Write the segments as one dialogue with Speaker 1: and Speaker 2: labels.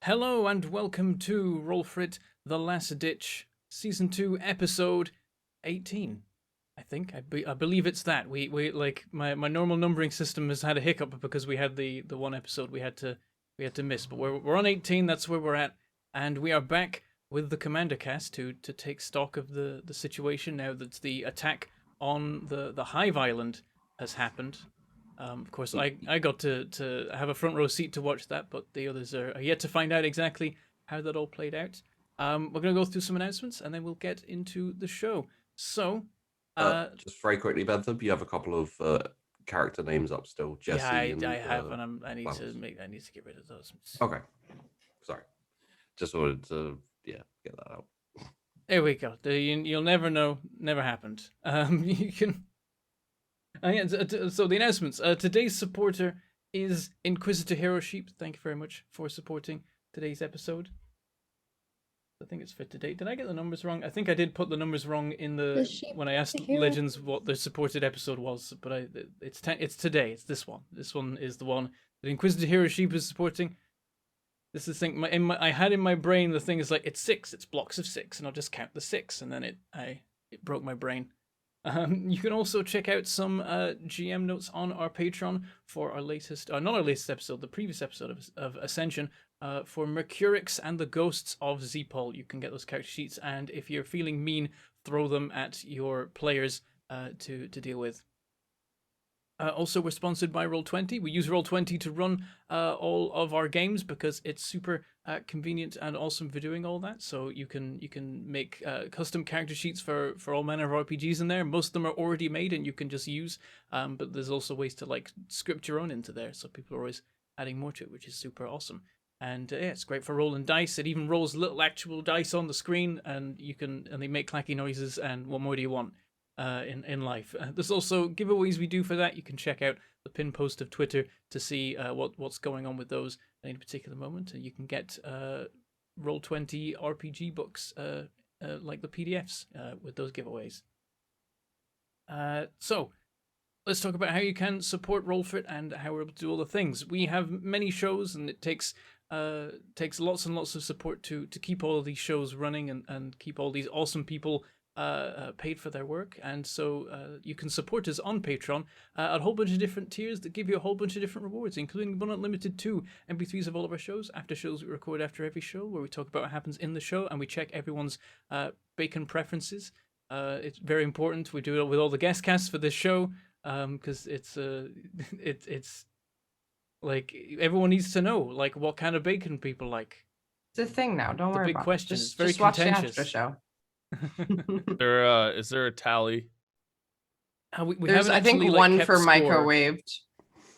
Speaker 1: Hello and welcome to Roll For It, The Last Ditch, Season 2, Episode 18. I think. I believe it's that. We like my normal numbering system has had a hiccup because we had the one episode we had to miss. But we're on 18, that's where we're at. And we are back with the Commander cast to take stock of the situation now that the attack on the Hive Island has happened. Of course, I got to have a front row seat to watch that, but the others are yet to find out exactly how that all played out. We're going to go through some announcements, and then we'll get into the show. So,
Speaker 2: just very quickly, Bentham, you have a couple of character names up still. Jesse.
Speaker 1: Yeah, I have, and I need to get rid of those.
Speaker 2: Okay, sorry. Just wanted to get that out.
Speaker 1: There we go. You'll never know. Never happened. You can. So the announcements. Today's supporter is Inquisitor Hero Sheep. Thank you very much for supporting today's episode. I think it's fit to date. Did I get the numbers wrong? I think I did put the numbers wrong in when I asked Legends what the supported episode was, but it's today. It's this one. This one is the one that Inquisitor Hero Sheep is supporting. This is the thing. I had in my brain the thing is like it's 6. It's blocks of 6, and I'll just count the 6, and then it broke my brain. You can also check out some GM notes on our Patreon for our latest, not our latest episode, the previous episode of Ascension, for Mercurix and the Ghosts of Zepol. You can get those character sheets, and if you're feeling mean, throw them at your players to deal with. Also, we're sponsored by Roll20. We use Roll20 to run all of our games because it's super convenient and awesome for doing all that. So you can make custom character sheets for all manner of RPGs in there. Most of them are already made and you can just use. But there's also ways to like script your own into there. So people are always adding more to it, which is super awesome. And it's great for rolling dice. It even rolls little actual dice on the screen, and they make clacky noises. And what more do you want? In life. There's also giveaways we do for that. You can check out the pin post of Twitter to see what's going on with those at any particular moment. And you can get Roll20 RPG books like the PDFs with those giveaways. So let's talk about how you can support Roll For It and how we're able to do all the things. We have many shows, and it takes lots and lots of support to keep all of these shows running and keep all these awesome people paid for their work. And so you can support us on Patreon at a whole bunch of different tiers that give you a whole bunch of different rewards, including but not limited to MP3s of all of our shows, after shows we record after every show, where we talk about what happens in the show and we check everyone's bacon preferences. It's very important. We do it with all the guest casts for this show because it's like everyone needs to know like what kind of bacon people like.
Speaker 3: It's a thing now. Don't worry about it.
Speaker 1: The big question. It's very
Speaker 3: just watch
Speaker 1: contentious.
Speaker 3: the after show.
Speaker 4: Is there a tally?
Speaker 3: There's, I think, one for microwaved.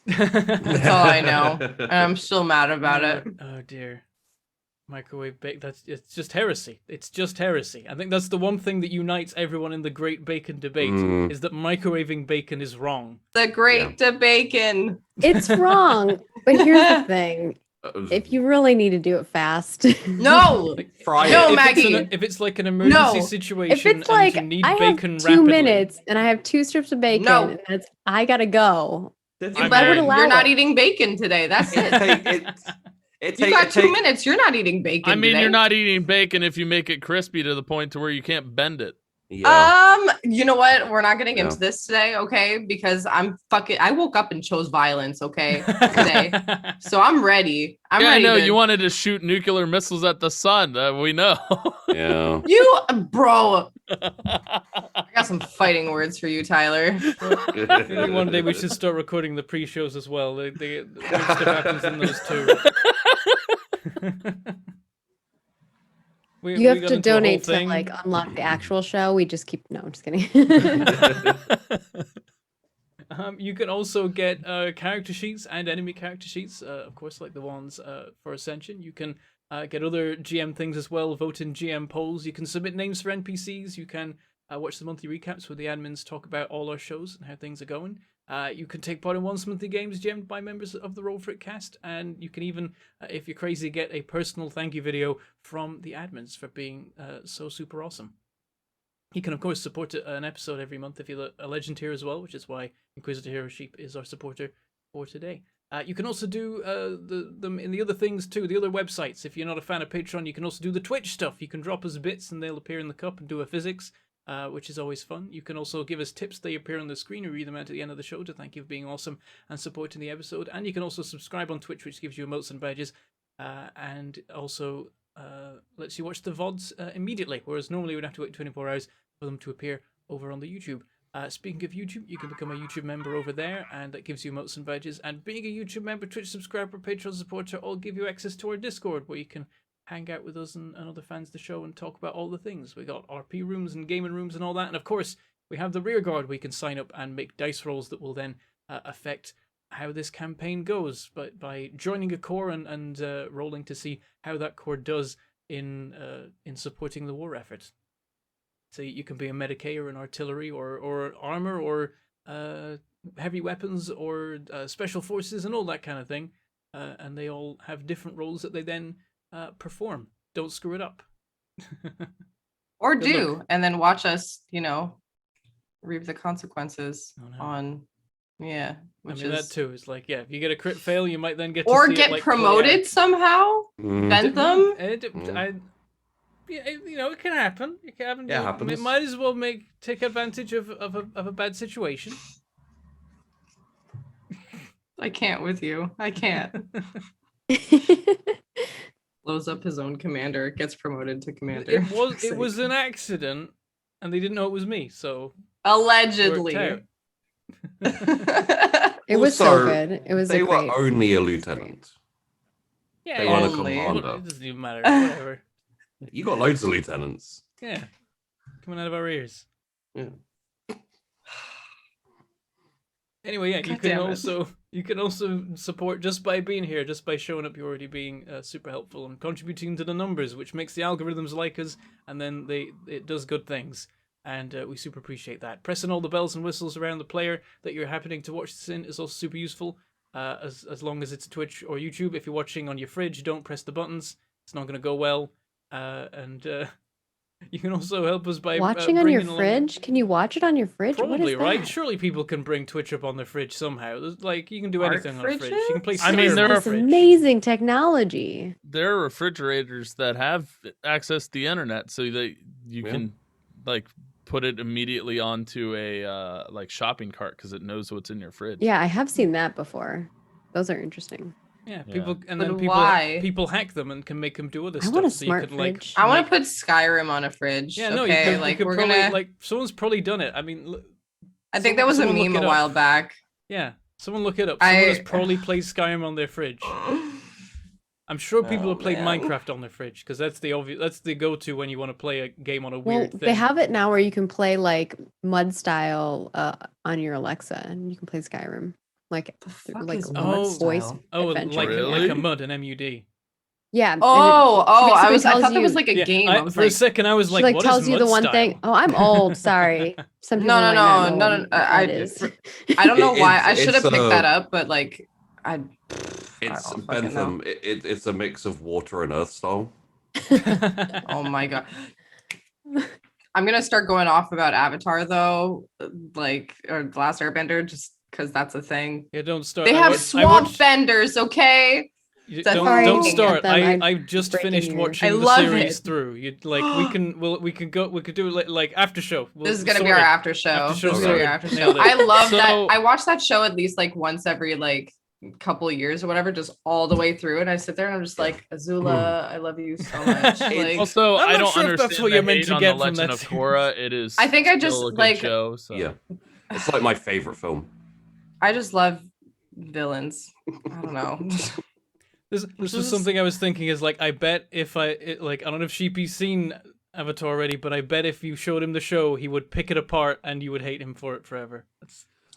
Speaker 3: That's all I know. And I'm still mad about it.
Speaker 1: Oh dear. Microwave bacon. It's just heresy. It's just heresy. I think that's the one thing that unites everyone in the Great Bacon Debate is that microwaving bacon is wrong.
Speaker 3: The Great Debacon.
Speaker 5: It's wrong. But here's the thing. If you really need to do it fast.
Speaker 3: No! No, Maggie!
Speaker 1: If it's like an emergency situation
Speaker 5: if it's like,
Speaker 1: and you need
Speaker 5: I
Speaker 1: bacon
Speaker 5: have 2
Speaker 1: rapidly.
Speaker 5: minutes and I have 2 strips of bacon, and I gotta go.
Speaker 3: You're not eating bacon today. That's it. You got 2 minutes. You're not eating bacon today.
Speaker 4: You're not eating bacon if you make it crispy to the point to where you can't bend it.
Speaker 3: Yeah. You know what? We're not getting into this today, okay? Because I woke up and chose violence, okay, today. So I'm ready. I'm ready.
Speaker 4: I know you wanted to shoot nuclear missiles at the sun. We know.
Speaker 2: Yeah.
Speaker 3: Bro. I got some fighting words for you, Tyler.
Speaker 1: Maybe one day we should start recording the pre-shows as well. The stuff happens in those too.
Speaker 5: You have to donate to like unlock the actual show. We just keep I'm just kidding.
Speaker 1: You can also get character sheets and enemy character sheets, of course, like the ones for Ascension. You can get other GM things as well, vote in GM polls. You can submit names for NPCs. You can watch the monthly recaps where the admins talk about all our shows and how things are going. You can take part in once monthly games GM'd by members of the Roll For It cast, and you can even, if you're crazy, get a personal thank you video from the admins for being so super awesome. You can, of course, support an episode every month if you're a legend tier as well, which is why Inquisitor Hero Sheep is our supporter for today. You can also do them in the other things too, the other websites. If you're not a fan of Patreon, you can also do the Twitch stuff. You can drop us bits and they'll appear in the cup and do a physics, which is always fun. You can also give us tips. They appear on the screen. We read them out at the end of the show to thank you for being awesome and supporting the episode. And you can also subscribe on Twitch, which gives you emotes and badges, and also lets you watch the VODs immediately, whereas normally we'd have to wait 24 hours for them to appear over on the YouTube. Speaking of YouTube, you can become a YouTube member over there, and that gives you emotes and badges. And being a YouTube member, Twitch subscriber, Patreon supporter, all give you access to our Discord, where you can hang out with us and other fans of the show and talk about all the things. We got RP rooms and gaming rooms and all that. And of course, we have the Rearguard, where you can sign up and make dice rolls that will then affect how this campaign goes. But by joining a corps and rolling to see how that corps does in supporting the war effort. So you can be a Medicae or an artillery or armor or heavy weapons or special forces and all that kind of thing. And they all have different roles that they then perform. Don't screw it up.
Speaker 3: Or
Speaker 1: Good
Speaker 3: do,
Speaker 1: luck.
Speaker 3: and then watch us, reap the consequences
Speaker 1: Oh, no.
Speaker 3: on,
Speaker 1: I
Speaker 3: which
Speaker 1: mean,
Speaker 3: is,
Speaker 1: that too. It's like, yeah, if you get a crit fail, you might then get to
Speaker 3: or
Speaker 1: see it,
Speaker 3: get
Speaker 1: like, play
Speaker 3: promoted
Speaker 1: out.
Speaker 3: somehow. Bentham.
Speaker 1: It can happen. It can happen.
Speaker 2: Yeah,
Speaker 1: You
Speaker 2: happens.
Speaker 1: might as well take advantage of a bad situation.
Speaker 3: I can't with you. I can't. Blows up his own commander, gets promoted to commander.
Speaker 1: It was an accident, and they didn't know it was me. So
Speaker 3: allegedly.
Speaker 1: worked
Speaker 5: It was so
Speaker 2: Also,
Speaker 5: good. It was
Speaker 2: They
Speaker 5: a
Speaker 2: were
Speaker 5: great.
Speaker 2: only a lieutenant.
Speaker 1: yeah,
Speaker 2: They
Speaker 1: yeah,
Speaker 2: weren't a
Speaker 3: Only.
Speaker 2: commander.
Speaker 1: it doesn't even matter. Whatever.
Speaker 2: You got loads of lieutenants.
Speaker 1: Yeah, coming out of our ears.
Speaker 2: Yeah.
Speaker 1: Anyway, yeah, you
Speaker 3: God
Speaker 1: can
Speaker 3: damn it.
Speaker 1: you can also support just by being here, just by showing up. You're already being super helpful and contributing to the numbers, which makes the algorithms like us, and then it does good things. And we super appreciate that. Pressing all the bells and whistles around the player that you're happening to watch this in is also super useful. As long as it's Twitch or YouTube. If you're watching on your fridge, don't press the buttons. It's not going to go well. And you can also help us by
Speaker 5: Watching on your
Speaker 1: bringing along-
Speaker 5: fridge? Can you watch it on your fridge? What
Speaker 1: Probably,
Speaker 5: is
Speaker 1: right?
Speaker 5: that?
Speaker 1: Surely people can bring Twitch up on their fridge somehow. There's, like, you can do
Speaker 3: Art
Speaker 1: anything on a fridge. You can play
Speaker 3: fridges?
Speaker 4: I mean,
Speaker 1: Skyrim
Speaker 4: there
Speaker 1: on
Speaker 4: are
Speaker 1: a
Speaker 5: This
Speaker 1: fridge.
Speaker 5: amazing technology.
Speaker 4: There are refrigerators that have access to the internet, so that you
Speaker 2: Yeah.
Speaker 4: can like put it immediately onto a like shopping cart because it knows what's in your fridge.
Speaker 5: Yeah, I have seen that before. Those are interesting.
Speaker 1: Yeah,
Speaker 4: Yeah.
Speaker 1: people and
Speaker 3: But
Speaker 1: then people
Speaker 3: why?
Speaker 1: people hack them and can make them do other
Speaker 5: I
Speaker 1: stuff.
Speaker 5: want a
Speaker 1: so
Speaker 5: smart
Speaker 1: you can, like,
Speaker 5: fridge.
Speaker 3: I want
Speaker 1: make-
Speaker 3: to put Skyrim on a fridge.
Speaker 1: Yeah, no,
Speaker 3: okay,
Speaker 1: you
Speaker 3: like
Speaker 1: could
Speaker 3: we're
Speaker 1: probably
Speaker 3: gonna.
Speaker 1: like someone's probably done it. I mean,
Speaker 3: I think that was a
Speaker 1: someone look
Speaker 3: meme
Speaker 1: it
Speaker 3: a
Speaker 1: up.
Speaker 3: while back.
Speaker 1: Yeah, someone look it up. Someone has
Speaker 3: I-
Speaker 1: probably played Skyrim on their fridge. I'm sure people
Speaker 3: Oh,
Speaker 1: have played
Speaker 3: man.
Speaker 1: Minecraft on their fridge because that's the obvious. That's the go-to when you want to play a game on a
Speaker 5: Well,
Speaker 1: weird thing.
Speaker 5: they have it now where you can play like mud style on your Alexa, and you can play Skyrim like
Speaker 3: fuck
Speaker 5: like
Speaker 3: is
Speaker 5: a
Speaker 1: mud
Speaker 5: voice
Speaker 3: style?
Speaker 5: adventure.
Speaker 1: like
Speaker 4: Really?
Speaker 1: a mud, an MUD.
Speaker 5: Yeah. and
Speaker 3: Oh, I
Speaker 5: basically
Speaker 3: I
Speaker 5: tells
Speaker 3: thought that was
Speaker 5: you-
Speaker 3: like a
Speaker 1: Yeah,
Speaker 3: game. I was
Speaker 1: for a
Speaker 3: like,
Speaker 1: second, I was
Speaker 5: she
Speaker 1: like,
Speaker 5: like
Speaker 1: what
Speaker 5: tells
Speaker 1: is
Speaker 5: you the
Speaker 1: mud
Speaker 5: one
Speaker 1: style?
Speaker 5: thing. Oh, I'm old. Sorry. Some people
Speaker 3: No,
Speaker 5: might
Speaker 3: no,
Speaker 5: not know
Speaker 3: no,
Speaker 5: what
Speaker 3: I-
Speaker 5: that is.
Speaker 3: I don't know why. I
Speaker 2: It's-
Speaker 3: should have
Speaker 2: it's,
Speaker 3: picked that
Speaker 2: uh,
Speaker 3: up, but like, I
Speaker 2: It's
Speaker 3: don't fucking know.
Speaker 2: Bentham. It's a mix of water and earth style.
Speaker 3: Oh my god. I'm gonna start going off about Avatar though, like or The Last Airbender, just because that's a thing.
Speaker 1: Yeah, don't start.
Speaker 3: They
Speaker 1: I
Speaker 3: have
Speaker 1: watched- I
Speaker 3: swamp
Speaker 1: watched-
Speaker 3: benders, okay?
Speaker 1: You-
Speaker 3: That's
Speaker 1: don't
Speaker 5: Sorry,
Speaker 1: don't
Speaker 3: Anthem,
Speaker 1: start.
Speaker 5: I'm
Speaker 1: I just
Speaker 5: breaking
Speaker 1: finished
Speaker 5: your-
Speaker 1: watching
Speaker 3: I
Speaker 1: the
Speaker 3: love
Speaker 1: series
Speaker 3: it.
Speaker 1: through. You like we could do it like after show.
Speaker 3: This is gonna be our after show.
Speaker 1: After show
Speaker 3: This is gonna be
Speaker 2: sorted.
Speaker 3: our after show.
Speaker 1: Nailed it.
Speaker 3: I love that.
Speaker 4: So-
Speaker 3: I watch that show at least like once every like couple of years or whatever, just all the way through. And I sit there and I'm just like, Azula, I love you so much. Like,
Speaker 4: Also,
Speaker 1: I'm
Speaker 4: I
Speaker 1: not
Speaker 4: don't
Speaker 1: sure if that's
Speaker 4: understand
Speaker 1: what
Speaker 4: the
Speaker 1: you're meant
Speaker 4: hate
Speaker 1: to
Speaker 4: on
Speaker 1: get
Speaker 4: the
Speaker 1: from
Speaker 4: Legend
Speaker 1: that
Speaker 4: of
Speaker 1: series.
Speaker 4: Korra. It is.
Speaker 3: I think I
Speaker 4: still
Speaker 3: just,
Speaker 4: a good
Speaker 3: like-
Speaker 4: show, so.
Speaker 2: Yeah, it's like my favorite film.
Speaker 3: I just love villains. I don't know.
Speaker 1: This was something I was thinking is like, I bet if I don't know if Sheepy's seen Avatar already, but I bet if you showed him the show, he would pick it apart and you would hate him for it forever.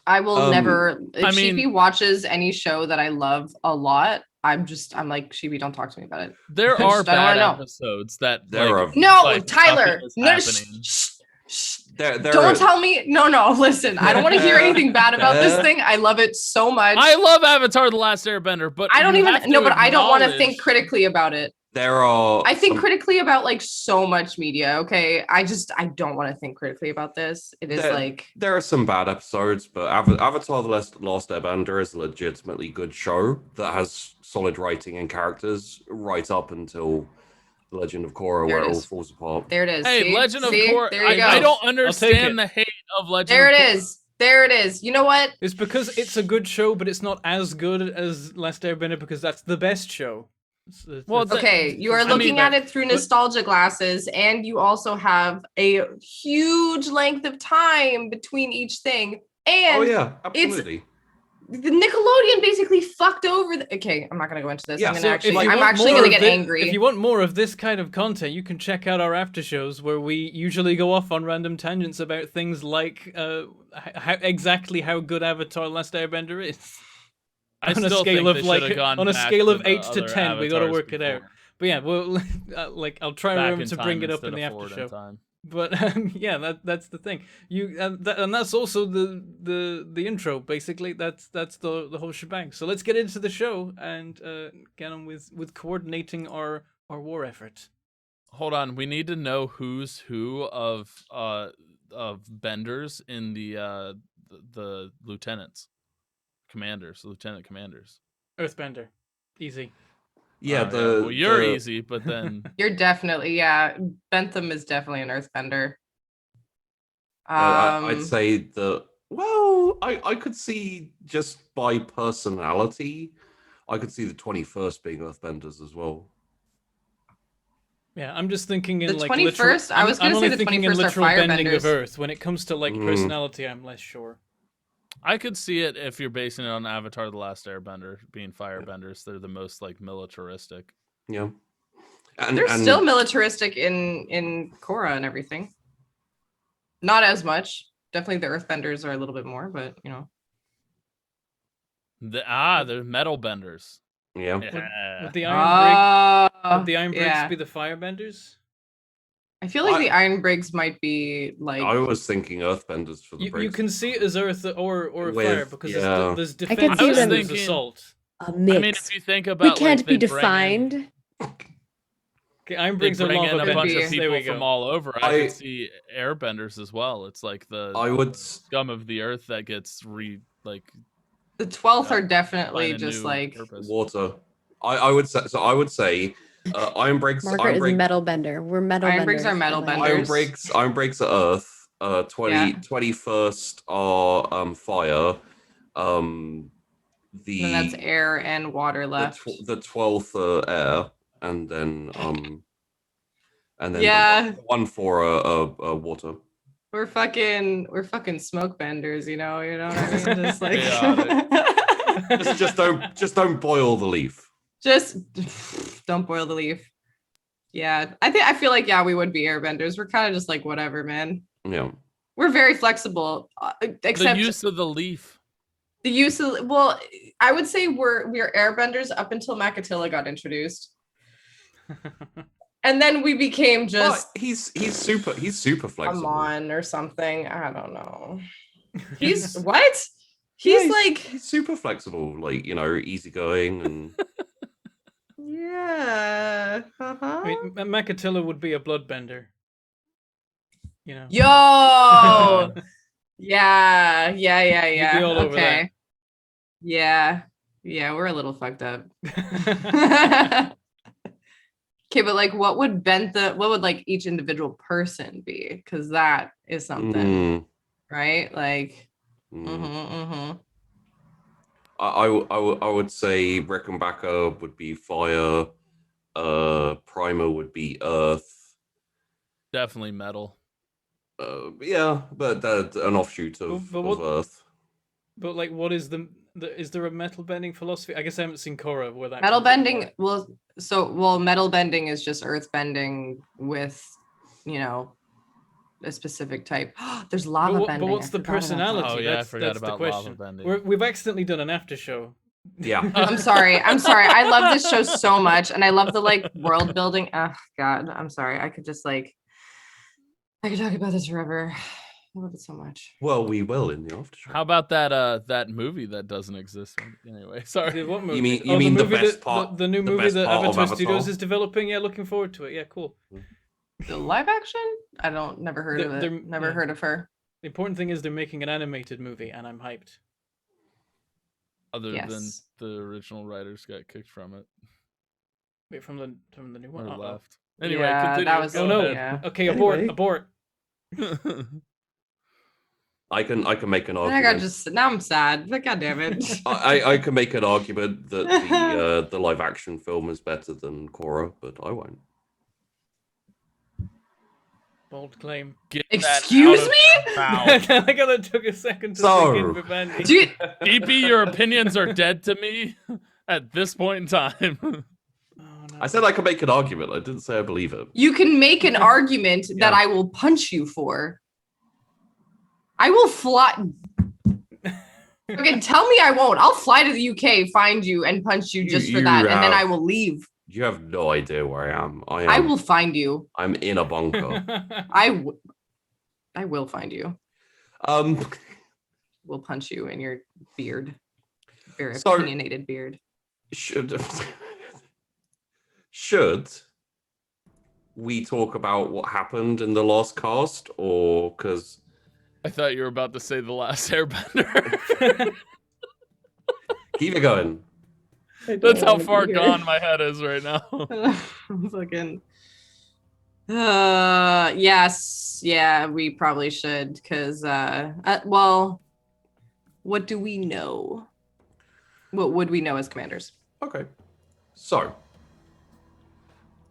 Speaker 3: I will never. If
Speaker 4: I mean-
Speaker 3: Sheepy watches any show that I love a lot, I'm like, Sheepy, don't talk to me about it.
Speaker 4: There
Speaker 3: I
Speaker 4: are
Speaker 3: just- I don't
Speaker 4: bad
Speaker 3: know.
Speaker 4: episodes that
Speaker 2: There
Speaker 4: like,
Speaker 2: are-
Speaker 3: No,
Speaker 4: like,
Speaker 3: Tyler.
Speaker 4: nothing is
Speaker 3: No,
Speaker 4: happening.
Speaker 2: There
Speaker 3: don't
Speaker 2: are-
Speaker 3: tell me. No, listen. I don't want to hear anything bad about this thing. I love it so much.
Speaker 4: I love Avatar: The Last Airbender, but
Speaker 3: I don't
Speaker 4: you
Speaker 3: even
Speaker 4: have to
Speaker 3: no, but I don't want to think
Speaker 4: acknowledge-
Speaker 3: critically about it.
Speaker 2: There are.
Speaker 3: I think
Speaker 2: some-
Speaker 3: critically about like so much media. Okay, I don't want to think critically about this. It is
Speaker 2: there,
Speaker 3: like
Speaker 2: there are some bad episodes, but Avatar: The Last Airbender is a legitimately good show that has solid writing and characters right up until Legend of Korra,
Speaker 3: There
Speaker 2: where
Speaker 3: it
Speaker 2: it all
Speaker 3: is.
Speaker 2: falls apart.
Speaker 3: There it is.
Speaker 4: Hey,
Speaker 3: See?
Speaker 4: Legend of
Speaker 3: See?
Speaker 4: Korra.
Speaker 3: There you go.
Speaker 4: I don't
Speaker 1: it.
Speaker 4: understand the hate of Legend
Speaker 3: There
Speaker 4: of
Speaker 3: it
Speaker 4: Korra.
Speaker 3: is. There it is. You know what?
Speaker 1: It's because it's a good show, but it's not as good as Last Airbender because that's the best show.
Speaker 4: Well,
Speaker 3: Okay, you are
Speaker 4: I mean,
Speaker 3: looking at it through
Speaker 1: but-
Speaker 3: nostalgia glasses, and you also have a huge length of time between each thing. And
Speaker 2: Oh yeah, absolutely.
Speaker 3: the Nickelodeon basically fucked over. Okay, I'm not gonna go into this.
Speaker 2: Yeah,
Speaker 3: I'm
Speaker 2: so
Speaker 3: gonna
Speaker 2: if you
Speaker 3: I'm
Speaker 2: want
Speaker 3: actually
Speaker 1: more
Speaker 3: gonna
Speaker 1: of
Speaker 3: get
Speaker 1: thi-
Speaker 3: angry.
Speaker 1: If you want more of this kind of content, you can check out our after shows where we usually go off on random tangents about things like exactly how good Avatar: Last Airbender is.
Speaker 4: I
Speaker 1: On a
Speaker 4: still
Speaker 1: scale
Speaker 4: think
Speaker 1: of
Speaker 4: they
Speaker 1: like
Speaker 4: should have gone
Speaker 1: on a
Speaker 4: back
Speaker 1: scale of
Speaker 4: the
Speaker 1: 8 to
Speaker 4: other
Speaker 1: 10, we got to
Speaker 4: avatars
Speaker 1: work it out.
Speaker 4: before.
Speaker 1: But yeah, well, like I'll try and
Speaker 4: Back
Speaker 1: remember
Speaker 4: in
Speaker 1: to
Speaker 4: time
Speaker 1: bring it up
Speaker 4: instead
Speaker 1: in the
Speaker 4: of
Speaker 1: after
Speaker 4: forward in
Speaker 1: show.
Speaker 4: time.
Speaker 1: But yeah, that's the thing. And that's also the intro. Basically, that's the whole shebang. So let's get into the show and get on with coordinating our war effort.
Speaker 4: Hold on, we need to know who's who of benders in the lieutenants, lieutenant commanders.
Speaker 1: Earthbender, easy.
Speaker 2: Yeah,
Speaker 4: Well, you're easy, but then
Speaker 3: You're definitely, yeah. Bentham is definitely an earthbender.
Speaker 2: I'd say that. Well, I could see just by personality, I could see the 21st being Earthbenders as well.
Speaker 1: Yeah, I'm just thinking in
Speaker 3: The
Speaker 1: like
Speaker 3: 21st? I was
Speaker 1: I'm
Speaker 3: gonna say
Speaker 1: only
Speaker 3: the
Speaker 1: thinking in
Speaker 3: 21st are
Speaker 1: literal bending of
Speaker 3: firebenders.
Speaker 1: Earth. When it comes to like
Speaker 2: Mm.
Speaker 1: personality, I'm less sure.
Speaker 4: I could see it if you're basing it on Avatar: The Last Airbender being firebenders. They're the most like militaristic.
Speaker 2: Yeah,
Speaker 3: They're still militaristic in Korra and everything. Not as much. Definitely the earthbenders are a little bit more, but you know.
Speaker 4: They're metal benders.
Speaker 2: yeah.
Speaker 4: Yeah.
Speaker 1: Would the Iron
Speaker 3: Oh,
Speaker 1: would the Iron Briggs
Speaker 3: yeah.
Speaker 1: be the Firebenders?
Speaker 3: I feel like the Iron Briggs might be like
Speaker 2: I was thinking Earthbenders for the
Speaker 1: You
Speaker 2: Briggs.
Speaker 1: can see it as Earth or
Speaker 2: With-
Speaker 1: fire because
Speaker 2: yeah.
Speaker 1: there's
Speaker 5: I can
Speaker 1: defense
Speaker 5: see
Speaker 1: and
Speaker 5: them-
Speaker 1: there's
Speaker 4: thinking-
Speaker 1: assault.
Speaker 5: A
Speaker 4: I
Speaker 5: mix.
Speaker 4: mean, if you think
Speaker 5: We
Speaker 4: about
Speaker 5: can't
Speaker 4: like,
Speaker 5: be
Speaker 4: they bring in-
Speaker 5: defined.
Speaker 1: Okay, Iron
Speaker 4: They
Speaker 1: Briggs are
Speaker 4: bring in
Speaker 1: lava
Speaker 4: a
Speaker 3: Could
Speaker 4: bunch
Speaker 3: be.
Speaker 4: of
Speaker 1: benders. There
Speaker 4: people
Speaker 1: we go.
Speaker 4: from all over. I
Speaker 2: I-
Speaker 4: could see airbenders as well. It's like the
Speaker 2: I would.
Speaker 4: scum of the earth that gets
Speaker 3: the 12th
Speaker 4: Yeah,
Speaker 3: are definitely
Speaker 4: find a
Speaker 3: just
Speaker 4: new
Speaker 3: like
Speaker 4: purpose.
Speaker 2: Water. I would say so. I would say Iron Briggs.
Speaker 5: Margaret
Speaker 2: Iron
Speaker 5: is
Speaker 2: Briggs.
Speaker 5: metal bender. We're metal
Speaker 3: Iron
Speaker 5: benders.
Speaker 3: Briggs are metal
Speaker 5: I like it.
Speaker 3: benders.
Speaker 2: Iron Briggs are Earth. 21st are fire.
Speaker 3: and then that's air and water left.
Speaker 2: The 12th are air, and then
Speaker 3: Yeah.
Speaker 2: the one for water.
Speaker 3: We're fucking smoke benders, you know what I mean? Just like
Speaker 2: just don't boil the leaf.
Speaker 3: just don't boil the leaf. Yeah, I feel like we would be airbenders. We're kind of just like whatever, man.
Speaker 2: Yeah.
Speaker 3: We're very flexible, except
Speaker 4: the use of the leaf.
Speaker 3: the use of well, I would say we're airbenders up until Makatilla got introduced, and then we became just
Speaker 2: But he's super flexible.
Speaker 3: come on or something. I don't know. He's what? He's like
Speaker 2: he's super flexible, like easygoing and
Speaker 3: yeah.
Speaker 1: I mean, Makatilla would be a bloodbender. You know.
Speaker 3: Yo. Yeah.
Speaker 1: You'd be all over
Speaker 3: Okay. Yeah. Yeah, we're a little fucked up. Okay, but like what would like each individual person be? Because that is something, right? Like
Speaker 2: I would say Rickenbacker would be fire, Primer would be earth.
Speaker 4: Definitely metal.
Speaker 2: Yeah, but that's an offshoot of earth.
Speaker 1: But like, what is is there a metal bending philosophy? I guess I haven't seen Korra where that
Speaker 3: metal
Speaker 1: comes in
Speaker 3: bending,
Speaker 1: more.
Speaker 3: metal bending is just earth bending with, a specific type. There's lava bending.
Speaker 1: But what's the
Speaker 3: I forgot about that.
Speaker 1: personality?
Speaker 4: Oh, yeah, I
Speaker 1: that's
Speaker 4: forgot
Speaker 1: the
Speaker 4: about
Speaker 1: question.
Speaker 4: lava bending.
Speaker 1: We've accidentally done an after show.
Speaker 2: Yeah.
Speaker 3: I'm sorry. I love this show so much, and I love the like world building. Oh God, I'm sorry. I could talk about this forever. I love it so much.
Speaker 2: Well, we will in the after show.
Speaker 4: How about that movie that doesn't exist anyway? Sorry.
Speaker 1: What movie?
Speaker 2: You mean the
Speaker 1: movie
Speaker 2: best
Speaker 1: that,
Speaker 2: part?
Speaker 1: the new
Speaker 2: the
Speaker 1: movie
Speaker 2: best
Speaker 1: that
Speaker 2: part of
Speaker 1: Avatar Studios
Speaker 2: Avatar?
Speaker 1: is developing? Yeah, looking forward to it. Yeah, cool.
Speaker 3: The live action? I don't. Never heard of
Speaker 1: They're-
Speaker 3: it. Never
Speaker 1: yeah.
Speaker 3: heard of her.
Speaker 1: The important thing is they're making an animated movie, and I'm hyped.
Speaker 4: Other than
Speaker 3: Yes.
Speaker 4: the original writers got kicked from it
Speaker 1: Wait, from the new one.
Speaker 4: or
Speaker 1: Uh-oh.
Speaker 4: left. Anyway,
Speaker 3: Yeah,
Speaker 4: continue.
Speaker 3: that was-
Speaker 1: Oh
Speaker 4: Go
Speaker 1: no.
Speaker 4: ahead.
Speaker 3: Yeah.
Speaker 1: Okay,
Speaker 2: Anyway.
Speaker 1: abort.
Speaker 2: I can make an
Speaker 3: And I
Speaker 2: argument.
Speaker 3: got just now I'm sad. But God damn it.
Speaker 2: I can make an argument that the live action film is better than Korra, but I won't.
Speaker 1: Bold claim.
Speaker 4: Get that
Speaker 3: Excuse
Speaker 4: out of
Speaker 3: me?
Speaker 4: your
Speaker 1: I
Speaker 4: mouth.
Speaker 1: like how that took a second to
Speaker 2: So-
Speaker 1: sink in with Andy.
Speaker 3: Dude,
Speaker 4: DP, your opinions are dead to me at this point in time.
Speaker 1: Oh, no.
Speaker 2: I said I can make an argument. I didn't say I believe it.
Speaker 3: you can make an argument that
Speaker 2: Yeah.
Speaker 3: I will punch you for. I will fly. Okay, tell me I won't. I'll fly to the UK, find you, and punch you just for
Speaker 2: You
Speaker 3: that, and then I
Speaker 2: have-
Speaker 3: will leave.
Speaker 2: You have no idea where I am.
Speaker 3: I will find you.
Speaker 2: I'm in a bunker.
Speaker 3: I will find you.
Speaker 2: um.
Speaker 3: Will punch you in your beard. Very
Speaker 2: So-
Speaker 3: opinionated beard.
Speaker 2: Should we talk about what happened in the last cast, or because
Speaker 4: I thought you were about to say the last Airbender.
Speaker 2: keep it going?
Speaker 4: That's how far gone my head is right now.
Speaker 3: Fucking. Yes. Yeah, we probably should. Because, well, what do we know? What would we know as commanders?
Speaker 2: Okay, so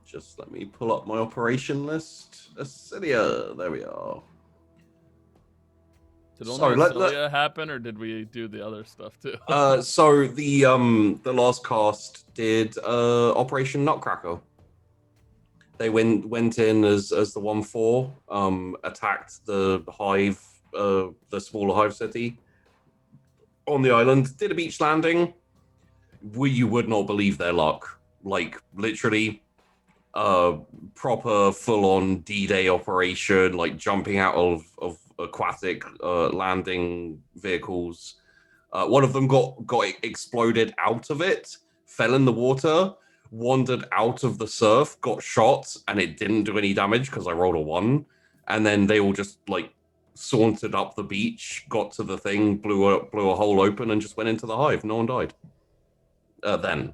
Speaker 2: just let me pull up my operation list. Acidia, there we are.
Speaker 4: Did only
Speaker 2: Sorry, let-
Speaker 4: Acilia happen, or did we do the other stuff too?
Speaker 2: So the last cast did Operation Nutcracker. They went in as the 1-4, attacked the hive, the smaller hive city on the island, did a beach landing. You would not believe their luck. Like literally, proper full-on D-Day operation, like jumping out of aquatic landing vehicles. One of them got exploded out of it, fell in the water, wandered out of the surf, got shot, and it didn't do any damage because I rolled a 1. And then they all just like sauntered up the beach, got to the thing, blew a hole open, and just went into the hive. No one died. Then.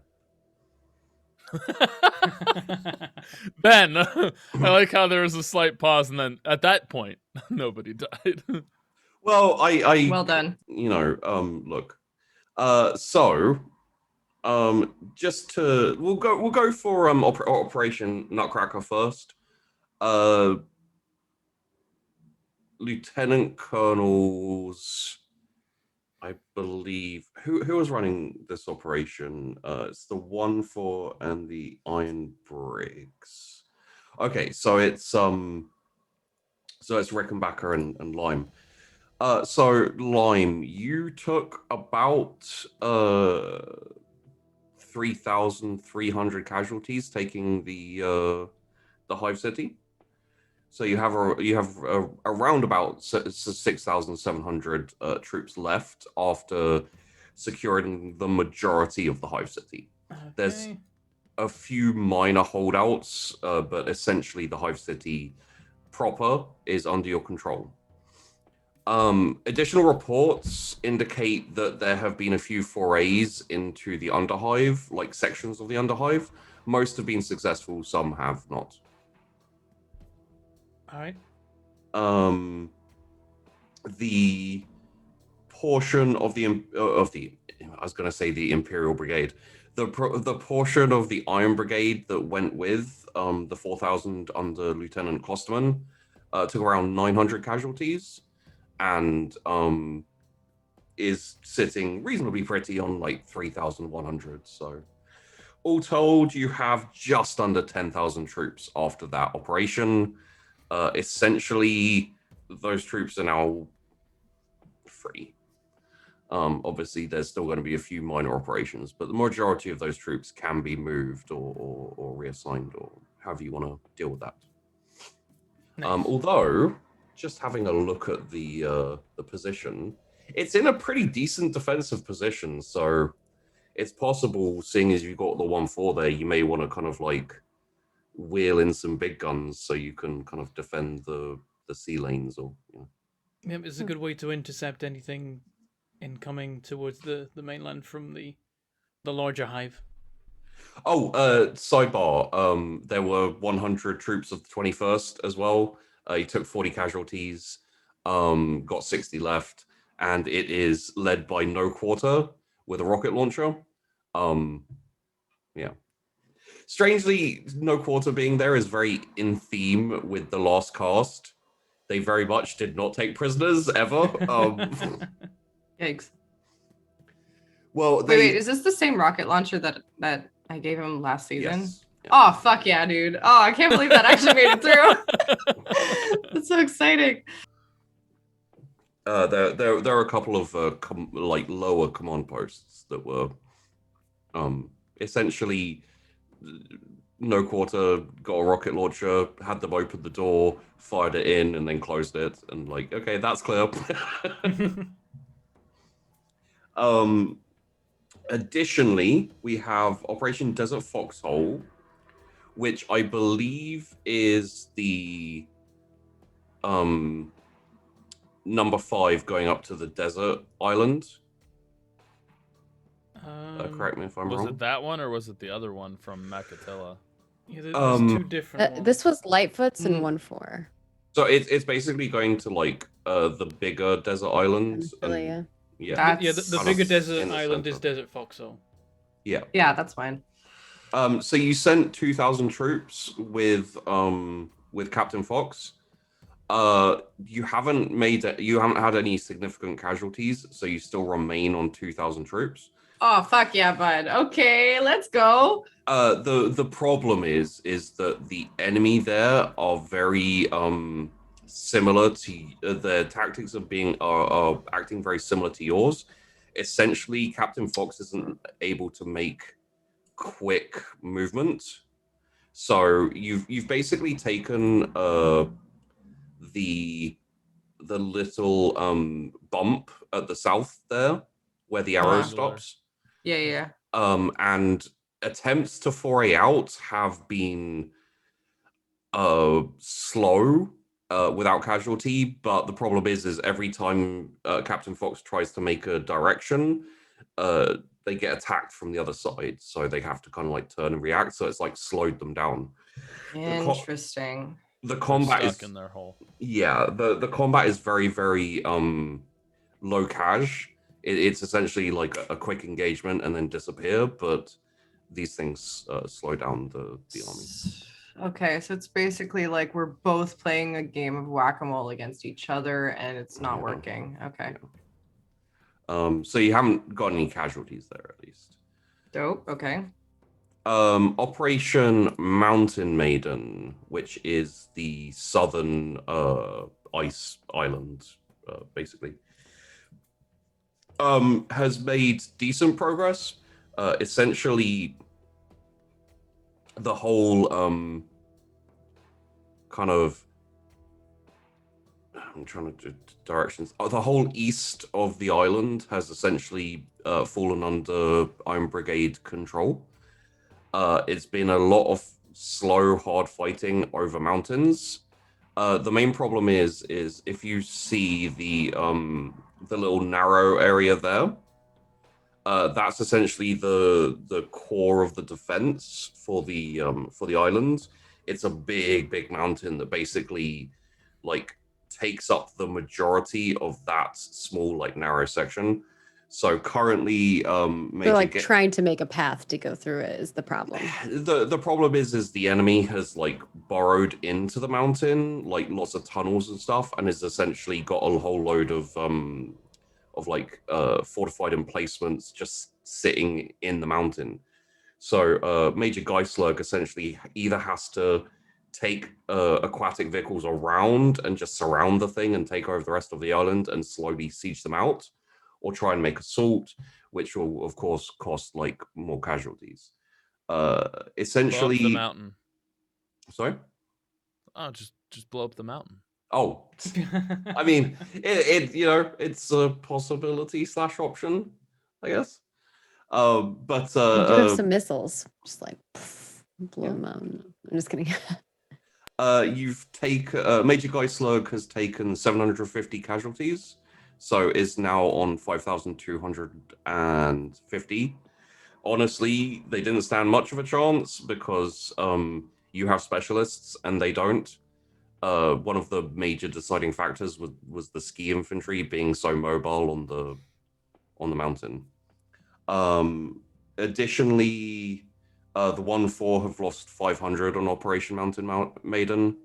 Speaker 4: Ben, I like how there was a slight pause, and then at that point, nobody died.
Speaker 2: Well, I
Speaker 3: Well done.
Speaker 2: look. So just to we'll go for Operation Nutcracker first. Lieutenant Colonels, I believe, who was running this operation? It's the 1-4 and the Iron Briggs. Okay, so it's Rickenbacker and Lime. So Lime, you took about 3,300 casualties taking the hive city. So you have around about 6,700 troops left after securing the majority of the hive city. There's
Speaker 1: Okay.
Speaker 2: a few minor holdouts, but essentially the hive city proper is under your control. Additional reports indicate that there have been a few forays into the underhive, like sections of the underhive. Most have been successful, some have not.
Speaker 1: All right.
Speaker 2: The portion of the I was going to say the Imperial Brigade, the portion of the Iron Brigade that went with the 4,000 under Lieutenant Klosterman took around 900 casualties, and is sitting reasonably pretty on like 3,100. So all told, you have just under 10,000 troops after that operation. Essentially, those troops are now free. Obviously, there's still going to be a few minor operations, but the majority of those troops can be moved or reassigned, or however you want to deal with that.
Speaker 1: Nice.
Speaker 2: Although, just having a look at the position. It's in a pretty decent defensive position, so it's possible, seeing as you've got the 1-4 there, you may want to kind of like wheel in some big guns so you can kind of defend the sea lanes, or
Speaker 1: Yeah, it's a good way to intercept anything incoming towards the mainland from the larger hive.
Speaker 2: Oh, sidebar. There were 100 troops of the 21st as well. He took 40 casualties, got 60 left, and it is led by No Quarter with a rocket launcher. Yeah. Strangely, No Quarter being there is very in theme with the last cast. They very much did not take prisoners ever.
Speaker 3: Yikes.
Speaker 2: Well,
Speaker 3: Wait, is this the same rocket launcher that I gave him last season?
Speaker 2: Yes. Yeah.
Speaker 3: Oh, fuck yeah, dude. Oh, I can't believe that actually made it through. That's so exciting.
Speaker 2: There are a couple of like lower command posts that were essentially No Quarter got a rocket launcher, had them open the door, fired it in, and then closed it, and like, okay, that's clear. Additionally, we have Operation Desert Foxhole, which I believe is the number 5 going up to the desert island. Correct me if I'm wrong.
Speaker 4: Was it that one or was it the other one from Mechatilla?
Speaker 1: Yeah, there's two different ones.
Speaker 5: This was Lightfoot's and 1-4.
Speaker 2: So it's basically going to like the bigger desert island.
Speaker 5: Yeah.
Speaker 2: Yeah.
Speaker 1: The bigger desert island is Desert Foxhole.
Speaker 2: Yeah.
Speaker 3: Yeah, that's fine.
Speaker 2: So you sent 2,000 troops with Captain Fox. You haven't had any significant casualties, so you still remain on 2,000 troops.
Speaker 3: Oh, fuck yeah, bud. Okay, let's go.
Speaker 2: The problem is that the enemy there are very similar to their tactics are acting very similar to yours. Essentially, Captain Fox isn't able to make quick movement, so you've basically taken the little bump at the south there where the arrow stops.
Speaker 3: Yeah.
Speaker 2: And attempts to foray out have been slow without casualty, but the problem is every time Captain Fox tries to make a direction, they get attacked from the other side, so they have to kind of like turn and react, so it's like slowed them down.
Speaker 3: Interesting.
Speaker 2: The combat
Speaker 4: They're
Speaker 2: is
Speaker 4: stuck in their hole.
Speaker 2: Yeah, the combat is very, very low cash. It's essentially like a quick engagement and then disappear, but these things slow down the army.
Speaker 3: Okay, so it's basically like we're both playing a game of whack-a-mole against each other and it's not working. Okay.
Speaker 2: Yeah. So you haven't got any casualties there, at least.
Speaker 3: Dope. Okay.
Speaker 2: Operation Mountain Maiden, which is the southern ice island, basically, has made decent progress. Essentially, the whole kind of, I'm trying to do directions. The whole east of the island has essentially fallen under Iron Brigade control. It's been a lot of slow, hard fighting over mountains. The main problem is if you see the little narrow area there, that's essentially the core of the defense for the island. It's a big mountain that basically like takes up the majority of that small like narrow section. So currently,
Speaker 5: they're like trying to make a path to go through it is the problem.
Speaker 2: The problem is the enemy has like burrowed into the mountain, like lots of tunnels and stuff, and has essentially got a whole load of like fortified emplacements just sitting in the mountain. So Major Geislug essentially either has to take aquatic vehicles around and just surround the thing and take over the rest of the island and slowly siege them out, or try and make assault, which will of course cost like more casualties. Essentially,
Speaker 4: blow up the mountain.
Speaker 2: Sorry?
Speaker 4: Oh, just blow up the mountain.
Speaker 2: Oh, I mean, it you know, it's a possibility / option, I guess. But
Speaker 5: You do have some missiles, just like blow
Speaker 2: Yeah.
Speaker 5: them out. I'm just kidding.
Speaker 2: you've taken Major Guy Slug has taken 750 casualties, so is now on 5,250. Honestly, they didn't stand much of a chance because you have specialists and they don't. One of the major deciding factors was the ski infantry being so mobile on the mountain. Additionally, the 1-4 have lost 500 on Operation Mountain Maiden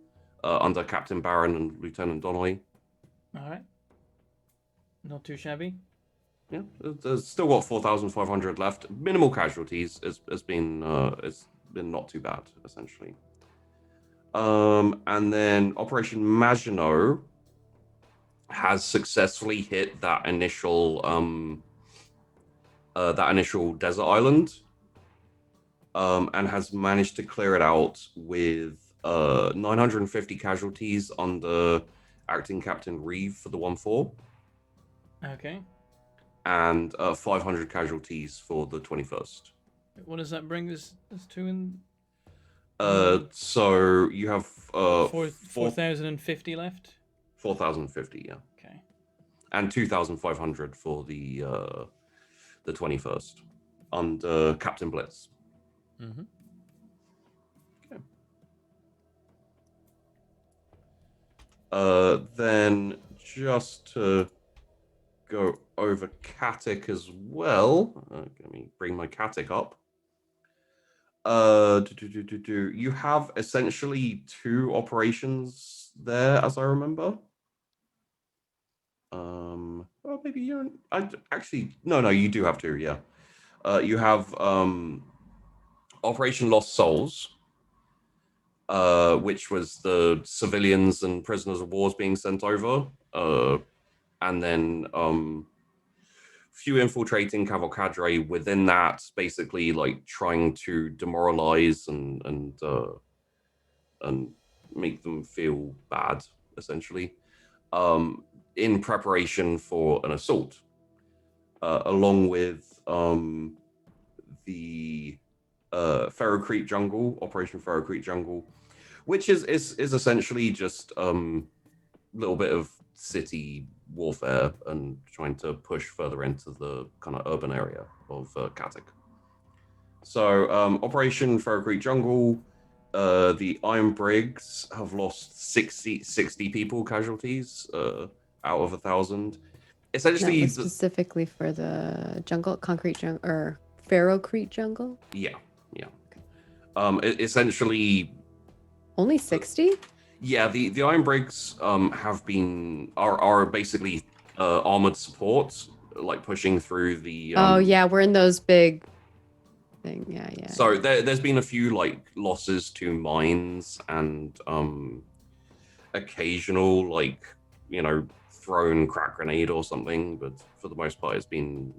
Speaker 2: under Captain Barron and Lieutenant Donnelly.
Speaker 1: All right. Not too shabby.
Speaker 2: Yeah, there's still got 4,500 left. Minimal casualties has been not too bad essentially. And then Operation Maginot has successfully hit that initial desert island, and has managed to clear it out with 950 casualties under acting Captain Reeve for the 1-4,
Speaker 1: Okay.
Speaker 2: and 500 casualties for the 21st.
Speaker 1: What does that bring us to in
Speaker 2: So you have
Speaker 1: 4,050 left?
Speaker 2: 4,050, yeah,
Speaker 1: Okay.
Speaker 2: and 2,500 for the 21st under Captain Blitz.
Speaker 4: Mm-hmm.
Speaker 2: Then just to go over Katic as well. Let me bring my Katic up. You have essentially 2 operations there, as I remember. Well, maybe you're. Actually, no, you do have 2. Yeah, you have Operation Lost Souls, which was the civilians and prisoners of wars being sent over, and then few infiltrating cavalcadre within that, basically like trying to demoralize and make them feel bad, essentially, in preparation for an assault, along with the Ferro Creek Jungle, Operation Ferro Creek Jungle, which is essentially just a little bit of city warfare and trying to push further into the kind of urban area of Katic. So Operation Ferro Creek Jungle, the Iron Briggs have lost 60 people casualties out of 1,000. Essentially,
Speaker 5: That was specifically for the concrete jungle, or Pharaoh Creek jungle.
Speaker 2: Yeah. Essentially,
Speaker 5: only 60.
Speaker 2: Yeah, the Iron Briggs are basically armored support, like pushing through the.
Speaker 5: Oh yeah, we're in those big thing. Yeah.
Speaker 2: So there's been a few like losses to mines and occasional like thrown crack grenade or something, but for the most part it's been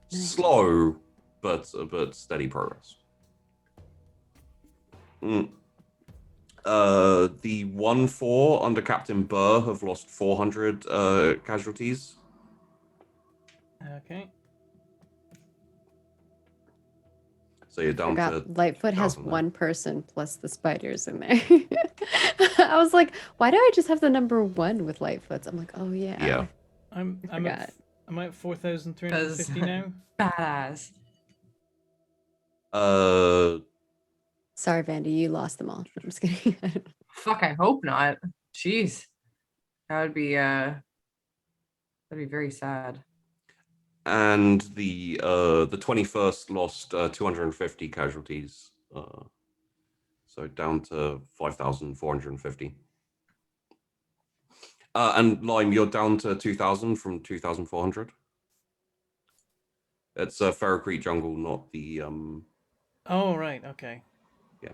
Speaker 2: slow but steady progress. The 1-4 under Captain Burr have lost 400 casualties.
Speaker 1: Okay.
Speaker 2: So you're down to
Speaker 5: Lightfoot has 1 person plus the spiders in there. I was like, why do I just have the number 1 with Lightfoots? I'm like, oh yeah.
Speaker 2: Yeah.
Speaker 1: I'm at 4,350 now.
Speaker 3: Badass.
Speaker 5: Sorry, Vandy, you lost them all. I'm just kidding.
Speaker 3: Fuck, I hope not. Jeez. That would be that'd be very sad.
Speaker 2: And the 21st lost 250 casualties. So down to 5,450. And Lime, you're down to 2,000 from 2,400. It's Ferro Creek Jungle, not the
Speaker 1: Oh right, okay.
Speaker 2: Yeah.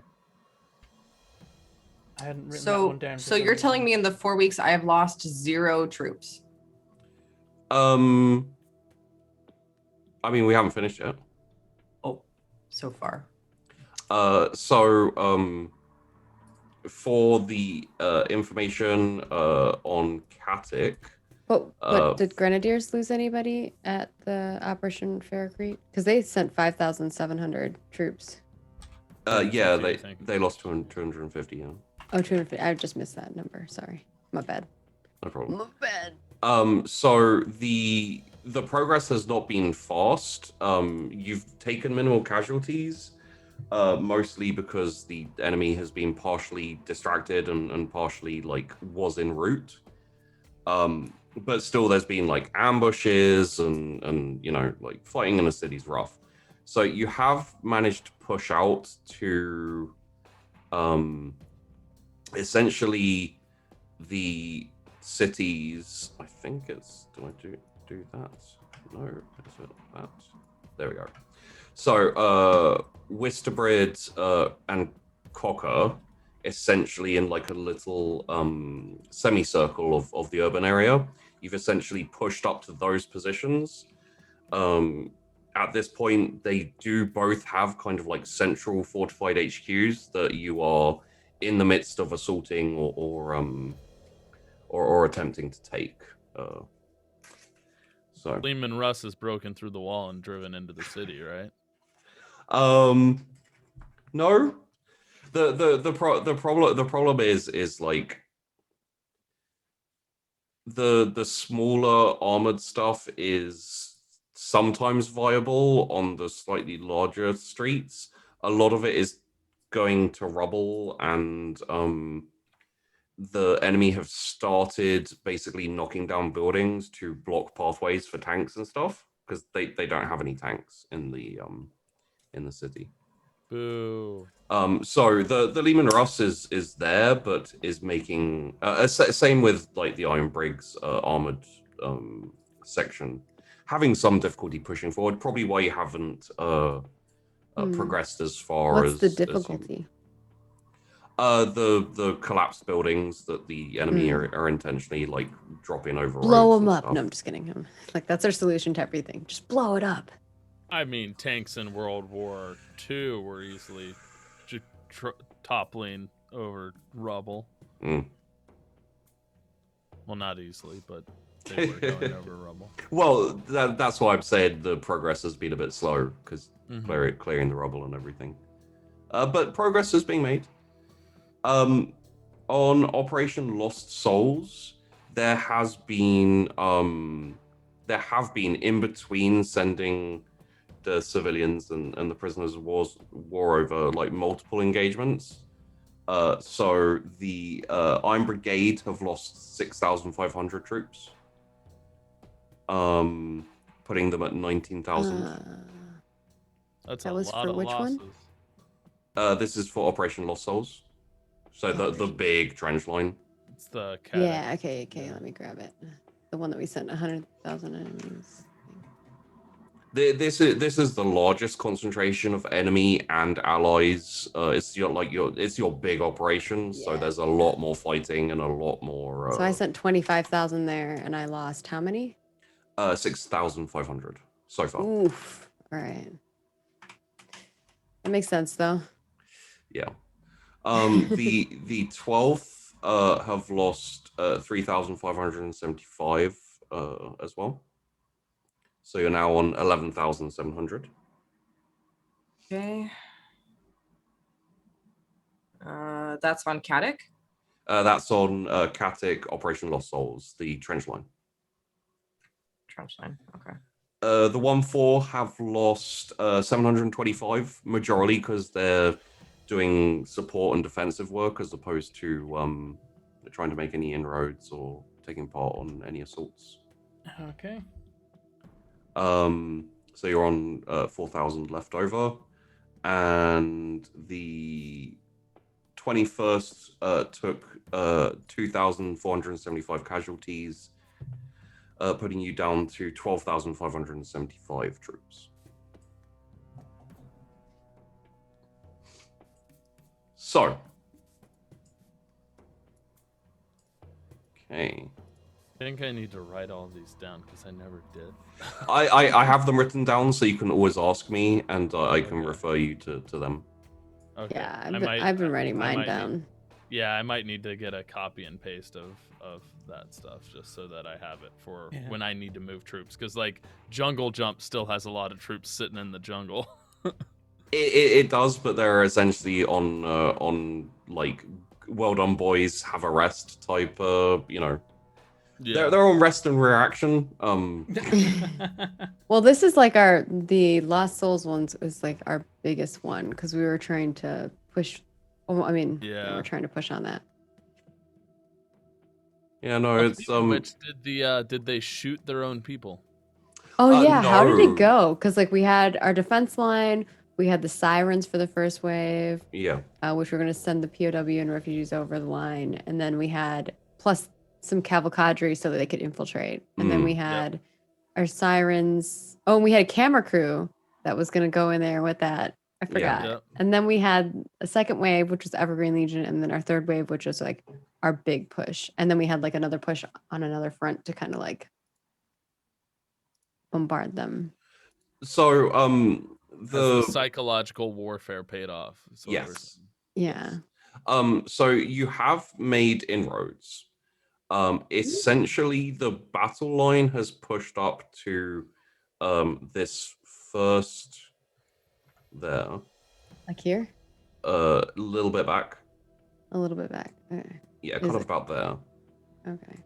Speaker 1: I hadn't written that one down.
Speaker 3: So you're telling me in the 4 weeks I have lost 0 troops?
Speaker 2: I mean, we haven't finished yet.
Speaker 3: Oh, so far.
Speaker 2: for the information on Katic,
Speaker 5: But did Grenadiers lose anybody at the Operation Faircrete? Because they sent 5,700 troops.
Speaker 2: yeah,
Speaker 4: 250, I think.
Speaker 2: they lost 250. Yeah,
Speaker 5: Oh, 250. I just missed that number. Sorry. My bad.
Speaker 2: no problem.
Speaker 5: My bad.
Speaker 2: So the progress has not been fast. You've taken minimal casualties, mostly because the enemy has been partially distracted and partially like was en route. But still, there's been like ambushes and you know, like fighting in the city's rough. So you have managed to push out to essentially the cities. I think it's, do I do that? No, is it that? There we go. So Wisterbrid and Cocker essentially in like a little semicircle of the urban area. You've essentially pushed up to those positions. At this point, they do both have kind of like central fortified HQs that you are in the midst of assaulting or attempting to take. So
Speaker 4: Lehman Russ has broken through the wall and driven into the city, right?
Speaker 2: No. The problem is like the smaller armored stuff is sometimes viable on the slightly larger streets. A lot of it is going to rubble, and the enemy have started basically knocking down buildings to block pathways for tanks and stuff because they don't have any tanks in the city.
Speaker 4: Boo.
Speaker 2: So the Lehman Russ is there, but is making same with like the Iron Briggs armored section, having some difficulty pushing forward. Probably why you haven't progressed as far
Speaker 5: What's
Speaker 2: as
Speaker 5: the difficulty?
Speaker 2: The collapsed buildings that the enemy are intentionally like dropping over.
Speaker 5: Blow
Speaker 2: roads
Speaker 5: them
Speaker 2: and
Speaker 5: up.
Speaker 2: stuff.
Speaker 5: No, I'm just kidding. Like that's our solution to everything. Just blow it up.
Speaker 4: I mean, tanks in World War II were easily toppling over rubble.
Speaker 2: Mm.
Speaker 4: Well, not easily, but they were going over rubble.
Speaker 2: Well, that's why I've said the progress has been a bit slow because clearing the rubble and everything. But progress is being made. On Operation Lost Souls, there have been in between sending the civilians and the prisoners of war over like multiple engagements. So the Iron Brigade have lost 6,500 troops, putting them at 19,000.
Speaker 4: That's
Speaker 5: that
Speaker 4: a
Speaker 5: was
Speaker 4: lot
Speaker 5: for
Speaker 4: of
Speaker 5: which
Speaker 4: losses.
Speaker 5: one?
Speaker 2: This is for Operation Lost Souls. So the big trench line.
Speaker 4: It's the
Speaker 5: Yeah. Okay. Let me grab it. The one that we sent 100,000 enemies.
Speaker 2: This is the largest concentration of enemy and allies. It's your big operation, so there's a lot more fighting and a lot more.
Speaker 5: So I sent 25,000 there, and I lost how many?
Speaker 2: 6,500 so far.
Speaker 5: Oof. All right. That makes sense, though.
Speaker 2: Yeah. The 12th have lost 3,575 as well. So you're now on 11,700.
Speaker 3: Okay. That's on Katic.
Speaker 2: That's on Katic Operation Lost Souls, the trench line.
Speaker 3: Trench line. Okay.
Speaker 2: The 1-4 have lost 725, majority because they're doing support and defensive work as opposed to trying to make any inroads or taking part on any assaults.
Speaker 1: Okay.
Speaker 2: So you're on 4,000 left over, and the 21st took 2,475 casualties, putting you down to 12,575 troops. So, okay.
Speaker 4: I think I need to write all these down because I never did.
Speaker 2: I have them written down, so you can always ask me, and I can refer you to them.
Speaker 4: Okay.
Speaker 5: Yeah, I've been writing mine down.
Speaker 4: Yeah, I might need to get a copy and paste of that stuff just so that I have it for when I need to move troops. Because like Jungle Jump still has a lot of troops sitting in the jungle.
Speaker 2: It does, but they're essentially on like well done boys, have a rest type.
Speaker 4: Yeah.
Speaker 2: They're on rest and reaction.
Speaker 5: Well, this is like the Lost Souls ones is like our biggest one because we were trying to push. Oh, I mean,
Speaker 4: Yeah.
Speaker 5: we're trying to push on that.
Speaker 2: Yeah, no,
Speaker 4: Oh,
Speaker 2: it's
Speaker 4: speaking of which, did they shoot their own people?
Speaker 5: Oh yeah, how did
Speaker 2: no.
Speaker 5: it go? Because like we had our defense line, we had the sirens for the first wave,
Speaker 2: Yeah.
Speaker 5: which we're going to send the POW and refugees over the line, and then we had plus some cavalcadre so that they could infiltrate, and then we had our sirens. Oh, and we had a camera crew that was going to go in there with that. I forgot.
Speaker 4: Yep.
Speaker 5: And then we had a second wave, which was Evergreen Legion, and then our third wave, which was like our big push, and then we had like another push on another front to kind of like bombard them.
Speaker 2: So
Speaker 4: The psychological warfare paid off.
Speaker 2: Yes.
Speaker 5: Yeah.
Speaker 2: So you have made inroads. Essentially the battle line has pushed up to this first there.
Speaker 5: Like here?
Speaker 2: A little bit back.
Speaker 5: A little bit back. Okay.
Speaker 2: Yeah,
Speaker 5: Is
Speaker 2: kind of
Speaker 5: it?
Speaker 2: about there.
Speaker 5: Okay.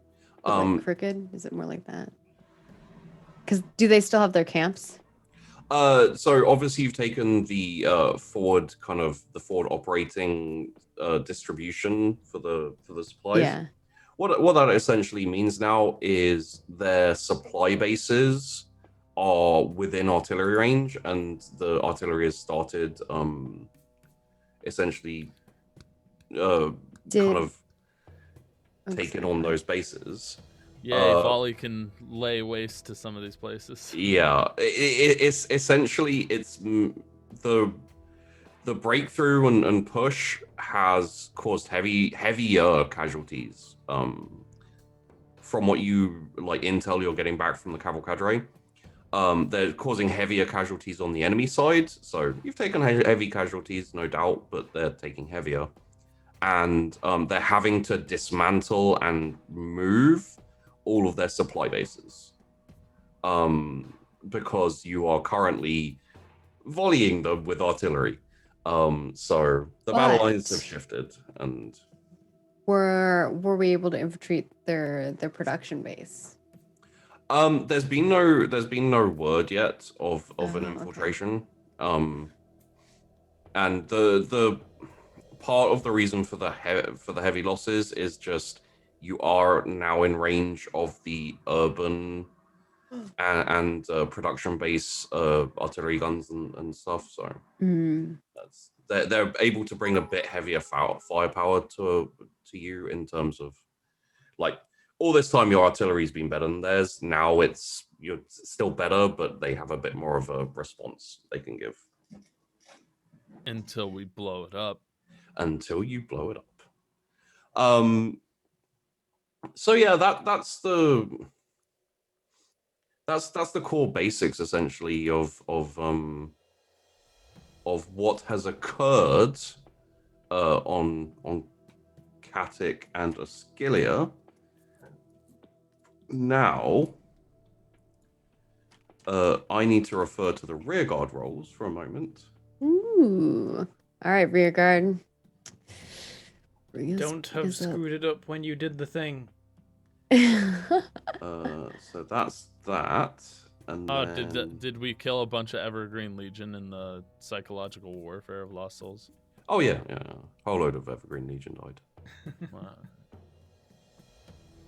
Speaker 5: But, like crooked? Is it more like that? Because do they still have their camps?
Speaker 2: So obviously you've taken the forward operating distribution for the supplies.
Speaker 5: Yeah.
Speaker 2: What that essentially means now is their supply bases are within artillery range, and the artillery has started essentially taking on those bases.
Speaker 4: Yeah, Volley can lay waste to some of these places.
Speaker 2: Yeah, it's essentially the breakthrough and push has caused heavier casualties. From what you intel you're getting back from the cavalcadre, they're causing heavier casualties on the enemy side. So you've taken heavy casualties, no doubt, but they're taking heavier, and they're having to dismantle and move all of their supply bases, because you are currently volleying them with artillery. So the battle lines have shifted, and
Speaker 5: were we able to infiltrate their production base?
Speaker 2: There's been no word yet of an infiltration. Okay. And the part of the reason for the heavy losses is just you are now in range of the urban and production base artillery guns and stuff. So that's they're able to bring a bit heavier firepower to you in terms of all this time your artillery's been better than theirs. Now you're still better, but they have a bit more of a response they can give.
Speaker 4: Until we blow it up.
Speaker 2: Until you blow it up. So yeah, that's the core basics essentially of what has occurred on Katic and Ascilia. Now, I need to refer to the rearguard rolls for a moment.
Speaker 5: Ooh. All right, rearguard.
Speaker 1: Don't have screwed it up when you did the thing.
Speaker 2: So that's that. And
Speaker 4: did we kill a bunch of Evergreen Legion in the psychological warfare of Lost Souls?
Speaker 2: Oh yeah. A whole load of Evergreen Legion died.
Speaker 4: Wow.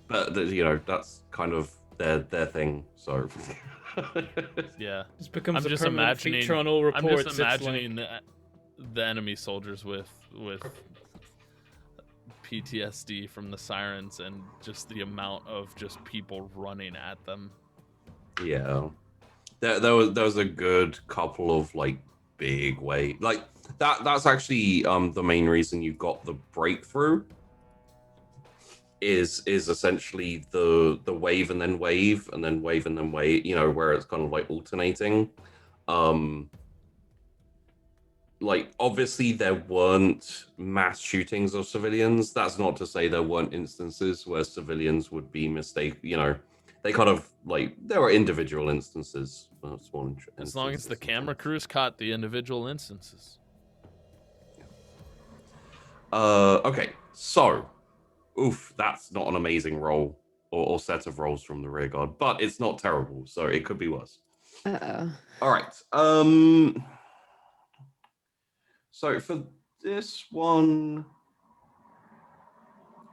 Speaker 2: But that's kind of their thing. So
Speaker 4: yeah,
Speaker 1: it becomes a permanent feature on all reports.
Speaker 4: I'm just imagining the enemy soldiers with PTSD from the sirens and just the amount of just people running at them.
Speaker 2: Yeah, there was a good couple of big wave that's actually the main reason you got the breakthrough is essentially the wave and then wave and then wave and then wave, where it's kind of alternating. like obviously there weren't mass shootings of civilians. That's not to say there weren't instances where civilians would be mistaken. You know, they kind of like there were individual instances. Small
Speaker 4: As long as the
Speaker 2: instances.
Speaker 4: camera crews caught the individual instances.
Speaker 2: Okay, so, oof, that's not an amazing roll or set of rolls from the rear guard, but it's not terrible, so it could be worse.
Speaker 5: Uh-oh.
Speaker 2: All right. So for this one,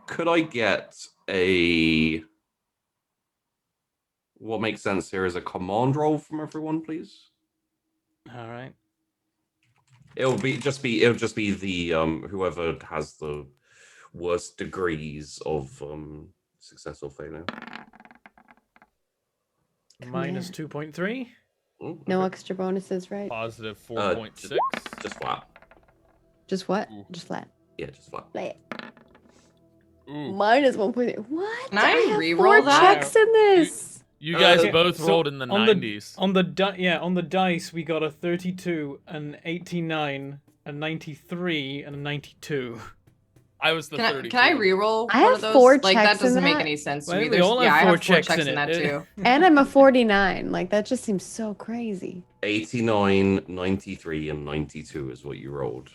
Speaker 2: could I get a? What makes sense here is a command roll from everyone, please.
Speaker 1: All right.
Speaker 2: It'll just be the whoever has the worst degrees of success or failure.
Speaker 1: Minus 2.3.
Speaker 2: Oh,
Speaker 5: No
Speaker 2: okay.
Speaker 5: extra bonuses, right?
Speaker 4: Positive 4.6.
Speaker 2: Just flat.
Speaker 5: Just what?
Speaker 4: Ooh.
Speaker 5: Just flat.
Speaker 2: Yeah, just flat.
Speaker 5: Flat.
Speaker 4: Ooh.
Speaker 5: Minus 1.8. What?
Speaker 3: Can I
Speaker 5: have
Speaker 3: re-roll
Speaker 5: 4
Speaker 3: that?
Speaker 5: checks in this.
Speaker 4: You guys
Speaker 2: Yeah,
Speaker 4: both
Speaker 1: so
Speaker 4: rolled in the
Speaker 1: on
Speaker 4: 90s.
Speaker 1: On the dice, we got a 32, an 89, a 93, and a 92.
Speaker 4: I was the 32.
Speaker 3: Can I re-roll
Speaker 5: I
Speaker 3: one
Speaker 5: have
Speaker 3: of those?
Speaker 5: 4
Speaker 3: Like that
Speaker 5: checks in
Speaker 3: doesn't make
Speaker 5: that.
Speaker 3: any sense to
Speaker 1: Well,
Speaker 3: me.
Speaker 1: we all
Speaker 3: I
Speaker 1: have
Speaker 3: have
Speaker 1: 4
Speaker 3: 4
Speaker 1: checks
Speaker 3: checks
Speaker 1: in
Speaker 3: in that
Speaker 1: it.
Speaker 3: too.
Speaker 5: And I'm a 49. Like, that just seems so crazy.
Speaker 2: 89, 93, and 92 is what you rolled.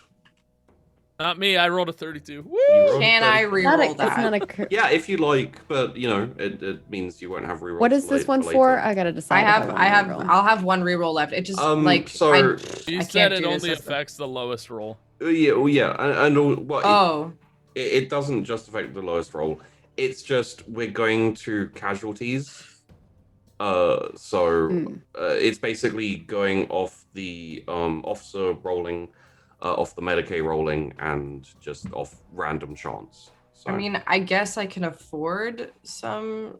Speaker 4: Not me. I rolled a 32. Woo!
Speaker 2: You rolled a
Speaker 3: Can I
Speaker 2: 30.
Speaker 3: re-roll
Speaker 5: It's
Speaker 3: that?
Speaker 5: not a.
Speaker 2: Yeah, if you like, but you know, it means you won't have rerolls.
Speaker 5: What is this one
Speaker 2: later.
Speaker 5: for? I gotta decide.
Speaker 3: I'll have one re-roll left. It just like
Speaker 2: So
Speaker 4: You
Speaker 3: I
Speaker 4: said
Speaker 3: can't
Speaker 4: it
Speaker 3: do this.
Speaker 4: only
Speaker 3: That's the-
Speaker 4: affects the lowest roll.
Speaker 2: yeah, and well,
Speaker 3: Oh,
Speaker 2: it doesn't just affect the lowest roll. It's just we're going to casualties. It's basically going off the officer rolling, off the Medicaid rolling, and just off random chance. So.
Speaker 3: I mean, I guess I can afford some.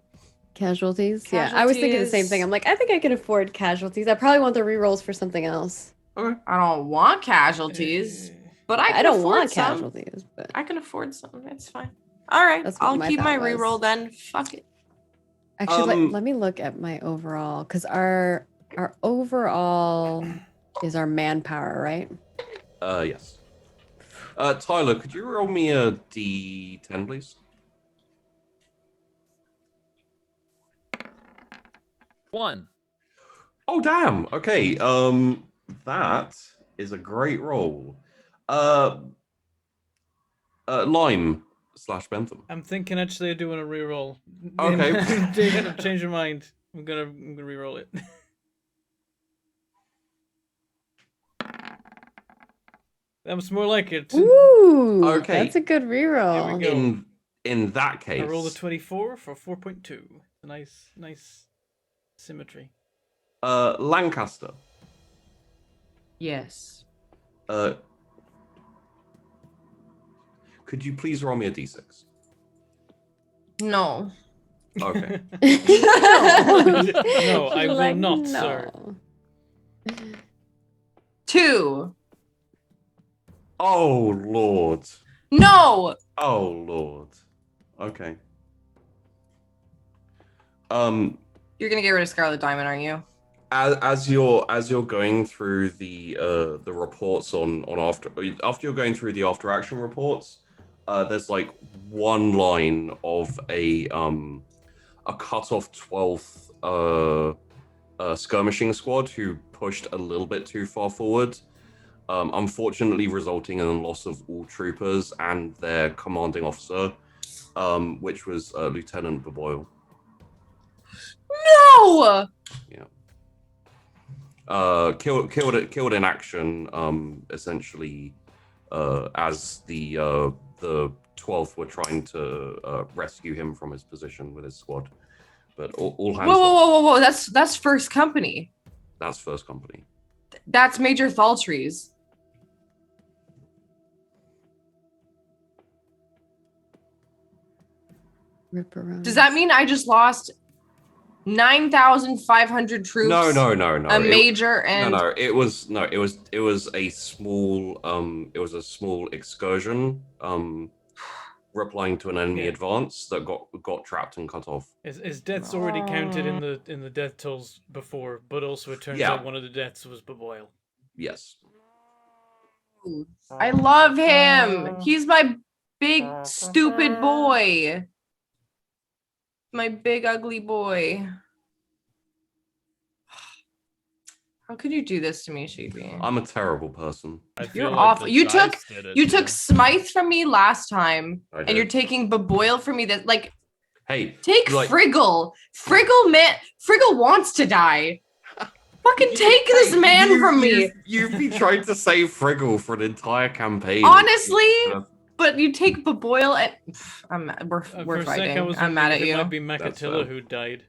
Speaker 5: Casualties? Yeah, I was thinking the same thing.
Speaker 3: Casualties.
Speaker 5: I'm like, I think I can afford casualties. I probably want the rerolls for something else.
Speaker 2: Okay.
Speaker 3: I don't want casualties, but I can
Speaker 5: I don't
Speaker 3: afford
Speaker 5: want
Speaker 3: some.
Speaker 5: casualties, but
Speaker 3: I can afford some. It's fine. All right,
Speaker 5: That's what
Speaker 3: I'll
Speaker 5: my
Speaker 3: keep my
Speaker 5: thought was.
Speaker 3: re-roll then. Fuck it.
Speaker 5: actually, let me look at my overall because our overall is our manpower, right?
Speaker 2: Yes. Tyler, could you roll me a D10, please?
Speaker 4: 1.
Speaker 2: Oh, damn. Okay. That is a great roll. Lime/Bentham.
Speaker 1: I'm thinking actually of doing a reroll.
Speaker 2: Okay.
Speaker 1: I've changed my mind. I'm gonna reroll it. That was more like it.
Speaker 5: Ooh,
Speaker 2: Okay.
Speaker 5: that's a good reroll.
Speaker 1: Here we go.
Speaker 2: In that case,
Speaker 1: I rolled a 24 for 4.2. A nice symmetry.
Speaker 2: Lancaster.
Speaker 3: Yes.
Speaker 2: Could you please roll me a D6?
Speaker 3: No.
Speaker 2: Okay.
Speaker 1: No, I will
Speaker 5: Like,
Speaker 1: not, sir.
Speaker 3: 2.
Speaker 2: Oh, Lord.
Speaker 3: No.
Speaker 2: Oh, Lord. Okay.
Speaker 3: You're gonna get rid of Scarlet Diamond, aren't you?
Speaker 2: As you're going through the reports on after you're going through the after action reports, there's like one line of a cut off 12th skirmishing squad who pushed a little bit too far forward, unfortunately resulting in the loss of all troopers and their commanding officer, which was Lieutenant Boyle.
Speaker 3: No.
Speaker 2: Yeah. Killed in action, essentially, as the 12th were trying to rescue him from his position with his squad. But all hands.
Speaker 3: Whoa! That's first company.
Speaker 2: That's first company.
Speaker 3: That's Major Thaltrees.
Speaker 5: Ripperoni.
Speaker 3: Does that mean I just lost 9,500 troops?
Speaker 2: No.
Speaker 3: A major and
Speaker 2: no. It was a small excursion. Replying to an enemy advance that got trapped and cut off.
Speaker 1: His deaths already counted in the death tolls before, but also it turns out one of the deaths was Boyle.
Speaker 2: Yes.
Speaker 3: I love him. He's my big stupid boy. My big ugly boy. How could you do this to me, Sheepy?
Speaker 2: I'm a terrible person.
Speaker 4: I
Speaker 3: You're
Speaker 4: feel
Speaker 3: awful.
Speaker 4: the
Speaker 3: You took
Speaker 4: dice did it,
Speaker 3: you
Speaker 4: too.
Speaker 3: took Smythe from me last time,
Speaker 2: I
Speaker 3: and you're
Speaker 2: did.
Speaker 3: taking Baboil from me. That like
Speaker 2: Hey,
Speaker 3: take
Speaker 2: like-
Speaker 3: Friggle. Friggle wants to die. Fucking take this man from me.
Speaker 2: You've been trying to save Friggle for an entire campaign.
Speaker 3: Honestly, but you take Baboil and we're
Speaker 1: For a sec,
Speaker 3: fighting.
Speaker 1: I was
Speaker 3: I'm mad at
Speaker 1: wondering if
Speaker 3: you.
Speaker 1: it might be
Speaker 2: That's
Speaker 1: Macatilla
Speaker 2: fair.
Speaker 1: who died.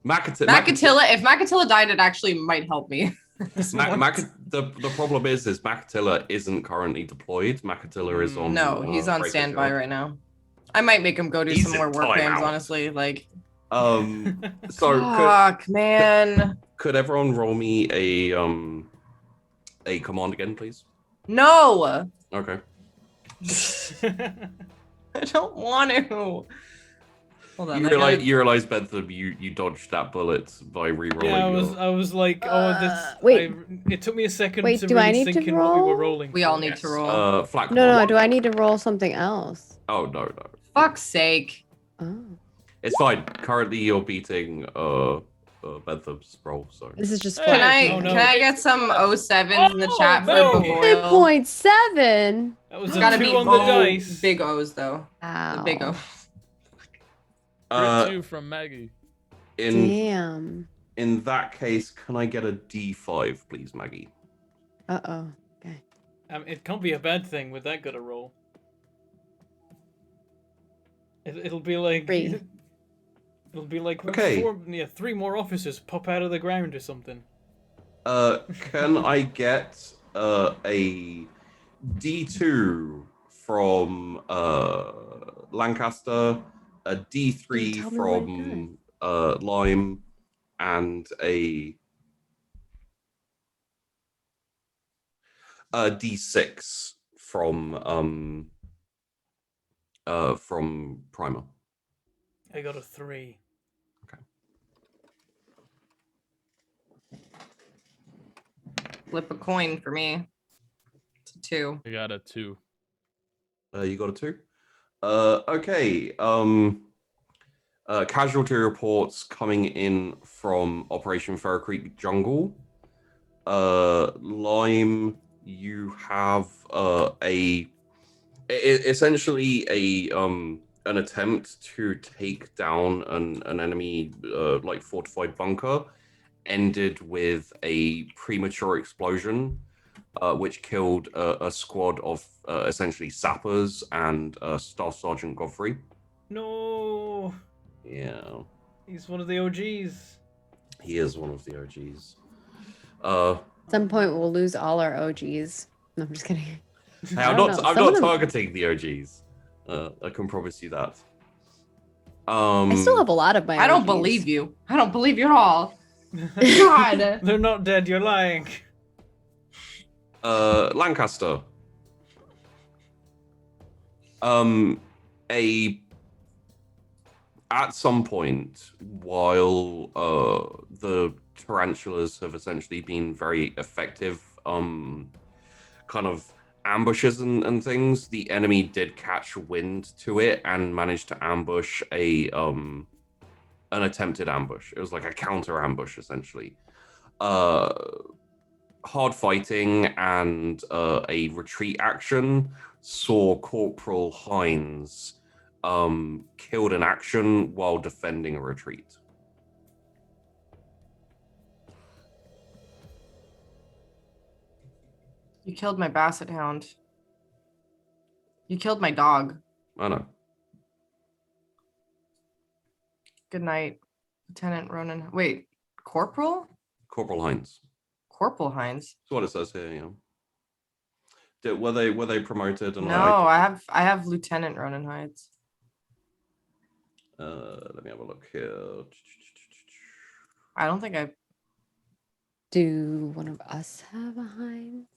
Speaker 3: Macatilla, if Macatilla died, it actually might help me.
Speaker 2: The problem is Macatilla isn't currently deployed. Macatilla is on.
Speaker 3: No, he's on
Speaker 2: break
Speaker 3: standby
Speaker 2: field.
Speaker 3: right now. I might make him go do
Speaker 2: He's
Speaker 3: some
Speaker 2: in
Speaker 3: more work
Speaker 2: timeout.
Speaker 3: games, honestly. Like,
Speaker 2: So
Speaker 3: fuck, man.
Speaker 2: could everyone roll me a command again, please?
Speaker 3: No,
Speaker 2: Okay.
Speaker 3: I don't want to. Hold on.
Speaker 2: You realize Bentham, you dodged that bullet by re-rolling.
Speaker 1: Yeah,
Speaker 2: your...
Speaker 1: I was like, oh, this.
Speaker 5: wait.
Speaker 1: It took me a second
Speaker 5: Wait,
Speaker 1: to
Speaker 5: do
Speaker 1: really
Speaker 5: I need
Speaker 1: sink
Speaker 5: to
Speaker 1: in what we were
Speaker 5: roll?
Speaker 1: rolling.
Speaker 3: We all
Speaker 1: for.
Speaker 3: need to roll.
Speaker 2: Flat
Speaker 5: No,
Speaker 2: command.
Speaker 5: do I need to roll something else?
Speaker 2: Oh no.
Speaker 3: Fuck's sake.
Speaker 5: Oh.
Speaker 2: It's fine. Currently, you're beating Bentham's roll. So
Speaker 5: This is just
Speaker 1: Hey,
Speaker 5: fun.
Speaker 3: Can
Speaker 1: no.
Speaker 3: I get some 07s in the chat for
Speaker 1: no.
Speaker 3: Baboil?
Speaker 5: 2.7.
Speaker 1: That was
Speaker 3: It's
Speaker 1: a
Speaker 3: gotta
Speaker 1: 2
Speaker 3: be
Speaker 1: on the dice.
Speaker 3: big O's though.
Speaker 5: Ow.
Speaker 3: The big O.
Speaker 2: uh,
Speaker 4: Crit 2 from Maggie.
Speaker 5: Damn.
Speaker 2: in that case, can I get a D5, please, Maggie?
Speaker 5: Uh-oh. Okay.
Speaker 1: It can't be a bad thing with that good a roll. It'll be like.
Speaker 5: 3.
Speaker 1: It'll be like
Speaker 2: Okay.
Speaker 1: 3 more officers pop out of the ground or something.
Speaker 2: Can I get a D2 from Lancaster, a D3
Speaker 5: Tell me what it
Speaker 2: from Lime, and a D6 from Primer.
Speaker 1: I got a 3.
Speaker 3: Flip a coin for me. It's a 2.
Speaker 4: I got a 2.
Speaker 2: You got a 2? Okay. Casualty reports coming in from Operation Fair Creek Jungle. Lime, you have essentially an attempt to take down an enemy like fortified bunker ended with a premature explosion, which killed a squad of essentially sappers and Staff Sergeant Godfrey.
Speaker 1: No,
Speaker 2: Yeah,
Speaker 1: he's one of the OGs.
Speaker 2: he is one of the OGs.
Speaker 5: At some point, we'll lose all our OGs. No, I'm just kidding.
Speaker 2: Hey,
Speaker 5: I
Speaker 2: I'm
Speaker 5: don't
Speaker 2: not.
Speaker 5: know.
Speaker 2: I'm
Speaker 5: Some
Speaker 2: not
Speaker 5: of them-
Speaker 2: targeting the OGs. I can promise you that.
Speaker 5: I still have a lot of my
Speaker 3: I don't
Speaker 5: OGs.
Speaker 3: believe you. I don't believe you at all. God.
Speaker 1: They're not dead. You're lying.
Speaker 2: Lancaster. At some point, while the tarantulas have essentially been very effective, kind of ambushes and things, the enemy did catch wind to it and managed to ambush an attempted ambush. It was like a counter ambush, essentially. Hard fighting and a retreat action saw Corporal Hines killed in action while defending a retreat.
Speaker 3: You killed my basset hound. You killed my dog.
Speaker 2: I know.
Speaker 3: Good night, Lieutenant Ronan. Wait, Corporal?
Speaker 2: Corporal Hines.
Speaker 3: Corporal Hines?
Speaker 2: That's what it says here, you know. Were they promoted? And
Speaker 3: No, I have Lieutenant Ronan Hines.
Speaker 2: let me have a look here.
Speaker 3: I don't think I.
Speaker 5: Do one of us have a Heinz?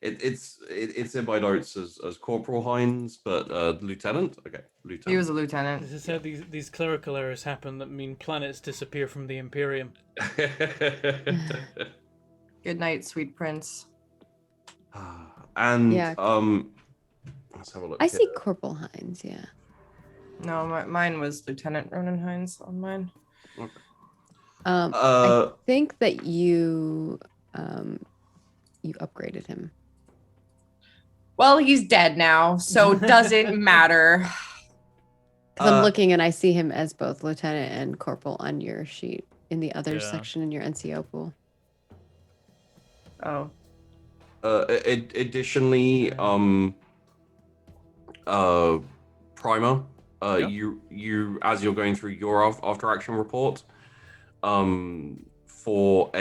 Speaker 2: It's in my notes as Corporal Hines, but Lieutenant. Okay, Lieutenant.
Speaker 3: He was a lieutenant.
Speaker 1: This is how these clerical errors happen that mean planets disappear from the Imperium.
Speaker 3: Good night, sweet prince.
Speaker 2: And
Speaker 5: Yeah.
Speaker 2: let's have a look.
Speaker 5: I
Speaker 2: here.
Speaker 5: see Corporal Hines. Yeah.
Speaker 3: No, mine was Lieutenant Ronan Hines on mine.
Speaker 2: Okay.
Speaker 5: I think that you upgraded him.
Speaker 3: Well, he's dead now, so it doesn't matter.
Speaker 5: Because I'm looking and I see him as both lieutenant and corporal on your sheet in the other
Speaker 4: Yeah.
Speaker 5: section in your NCO pool.
Speaker 3: Oh.
Speaker 2: Additionally, Primer,
Speaker 4: Yeah.
Speaker 2: you as you're going through your after action report, for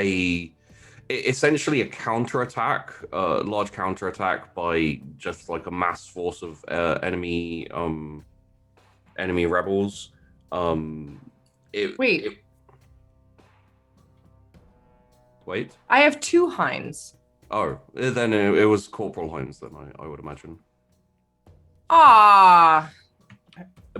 Speaker 2: essentially a counterattack, large counterattack by just like a mass force of enemy rebels.
Speaker 3: Wait.
Speaker 2: Wait.
Speaker 3: I have 2 Hines.
Speaker 2: Oh, then it was Corporal Hines. Then I would imagine.
Speaker 3: Ah.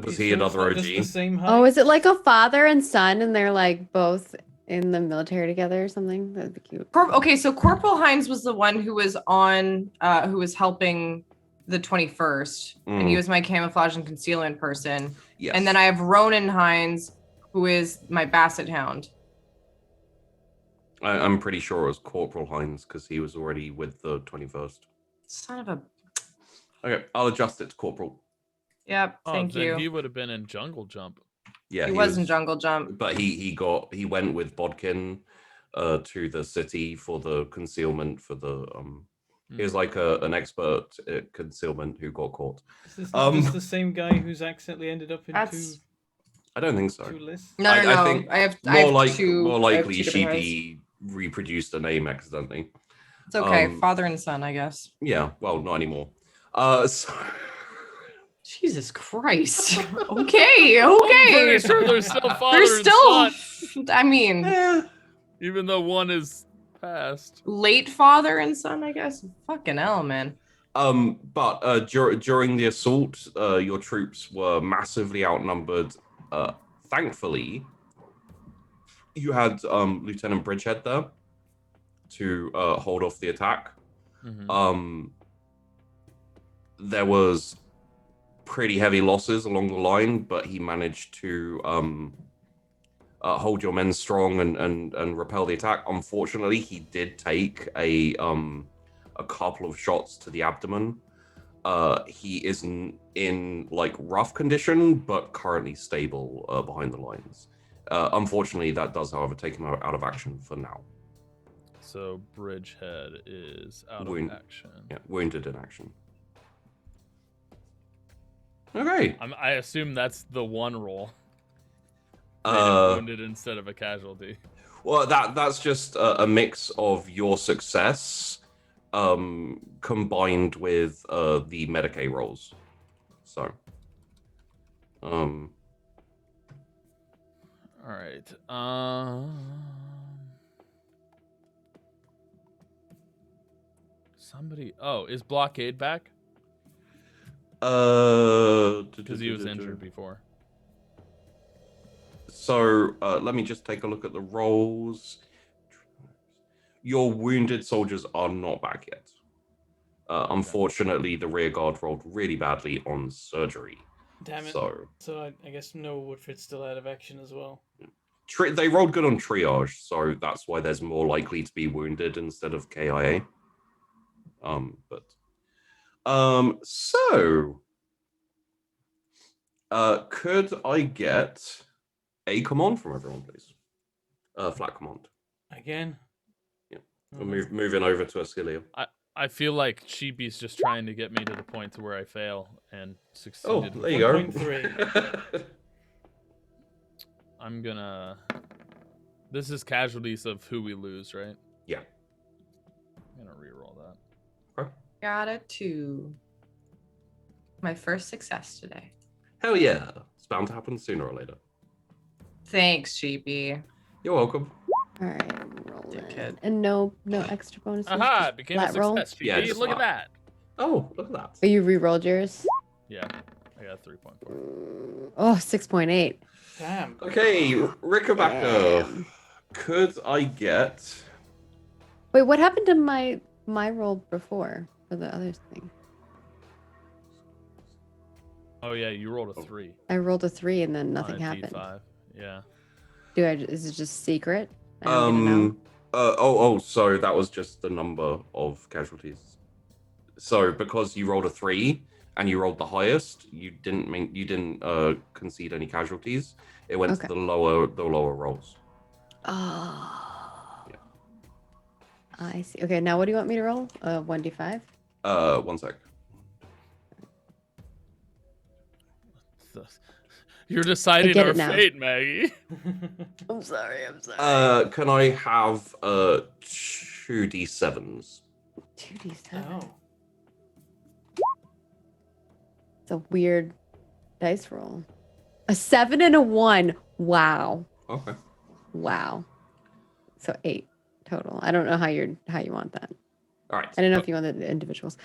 Speaker 2: Was
Speaker 1: You
Speaker 2: he
Speaker 1: sure
Speaker 2: another
Speaker 1: it's not
Speaker 2: OG?
Speaker 1: the same height?
Speaker 5: Oh, is it like a father and son and they're like both in the military together or something? That'd be cute.
Speaker 3: Okay, so Corporal Hines was the one who was on, who was helping the 21st, and he was my camouflage and concealment person.
Speaker 2: Yes.
Speaker 3: And then I have Ronan Hines, who is my Basset Hound.
Speaker 2: I'm pretty sure it was Corporal Hines because he was already with the 21st.
Speaker 3: Son of a.
Speaker 2: Okay, I'll adjust it to Corporal.
Speaker 3: Yep, thank
Speaker 4: then
Speaker 3: you.
Speaker 4: he would have been in Jungle Jump.
Speaker 2: Yeah,
Speaker 3: he was in Jungle Jump.
Speaker 2: But he went with Bodkin to the city for the concealment for the he was like an expert at concealment who got caught.
Speaker 1: Is this the same guy who's accidentally ended up in
Speaker 2: I don't think so.
Speaker 1: two lists?
Speaker 3: No.
Speaker 2: I think
Speaker 3: I have
Speaker 2: more
Speaker 3: two.
Speaker 2: likely
Speaker 3: I have 2 different Hines.
Speaker 2: Sheepy reproduced a name accidentally.
Speaker 3: It's okay, father and son, I guess.
Speaker 2: Yeah, well, not anymore. So...
Speaker 3: Jesus Christ. Okay. Okay.
Speaker 4: I'm pretty sure there's still father
Speaker 3: There's
Speaker 4: and
Speaker 3: still.
Speaker 4: son,
Speaker 3: I mean,
Speaker 4: even though one is passed.
Speaker 3: late father and son, I guess. Fucking hell, man.
Speaker 2: But during the assault, your troops were massively outnumbered. Thankfully, you had Lieutenant Bridgehead there to hold off the attack.
Speaker 4: Mm-hmm.
Speaker 2: There was pretty heavy losses along the line, but he managed to hold your men strong and repel the attack. Unfortunately, he did take a couple of shots to the abdomen. He isn't in like rough condition, but currently stable behind the lines. Unfortunately, that does, however, take him out of action for now.
Speaker 4: So Bridgehead is out of action.
Speaker 2: Yeah, wounded in action. Okay.
Speaker 4: I assume that's the one roll. Wounded instead of a casualty.
Speaker 2: Well, that's just a mix of your success combined with the Medicaid rolls. So,
Speaker 4: all right. Somebody. Oh, is Blockade back? Because he was injured before.
Speaker 2: So let me just take a look at the rolls. Your wounded soldiers are not back yet. Unfortunately, the rear guard rolled really badly on surgery.
Speaker 1: Damn it. So I guess Noah Woodford's still out of action as well.
Speaker 2: They rolled good on triage, so that's why there's more likely to be wounded instead of KIA. So could I get a command from everyone, please? Flat command.
Speaker 1: Again?
Speaker 2: Yeah. We're moving over to Ascilia.
Speaker 4: I feel like Sheepy's just trying to get me to the point to where I fail and succeeded.
Speaker 2: Oh, there you go.
Speaker 1: 1.3.
Speaker 4: I'm gonna... This is casualties of who we lose, right?
Speaker 2: Yeah.
Speaker 4: I'm gonna reroll that.
Speaker 2: Okay.
Speaker 3: Got a 2. My first success today.
Speaker 2: Hell yeah. It's bound to happen sooner or later.
Speaker 3: Thanks, Sheepy.
Speaker 2: You're welcome.
Speaker 5: All right, I'm rolling.
Speaker 3: Dickhead.
Speaker 5: And no extra bonuses.
Speaker 4: Aha!
Speaker 5: just
Speaker 4: It became a
Speaker 5: flat
Speaker 4: success.
Speaker 5: roll?
Speaker 4: Sheepy.
Speaker 2: Yeah, just
Speaker 4: Look at
Speaker 2: flat.
Speaker 4: that.
Speaker 2: Oh, look at that.
Speaker 5: Oh, you re-rolled yours?
Speaker 4: Yeah, I got 3.4.
Speaker 5: Oh, 6.8.
Speaker 1: Damn.
Speaker 2: Okay, Rickabacker. Could I get
Speaker 5: Wait, what happened to my roll before for the other thing?
Speaker 4: Oh yeah, you rolled a 3.
Speaker 5: I rolled a 3 and then
Speaker 4: on
Speaker 5: nothing
Speaker 4: a
Speaker 5: happened.
Speaker 4: D5. Yeah.
Speaker 5: Is it just secret? I don't get to know.
Speaker 2: So that was just the number of casualties. So because you rolled a 3 and you rolled the highest, you didn't concede any casualties. It went to the lower rolls.
Speaker 5: Oh.
Speaker 2: Yeah.
Speaker 5: I see. Okay, now what do you want me to roll? 1d5?
Speaker 2: 1 sec.
Speaker 4: You're deciding
Speaker 5: get
Speaker 4: our
Speaker 5: it now.
Speaker 4: fate, Maggie.
Speaker 5: I'm sorry.
Speaker 2: Can I have 2d7s?
Speaker 5: 2d7.
Speaker 1: Oh.
Speaker 5: It's a weird dice roll. A 7 and a 1. Wow.
Speaker 2: Okay.
Speaker 5: Wow. So 8 total. I don't know how you want that.
Speaker 2: All right.
Speaker 5: I don't know if you want the individuals.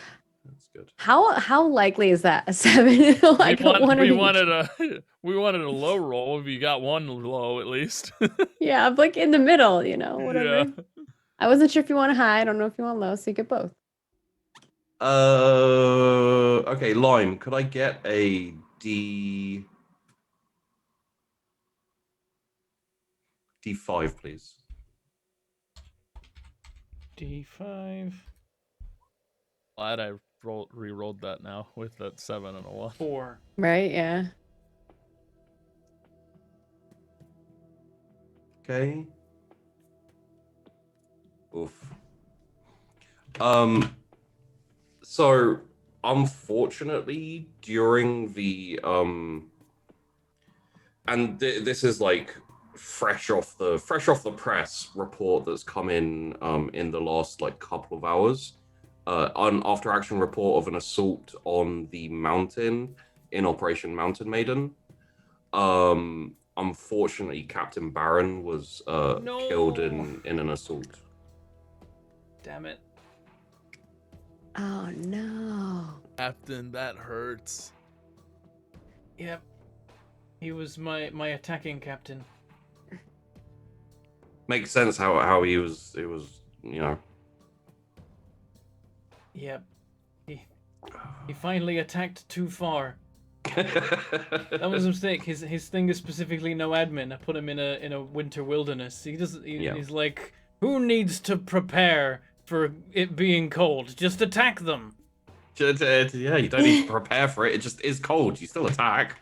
Speaker 2: That's good.
Speaker 5: How likely is that? A 7? Like
Speaker 4: we
Speaker 5: we
Speaker 4: wanted a low roll. If you got one low at least.
Speaker 5: Yeah, I'm like in the middle, whatever.
Speaker 4: Yeah.
Speaker 5: I wasn't sure if you want a high. I don't know if you want low, so you get both.
Speaker 2: Okay, Lime, could I get a D5, please?
Speaker 1: D5.
Speaker 4: Glad I re-rolled that now with that 7 and a 1.
Speaker 1: 4.
Speaker 5: Right? Yeah.
Speaker 2: Okay. Oof. So unfortunately, during the and this is like fresh off the press report that's come in the last like couple of hours. An after action report of an assault on the mountain in Operation Mountain Maiden. Unfortunately, Captain Barron was killed in an assault.
Speaker 1: Damn it.
Speaker 5: Oh no.
Speaker 4: Captain, that hurts.
Speaker 1: Yep. He was my attacking captain.
Speaker 2: Makes sense how he was,
Speaker 1: Yep. He finally attacked too far. That was a mistake. His thing is specifically no admin. I put him in a winter wilderness. He's like, who needs to prepare for it being cold? Just attack them.
Speaker 2: Yeah, you don't need to prepare for it. It just is cold. You still attack.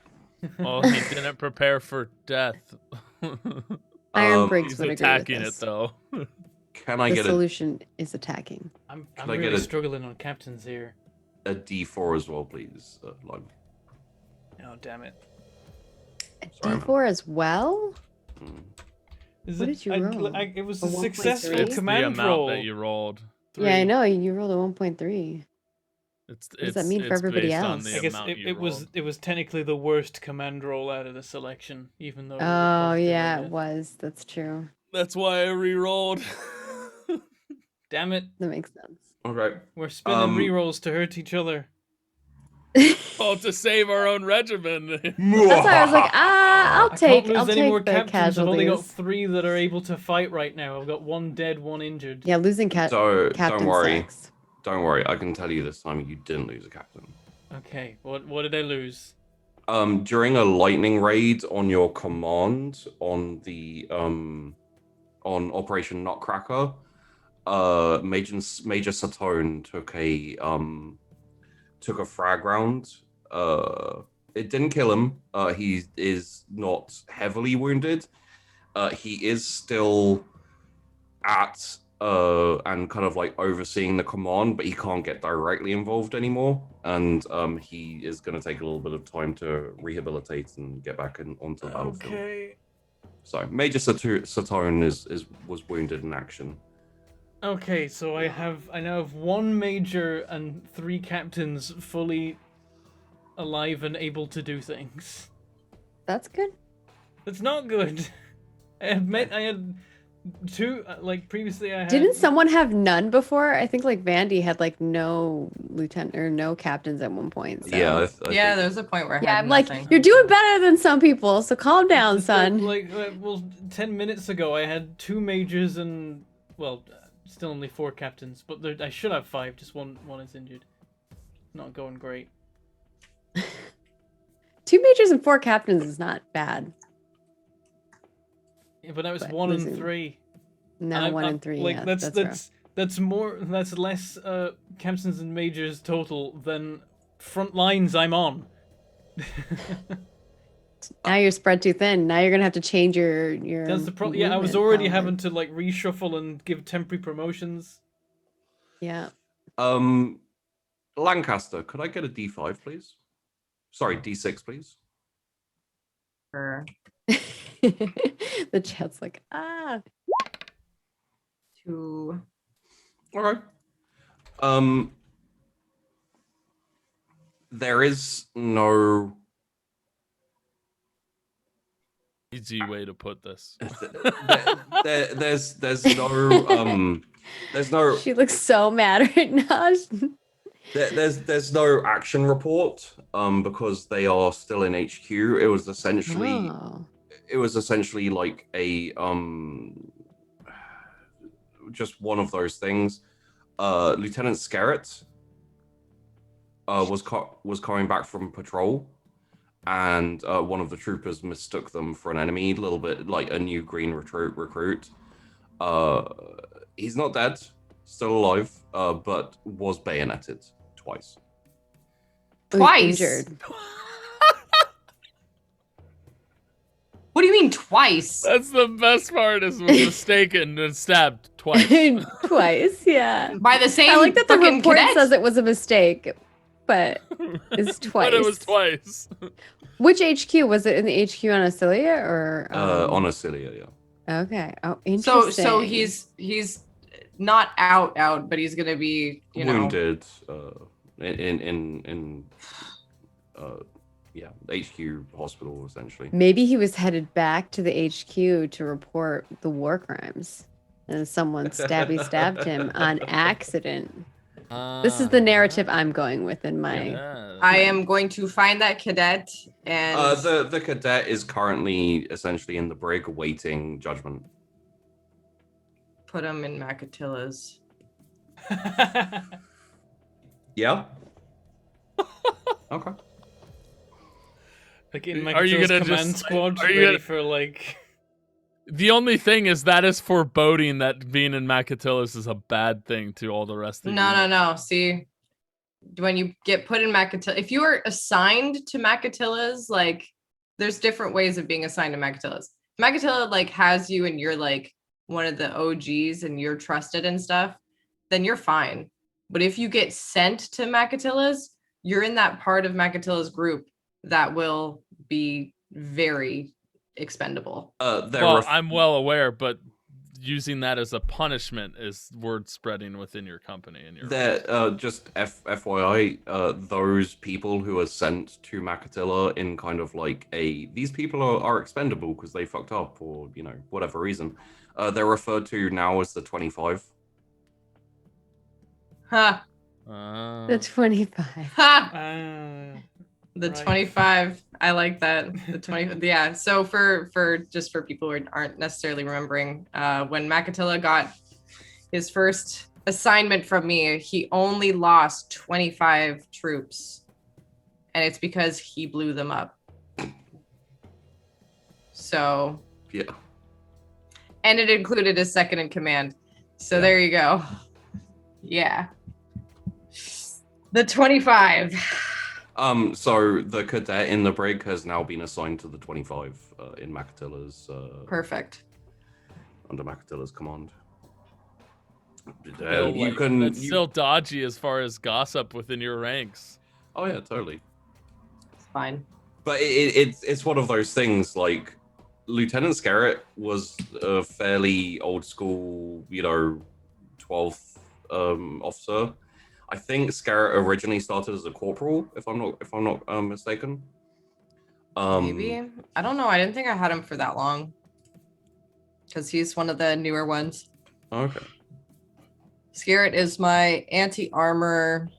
Speaker 4: Well, he didn't prepare for death.
Speaker 5: Iron Briggs
Speaker 4: He's
Speaker 5: would agree
Speaker 4: attacking
Speaker 5: with
Speaker 4: it
Speaker 5: this.
Speaker 4: though.
Speaker 2: Can I
Speaker 5: The
Speaker 2: get
Speaker 5: solution is attacking.
Speaker 1: I'm
Speaker 2: Can I
Speaker 1: really
Speaker 2: get a-
Speaker 1: struggling on captains here.
Speaker 2: a D4 as well, please, Lime?
Speaker 1: Oh damn it.
Speaker 5: A
Speaker 2: Sorry,
Speaker 5: D4 as well?
Speaker 1: Is
Speaker 5: What
Speaker 1: it,
Speaker 5: did you roll?
Speaker 1: It was
Speaker 5: A
Speaker 1: a
Speaker 5: 1.3?
Speaker 1: successful
Speaker 5: It's
Speaker 4: The
Speaker 1: command
Speaker 4: amount
Speaker 1: roll.
Speaker 4: that you rolled.
Speaker 5: Yeah, I know. You rolled a 1.3.
Speaker 4: It's
Speaker 5: does that mean for everybody
Speaker 4: based on
Speaker 5: else?
Speaker 4: the
Speaker 1: I guess
Speaker 4: amount you
Speaker 1: it was
Speaker 4: rolled.
Speaker 1: it was technically the worst command roll out of the selection, even though.
Speaker 5: Oh, yeah, it was. That's true.
Speaker 4: That's why I re-rolled.
Speaker 1: Damn it!
Speaker 5: That makes sense.
Speaker 2: Okay.
Speaker 1: We're spinning rerolls to hurt each other.
Speaker 4: Oh, to save our own regimen.
Speaker 5: That's why I was like, I'll
Speaker 1: I
Speaker 5: take
Speaker 1: can't lose any more
Speaker 5: the
Speaker 1: captains. I've only got
Speaker 5: casualties.
Speaker 1: 3 that are able to fight right now. I've got 1 dead, 1 injured.
Speaker 5: Yeah, losing captain
Speaker 2: Don't worry.
Speaker 5: sucks.
Speaker 2: Don't worry. I can tell you this time you didn't lose a captain.
Speaker 1: Okay, what did I lose?
Speaker 2: During a lightning raid on your command on the on Operation Nutcracker, Major Satone took a frag round. It didn't kill him. He is not heavily wounded. He is still at and kind of like overseeing the command, but he can't get directly involved anymore. And he is going to take a little bit of time to rehabilitate and get back onto the battlefield.
Speaker 1: Okay.
Speaker 2: So Major Satone was wounded in action.
Speaker 1: Okay, so I now have 1 major and 3 captains fully alive and able to do things.
Speaker 5: That's good.
Speaker 1: That's not good. I had 2 like previously I had.
Speaker 5: Didn't someone have none before? I think like Vandy had like no lieutenant or no captains at one point. So.
Speaker 2: Yeah,
Speaker 3: Yeah, there was a point where I
Speaker 5: Yeah,
Speaker 3: had
Speaker 5: I'm like,
Speaker 3: nothing.
Speaker 5: you're doing better than some people, so calm down,
Speaker 1: Just
Speaker 5: son.
Speaker 1: well, 10 minutes ago I had 2 majors and still only 4 captains, but I should have 5. Just one is injured. Not going great.
Speaker 5: 2 majors and 4 captains is not bad.
Speaker 1: Yeah, but that was
Speaker 5: But
Speaker 1: 1 and
Speaker 5: losing-
Speaker 1: 3.
Speaker 5: No, 1 and 3.
Speaker 1: Like
Speaker 5: Yeah,
Speaker 1: that's
Speaker 5: rough.
Speaker 1: that's more. That's less captains and majors total than front lines I'm on.
Speaker 5: Now you're spread too thin. Now you're gonna have to change your.
Speaker 1: That's the problem. Yeah, I was
Speaker 5: movement,
Speaker 1: already
Speaker 5: probably.
Speaker 1: having to like reshuffle and give temporary promotions.
Speaker 5: Yeah.
Speaker 2: Lancaster, could I get a D5, please? Sorry, D6, please.
Speaker 3: For
Speaker 5: The chat's like, ah.
Speaker 3: 2.
Speaker 2: Okay. There is no.
Speaker 4: Easy way to put this.
Speaker 2: There's no there's no
Speaker 5: She looks so mad right now.
Speaker 2: there's no action report because they are still in HQ. It was essentially
Speaker 5: Oh.
Speaker 2: like a just one of those things. Lieutenant Scarrett was coming back from patrol, and one of the troopers mistook them for an enemy, a little bit like a new green recruit. He's not dead, still alive, but was bayoneted twice.
Speaker 3: Twice?
Speaker 5: Injured.
Speaker 3: What do you mean twice?
Speaker 4: That's the best part. Is was mistaken and stabbed twice.
Speaker 5: Twice, yeah.
Speaker 3: By the same
Speaker 5: I like that the
Speaker 3: fucking
Speaker 5: report
Speaker 3: cadet?
Speaker 5: says it was a mistake, but it's twice.
Speaker 4: But it was twice.
Speaker 5: Which HQ? Was it in the HQ on Acilia or
Speaker 2: On Acilia, yeah.
Speaker 5: Okay. Oh, interesting.
Speaker 3: So he's not out, but he's gonna be, you know,
Speaker 2: Wounded in HQ hospital essentially.
Speaker 5: Maybe he was headed back to the HQ to report the war crimes, and someone stabbed him on accident. This is the narrative I'm going with in my.
Speaker 4: Yeah.
Speaker 3: I am going to find that cadet and
Speaker 2: The cadet is currently essentially in the brig awaiting judgment.
Speaker 3: put him in Macatilla's.
Speaker 2: Yeah. Okay.
Speaker 1: Like in
Speaker 4: Are you
Speaker 1: Magatilla's
Speaker 4: gonna
Speaker 1: command
Speaker 4: just-
Speaker 1: squad,
Speaker 4: are you
Speaker 1: ready
Speaker 4: gonna-
Speaker 1: for like?
Speaker 4: The only thing is that is foreboding that being in Macatilla's is a bad thing to all the rest of you.
Speaker 3: No. See, when you get put in Macatilla, if you are assigned to Macatilla's, like, there's different ways of being assigned to Macatilla's. Macatilla like has you and you're like one of the OGs and you're trusted and stuff, then you're fine. But if you get sent to Macatilla's, you're in that part of Macatilla's group that will be very expendable.
Speaker 4: I'm well aware, but using that as a punishment is word spreading within your company and your.
Speaker 2: That just FYI, those people who are sent to Macatilla in kind of like these people are expendable because they fucked up or whatever reason. They're referred to now as the 25.
Speaker 3: Ha!
Speaker 5: The 25.
Speaker 3: Ha! The
Speaker 1: Right.
Speaker 3: 25. I like that. The 20. Yeah. So for just for people who aren't necessarily remembering, when Macatilla got his first assignment from me, he only lost 25 troops, and it's because he blew them up. So.
Speaker 2: Yeah.
Speaker 3: And it included his second in command. So
Speaker 2: Yeah.
Speaker 3: there you go. Yeah. The 25.
Speaker 2: So the cadet in the brig has now been assigned to the 25 in Macatilla's
Speaker 3: Perfect.
Speaker 2: under Macatilla's command.
Speaker 4: Still,
Speaker 2: You
Speaker 4: like,
Speaker 2: can.
Speaker 4: That's
Speaker 2: you-
Speaker 4: still dodgy as far as gossip within your ranks.
Speaker 2: Oh yeah, totally.
Speaker 3: It's fine.
Speaker 2: But it's one of those things. Like Lieutenant Scarrett was a fairly old school, 12th officer. I think Scarrett originally started as a corporal, if I'm not mistaken.
Speaker 3: Maybe. I don't know. I didn't think I had him for that long. Because he's one of the newer ones.
Speaker 2: Okay.
Speaker 3: Scarrett is my anti-armor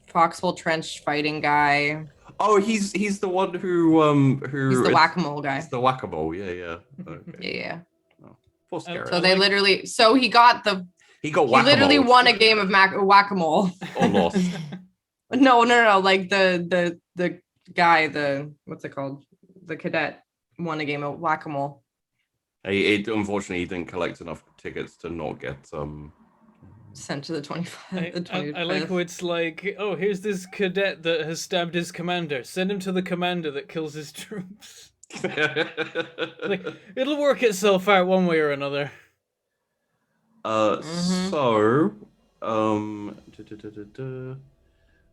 Speaker 3: Foxhole Trench fighting guy.
Speaker 2: Oh, he's the one who
Speaker 3: He's the whack-a-mole guy.
Speaker 2: He's the whack-a-mole. Yeah. Okay.
Speaker 3: Yeah.
Speaker 2: Poor Scarrett.
Speaker 3: So they literally, so he got the
Speaker 2: He got
Speaker 3: He literally
Speaker 2: whack-a-mole
Speaker 3: won a game of whack-a-mole.
Speaker 2: or lost.
Speaker 3: No. Like the guy, what's it called? The cadet won a game of whack-a-mole.
Speaker 2: Unfortunately, he didn't collect enough tickets to not get
Speaker 3: Sent to the 25th.
Speaker 1: I like how it's like, oh, here's this cadet that has stabbed his commander. Send him to the commander that kills his troops. Like, it'll work itself out one way or another.
Speaker 2: So,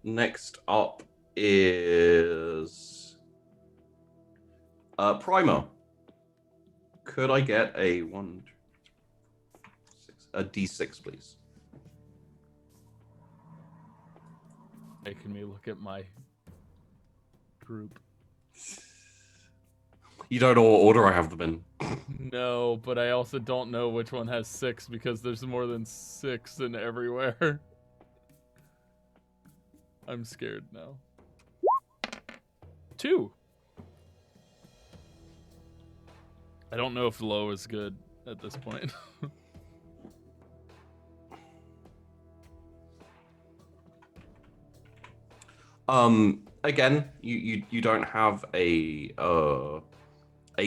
Speaker 2: next up is Primer. Could I get a D6, please?
Speaker 4: Making me look at my group.
Speaker 2: You don't know what order I have them in.
Speaker 4: No, but I also don't know which one has 6 because there's more than 6 in everywhere. I'm scared now. 2. I don't know if low is good at this point.
Speaker 2: Again, you don't have a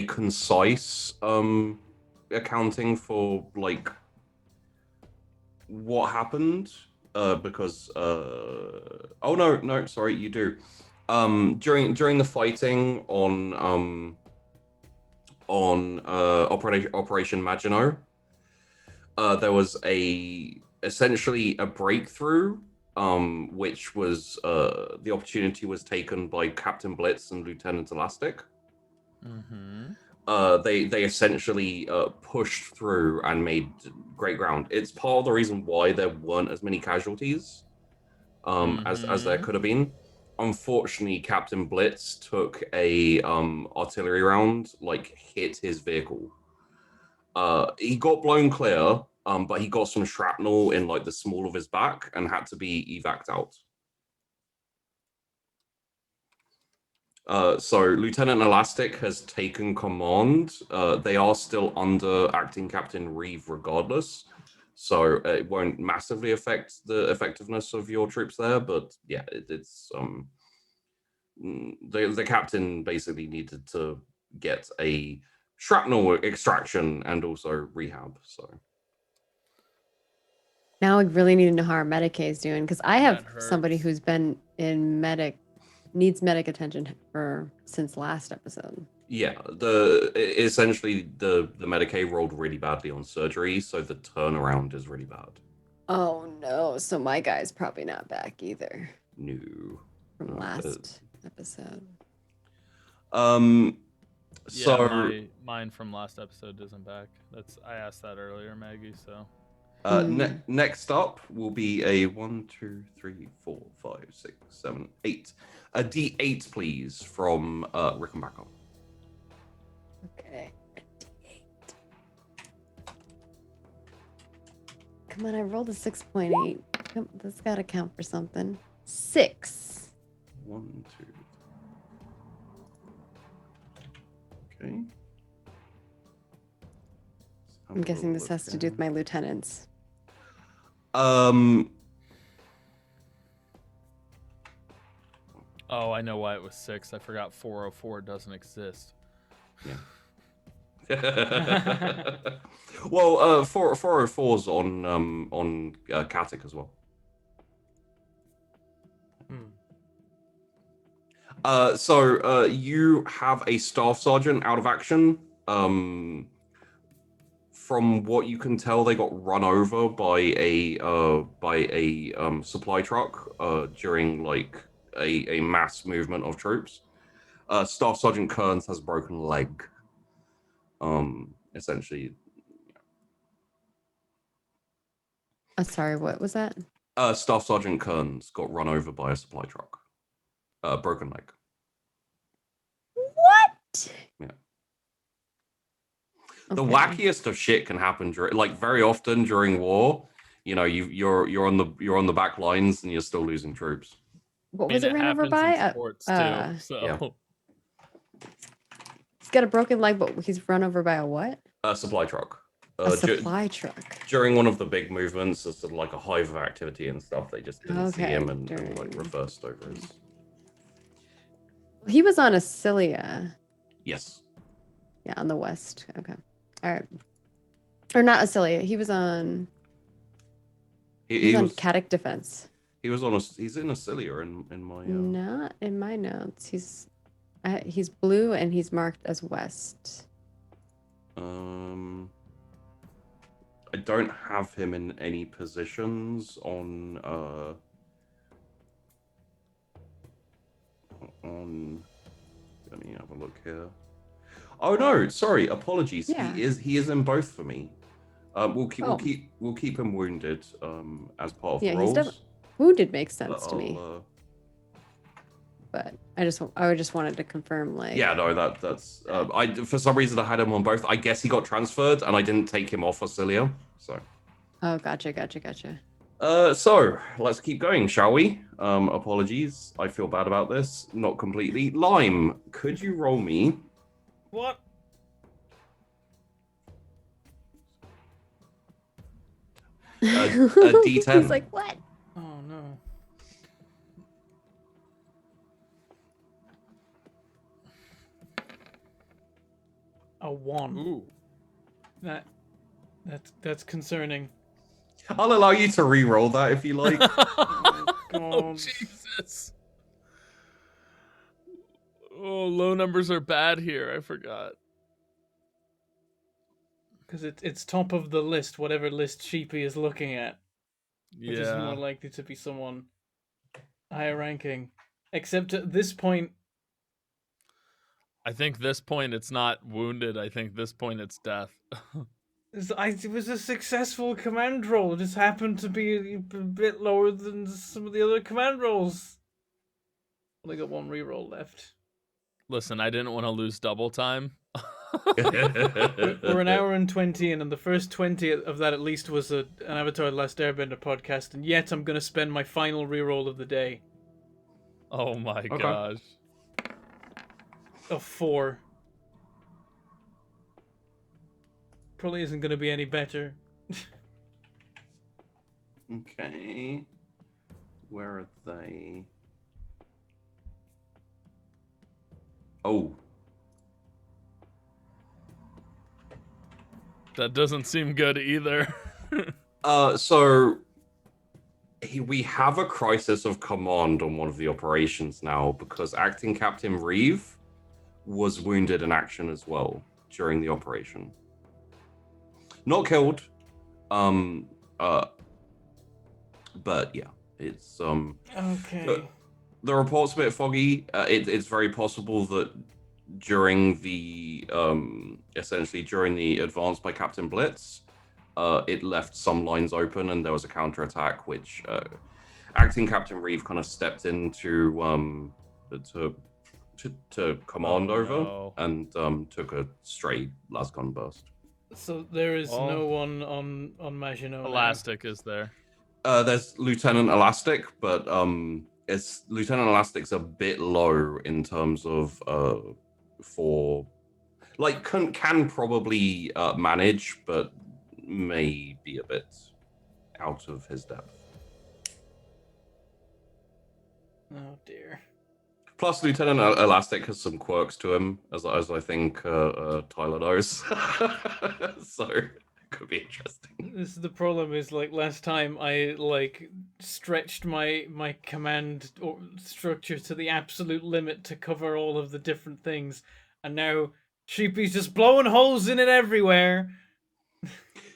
Speaker 2: concise accounting for like what happened because oh no sorry, you do. During the fighting on Operation Maginot, there was essentially a breakthrough, which was the opportunity was taken by Captain Blitz and Lieutenant Elastic. They essentially pushed through and made great ground. It's part of the reason why there weren't as many casualties as there could have been. Unfortunately, Captain Blitz took a artillery round, like hit his vehicle. He got blown clear, but he got some shrapnel in like the small of his back and had to be evac'd out. So Lieutenant Elastic has taken command. They are still under Acting Captain Reeve regardless, so it won't massively affect the effectiveness of your troops there, but yeah, it's the captain basically needed to get a shrapnel extraction and also rehab. So
Speaker 5: now we really need to know how our Medicaid is doing, because I have
Speaker 4: That
Speaker 5: somebody
Speaker 4: hurts.
Speaker 5: who's been in needs medic attention since last episode.
Speaker 2: yeah, essentially the Medicaid rolled really badly on surgery, so the turnaround is really bad.
Speaker 5: Oh no, so my guy's probably not back either
Speaker 2: No.
Speaker 5: from last episode.
Speaker 4: Yeah,
Speaker 2: So
Speaker 4: mine from last episode isn't back. I asked that earlier, Maggie. So
Speaker 2: next up will be a 1, 2, 3, 4, 5, 6, 7, 8. A D8, please, from Rickenbacker.
Speaker 5: Okay. Come on, I rolled a 6.8. That's got to count for something. 6.
Speaker 2: 1, 2. Okay.
Speaker 5: I'm guessing this has to do with my lieutenants.
Speaker 4: oh, I know why it was 6. I forgot 404 doesn't exist.
Speaker 2: Yeah. Well, 404's on Katic as well. So you have a staff sergeant out of action. From what you can tell, they got run over by a supply truck during like a mass movement of troops. Staff Sergeant Kearns has a broken leg. Essentially.
Speaker 5: Sorry, what was that?
Speaker 2: Staff Sergeant Kearns got run over by a supply truck. Broken leg.
Speaker 5: What?
Speaker 2: Yeah. The
Speaker 5: Okay.
Speaker 2: wackiest of shit can happen during, like, very often during war. You know, you're on the back lines and you're still losing troops.
Speaker 5: What was it ran over by?
Speaker 4: Sports too, so.
Speaker 2: Yeah.
Speaker 5: He's got a broken leg, but he's run over by a what?
Speaker 2: A supply truck.
Speaker 5: A supply truck.
Speaker 2: During one of the big movements, there's sort of like a hive of activity and stuff. They just didn't see
Speaker 5: Okay,
Speaker 2: him and like
Speaker 5: during-
Speaker 2: reversed over his.
Speaker 5: He was on Acilia.
Speaker 2: Yes.
Speaker 5: Yeah, on the west. Okay. All right. Or not Acilia. He was on. He's on Caddick Defense.
Speaker 2: He was on a. He's in Acilia in my.
Speaker 5: Not in my notes. He's blue and he's marked as west.
Speaker 2: I don't have him in any positions on. Let me have a look here. Oh no, sorry, apologies.
Speaker 5: Yeah.
Speaker 2: He is in both for me. We'll keep
Speaker 5: Oh.
Speaker 2: we'll keep him wounded as part of
Speaker 5: Yeah,
Speaker 2: the
Speaker 5: he's
Speaker 2: rolls.
Speaker 5: Wounded makes sense
Speaker 2: But
Speaker 5: to me,
Speaker 2: I'll,
Speaker 5: but I just wanted to confirm, like.
Speaker 2: yeah, no, that's I for some reason I had him on both. I guess he got transferred and I didn't take him off Acilia. So.
Speaker 5: Oh, gotcha.
Speaker 2: So let's keep going, shall we? Apologies, I feel bad about this. Not completely. Lime, could you roll me?
Speaker 4: What?
Speaker 2: A D10.
Speaker 5: He's like, what?
Speaker 1: Oh no. A 1.
Speaker 4: Ooh.
Speaker 1: That's concerning.
Speaker 2: I'll allow you to re-roll that if you like.
Speaker 4: Oh,
Speaker 1: God.
Speaker 4: Jesus. Oh, low numbers are bad here. I forgot.
Speaker 1: Because it's top of the list, whatever list Sheepy is looking at. Which is more likely to be someone higher ranking. Except at this point,
Speaker 4: I think this point it's not wounded. I think this point it's death.
Speaker 1: it was a successful command roll. It just happened to be a bit lower than some of the other command rolls. Only got one reroll left.
Speaker 4: Listen, I didn't want to lose double time.
Speaker 1: We're an hour and 20 in, and the first 20 of that at least was an Avatar: The Last Airbender podcast, and yet I'm going to spend my final reroll of the day.
Speaker 4: Oh my gosh.
Speaker 1: A 4. Probably isn't going to be any better.
Speaker 2: Okay. Where are they? Oh.
Speaker 4: That doesn't seem good either.
Speaker 2: So we have a crisis of command on one of the operations now because acting Captain Reeve was wounded in action as well during the operation. Not killed. But yeah, it's
Speaker 1: Okay.
Speaker 2: the report's a bit foggy. It's very possible that during the essentially during the advance by Captain Blitz, it left some lines open and there was a counterattack which acting Captain Reeve kind of stepped in to command over and took a straight las gun burst.
Speaker 1: So there is no one on Maginot.
Speaker 4: Elastic is there.
Speaker 2: There's Lieutenant Elastic, but it's Lieutenant Elastic's a bit low in terms of for like can probably manage, but may be a bit out of his depth.
Speaker 1: Oh dear.
Speaker 2: Plus, Lieutenant Elastic has some quirks to him, as I think Tyler knows. So it could be interesting.
Speaker 1: This is the problem. Is like last time I like stretched my command structure to the absolute limit to cover all of the different things, and now Sheepy's just blowing holes in it everywhere.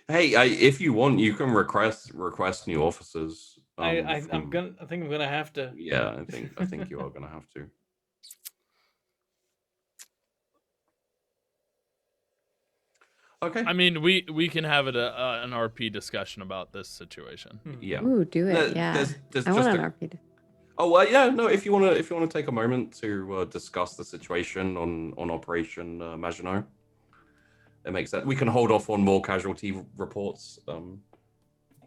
Speaker 2: Hey, if you want, you can request new officers.
Speaker 1: I think I'm gonna have to.
Speaker 2: Yeah, I think you are gonna have to. Okay.
Speaker 4: I mean, we can have it an RP discussion about this situation.
Speaker 2: Yeah.
Speaker 5: Ooh, do it. Yeah.
Speaker 2: There's
Speaker 5: I want
Speaker 2: just
Speaker 5: an RP.
Speaker 2: Oh well, yeah. No, if you wanna take a moment to discuss the situation on Operation Maginot, it makes sense. We can hold off on more casualty reports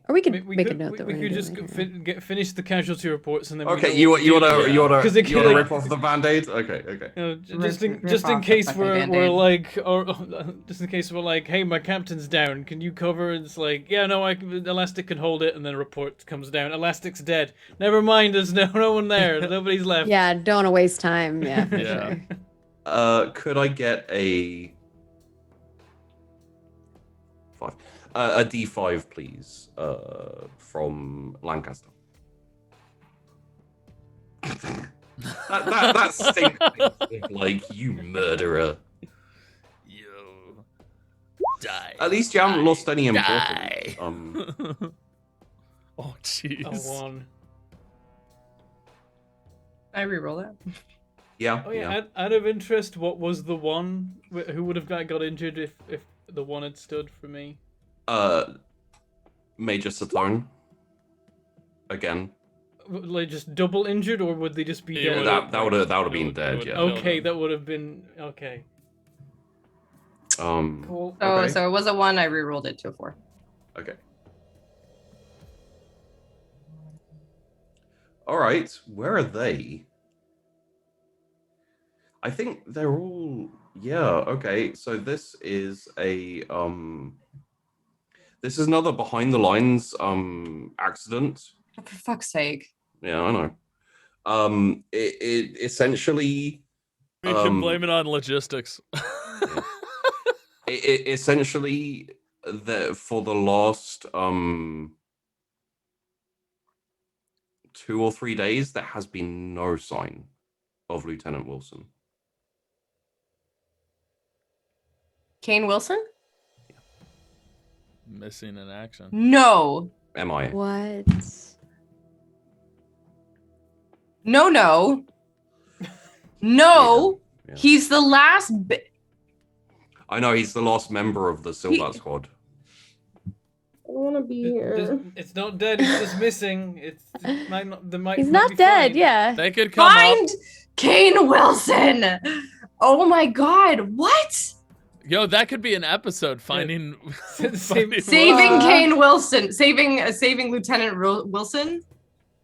Speaker 5: Or we
Speaker 1: I
Speaker 5: could
Speaker 1: mean,
Speaker 5: make a note that
Speaker 1: we
Speaker 5: we're
Speaker 1: could
Speaker 5: gonna
Speaker 1: just
Speaker 5: do it later.
Speaker 1: finish the casualty reports and then. We
Speaker 2: Okay,
Speaker 1: know
Speaker 2: you
Speaker 1: what to
Speaker 2: wanna
Speaker 1: do.
Speaker 2: you wanna
Speaker 1: 'Cause it
Speaker 2: you wanna
Speaker 1: can,
Speaker 2: rip off the band-aid? Okay.
Speaker 1: You know,
Speaker 3: Rip- rip
Speaker 1: just in
Speaker 3: off the
Speaker 1: case
Speaker 3: fucking
Speaker 1: we're
Speaker 3: Band-Aid.
Speaker 1: like, or just in case we're like, hey, my captain's down. Can you cover? It's like, yeah, no, Elastic can hold it, and then a report comes down. Elastic's dead. Never mind, there's no one there. Nobody's left.
Speaker 5: Yeah, don't want to waste time. Yeah, for
Speaker 4: Yeah.
Speaker 5: sure.
Speaker 2: Could I get a 5? A D5, please. From Lancaster. that stinks. Like, you murderer.
Speaker 4: Yo. Die.
Speaker 2: At least you haven't lost any
Speaker 4: Die.
Speaker 2: importance.
Speaker 4: Oh, jeez.
Speaker 1: A 1.
Speaker 3: I reroll that.
Speaker 2: Yeah.
Speaker 1: Oh yeah. Out of interest, what was the 1? Who would have got injured if the 1 had stood for me?
Speaker 2: Major Satone. Again.
Speaker 1: Like just double injured, or would they just be
Speaker 4: Yeah,
Speaker 1: dead?
Speaker 2: That would have been
Speaker 4: It
Speaker 2: dead.
Speaker 4: would've
Speaker 2: Yeah.
Speaker 4: killed
Speaker 1: Okay,
Speaker 4: him.
Speaker 1: that would have been okay. Cool.
Speaker 2: Okay.
Speaker 3: So it was a 1. I rerolled it to a 4.
Speaker 2: Okay. All right. Where are they? I think they're all. Yeah. Okay. So this is a This is another behind the lines accident.
Speaker 3: For fuck's sake.
Speaker 2: Yeah, I know. It essentially
Speaker 4: We can blame it on logistics.
Speaker 2: it essentially for the last 2 or 3 days there has been no sign of Lieutenant Wilson.
Speaker 3: Kane Wilson?
Speaker 4: Missing in action.
Speaker 3: No.
Speaker 2: MIA.
Speaker 5: What?
Speaker 3: No. No.
Speaker 2: Yeah.
Speaker 3: He's the last
Speaker 2: I know he's the last member of the Silvat squad.
Speaker 3: I don't want to be
Speaker 1: It's not dead. It's just missing. It might not.
Speaker 5: He's
Speaker 1: might
Speaker 5: not
Speaker 1: be
Speaker 5: dead.
Speaker 1: fine.
Speaker 5: Yeah.
Speaker 4: They could come
Speaker 3: Find
Speaker 4: up.
Speaker 3: Kane Wilson. Oh my god. What?
Speaker 4: Yo, that could be an episode. Finding,
Speaker 1: Saving
Speaker 3: Saving
Speaker 5: Wow.
Speaker 3: Kane Wilson. Saving Lieutenant Wilson.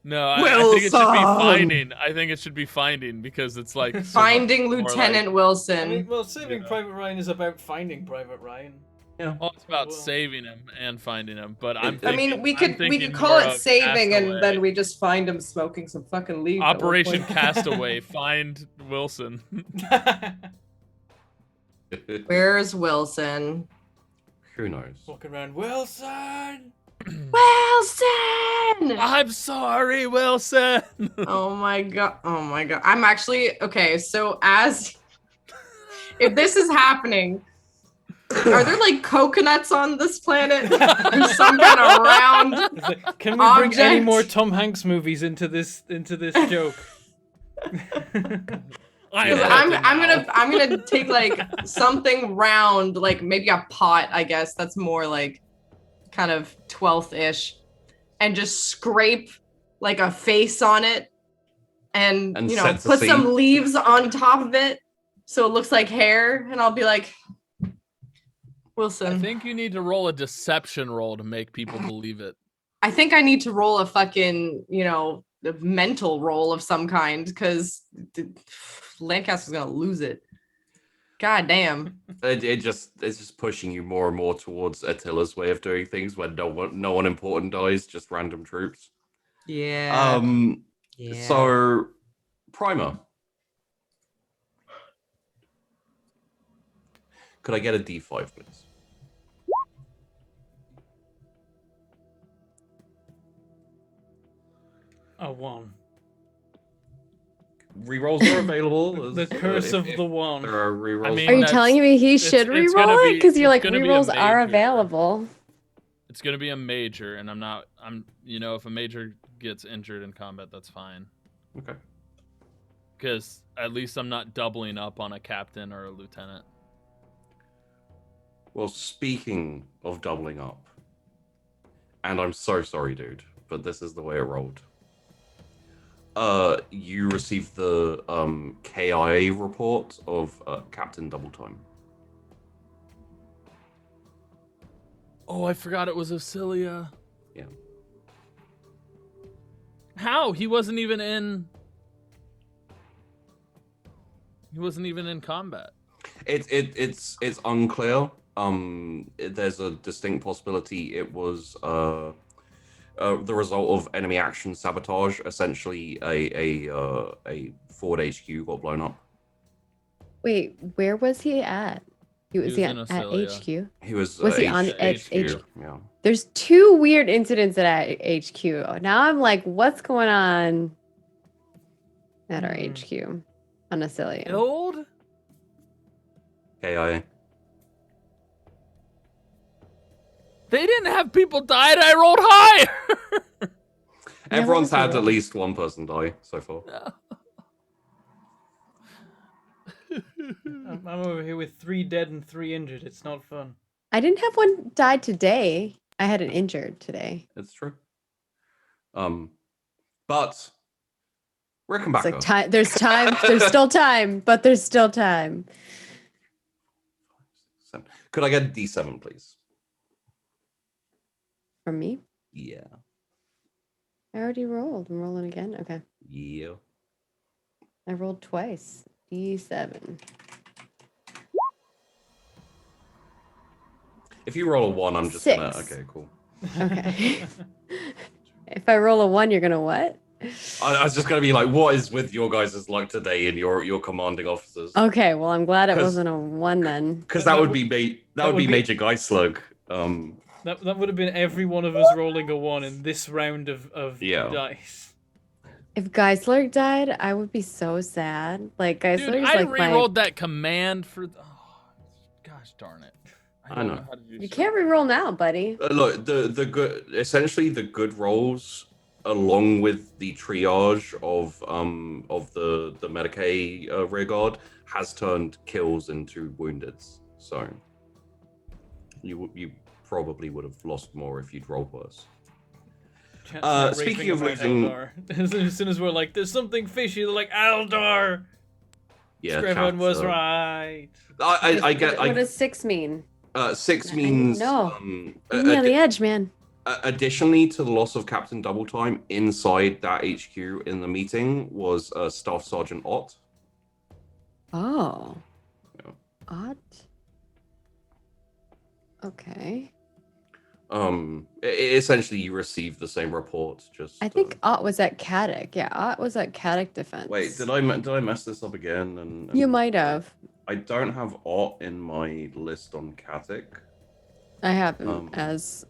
Speaker 4: No, I think it should be
Speaker 2: Wilson!
Speaker 4: finding. I think it should be finding because it's like so
Speaker 3: Finding
Speaker 4: much more
Speaker 3: Lieutenant
Speaker 4: like-
Speaker 3: Wilson.
Speaker 1: I mean, well, Saving
Speaker 4: Yeah.
Speaker 1: Private Ryan is about finding Private Ryan.
Speaker 2: Yeah.
Speaker 4: Well, it's about
Speaker 1: Well.
Speaker 4: saving him and finding him, but I'm.
Speaker 2: I
Speaker 3: I mean,
Speaker 4: thinking-
Speaker 3: we
Speaker 4: I'm
Speaker 3: could
Speaker 4: thinking
Speaker 3: call
Speaker 4: more
Speaker 3: it
Speaker 4: of
Speaker 3: saving, and
Speaker 4: Castaway.
Speaker 3: then we just find him smoking some fucking leaf. at one
Speaker 4: Operation
Speaker 3: point.
Speaker 4: Castaway. Find Wilson.
Speaker 3: Where's Wilson?
Speaker 2: Who knows?
Speaker 1: Walking around, Wilson.
Speaker 3: Wilson!
Speaker 4: I'm sorry, Wilson.
Speaker 3: Oh my god. Oh my god. I'm actually okay. So as if this is happening, are there like coconuts on this planet? There's some kind of round.
Speaker 1: It's like, can we bring any
Speaker 3: Object.
Speaker 1: more Tom Hanks movies into this joke?
Speaker 3: I'm gonna take like something round, like maybe a pot, I guess. That's more like kind of 12th-ish, and just scrape like a face on it, and
Speaker 2: And
Speaker 3: you know,
Speaker 2: set the
Speaker 3: put
Speaker 2: scene.
Speaker 3: some leaves on top of it so it looks like hair, and I'll be like,
Speaker 4: I
Speaker 3: Wilson.
Speaker 4: think you need to roll a deception roll to make people believe it.
Speaker 3: I think I need to roll a fucking, you know, a mental roll of some kind, because Lancaster's gonna lose it. God damn.
Speaker 2: It's just pushing you more and more towards Attila's way of doing things, where no one important dies, just random troops.
Speaker 3: Yeah.
Speaker 2: So Primer. Could I get a D5, please?
Speaker 1: A 1.
Speaker 2: Rerolls are available.
Speaker 1: The curse of
Speaker 2: if
Speaker 1: the 1.
Speaker 2: there are rerolls.
Speaker 4: I mean,
Speaker 5: Are you
Speaker 4: that's-
Speaker 5: telling me he should
Speaker 4: it's gonna
Speaker 5: reroll it?
Speaker 4: be-
Speaker 5: Because you're
Speaker 4: it's
Speaker 5: like,
Speaker 4: gonna be a
Speaker 5: rerolls are
Speaker 4: major.
Speaker 5: available.
Speaker 4: It's gonna be a major, and I'm if a major gets injured in combat, that's fine.
Speaker 2: Okay.
Speaker 4: Because at least I'm not doubling up on a captain or a lieutenant.
Speaker 2: Well, speaking of doubling up, and I'm so sorry, dude, but this is the way it rolled. You received the KIA report of Captain Double Time.
Speaker 4: Oh, I forgot it was Ocilia.
Speaker 2: Yeah.
Speaker 4: How? He wasn't even in combat.
Speaker 2: It's unclear. There's a distinct possibility it was the result of enemy action sabotage. Essentially, a Ford HQ got blown up.
Speaker 5: Wait, where was he at? Was
Speaker 4: was
Speaker 5: he
Speaker 4: in
Speaker 5: at
Speaker 4: Australia.
Speaker 5: HQ?
Speaker 2: He was
Speaker 5: he on
Speaker 2: HQ?
Speaker 5: HQ?
Speaker 2: Yeah.
Speaker 5: There's 2 weird incidents at HQ. Now I'm like, what's going on at our HQ on Acilia?
Speaker 4: Killed?
Speaker 2: KIA.
Speaker 4: They didn't have people die, and I rolled higher.
Speaker 2: Everyone's
Speaker 5: what was
Speaker 2: had
Speaker 5: the
Speaker 2: at
Speaker 5: roll?
Speaker 2: least one person die so far.
Speaker 1: I'm over here with 3 dead and 3 injured. It's not fun.
Speaker 5: I didn't have one die today. I had an injured today.
Speaker 2: It's true. But Rick and
Speaker 5: It's
Speaker 2: back
Speaker 5: like time. There's time. There's still time, but there's still time.
Speaker 2: Could I get a D7, please?
Speaker 5: From me?
Speaker 2: Yeah.
Speaker 5: I already rolled. I'm rolling again. Okay.
Speaker 2: Yeah.
Speaker 5: I rolled twice. D7.
Speaker 2: If you roll a 1, I'm just
Speaker 5: 6.
Speaker 2: gonna. Okay, cool.
Speaker 5: Okay. If I roll a 1, you're gonna what?
Speaker 2: I was just gonna be like, what is with your guys' luck today and your commanding officers?
Speaker 5: Okay, well I'm glad it
Speaker 2: 'Cause-
Speaker 5: wasn't a 1 then.
Speaker 2: Because
Speaker 1: That
Speaker 2: that would
Speaker 1: would-
Speaker 2: be
Speaker 1: that would be-
Speaker 2: Major Guy Slug.
Speaker 1: That would have been every one of us rolling a 1 in this round of
Speaker 2: Yeah.
Speaker 1: dice.
Speaker 5: If Geisler died, I would be so sad. Like
Speaker 4: Dude,
Speaker 5: Geisler's
Speaker 4: I
Speaker 5: like my.
Speaker 4: re-rolled that command for. Oh, gosh darn it!
Speaker 2: I
Speaker 4: don't
Speaker 2: know.
Speaker 4: how to do
Speaker 5: You
Speaker 4: so.
Speaker 5: can't re-roll now, buddy.
Speaker 2: Look, the good, essentially the good rolls, along with the triage of the Medicaid rear guard, has turned kills into woundeds. So you probably would have lost more if you'd rolled worse.
Speaker 1: Can't start
Speaker 2: Speaking
Speaker 1: raving
Speaker 2: of
Speaker 1: about
Speaker 2: losing-
Speaker 1: Eldar. As soon as we're like, there's something fishy, they're like, Eldar!
Speaker 2: Yeah,
Speaker 1: Scriven was
Speaker 2: chat,
Speaker 1: right.
Speaker 2: I get.
Speaker 5: What does 6 mean?
Speaker 2: 6
Speaker 5: I-
Speaker 2: means
Speaker 5: no.
Speaker 2: uh,
Speaker 5: Me on the
Speaker 2: addi-
Speaker 5: edge, man.
Speaker 2: additionally to the loss of Captain Double Time inside that HQ in the meeting was Staff Sergeant Ott.
Speaker 5: Oh.
Speaker 2: Yeah.
Speaker 5: Odd. Okay.
Speaker 2: Essentially you received the same report. Just
Speaker 5: I think Ott was at Caddick. Yeah, Ott was at Caddick Defense.
Speaker 2: wait, did I mess this up again? And
Speaker 5: You might have.
Speaker 2: I don't have Ott in my list on Katic.
Speaker 5: I have him
Speaker 2: Um,
Speaker 5: as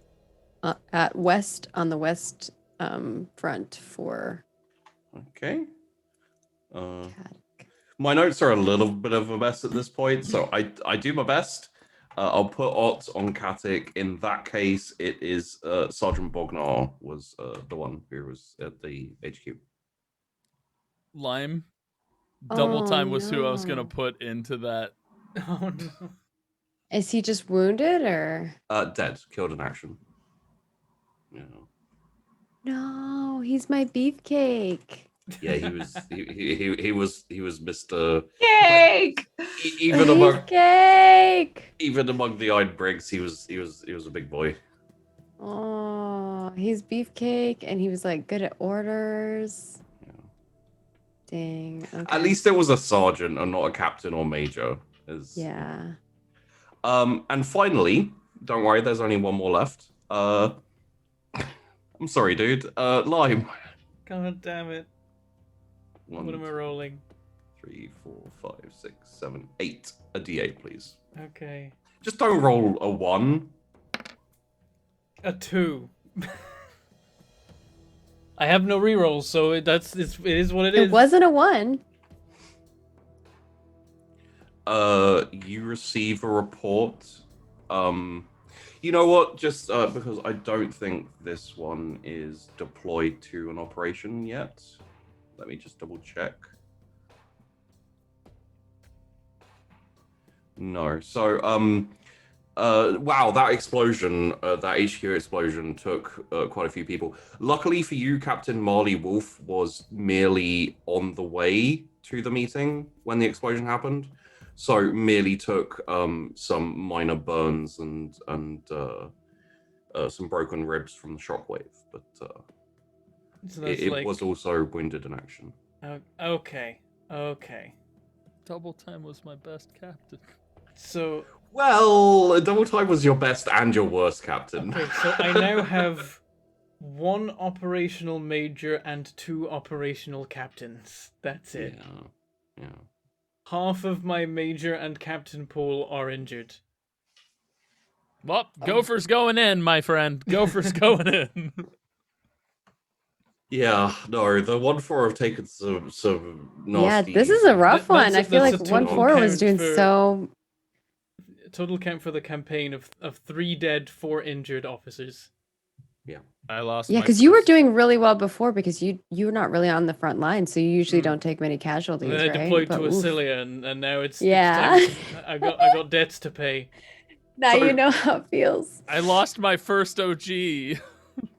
Speaker 5: at west on the west front for
Speaker 2: Okay.
Speaker 5: Caddick.
Speaker 2: My notes are a little bit of a mess at this point, so I do my best. I'll put Ott on Katic. In that case, it is Sergeant Bognar was the one who was at the HQ.
Speaker 4: Lime. Double
Speaker 5: Oh,
Speaker 4: time was who I was
Speaker 5: no.
Speaker 4: gonna put into that.
Speaker 1: Oh, no.
Speaker 5: Is he just wounded or?
Speaker 2: Dead, killed in action. Yeah.
Speaker 5: No, he's my beefcake.
Speaker 2: Yeah, he was he was Mr.
Speaker 3: Cake.
Speaker 2: Even among
Speaker 5: Beefcake.
Speaker 2: the Iron Briggs, he was a big boy.
Speaker 5: Oh, he's beefcake, and he was like good at orders.
Speaker 2: Yeah.
Speaker 5: Dang. Okay.
Speaker 2: At least it was a sergeant and not a captain or major.
Speaker 5: Yeah.
Speaker 2: And finally, don't worry, there's only one more left. I'm sorry, dude. Lime.
Speaker 1: God damn it.
Speaker 2: 1,
Speaker 1: What am I rolling?
Speaker 2: 3, 4, 5, 6, 7, 8. A D8, please.
Speaker 1: Okay.
Speaker 2: Just don't roll a 1.
Speaker 1: A 2. I have no rerolls, so it is what it is.
Speaker 5: It wasn't a 1.
Speaker 2: You receive a report. You know what? Just because I don't think this one is deployed to an operation yet. Let me just double check. No. So, wow, that explosion, that HQ explosion took quite a few people. Luckily for you, Captain Marley Wolf was merely on the way to the meeting when the explosion happened. So merely took some minor burns and some broken ribs from the shockwave, but
Speaker 1: So that's
Speaker 2: it was also wounded in action.
Speaker 1: Okay.
Speaker 4: Double Time was my best captain.
Speaker 1: So
Speaker 2: Well, Double Time was your best and your worst captain.
Speaker 1: okay, so I now have 1 operational major and 2 operational captains. That's it.
Speaker 2: Yeah.
Speaker 1: Half of my major and captain pool are injured.
Speaker 4: Well, Gopher's going in, my friend. Gopher's going in.
Speaker 2: Yeah, no, the 1-4 have taken some nasty.
Speaker 5: Yeah, this is a rough one. I feel
Speaker 1: that's
Speaker 5: like
Speaker 1: a total
Speaker 5: 1-4 was
Speaker 1: count
Speaker 5: doing
Speaker 1: for-
Speaker 5: so.
Speaker 1: Total count for the campaign of 3 dead, 4 injured officers.
Speaker 4: I lost.
Speaker 5: Yeah,
Speaker 4: my
Speaker 5: because you were
Speaker 4: first-
Speaker 5: doing really well before because you're not really on the front line, so you usually
Speaker 1: Mm.
Speaker 5: don't take many casualties,
Speaker 1: And then I
Speaker 5: right?
Speaker 1: deployed
Speaker 5: But
Speaker 1: to
Speaker 5: oof.
Speaker 1: Acilia, and now it's
Speaker 5: Yeah.
Speaker 1: it's time. I got debts to pay.
Speaker 5: Now
Speaker 2: So-
Speaker 5: you know how it feels.
Speaker 4: I lost my first OG.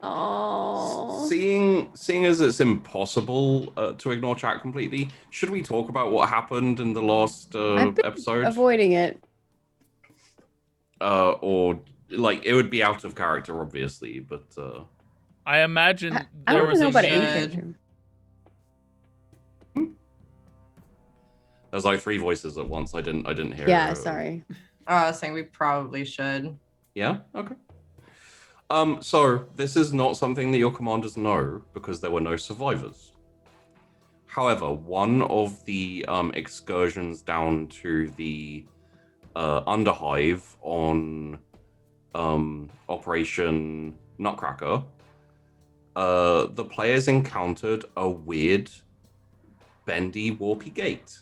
Speaker 5: Oh.
Speaker 2: Seeing as it's impossible to ignore chat completely, should we talk about what happened in the last
Speaker 5: I've been
Speaker 2: episode?
Speaker 5: avoiding it.
Speaker 2: Or like it would be out of character, obviously, but
Speaker 4: I imagine
Speaker 5: I
Speaker 4: there
Speaker 5: don't
Speaker 4: was
Speaker 5: know
Speaker 4: a
Speaker 5: about
Speaker 3: should.
Speaker 5: any
Speaker 4: meeting.
Speaker 5: character.
Speaker 2: there's like 3 voices at once. I didn't hear.
Speaker 5: Yeah, sorry.
Speaker 3: I was saying we probably should.
Speaker 2: Yeah. Okay. So this is not something that your commanders know because there were no survivors. However, one of the excursions down to the Underhive on Operation Nutcracker, the players encountered a weird, bendy, warpy gate.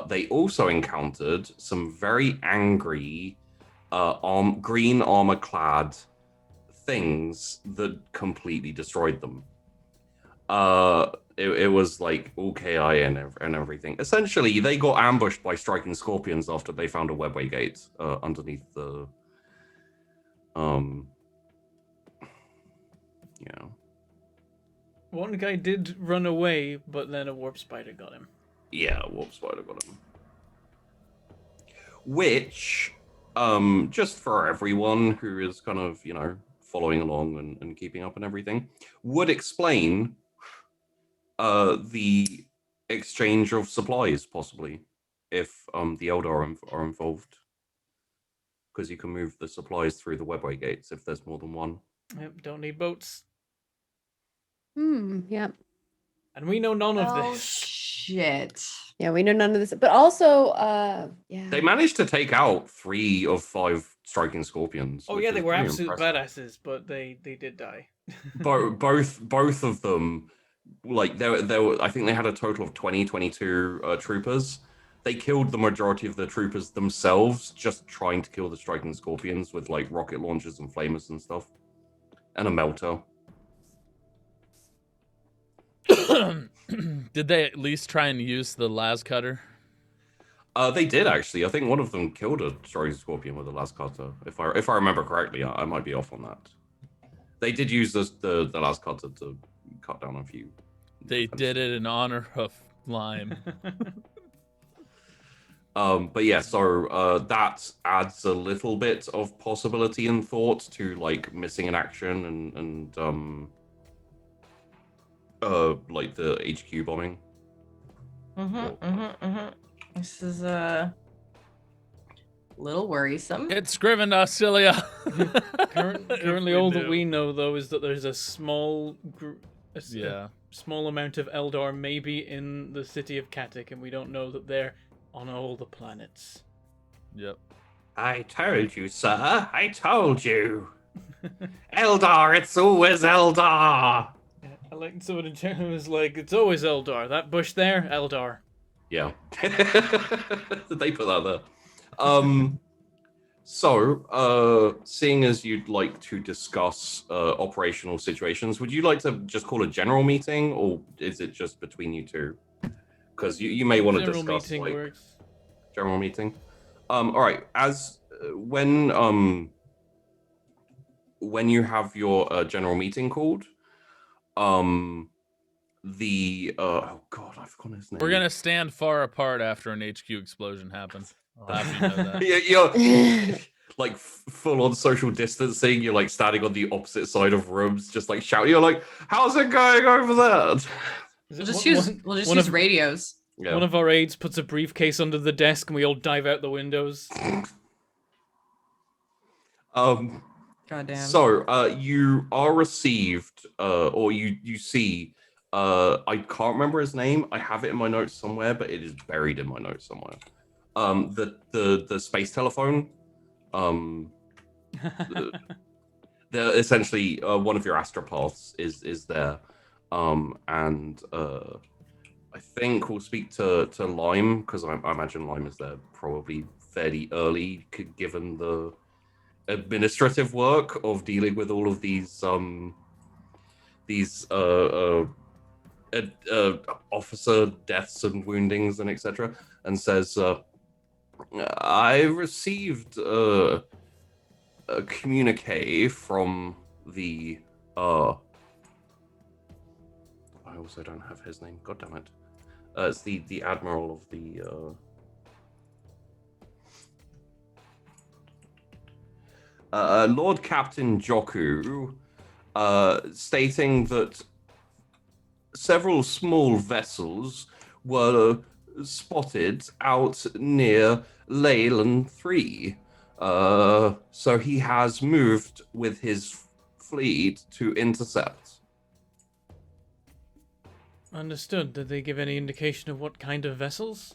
Speaker 2: They also encountered some very angry, green armor-clad things that completely destroyed them. It was like all KI and everything. Essentially, they got ambushed by striking scorpions after they found a webway gate underneath the. Yeah.
Speaker 1: One guy did run away, but then a warp spider got him.
Speaker 2: Yeah, warp spider got him. Which, just for everyone who is kind of following along and keeping up and everything, would explain the exchange of supplies, possibly, if the Eldar are involved. Because you can move the supplies through the webway gates if there's more than one.
Speaker 1: Yep, don't need boats.
Speaker 5: Yeah.
Speaker 1: And we know none of
Speaker 3: Oh
Speaker 1: this.
Speaker 3: shit.
Speaker 5: Yeah, we know none of this. But also, yeah.
Speaker 2: They managed to take out 3 of 5 striking scorpions.
Speaker 1: Oh
Speaker 2: which
Speaker 1: yeah,
Speaker 2: is
Speaker 1: they were
Speaker 2: pretty
Speaker 1: absolute
Speaker 2: impressive.
Speaker 1: badasses, but they did die.
Speaker 2: both of them, like there were, I think they had a total of 22 troopers. They killed the majority of the troopers themselves, just trying to kill the striking scorpions with like rocket launchers and flamers and stuff, and a melter.
Speaker 4: Did they at least try and use the las cutter?
Speaker 2: They did actually. I think one of them killed a striking scorpion with a las cutter. If I remember correctly, I might be off on that. They did use the las cutter to cut down a few.
Speaker 4: They did it in honor of Lime.
Speaker 2: But yeah, so that adds a little bit of possibility and thought to like missing in action and like the HQ bombing.
Speaker 3: This is a little worrisome.
Speaker 4: It's Scriven Auxilia.
Speaker 1: Currently, all that we know though is that there's a small small amount of Eldar maybe in the city of Katik, and we don't know that they're on all the planets.
Speaker 4: Yep.
Speaker 2: I told you, sir. I told you. Eldar, it's always Eldar.
Speaker 1: Yeah, I like someone in chat who was like, "It's always Eldar. That bush there, Eldar."
Speaker 2: Yeah. Did they put that there? So, seeing as you'd like to discuss operational situations, would you like to just call a general meeting, or is it just between you two? Because you may want to
Speaker 1: General
Speaker 2: discuss
Speaker 1: meeting
Speaker 2: like
Speaker 1: works.
Speaker 2: general meeting. All right. As when you have your general meeting called, the oh god, I've forgotten his name.
Speaker 4: We're gonna stand far apart after an HQ explosion happens. I'll have you know that.
Speaker 2: Yeah, like full on social distancing. You're like standing on the opposite side of rooms, just like shouting. You're like, "How's it going over there?"
Speaker 3: We'll just use radios.
Speaker 2: Yeah.
Speaker 1: One of our aides puts a briefcase under the desk, and we all dive out the windows.
Speaker 3: Goddamn.
Speaker 2: So, you are received, or you see, I can't remember his name. I have it in my notes somewhere, but it is buried in my notes somewhere. The space telephone. They're essentially one of your astropaths is there, and I think we'll speak to Lime because I imagine Lime is there probably fairly early, given the administrative work of dealing with all of these officer deaths and woundings and etc. And says, I received a communique from the I also don't have his name. God damn it! It's the admiral of the. Lord Captain Joku, stating that several small vessels were spotted out near Leyland 3. So he has moved with his fleet to intercept.
Speaker 1: Understood. Did they give any indication of what kind of vessels?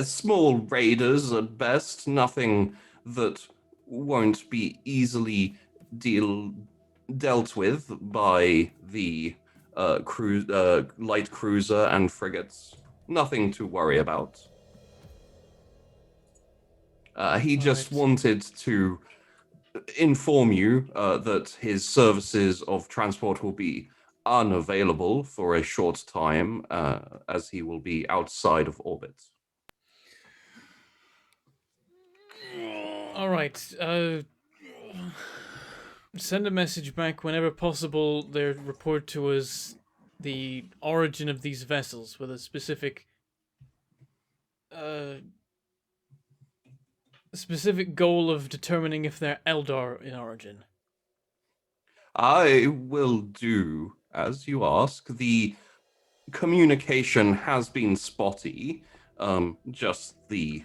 Speaker 2: Small raiders at best, nothing that won't be easily dealt with by the light cruiser and frigates. Nothing to worry about. He just wanted to inform you that his services of transport will be unavailable for a short time, as he will be outside of orbit.
Speaker 1: All right. Send a message back whenever possible. They report to us the origin of these vessels with a specific goal of determining if they're Eldar in origin.
Speaker 2: I will do as you ask. The communication has been spotty. Just the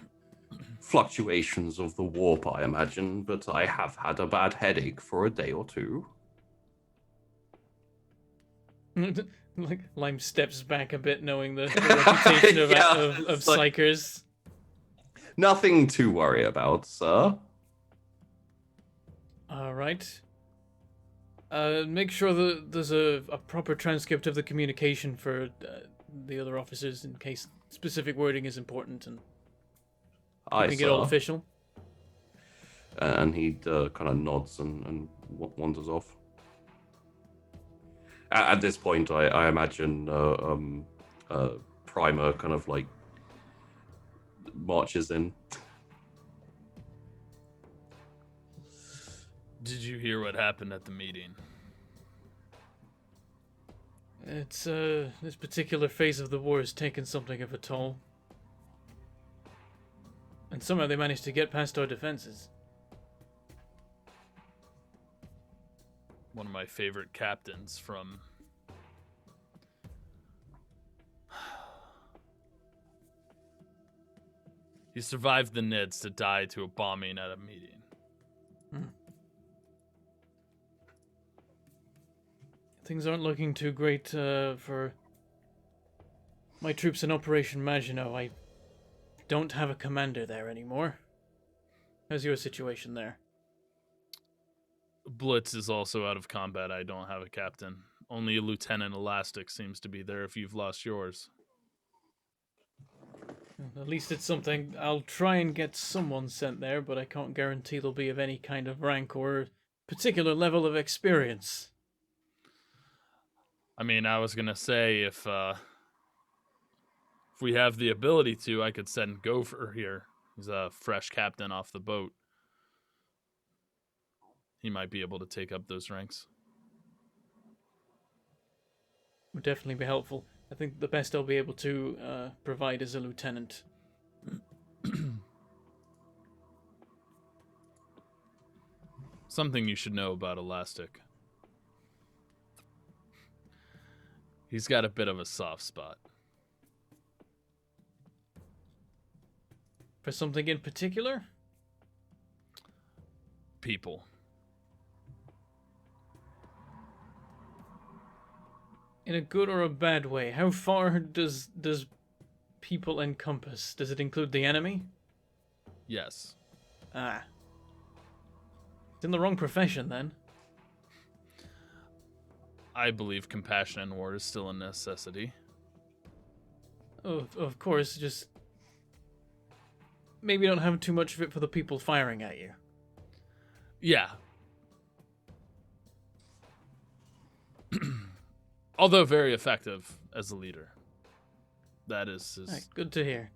Speaker 2: fluctuations of the warp, I imagine, but I have had a bad headache for a day or two.
Speaker 1: Like Lime steps back a bit, knowing the reputation of
Speaker 2: like,
Speaker 1: psychers.
Speaker 2: Nothing to worry about, sir.
Speaker 1: All right. Make sure that there's a proper transcript of the communication for the other officers in case specific wording is important, and we can get all official.
Speaker 2: And he kind of nods and wanders off. At this point, I imagine Primer kind of like marches in.
Speaker 4: Did you hear what happened at the meeting?
Speaker 1: It's this particular phase of the war has taken something of a toll. And somehow they managed to get past our defenses.
Speaker 4: One of my favorite captains from... He survived the Nids to die to a bombing at a meeting.
Speaker 1: Things aren't looking too great for my troops in Operation Maginot. I don't have a commander there anymore. How's your situation there?
Speaker 4: Blitz is also out of combat. I don't have a captain. Only a Lieutenant Elastic seems to be there if you've lost yours.
Speaker 1: At least it's something. I'll try and get someone sent there, but I can't guarantee they'll be of any kind of rank or particular level of experience.
Speaker 4: I mean, I was gonna say if we have the ability to, I could send Gopher here. He's a fresh captain off the boat. He might be able to take up those ranks.
Speaker 1: Would definitely be helpful. I think the best I'll be able to provide is a lieutenant.
Speaker 4: Something you should know about Elastic. He's got a bit of a soft spot.
Speaker 1: For something in particular?
Speaker 4: People.
Speaker 1: In a good or a bad way? How far does people encompass? Does it include the enemy?
Speaker 4: Yes.
Speaker 1: Ah. It's in the wrong profession, then.
Speaker 4: I believe compassion in war is still a necessity.
Speaker 1: Of course, just... maybe don't have too much of it for the people firing at you.
Speaker 4: Yeah. Although very effective as a leader. That is his...
Speaker 1: Right, good to hear.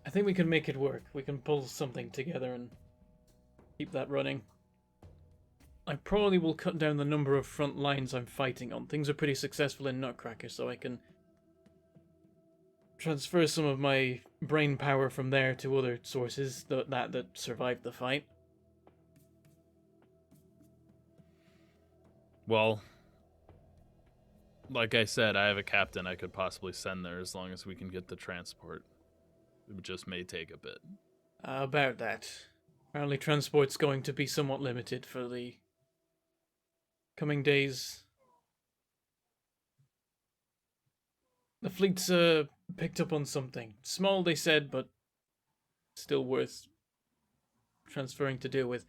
Speaker 1: I think we can make it work. We can pull something together and keep that running. I probably will cut down the number of front lines I'm fighting on. Things are pretty successful in Nutcracker, so I can transfer some of my brain power from there to other sources that survived the fight.
Speaker 4: Well, like I said, I have a captain I could possibly send there as long as we can get the transport. It just may take a bit.
Speaker 1: About that. Apparently transport's going to be somewhat limited for the coming days. The fleet's picked up on something. Small, they said, but still worth transferring to deal with.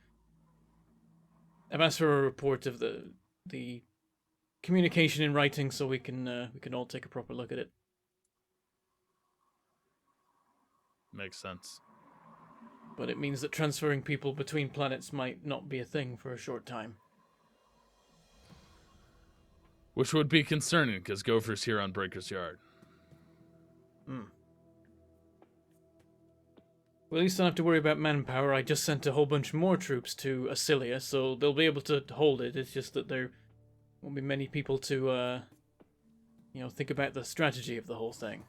Speaker 1: I've asked for a report of the communication in writing so we can all take a proper look at it.
Speaker 4: Makes sense.
Speaker 1: But it means that transferring people between planets might not be a thing for a short time.
Speaker 4: Which would be concerning, because Gopher's here on Breaker's Yard.
Speaker 1: Well, at least I don't have to worry about manpower. I just sent a whole bunch more troops to Acilia, so they'll be able to hold it. It's just that there won't be many people to, think about the strategy of the whole thing.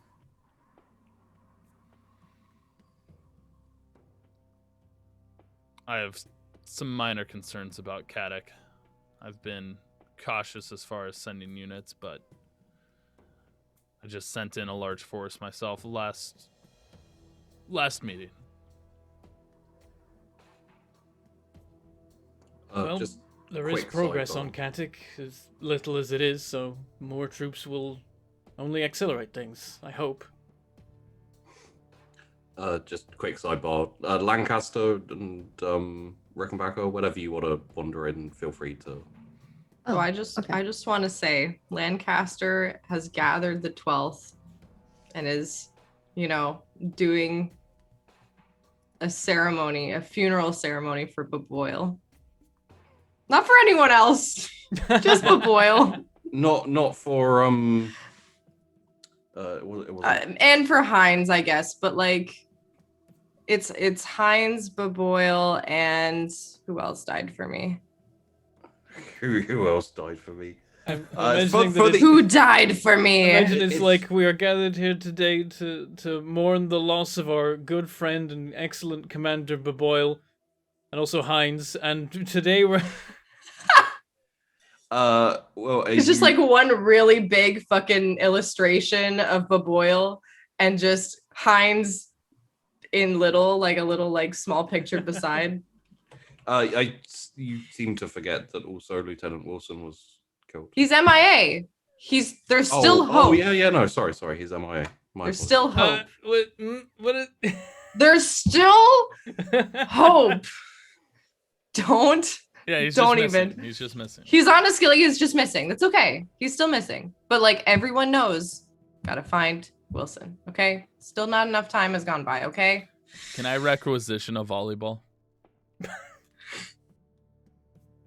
Speaker 4: I have some minor concerns about Caddock. I've been cautious as far as sending units, but I just sent in a large force myself last meeting.
Speaker 1: Well,
Speaker 2: Just
Speaker 1: there is
Speaker 2: quick
Speaker 1: progress
Speaker 2: sidebar.
Speaker 1: on Katik, as little as it is, so more troops will only accelerate things, I hope.
Speaker 2: Just quick sidebar. Lancaster and Rickenbacker, whatever you want to wander in, feel free to.
Speaker 3: So
Speaker 5: Oh,
Speaker 3: I just
Speaker 5: okay.
Speaker 3: want to say Lancaster has gathered the 12th and is, doing a ceremony, a funeral ceremony for Baboil. Not for anyone else, just Baboil.
Speaker 2: Not for it was
Speaker 3: And for Heinz, I guess, but it's Heinz, Baboil, and who else died for me?
Speaker 2: who else died for me?
Speaker 1: I'm
Speaker 2: for
Speaker 1: imagining that
Speaker 2: the-
Speaker 1: it's,
Speaker 3: Who died for me?
Speaker 1: imagine it's
Speaker 2: It's-
Speaker 1: like we are gathered here today to mourn the loss of our good friend and excellent commander Baboil, and also Heinz, and today we're...
Speaker 2: Well,
Speaker 3: It's just like one really big fucking illustration of Baboil and just Heinz in little, like a little small picture beside.
Speaker 2: You seem to forget that also Lieutenant Wilson was killed.
Speaker 3: He's MIA. There's still hope.
Speaker 2: Oh yeah, no, sorry, he's MIA. My
Speaker 3: There's
Speaker 2: apologies.
Speaker 3: still hope.
Speaker 1: what is...
Speaker 3: There's still hope. Don't.
Speaker 4: Yeah, he's
Speaker 3: Don't
Speaker 4: just missing.
Speaker 3: even.
Speaker 4: He's just missing.
Speaker 3: He's on Askilia. He's just missing. That's okay. He's still missing. But everyone knows, gotta find Wilson. Okay. Still not enough time has gone by. Okay.
Speaker 4: Can I requisition a volleyball?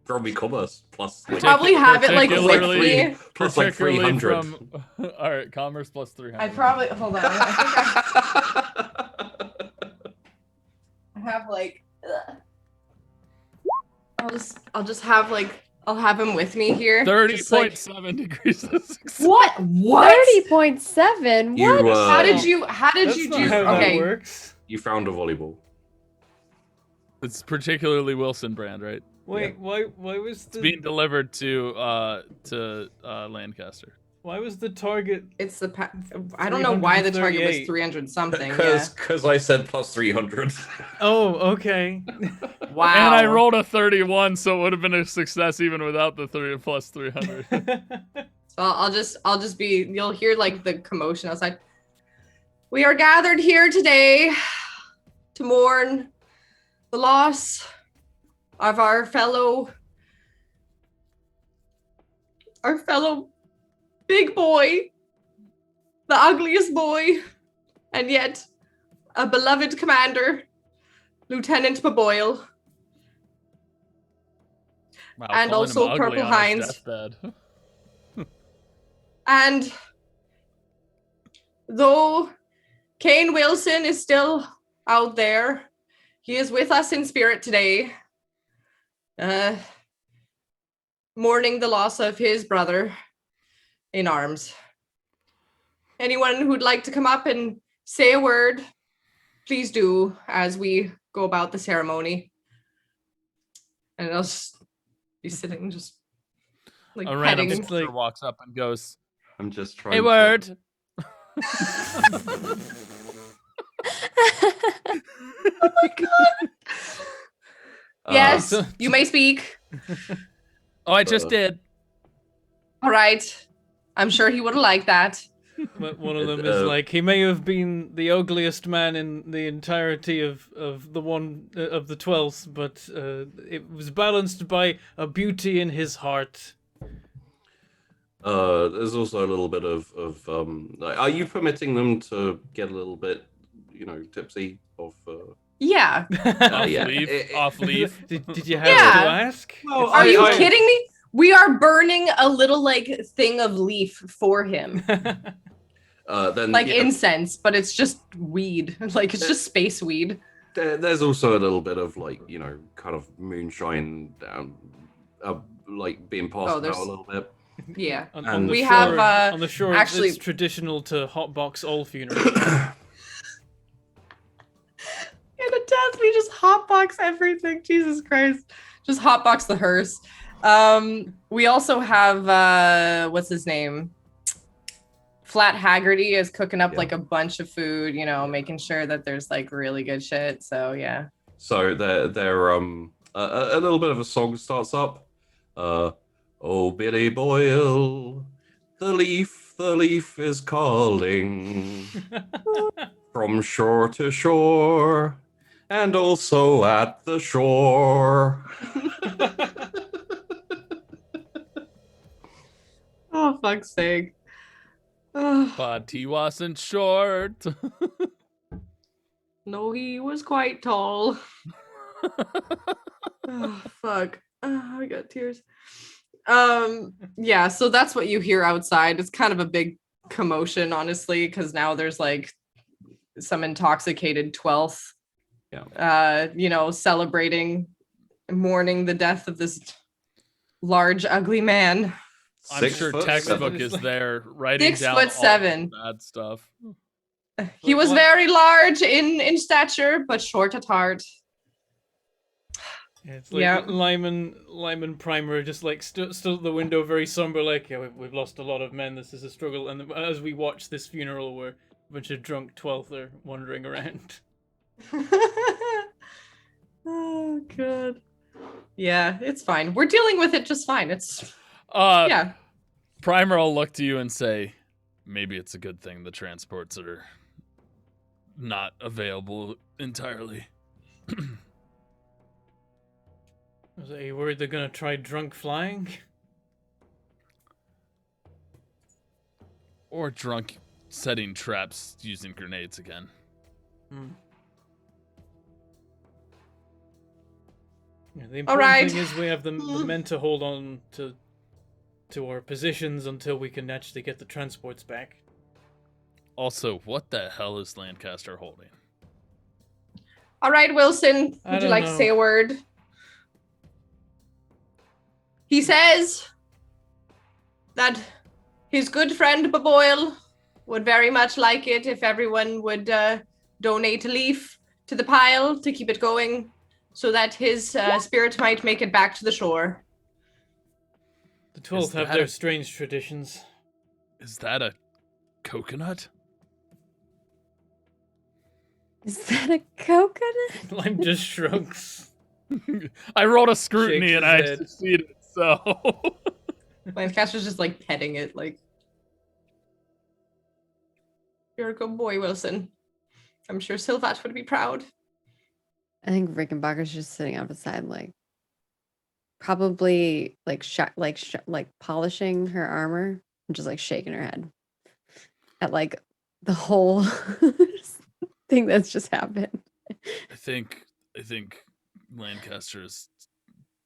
Speaker 2: Probably commerce plus.
Speaker 3: Probably have it with
Speaker 4: Particularly-
Speaker 3: me.
Speaker 2: Plus like
Speaker 4: Particularly
Speaker 2: 300.
Speaker 4: From, all right, commerce plus 300.
Speaker 3: I probably hold on. I have ugh. I'll just have I'll have him with me here. Just,
Speaker 4: 30.7 degrees of success.
Speaker 3: What?
Speaker 5: 30.7?
Speaker 2: You,
Speaker 5: What?
Speaker 3: How did you
Speaker 1: That's
Speaker 3: do?
Speaker 1: not how that
Speaker 3: Okay.
Speaker 1: works.
Speaker 2: You found a volleyball.
Speaker 4: It's particularly Wilson brand, right?
Speaker 1: Wait, why was
Speaker 4: It's being delivered to Lancaster.
Speaker 1: why was the target?
Speaker 3: It's the I don't know why the target was
Speaker 1: 338.
Speaker 3: 300 something. Yeah.
Speaker 2: Because I said plus 300.
Speaker 1: Oh, okay.
Speaker 3: Wow.
Speaker 4: And I rolled a 31, so it would have been a success even without the 3 plus 300.
Speaker 3: So I'll just be. You'll hear like the commotion outside. We are gathered here today to mourn the loss of our fellow big boy, the ugliest boy, and yet a beloved commander, Lieutenant Baboyle.
Speaker 4: Wow,
Speaker 3: And
Speaker 4: calling him
Speaker 3: also
Speaker 4: ugly
Speaker 3: Purple
Speaker 4: on his
Speaker 3: Hinds.
Speaker 4: deathbed.
Speaker 3: And though Kane Wilson is still out there, he is with us in spirit today, mourning the loss of his brother in arms. Anyone who'd like to come up and say a word, please do as we go about the ceremony. And I'll just be sitting just like
Speaker 4: A random
Speaker 3: petting.
Speaker 4: soldier walks up and goes,
Speaker 2: I'm just trying
Speaker 4: "Hey,
Speaker 2: to...
Speaker 4: word."
Speaker 3: Oh my god. Yes,
Speaker 1: so-
Speaker 3: you may speak.
Speaker 4: Oh, I just did.
Speaker 3: All right. I'm sure he would have liked that.
Speaker 1: But one of them is like, he may have been the ugliest man in the entirety of the one of the 12th, but it was balanced by a beauty in his heart.
Speaker 2: There's also a little bit of like, are you permitting them to get a little bit, tipsy off?
Speaker 3: Yeah.
Speaker 4: Off
Speaker 2: Yeah.
Speaker 4: leaf. Off leaf.
Speaker 1: Did you have
Speaker 3: Yeah.
Speaker 1: to ask?
Speaker 2: Well,
Speaker 3: Are you
Speaker 2: I-
Speaker 3: kidding me? We are burning a little like thing of leaf for him.
Speaker 2: Then
Speaker 3: Like
Speaker 2: yeah,
Speaker 3: incense, but it's just weed. Like it's just space weed.
Speaker 2: there's also a little bit of like kind of moonshine down, like being passed out
Speaker 3: there's-
Speaker 2: a little bit.
Speaker 3: Yeah.
Speaker 2: And
Speaker 3: We have,
Speaker 1: on the shore.
Speaker 3: actually-
Speaker 1: It's traditional to hotbox all funerals.
Speaker 3: In a death, we just hotbox everything. Jesus Christ. Just hotbox the hearse. We also have what's his name? Flat Haggerty is cooking up
Speaker 2: Yeah.
Speaker 3: like a bunch of food, making sure that there's like really good shit. So yeah.
Speaker 2: So they're a little bit of a song starts up. Oh Billy Boyle, the leaf is calling from shore to shore, and also at the shore.
Speaker 3: Oh fuck's sake. Oh,
Speaker 4: But he wasn't short.
Speaker 3: no, he was quite tall. Oh, fuck. I got tears. Yeah, so that's what you hear outside. It's kind of a big commotion, honestly, because now there's like some intoxicated 12th, celebrating, mourning the death of this large, ugly man.
Speaker 4: I'm
Speaker 2: 6
Speaker 4: sure
Speaker 2: foot
Speaker 4: textbook
Speaker 2: seven.
Speaker 4: is there writing
Speaker 3: 6
Speaker 4: down
Speaker 3: foot
Speaker 4: all
Speaker 3: seven.
Speaker 4: the bad stuff.
Speaker 3: He was very large in stature, but short at heart.
Speaker 1: Yeah, it's like
Speaker 3: Yeah.
Speaker 1: Lyman Primer just like stood at the window, very somber, like, yeah, we've lost a lot of men. This is a struggle. And as we watch this funeral, where a bunch of drunk 12th are wandering around.
Speaker 3: Oh god. Yeah, it's fine. We're dealing with it just fine. It's yeah.
Speaker 4: Primer will look to you and say, maybe it's a good thing the transports are not available entirely.
Speaker 1: Are you worried they're gonna try drunk flying?
Speaker 4: Or drunk setting traps using grenades again.
Speaker 1: Hmm. Yeah, the
Speaker 3: All
Speaker 1: important
Speaker 3: right.
Speaker 1: thing is we have the men to hold on to our positions until we can actually get the transports back.
Speaker 4: Also, what the hell is Lancaster holding?
Speaker 3: All right, Wilson,
Speaker 1: I
Speaker 3: would you
Speaker 1: don't
Speaker 3: like to
Speaker 1: know.
Speaker 3: say a word? He says that his good friend Baboyle would very much like it if everyone would donate a leaf to the pile to keep it going. so that his spirit might make it back to the shore.
Speaker 1: The 12th have
Speaker 4: that
Speaker 1: their
Speaker 4: a-
Speaker 1: strange traditions.
Speaker 4: Is that a coconut?
Speaker 5: Is that a coconut?
Speaker 1: Lime just shrugs.
Speaker 4: I rolled a scrutiny
Speaker 1: Shakes
Speaker 4: and
Speaker 1: his
Speaker 4: I
Speaker 1: head.
Speaker 4: succeeded, so.
Speaker 3: Lancaster's just like petting it, like, you're a good boy, Wilson. I'm sure Silvat would be proud.
Speaker 5: I think Rickenbacker's just sitting on the side, like probably like like polishing her armor and just like shaking her head at like the whole thing that's just happened.
Speaker 4: I think Lancaster has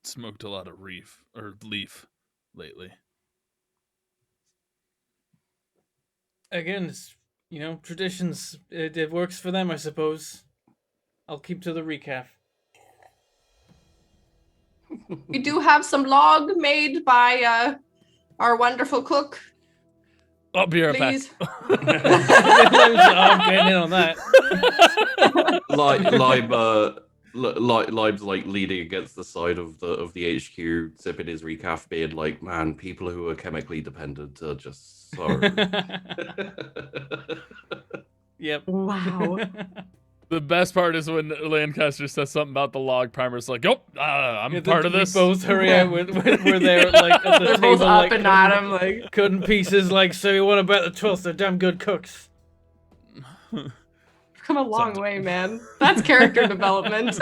Speaker 4: smoked a lot of leaf lately.
Speaker 1: Again, it's, traditions. It works for them, I suppose. I'll keep to the recap.
Speaker 3: We do have some log made by our wonderful cook.
Speaker 4: I'll be right back.
Speaker 3: Please.
Speaker 1: I'm getting in on that.
Speaker 2: Lime's like leaning against the side of the HQ, sipping his recaf, being like, "Man, people who are chemically dependent are just so."
Speaker 1: Yep.
Speaker 3: Wow.
Speaker 4: The best part is when Lancaster says something about the log primer. It's like, "Yep, I'm
Speaker 1: Yeah,
Speaker 4: part of
Speaker 1: we
Speaker 4: this."
Speaker 1: both hurry out. We're there, like at the
Speaker 3: They're
Speaker 1: table,
Speaker 3: both up
Speaker 1: like
Speaker 3: and at him, like,
Speaker 1: cutting pieces. Like, so you want to bet the 12th? They're damn good cooks.
Speaker 3: come a long
Speaker 4: Sometimes.
Speaker 3: way, man. That's character development.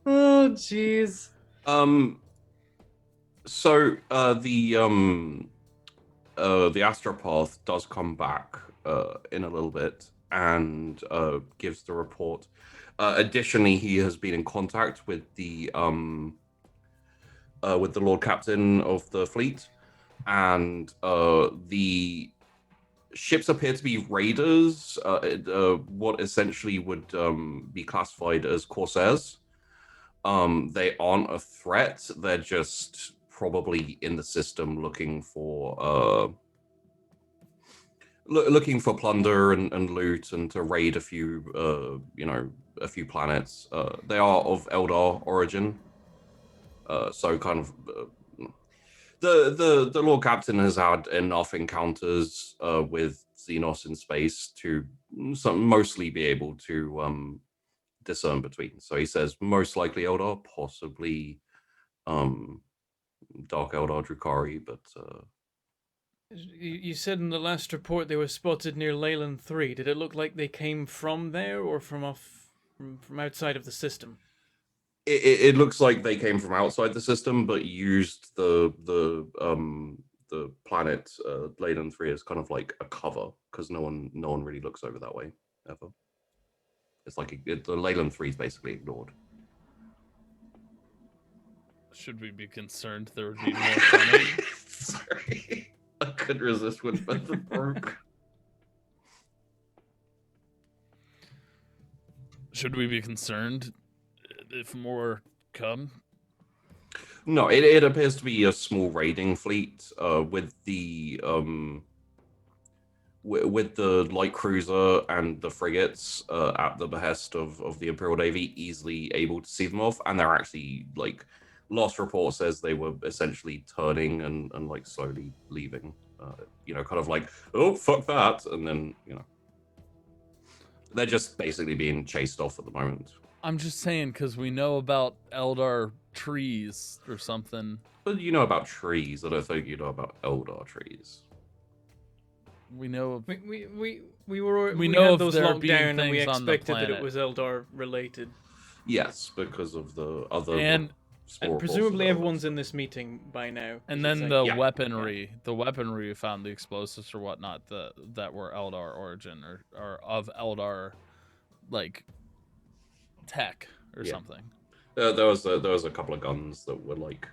Speaker 3: Oh, jeez.
Speaker 2: So the astropath does come back in a little bit and gives the report. Additionally, he has been in contact with the Lord Captain of the fleet, and the ships appear to be raiders, what essentially would be classified as corsairs. They aren't a threat. They're just probably in the system looking for plunder and loot and to raid a few planets. They are of Eldar origin, so kind of the Lord Captain has had enough encounters with Xenos in space to mostly be able to discern between. So he says most likely Eldar, possibly Dark Eldar Drukhari, but
Speaker 1: You said in the last report they were spotted near Leyland 3. Did it look like they came from there or from outside of the system?
Speaker 2: it looks like they came from outside the system, but used the planet Leyland 3 as kind of like a cover because no one really looks over that way ever. It's like the Leyland 3 is basically ignored.
Speaker 4: Should we be concerned there would be more coming?
Speaker 2: Sorry, I couldn't resist when Spencer broke.
Speaker 4: Should we be concerned if more come?
Speaker 2: No, it appears to be a small raiding fleet with the light cruiser and the frigates at the behest of the Imperial Navy, easily able to see them off, and they're actually like last report says they were essentially turning and like slowly leaving. Kind of like, oh fuck that, and then they're just basically being chased off at the moment.
Speaker 4: I'm just saying because we know about Eldar trees or something.
Speaker 2: But you know about trees. I don't think you know about Eldar trees.
Speaker 4: We know of
Speaker 1: We
Speaker 4: We
Speaker 1: had
Speaker 4: know of
Speaker 1: those
Speaker 4: there
Speaker 1: locked
Speaker 4: being
Speaker 1: down and we
Speaker 4: things on the
Speaker 1: expected that it
Speaker 4: planet.
Speaker 1: was Eldar related.
Speaker 2: Yes, because of the other
Speaker 4: and
Speaker 2: small
Speaker 1: And
Speaker 2: reports
Speaker 1: presumably
Speaker 2: of
Speaker 1: everyone's in this meeting by now.
Speaker 4: and
Speaker 1: you
Speaker 4: then
Speaker 1: should
Speaker 4: the
Speaker 1: say.
Speaker 2: Yeah.
Speaker 4: weaponry, we found the explosives or whatnot that were Eldar origin or of Eldar like tech or
Speaker 2: Yeah.
Speaker 4: something.
Speaker 2: there was a couple of guns that were like.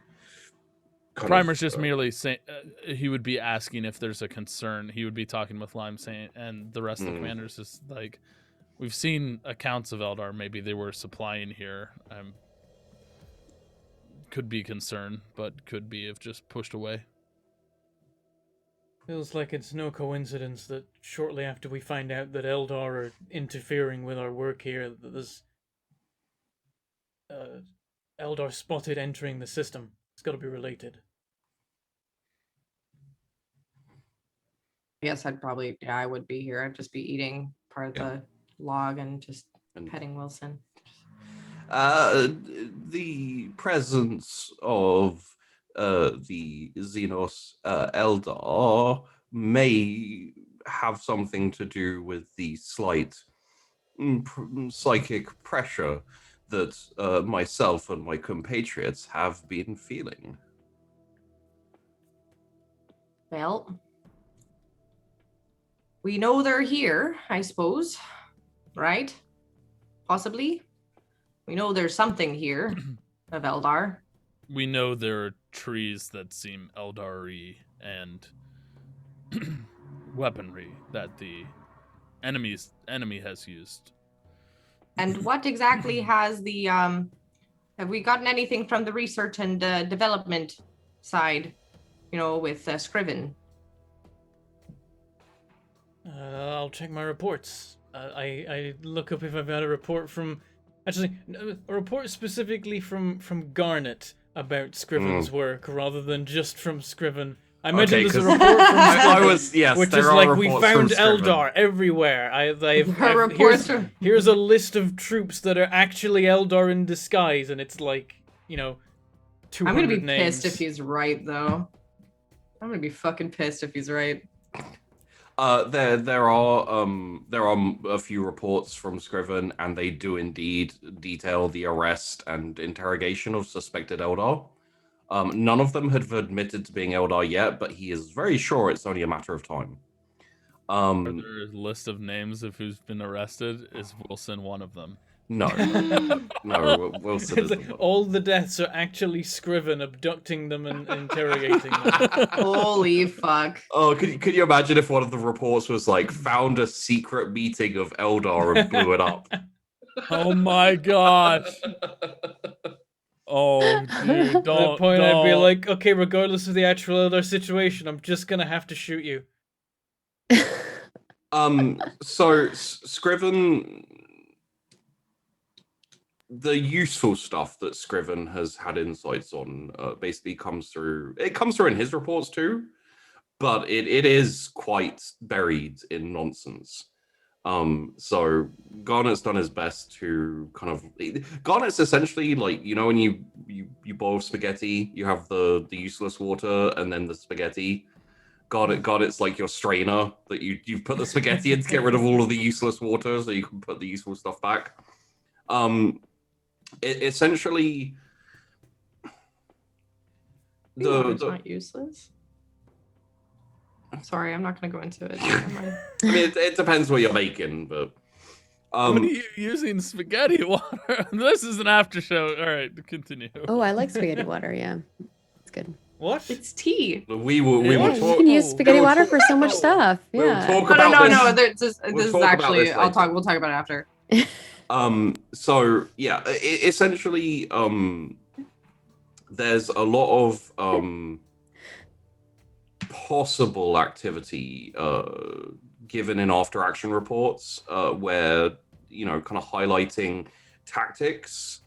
Speaker 4: Primer's just merely saying he would be asking if there's a concern. He would be talking with Lime saying, and the rest of the commanders is like, we've seen accounts of Eldar. Maybe they were supplying here. Could be concern, but could be if just pushed away.
Speaker 1: Feels like it's no coincidence that shortly after we find out that Eldar are interfering with our work here, that there's Eldar spotted entering the system. It's got to be related.
Speaker 3: I guess I would be here. I'd just be eating part of the log and just petting Wilson.
Speaker 2: The presence of the Xenos Eldar may have something to do with the slight psychic pressure that myself and my compatriots have been feeling.
Speaker 3: Well, we know they're here, I suppose, right? Possibly. We know there's something here of Eldar.
Speaker 4: We know there are trees that seem Eldar-y and weaponry that the enemy has used.
Speaker 3: And what exactly has the have we gotten anything from the research and development side, with Scriven?
Speaker 1: I'll check my reports. I look up if I've got a report from, actually, a report specifically from Garnet about Scriven's work, rather than just from Scriven. I imagine there's a report from Scriven, which is like, we found Eldar everywhere. Here's a list of troops that are actually Eldar in disguise, and it's like, 200
Speaker 3: I'm gonna be
Speaker 1: names.
Speaker 3: pissed if he's right, though. I'm gonna be fucking pissed if he's right.
Speaker 2: There are a few reports from Scriven, and they do indeed detail the arrest and interrogation of suspected Eldar. None of them have admitted to being Eldar yet, but he is very sure it's only a matter of time.
Speaker 4: Are there a list of names of who's been arrested? Is Wilson one of them?
Speaker 2: No. No, Wilson isn't.
Speaker 1: All the deaths are actually Scriven abducting them and interrogating them.
Speaker 3: Holy fuck.
Speaker 2: Oh, could you imagine if one of the reports was like, found a secret meeting of Eldar and blew it up?
Speaker 4: Oh my gosh. Oh, dude,
Speaker 1: At that point, I'd be like, okay, regardless of the actual Eldar situation, I'm just gonna have to shoot you.
Speaker 2: So Scriven, the useful stuff that Scriven has had insights on basically comes through in his reports too, but it is quite buried in nonsense. So Garnet's done his best to Garnet's essentially like, when you boil spaghetti, you have the useless water and then the spaghetti. Garnet's like your strainer that you put the spaghetti in to get rid of all of the useless water so you can put the useful stuff back. Essentially
Speaker 3: It's not useless. Sorry, I'm not going to go into it.
Speaker 2: I mean, it depends what you're making, but
Speaker 4: what are you using spaghetti water? This is an after show. All right, continue.
Speaker 5: Oh, I like spaghetti water. Yeah, it's good.
Speaker 1: What?
Speaker 3: It's tea.
Speaker 2: We will
Speaker 5: You can use spaghetti water for so much stuff. Yeah.
Speaker 3: No. This is actually. We'll talk about it after.
Speaker 2: So yeah, essentially, there's a lot of possible activity given in after action reports where kind of highlighting tactics,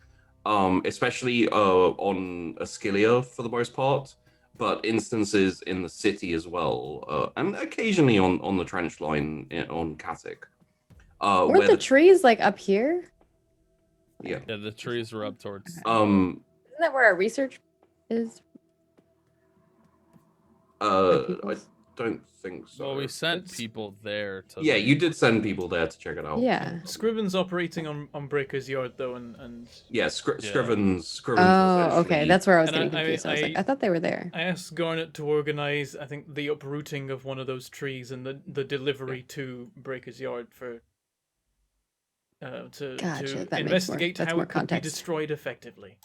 Speaker 2: especially on Ascilia for the most part, but instances in the city as well, and occasionally on the trench line on Katik.
Speaker 5: Weren't the trees like up here?
Speaker 2: Yeah,
Speaker 4: the trees were up towards.
Speaker 5: Isn't that where our research is?
Speaker 2: I don't think so.
Speaker 4: Well, we sent people there to.
Speaker 2: Yeah, you did send people there to check it out.
Speaker 5: Yeah.
Speaker 1: Scriven's operating on Breaker's Yard though, and
Speaker 2: yeah, Scriven's.
Speaker 5: Oh, okay, that's where I was getting
Speaker 1: And
Speaker 5: confused. I was like, I thought they were there.
Speaker 1: I asked Garnet to organize, I think, the uprooting of one of those trees and the delivery to Breaker's Yard for to investigate how it could be destroyed effectively.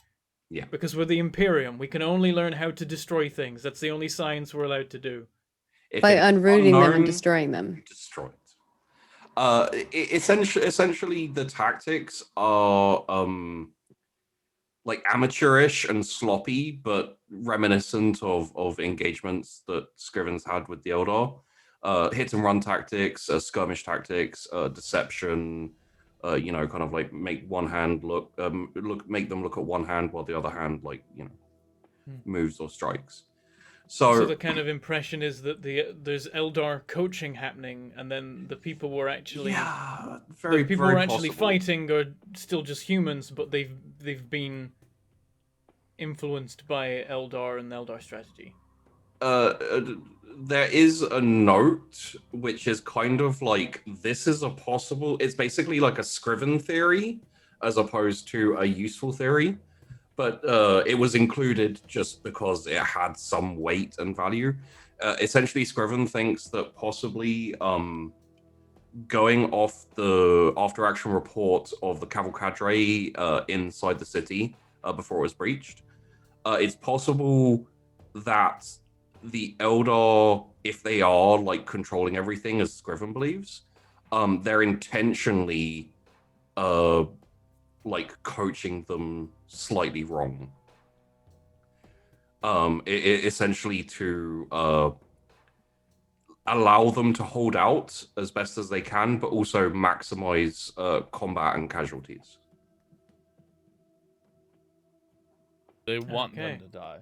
Speaker 2: Yeah.
Speaker 1: Because we're the Imperium, we can only learn how to destroy things. That's the only science we're allowed to do.
Speaker 5: By unrooting them and destroying them.
Speaker 2: Destroy it. Essentially, the tactics are like amateurish and sloppy, but reminiscent of engagements that Scriven's had with the Eldar. Hit and run tactics, skirmish tactics, deception, kind of like make one hand make them look at one hand while the other hand moves or strikes.
Speaker 1: So the kind of impression is that there's Eldar coaching happening, and then the people were actually
Speaker 2: very
Speaker 1: the people
Speaker 2: very
Speaker 1: were actually
Speaker 2: possible.
Speaker 1: fighting are still just humans, but they've been influenced by Eldar and the Eldar strategy.
Speaker 2: There is a note which is kind of like this is a possible. It's basically like a Scriven theory as opposed to a useful theory. But it was included just because it had some weight and value. Essentially, Scriven thinks that possibly going off the after-action report of the cavalcade inside the city before it was breached, it's possible that the Eldar, if they are like controlling everything as Scriven believes, they're intentionally like coaching them slightly wrong. Essentially to allow them to hold out as best as they can, but also maximize combat and casualties.
Speaker 4: They want
Speaker 1: Okay.
Speaker 4: them to die.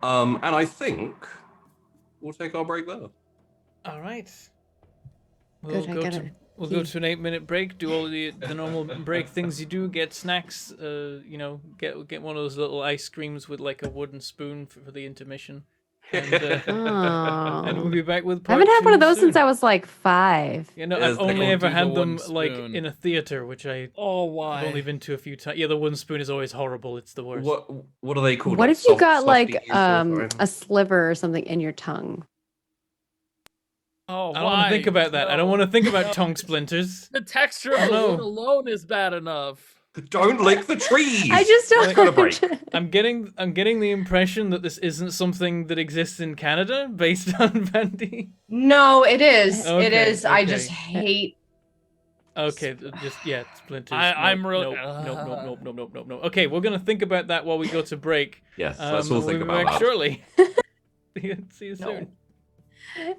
Speaker 2: And I think we'll take our break there.
Speaker 1: All right.
Speaker 5: Good, I gotta
Speaker 1: We'll go
Speaker 5: pee.
Speaker 1: to an 8-minute break. Do all the normal break things you do. Get snacks. Get one of those little ice creams with like a wooden spoon for the intermission. And and we'll
Speaker 5: Oh.
Speaker 1: be back with
Speaker 5: I
Speaker 1: part
Speaker 5: haven't had one of
Speaker 1: 2
Speaker 5: those since
Speaker 1: soon.
Speaker 5: I was like 5.
Speaker 1: You know,
Speaker 2: Yes,
Speaker 1: I've
Speaker 2: they
Speaker 1: only
Speaker 2: don't
Speaker 1: ever
Speaker 4: do the
Speaker 1: had them
Speaker 4: wooden
Speaker 1: like
Speaker 4: spoon.
Speaker 1: in a theater, which I've
Speaker 4: why?
Speaker 1: only been to a few times. Yeah, the wooden spoon is always horrible. It's the worst.
Speaker 2: What are they called?
Speaker 5: What
Speaker 2: Like
Speaker 5: if you
Speaker 2: soft-
Speaker 5: got like
Speaker 2: softies or something?
Speaker 5: a sliver or something in your tongue?
Speaker 4: Oh,
Speaker 1: I don't want to think about that. I don't want to think about tongue splinters.
Speaker 4: The texture of the
Speaker 1: No.
Speaker 4: wood alone is bad enough.
Speaker 2: Don't lick the trees.
Speaker 5: I just don't.
Speaker 2: Let's go to break.
Speaker 1: I'm getting the impression that this isn't something that exists in Canada based on Vandy.
Speaker 3: No, it is. It
Speaker 1: Okay,
Speaker 3: is. I just
Speaker 1: okay.
Speaker 3: hate.
Speaker 1: Okay, just splinters.
Speaker 4: I'm real-
Speaker 1: Nope. Okay, we're gonna think about that while we go to break.
Speaker 2: Yes, let's all
Speaker 1: and
Speaker 2: think
Speaker 1: we'll be
Speaker 2: about
Speaker 1: back
Speaker 2: that.
Speaker 1: shortly. See you
Speaker 3: No.
Speaker 1: soon.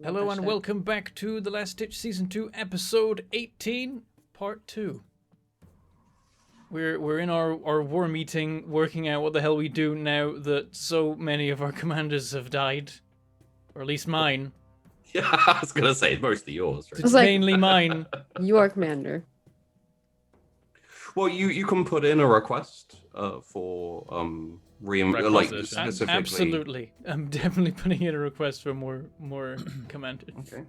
Speaker 1: Hello and
Speaker 3: shit.
Speaker 1: welcome back to The Last Ditch Season 2, Episode 18, Part 2. We're in our war meeting, working out what the hell we do now that so many of our commanders have died. Or at least mine.
Speaker 2: Yeah, I was gonna say mostly yours. Right?
Speaker 1: It's
Speaker 5: was like-
Speaker 1: mainly mine.
Speaker 5: You are commander.
Speaker 2: Well, you can put in a request for like
Speaker 4: Requisition.
Speaker 2: specifically.
Speaker 1: Absolutely. I'm definitely putting in a request for more commanders.
Speaker 2: Okay.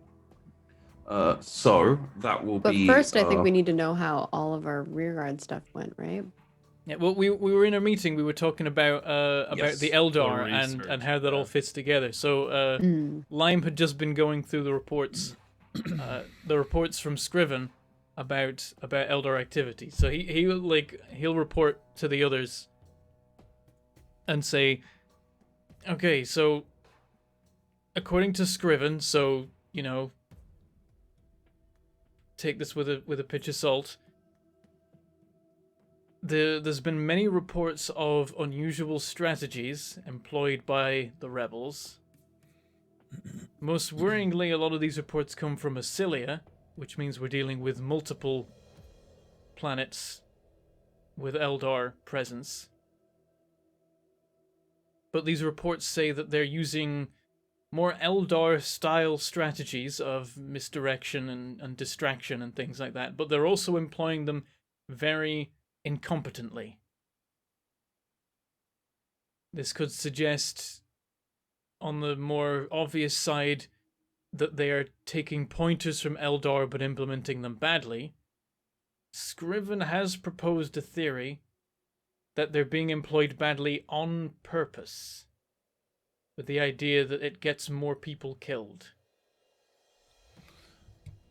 Speaker 2: So that will
Speaker 5: But
Speaker 2: be.
Speaker 5: first, I think we need to know how all of our rearguard stuff went, right?
Speaker 1: Yeah, well, we were in a meeting. We were talking about
Speaker 2: Yes.
Speaker 1: the Eldar
Speaker 4: The
Speaker 1: and
Speaker 4: research,
Speaker 1: how that all
Speaker 4: yeah.
Speaker 1: fits together. So Lime had just been going through the reports from Scriven about Eldar activity. So he'll report to the others and say, okay, so according to Scriven, so take this with a pinch of salt. There's been many reports of unusual strategies employed by the rebels. Most worryingly, a lot of these reports come from Acilia, which means we're dealing with multiple planets with Eldar presence. But these reports say that they're using more Eldar-style strategies of misdirection and distraction and things like that, but they're also employing them very incompetently. This could suggest, on the more obvious side, that they are taking pointers from Eldar but implementing them badly. Scriven has proposed a theory that they're being employed badly on purpose, with the idea that it gets more people killed.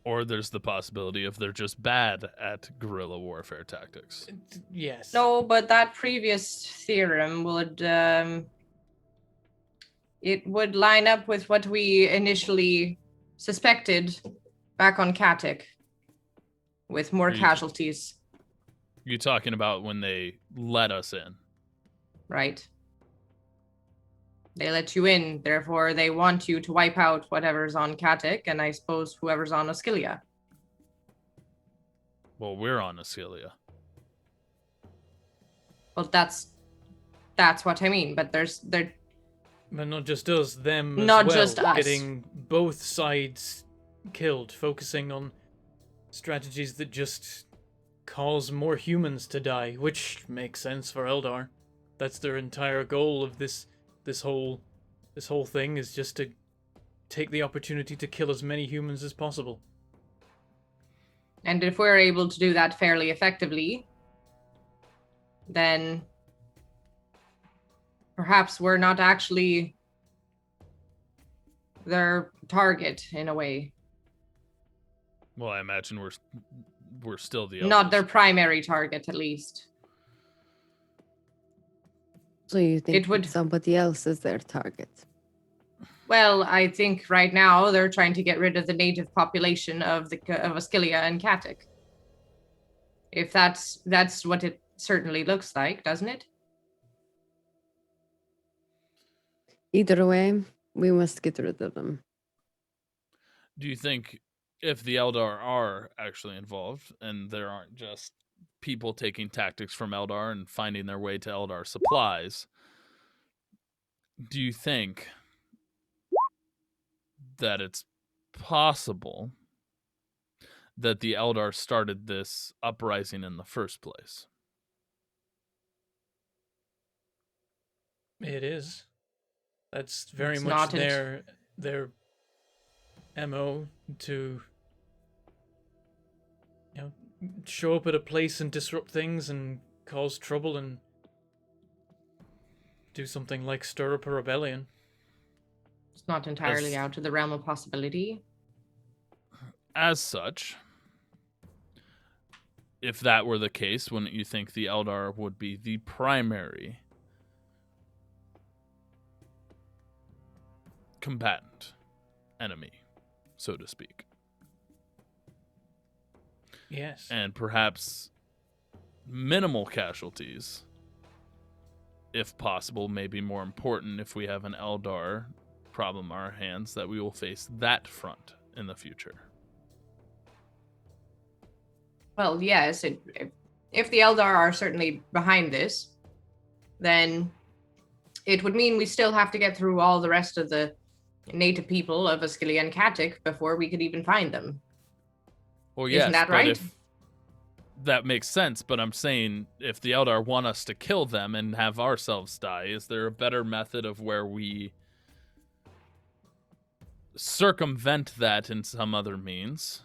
Speaker 4: Or there's the possibility of they're just bad at guerrilla warfare tactics.
Speaker 1: Yes.
Speaker 3: No, but that previous theorem would it would line up with what we initially suspected back on Katic, with more
Speaker 4: You-
Speaker 3: casualties,
Speaker 4: You talking about when they let us in?
Speaker 3: right? They let you in, therefore they want you to wipe out whatever's on Katic, and I suppose whoever's on Oscilia.
Speaker 4: Well, we're on Acilia.
Speaker 3: Well, that's what I mean. But there,
Speaker 1: But not just us, them as
Speaker 3: Not
Speaker 1: well,
Speaker 3: just us.
Speaker 1: getting both sides killed, focusing on strategies that just cause more humans to die, which makes sense for Eldar. That's their entire goal of this whole thing, is just to take the opportunity to kill as many humans as possible.
Speaker 3: and if we're able to do that fairly effectively, then perhaps we're not actually their target in a way.
Speaker 4: Well, I imagine we're still the
Speaker 3: Not
Speaker 4: elders.
Speaker 3: their primary target, at least.
Speaker 5: So you think
Speaker 3: It would-
Speaker 5: somebody else is their target?
Speaker 3: Well, I think right now they're trying to get rid of the native population of Ascilia and Katic. If that's what it certainly looks like, doesn't it?
Speaker 5: Either way, we must get rid of them.
Speaker 4: Do you think if the Eldar are actually involved and there aren't just people taking tactics from Eldar and finding their way to Eldar supplies, do you think that it's possible that the Eldar started this uprising in the first place?
Speaker 1: It is. That's very
Speaker 3: It's
Speaker 1: much
Speaker 3: not
Speaker 1: their MO, to show up at a place and disrupt things and cause trouble and do something like stir up a rebellion.
Speaker 3: It's not entirely
Speaker 4: Yes.
Speaker 3: out of the realm of possibility.
Speaker 4: As such, if that were the case, wouldn't you think the Eldar would be the primary combatant enemy, so to speak?
Speaker 1: Yes.
Speaker 4: And perhaps minimal casualties, if possible, may be more important if we have an Eldar problem on our hands that we will face that front in the future.
Speaker 3: Well, yes, if the Eldar are certainly behind this, then it would mean we still have to get through all the rest of the native people of Ascilia and Katic before we could even find them.
Speaker 4: Well,
Speaker 3: Isn't
Speaker 4: yes,
Speaker 3: that
Speaker 4: but
Speaker 3: right?
Speaker 4: if that makes sense, but I'm saying if the Eldar want us to kill them and have ourselves die, is there a better method of where we circumvent that in some other means?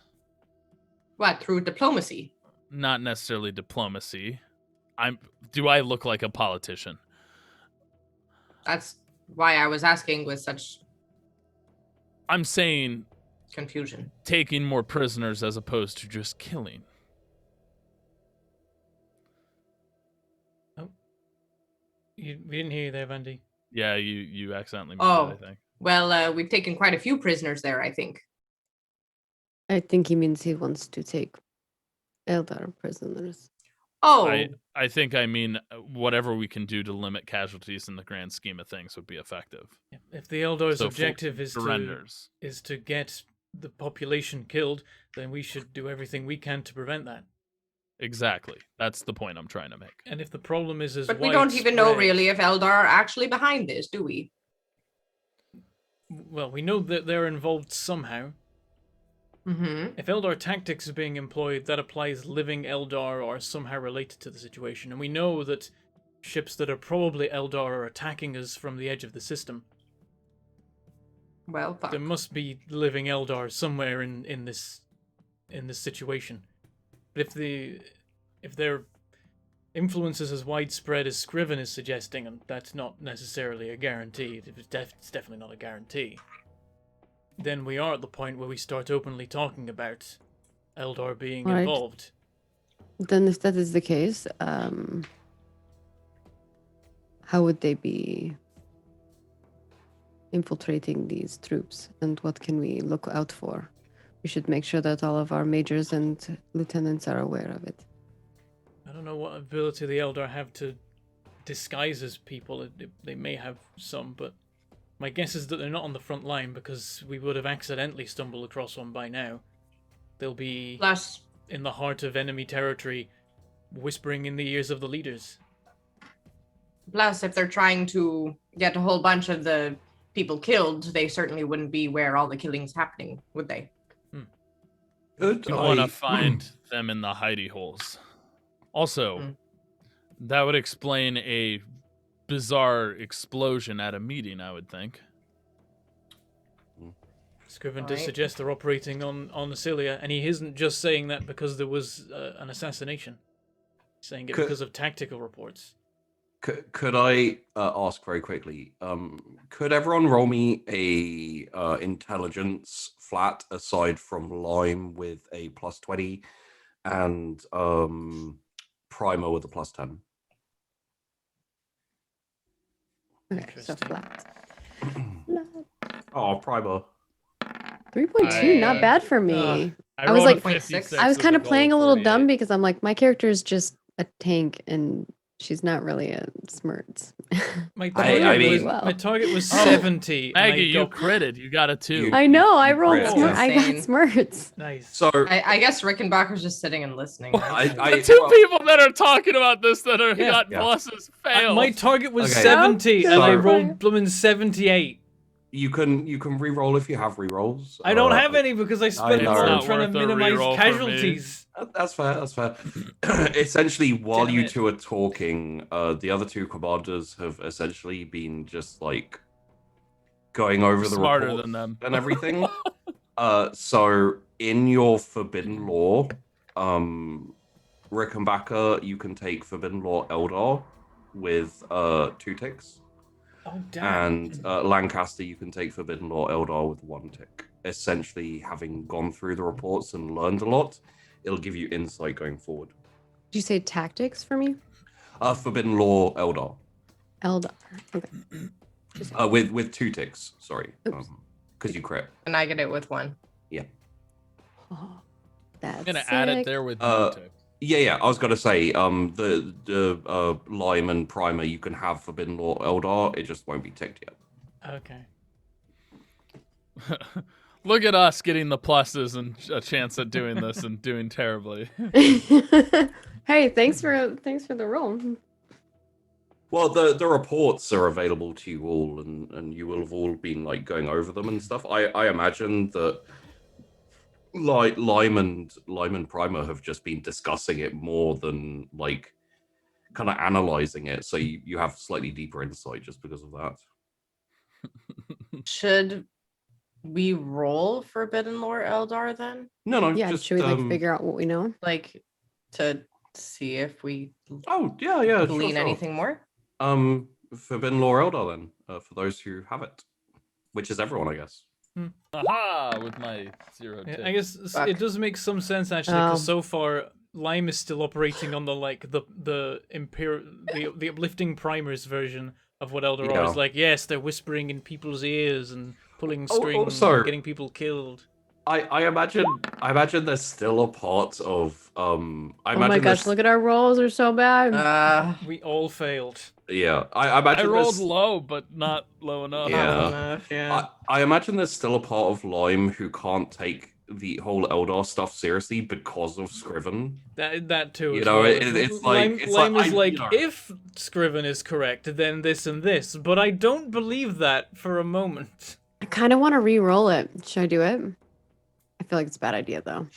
Speaker 3: What, through diplomacy?
Speaker 4: Not necessarily diplomacy. Do I look like a politician?
Speaker 3: That's why I was asking with such
Speaker 4: I'm saying
Speaker 3: confusion.
Speaker 4: taking more prisoners as opposed to just killing.
Speaker 1: We didn't hear you there, Vandy.
Speaker 4: Yeah, you accidentally moved
Speaker 3: Oh.
Speaker 4: it, I think.
Speaker 3: Well, we've taken quite a few prisoners there, I think.
Speaker 5: I think he means he wants to take Eldar prisoners.
Speaker 3: Oh,
Speaker 4: I think I mean whatever we can do to limit casualties in the grand scheme of things would be effective.
Speaker 1: If the Eldar's
Speaker 4: So
Speaker 1: objective is
Speaker 4: surrenders.
Speaker 1: to get the population killed, then we should do everything we can to prevent that.
Speaker 4: Exactly. That's the point I'm trying to make.
Speaker 1: And if the problem is as
Speaker 3: but we don't even know
Speaker 1: widespread-
Speaker 3: really if Eldar are actually behind this, do we?
Speaker 1: Well, we know that they're involved somehow.
Speaker 3: Mm-hmm.
Speaker 1: If Eldar tactics are being employed, that applies living Eldar are somehow related to the situation. And we know that ships that are probably Eldar are attacking us from the edge of the system.
Speaker 3: Well, fuck.
Speaker 1: There must be living Eldar somewhere in this situation. But if their influence is as widespread as Scriven is suggesting, and that's not necessarily a guarantee, it's definitely not a guarantee, then we are at the point where we start openly talking about Eldar being
Speaker 5: Right.
Speaker 1: involved.
Speaker 5: Then if that is the case, how would they be infiltrating these troops, and what can we look out for? We should make sure that all of our majors and lieutenants are aware of it.
Speaker 1: I don't know what ability the Eldar have to disguise as people. They may have some, but my guess is that they're not on the front line because we would have accidentally stumbled across one by now. They'll be
Speaker 3: Plus,
Speaker 1: in the heart of enemy territory, whispering in the ears of the leaders.
Speaker 3: if they're trying to get a whole bunch of the people killed, they certainly wouldn't be where all the killing's happening, would they?
Speaker 2: Could
Speaker 4: You want
Speaker 2: I-
Speaker 4: to find them in the hidey holes. Also,
Speaker 3: Hmm.
Speaker 4: that would explain a bizarre explosion at a meeting, I would think.
Speaker 1: Scriven does
Speaker 3: Right.
Speaker 1: suggest they're operating on Ascilia, and he isn't just saying that because there was an assassination. He's saying it
Speaker 2: Could-
Speaker 1: because of tactical reports.
Speaker 2: Could I ask very quickly? Could everyone roll me a intelligence flat aside from Lime with a +20 and Primer with a +10?
Speaker 5: Okay, so
Speaker 1: Interesting.
Speaker 5: flat.
Speaker 2: Oh, Primer.
Speaker 5: 3.2, not
Speaker 4: I-
Speaker 5: bad for me. I was
Speaker 4: rolled
Speaker 5: like-
Speaker 4: a 56
Speaker 5: I was
Speaker 4: with
Speaker 5: kind
Speaker 4: a
Speaker 5: of
Speaker 4: goal
Speaker 5: playing a little dumb
Speaker 4: 48.
Speaker 5: because I'm like, my character is just a tank and she's not really a smirts.
Speaker 1: My
Speaker 2: I
Speaker 1: target,
Speaker 2: mean-
Speaker 1: was,
Speaker 5: Well.
Speaker 1: my target was
Speaker 4: Oh,
Speaker 1: 70. and I
Speaker 4: Maggie, you
Speaker 1: got-
Speaker 4: critted. You got a 2.
Speaker 2: You-
Speaker 5: I know, I rolled
Speaker 2: crit,
Speaker 5: smart.
Speaker 2: yeah.
Speaker 5: I got
Speaker 3: Insane.
Speaker 5: smirts.
Speaker 1: Nice.
Speaker 2: So
Speaker 3: I guess Rickenbacher's just sitting and listening. right?
Speaker 2: I
Speaker 4: The two
Speaker 2: well,
Speaker 4: people that are talking about this that are
Speaker 1: Yeah.
Speaker 4: got
Speaker 2: Yeah.
Speaker 4: pluses failed.
Speaker 1: My target was
Speaker 2: Okay.
Speaker 1: 70, and I
Speaker 2: So-
Speaker 1: rolled blooming 78.
Speaker 2: you can re-roll if you have re-rolls.
Speaker 1: I don't have any because I spent
Speaker 2: know.
Speaker 1: more
Speaker 2: It's
Speaker 1: on
Speaker 2: not
Speaker 1: trying to
Speaker 4: worth a
Speaker 1: minimize
Speaker 4: reroll for me.
Speaker 1: casualties.
Speaker 2: That's fair. That's fair. Essentially, while
Speaker 1: Damn
Speaker 2: you
Speaker 1: it.
Speaker 2: two are talking, the other two commanders have essentially been just like going over the
Speaker 4: Smarter
Speaker 2: reports
Speaker 4: than them.
Speaker 2: and everything. So in your Forbidden Law, Rickenbacker, you can take Forbidden Law Eldar with 2 ticks,
Speaker 1: Oh, damn.
Speaker 2: and Lancaster, you can take Forbidden Law Eldar with 1 tick. Essentially, having gone through the reports and learned a lot, it'll give you insight going forward.
Speaker 5: Did you say tactics for me?
Speaker 2: Forbidden Law Eldar
Speaker 5: Eldar. Okay.
Speaker 2: with 2 ticks. Sorry,
Speaker 5: Oops.
Speaker 2: because you crit.
Speaker 3: And I get it with 1.
Speaker 5: Oh, that's
Speaker 4: I'm gonna add it
Speaker 5: sick.
Speaker 4: there with
Speaker 2: Uh,
Speaker 4: no tick.
Speaker 2: Yeah. I was gonna say, the Lime and Primer, you can have Forbidden Law Eldar. It just won't be ticked yet.
Speaker 1: Okay.
Speaker 4: Look at us getting the pluses and a chance at doing this and doing terribly.
Speaker 5: Hey, thanks for the roll.
Speaker 2: Well, the reports are available to you all, and you will have all been like going over them and stuff. I imagine that like Lime and Primer have just been discussing it more than like kind of analyzing it, so you have slightly deeper insight just because of that.
Speaker 3: Should we roll Forbidden Lore Eldar then?
Speaker 2: No,
Speaker 5: Yeah,
Speaker 2: just
Speaker 5: should we like figure out what we know?
Speaker 3: Like to see if we
Speaker 2: Oh yeah,
Speaker 3: glean
Speaker 2: sure.
Speaker 3: anything more?
Speaker 2: Forbidden Lore Eldar then, for those who have it, which is everyone, I guess.
Speaker 4: Aha! With my 0
Speaker 1: Yeah,
Speaker 4: tick.
Speaker 1: I guess
Speaker 3: Fuck.
Speaker 1: it does make some sense actually, because
Speaker 5: Oh.
Speaker 1: so far Lime is still operating on the the uplifting primers version of what Eldar
Speaker 2: Yeah.
Speaker 1: is like. Yes, they're whispering in people's ears and pulling
Speaker 2: Oh,
Speaker 1: strings
Speaker 2: also-
Speaker 1: and getting people killed.
Speaker 2: I imagine there's still a part of I
Speaker 5: Oh my
Speaker 2: imagine
Speaker 5: gosh,
Speaker 2: there's-
Speaker 5: look at our rolls, are so bad.
Speaker 1: We all failed.
Speaker 2: yeah I
Speaker 4: I
Speaker 2: imagine
Speaker 4: rolled
Speaker 2: there's-
Speaker 4: low, but not low enough.
Speaker 2: Yeah.
Speaker 3: Not low enough, yeah.
Speaker 2: I imagine there's still a part of Lime who can't take the whole Eldar stuff seriously because of Scriven.
Speaker 1: That too.
Speaker 2: You
Speaker 1: as
Speaker 2: know,
Speaker 1: well.
Speaker 2: it's like-
Speaker 1: Lime,
Speaker 2: it's
Speaker 1: Lime
Speaker 2: like,
Speaker 1: is
Speaker 2: I-
Speaker 1: like,
Speaker 2: you know.
Speaker 1: if Scriven is correct, then this and this. But I don't believe that for a moment.
Speaker 5: I kind of want to re-roll it. Should I do it? I feel like it's a bad idea though.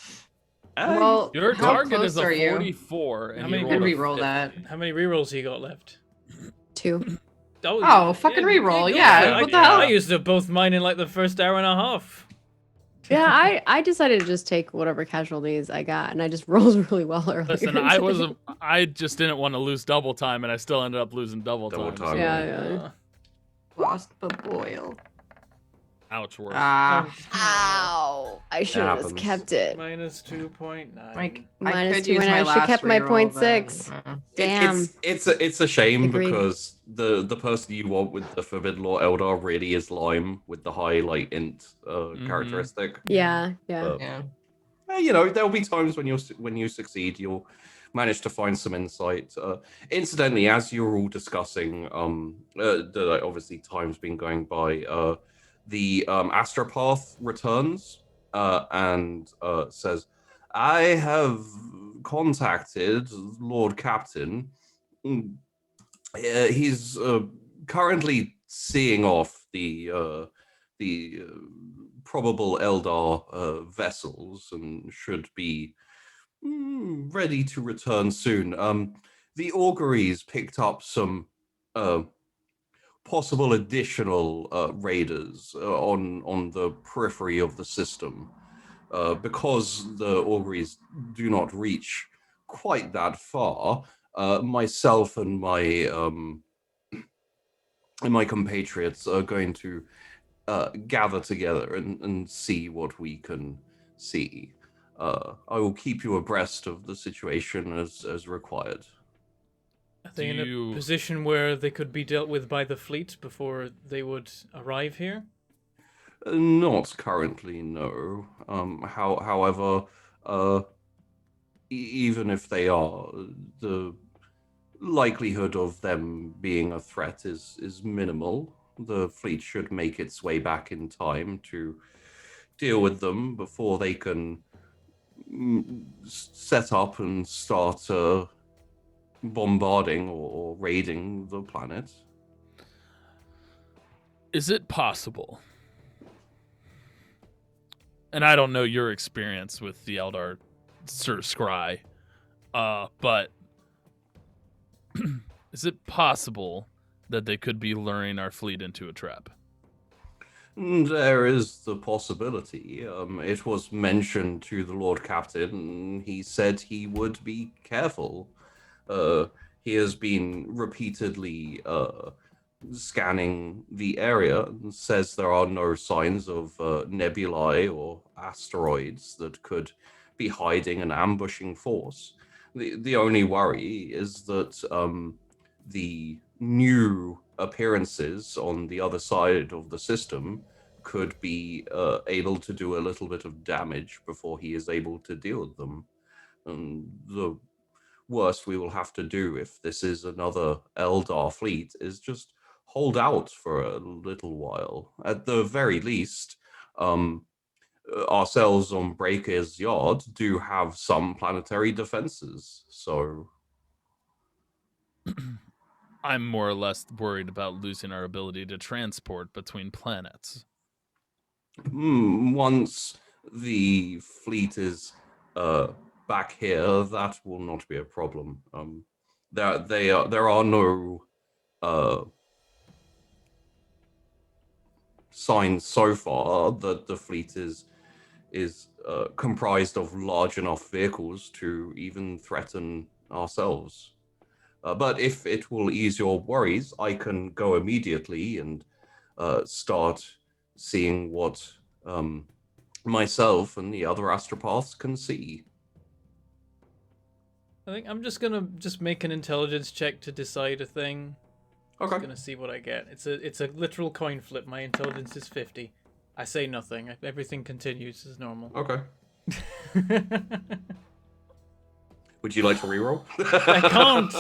Speaker 3: Well,
Speaker 4: Your
Speaker 3: how
Speaker 4: target
Speaker 3: close
Speaker 4: is a
Speaker 3: are you?
Speaker 4: 44, and
Speaker 1: How
Speaker 4: you
Speaker 1: many
Speaker 3: You
Speaker 4: rolled
Speaker 3: can
Speaker 4: a
Speaker 3: re-roll that.
Speaker 4: 50.
Speaker 1: How many rerolls you got left?
Speaker 5: 2.
Speaker 3: Oh, fucking reroll,
Speaker 1: go
Speaker 3: yeah,
Speaker 1: for it.
Speaker 3: what the
Speaker 1: I
Speaker 3: hell?
Speaker 1: used up both mine in like the first hour and a half.
Speaker 5: Yeah, I decided to just take whatever casualties I got, and I just rolled really well earlier.
Speaker 4: Listen, I just didn't want to lose double time, and I still ended up losing double
Speaker 2: Double
Speaker 4: time.
Speaker 2: time.
Speaker 5: Yeah.
Speaker 3: Lost but boil.
Speaker 4: Ouch, worse.
Speaker 3: Ah,
Speaker 5: Ow! I should have just
Speaker 2: happens.
Speaker 5: kept it.
Speaker 1: Minus 2.9.
Speaker 3: like I
Speaker 5: Minus
Speaker 3: could
Speaker 5: 2
Speaker 3: use
Speaker 5: and
Speaker 3: my
Speaker 5: I should
Speaker 3: last
Speaker 5: kept my
Speaker 3: reroll,
Speaker 5: 0.6.
Speaker 3: but,
Speaker 5: Damn.
Speaker 2: It's a shame
Speaker 5: Agreed.
Speaker 2: because the person you want with the Forbidden Lore Eldar really is Lime with the high like int characteristic.
Speaker 5: Yeah.
Speaker 3: yeah.
Speaker 2: You know, there'll be times when you succeed, you'll manage to find some insight. Incidentally, as you're all discussing, obviously time's been going by. The astropath returns and says, "I have contacted Lord Captain. He's currently seeing off the probable Eldar vessels and should be ready to return soon. The auguries picked up some possible additional raiders on the periphery of the system. Because the auguries do not reach quite that far, myself and my compatriots are going to gather together and see what we can see. I will keep you abreast of the situation as required.
Speaker 1: Are they in
Speaker 4: Do
Speaker 1: a position where they could be dealt with by the fleet before they would arrive here?
Speaker 2: Not currently, no. However, even if they are, the likelihood of them being a threat is minimal. The fleet should make its way back in time to deal with them before they can set up and start bombarding or raiding the planet.
Speaker 4: Is it possible? And I don't know your experience with the Eldar Sir Scry, but is it possible that they could be luring our fleet into a trap?
Speaker 2: There is the possibility. It was mentioned to the Lord Captain, and he said he would be careful. He has been repeatedly scanning the area and says there are no signs of nebulae or asteroids that could be hiding an ambushing force. The only worry is that the new appearances on the other side of the system could be able to do a little bit of damage before he is able to deal with them. And the worst we will have to do if this is another Eldar fleet is just hold out for a little while. At the very least, ourselves on Breaker's Yard do have some planetary defenses. So
Speaker 4: I'm more or less worried about losing our ability to transport between planets.
Speaker 2: once the fleet is back here, that will not be a problem. There are no signs so far that the fleet is comprised of large enough vehicles to even threaten ourselves. But if it will ease your worries, I can go immediately and start seeing what myself and the other astropaths can see.
Speaker 1: I think I'm just gonna make an intelligence check to decide a thing.
Speaker 2: Okay.
Speaker 1: Just gonna see what I get. It's a literal coin flip. My intelligence is 50. I say nothing. Everything continues as normal.
Speaker 2: Okay. Would you like to reroll?
Speaker 1: I can't.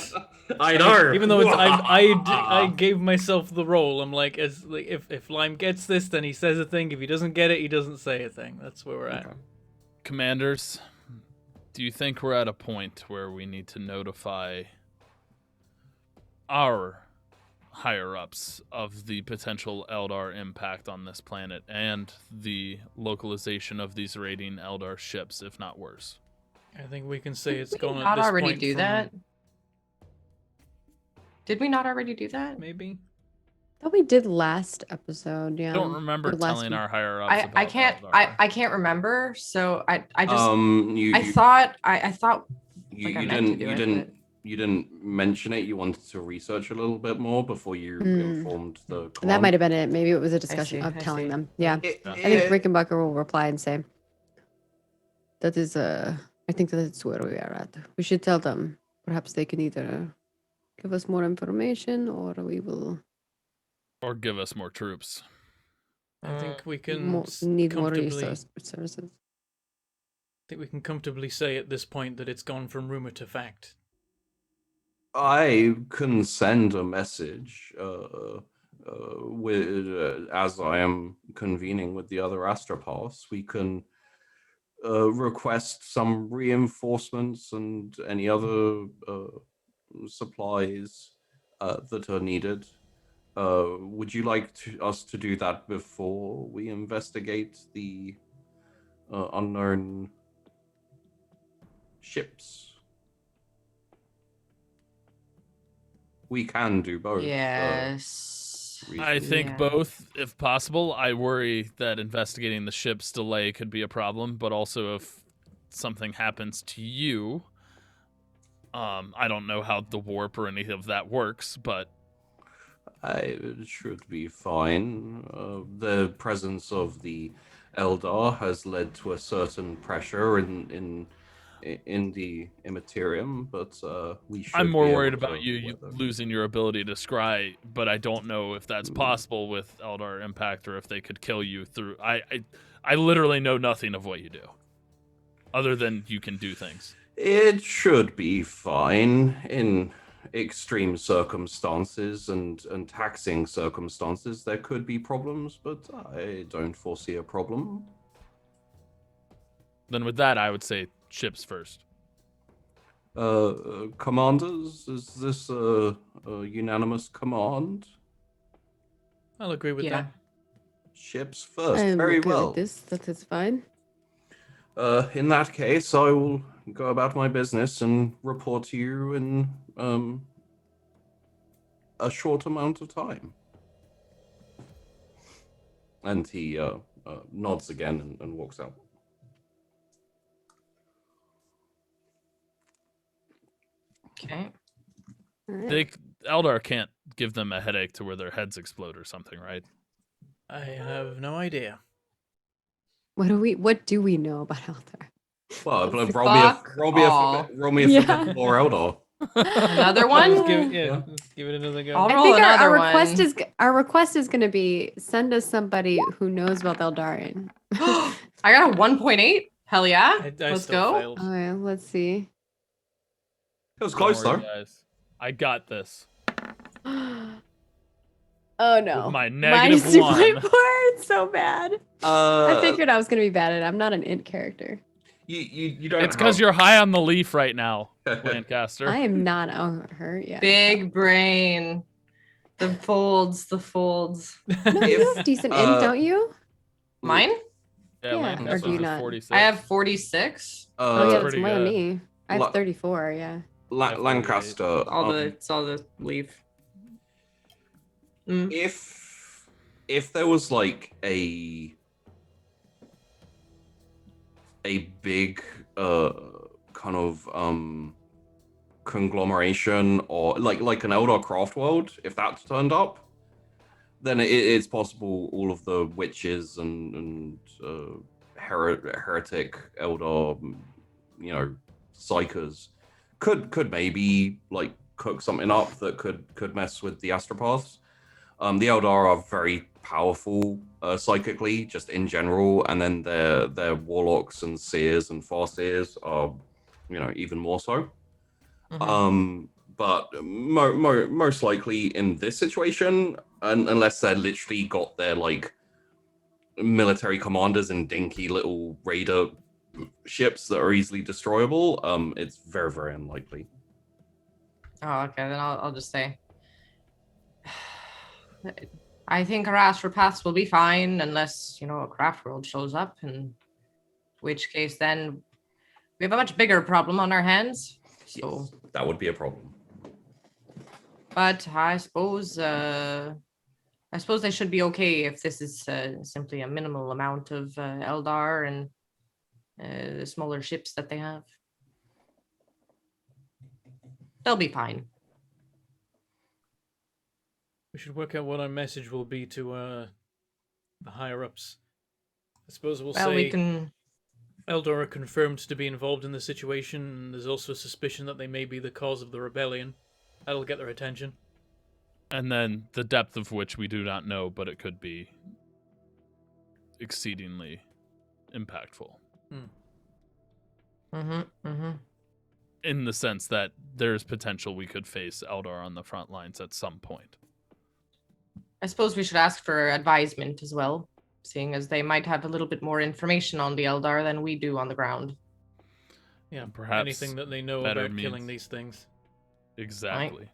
Speaker 2: I know.
Speaker 1: Even though it's, I gave myself the roll. I'm like, if Lime gets this, then he says a thing. If he doesn't get it, he doesn't say a thing. That's where we're at.
Speaker 2: Okay.
Speaker 4: Commanders, do you think we're at a point where we need to notify our higher-ups of the potential Eldar impact on this planet and the localization of these raiding Eldar ships, if not worse?
Speaker 1: I think we can say it's
Speaker 3: Did we
Speaker 1: gone at
Speaker 3: not
Speaker 1: this
Speaker 3: already
Speaker 1: point
Speaker 3: do
Speaker 1: from-
Speaker 3: that? Did we not already do that?
Speaker 1: Maybe.
Speaker 5: I thought we did last episode. Yeah.
Speaker 4: I don't remember
Speaker 5: Or last
Speaker 4: telling
Speaker 5: week.
Speaker 4: our higher-ups about
Speaker 3: I can't
Speaker 4: Eldar.
Speaker 3: I can't remember. So I just
Speaker 2: You,
Speaker 3: I thought
Speaker 2: you,
Speaker 3: like I
Speaker 2: you
Speaker 3: meant to
Speaker 2: didn't
Speaker 3: do
Speaker 2: you
Speaker 3: it,
Speaker 2: didn't
Speaker 3: but-
Speaker 2: you didn't mention it. You wanted to research a little bit more before you informed the command.
Speaker 5: That might have been it. Maybe it was a discussion
Speaker 3: see,
Speaker 5: of
Speaker 3: I
Speaker 5: telling
Speaker 3: see.
Speaker 5: them. Yeah.
Speaker 2: It-
Speaker 5: I think
Speaker 2: it-
Speaker 5: Rickenbacker will reply and say, that is, I think that's where we are at. We should tell them. Perhaps they can either give us more information or we will
Speaker 4: Or give us more troops.
Speaker 1: I think we can
Speaker 5: need more
Speaker 1: comfortably.
Speaker 5: services.
Speaker 1: I think we can comfortably say at this point that it's gone from rumor to fact.
Speaker 2: I can send a message as I am convening with the other astropaths. We can request some reinforcements and any other supplies that are needed. Would you like us to do that before we investigate the unknown ships? We can do both.
Speaker 3: Yes.
Speaker 4: I think
Speaker 3: Yeah.
Speaker 4: both, if possible. I worry that investigating the ship's delay could be a problem, but also if something happens to you, I don't know how the warp or any of that works, but
Speaker 2: It should be fine. The presence of the Eldar has led to a certain pressure in the Immaterium, but we should.
Speaker 4: I'm more
Speaker 2: be
Speaker 4: worried
Speaker 2: able to
Speaker 4: about you
Speaker 2: weather.
Speaker 4: losing your ability to scry, but I don't know if that's possible with Eldar Impact or if they could kill you through. I literally know nothing of what you do, other than you can do things.
Speaker 2: It should be fine in extreme circumstances and taxing circumstances. There could be problems, but I don't foresee a problem.
Speaker 4: Then with that, I would say ships first.
Speaker 2: Commanders, is this a unanimous command?
Speaker 1: I'll agree with
Speaker 3: Yeah.
Speaker 1: that.
Speaker 2: Ships first.
Speaker 5: I'm
Speaker 2: Very
Speaker 5: okay
Speaker 2: well.
Speaker 5: with this. That is fine.
Speaker 2: In that case, I will go about my business and report to you in a short amount of time. And he nods again and walks out.
Speaker 3: Okay.
Speaker 5: All right.
Speaker 4: Eldar can't give them a headache to where their heads explode or something, right?
Speaker 1: I have no idea.
Speaker 5: What do we know about Eldar?
Speaker 2: Well,
Speaker 5: Let's
Speaker 2: roll me a
Speaker 3: fuck off.
Speaker 2: forbidden
Speaker 5: Yeah.
Speaker 2: lore Eldar.
Speaker 3: Another
Speaker 1: Let's
Speaker 3: one?
Speaker 1: give it,
Speaker 2: Yeah.
Speaker 1: let's give it another go.
Speaker 3: I'll
Speaker 5: I
Speaker 3: roll
Speaker 5: think
Speaker 3: another
Speaker 5: our request is going to be send us somebody who knows about Eldarian.
Speaker 3: I got a 1.8. Hell yeah.
Speaker 1: I
Speaker 3: Let's
Speaker 1: still
Speaker 3: go.
Speaker 1: failed.
Speaker 5: Oh, yeah, let's see.
Speaker 2: It was
Speaker 4: Don't
Speaker 2: close
Speaker 4: worry,
Speaker 2: though.
Speaker 4: guys. I got this.
Speaker 5: Oh no.
Speaker 4: With my
Speaker 5: Minus
Speaker 4: -1.
Speaker 5: 2 points. it's so bad. I figured I was gonna be bad at it. I'm not an int character.
Speaker 2: You don't.
Speaker 4: It's because you're high on the leaf right now, Lancaster.
Speaker 5: I am not hurt yet.
Speaker 3: Big brain. The folds.
Speaker 5: No, you have decent int, don't you?
Speaker 3: Mine?
Speaker 5: Yeah,
Speaker 4: Lancaster's
Speaker 5: or do you
Speaker 4: is
Speaker 5: not?
Speaker 4: 46.
Speaker 3: I have 46.
Speaker 5: Oh yeah, that's
Speaker 4: pretty
Speaker 5: more than
Speaker 4: good.
Speaker 5: me. I
Speaker 2: La-
Speaker 5: have 34. Yeah.
Speaker 2: Lancaster.
Speaker 3: It's all the leaf. Mm.
Speaker 2: If there was like a big kind of conglomeration or like an Eldar craft world, if that turned up, then it's possible all of the witches and heretic Eldar, psychers could maybe like cook something up that could mess with the astropaths. The Eldar are very powerful psychically, just in general, and then their warlocks and seers and farseers are, even more so.
Speaker 3: Mhm.
Speaker 2: But most likely in this situation, unless they're literally got their like military commanders in dinky little raider ships that are easily destroyable, it's very, very unlikely.
Speaker 3: Oh, okay. Then I'll just say. I think our astropaths will be fine unless, a craft world shows up, in which case then we have a much bigger problem on our hands. So,
Speaker 2: Yes, that would be a problem.
Speaker 3: but I suppose they should be okay if this is simply a minimal amount of Eldar and the smaller ships that they have. They'll be fine.
Speaker 1: We should work out what our message will be to the higher ups. I suppose we'll say
Speaker 3: We can.
Speaker 1: Eldar are confirmed to be involved in the situation, and there's also suspicion that they may be the cause of the rebellion. That'll get their attention.
Speaker 4: And then the depth of which we do not know, but it could be exceedingly impactful. In the sense that there's potential we could face Eldar on the front lines at some point.
Speaker 3: I suppose we should ask for advisement as well, seeing as they might have a little bit more information on the Eldar than we do on the ground.
Speaker 1: Yeah,
Speaker 4: And perhaps
Speaker 1: anything that they know
Speaker 4: better
Speaker 1: about killing
Speaker 4: means-
Speaker 1: these things.
Speaker 4: Exactly.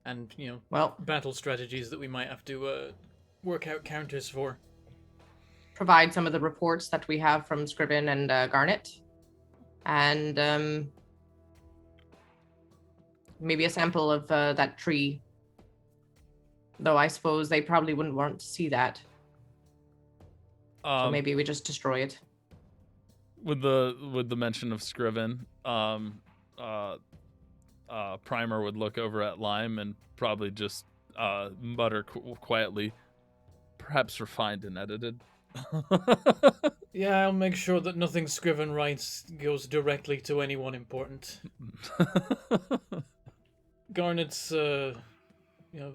Speaker 1: And,
Speaker 3: Well,
Speaker 1: battle strategies that we might have to work out counters for.
Speaker 3: provide some of the reports that we have from Scriven and Garnet, and maybe a sample of that tree. Though I suppose they probably wouldn't want to see that, so maybe we just destroy it.
Speaker 4: With the mention of Scriven, Primer would look over at Lime and probably just mutter quietly, perhaps refined and edited.
Speaker 1: Yeah, I'll make sure that nothing Scriven writes goes directly to anyone important. Garnet's,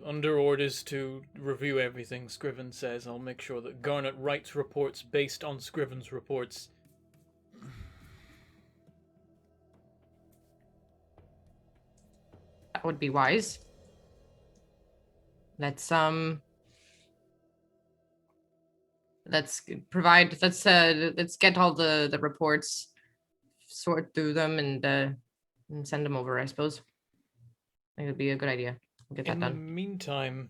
Speaker 1: under orders to review everything Scriven says. I'll make sure that Garnet writes reports based on Scriven's reports.
Speaker 3: That would be wise. Let's provide. Let's get all the reports, sort through them, and send them over. I suppose. I think it'd be a good idea. We'll get that
Speaker 1: In the
Speaker 3: done.
Speaker 1: meantime,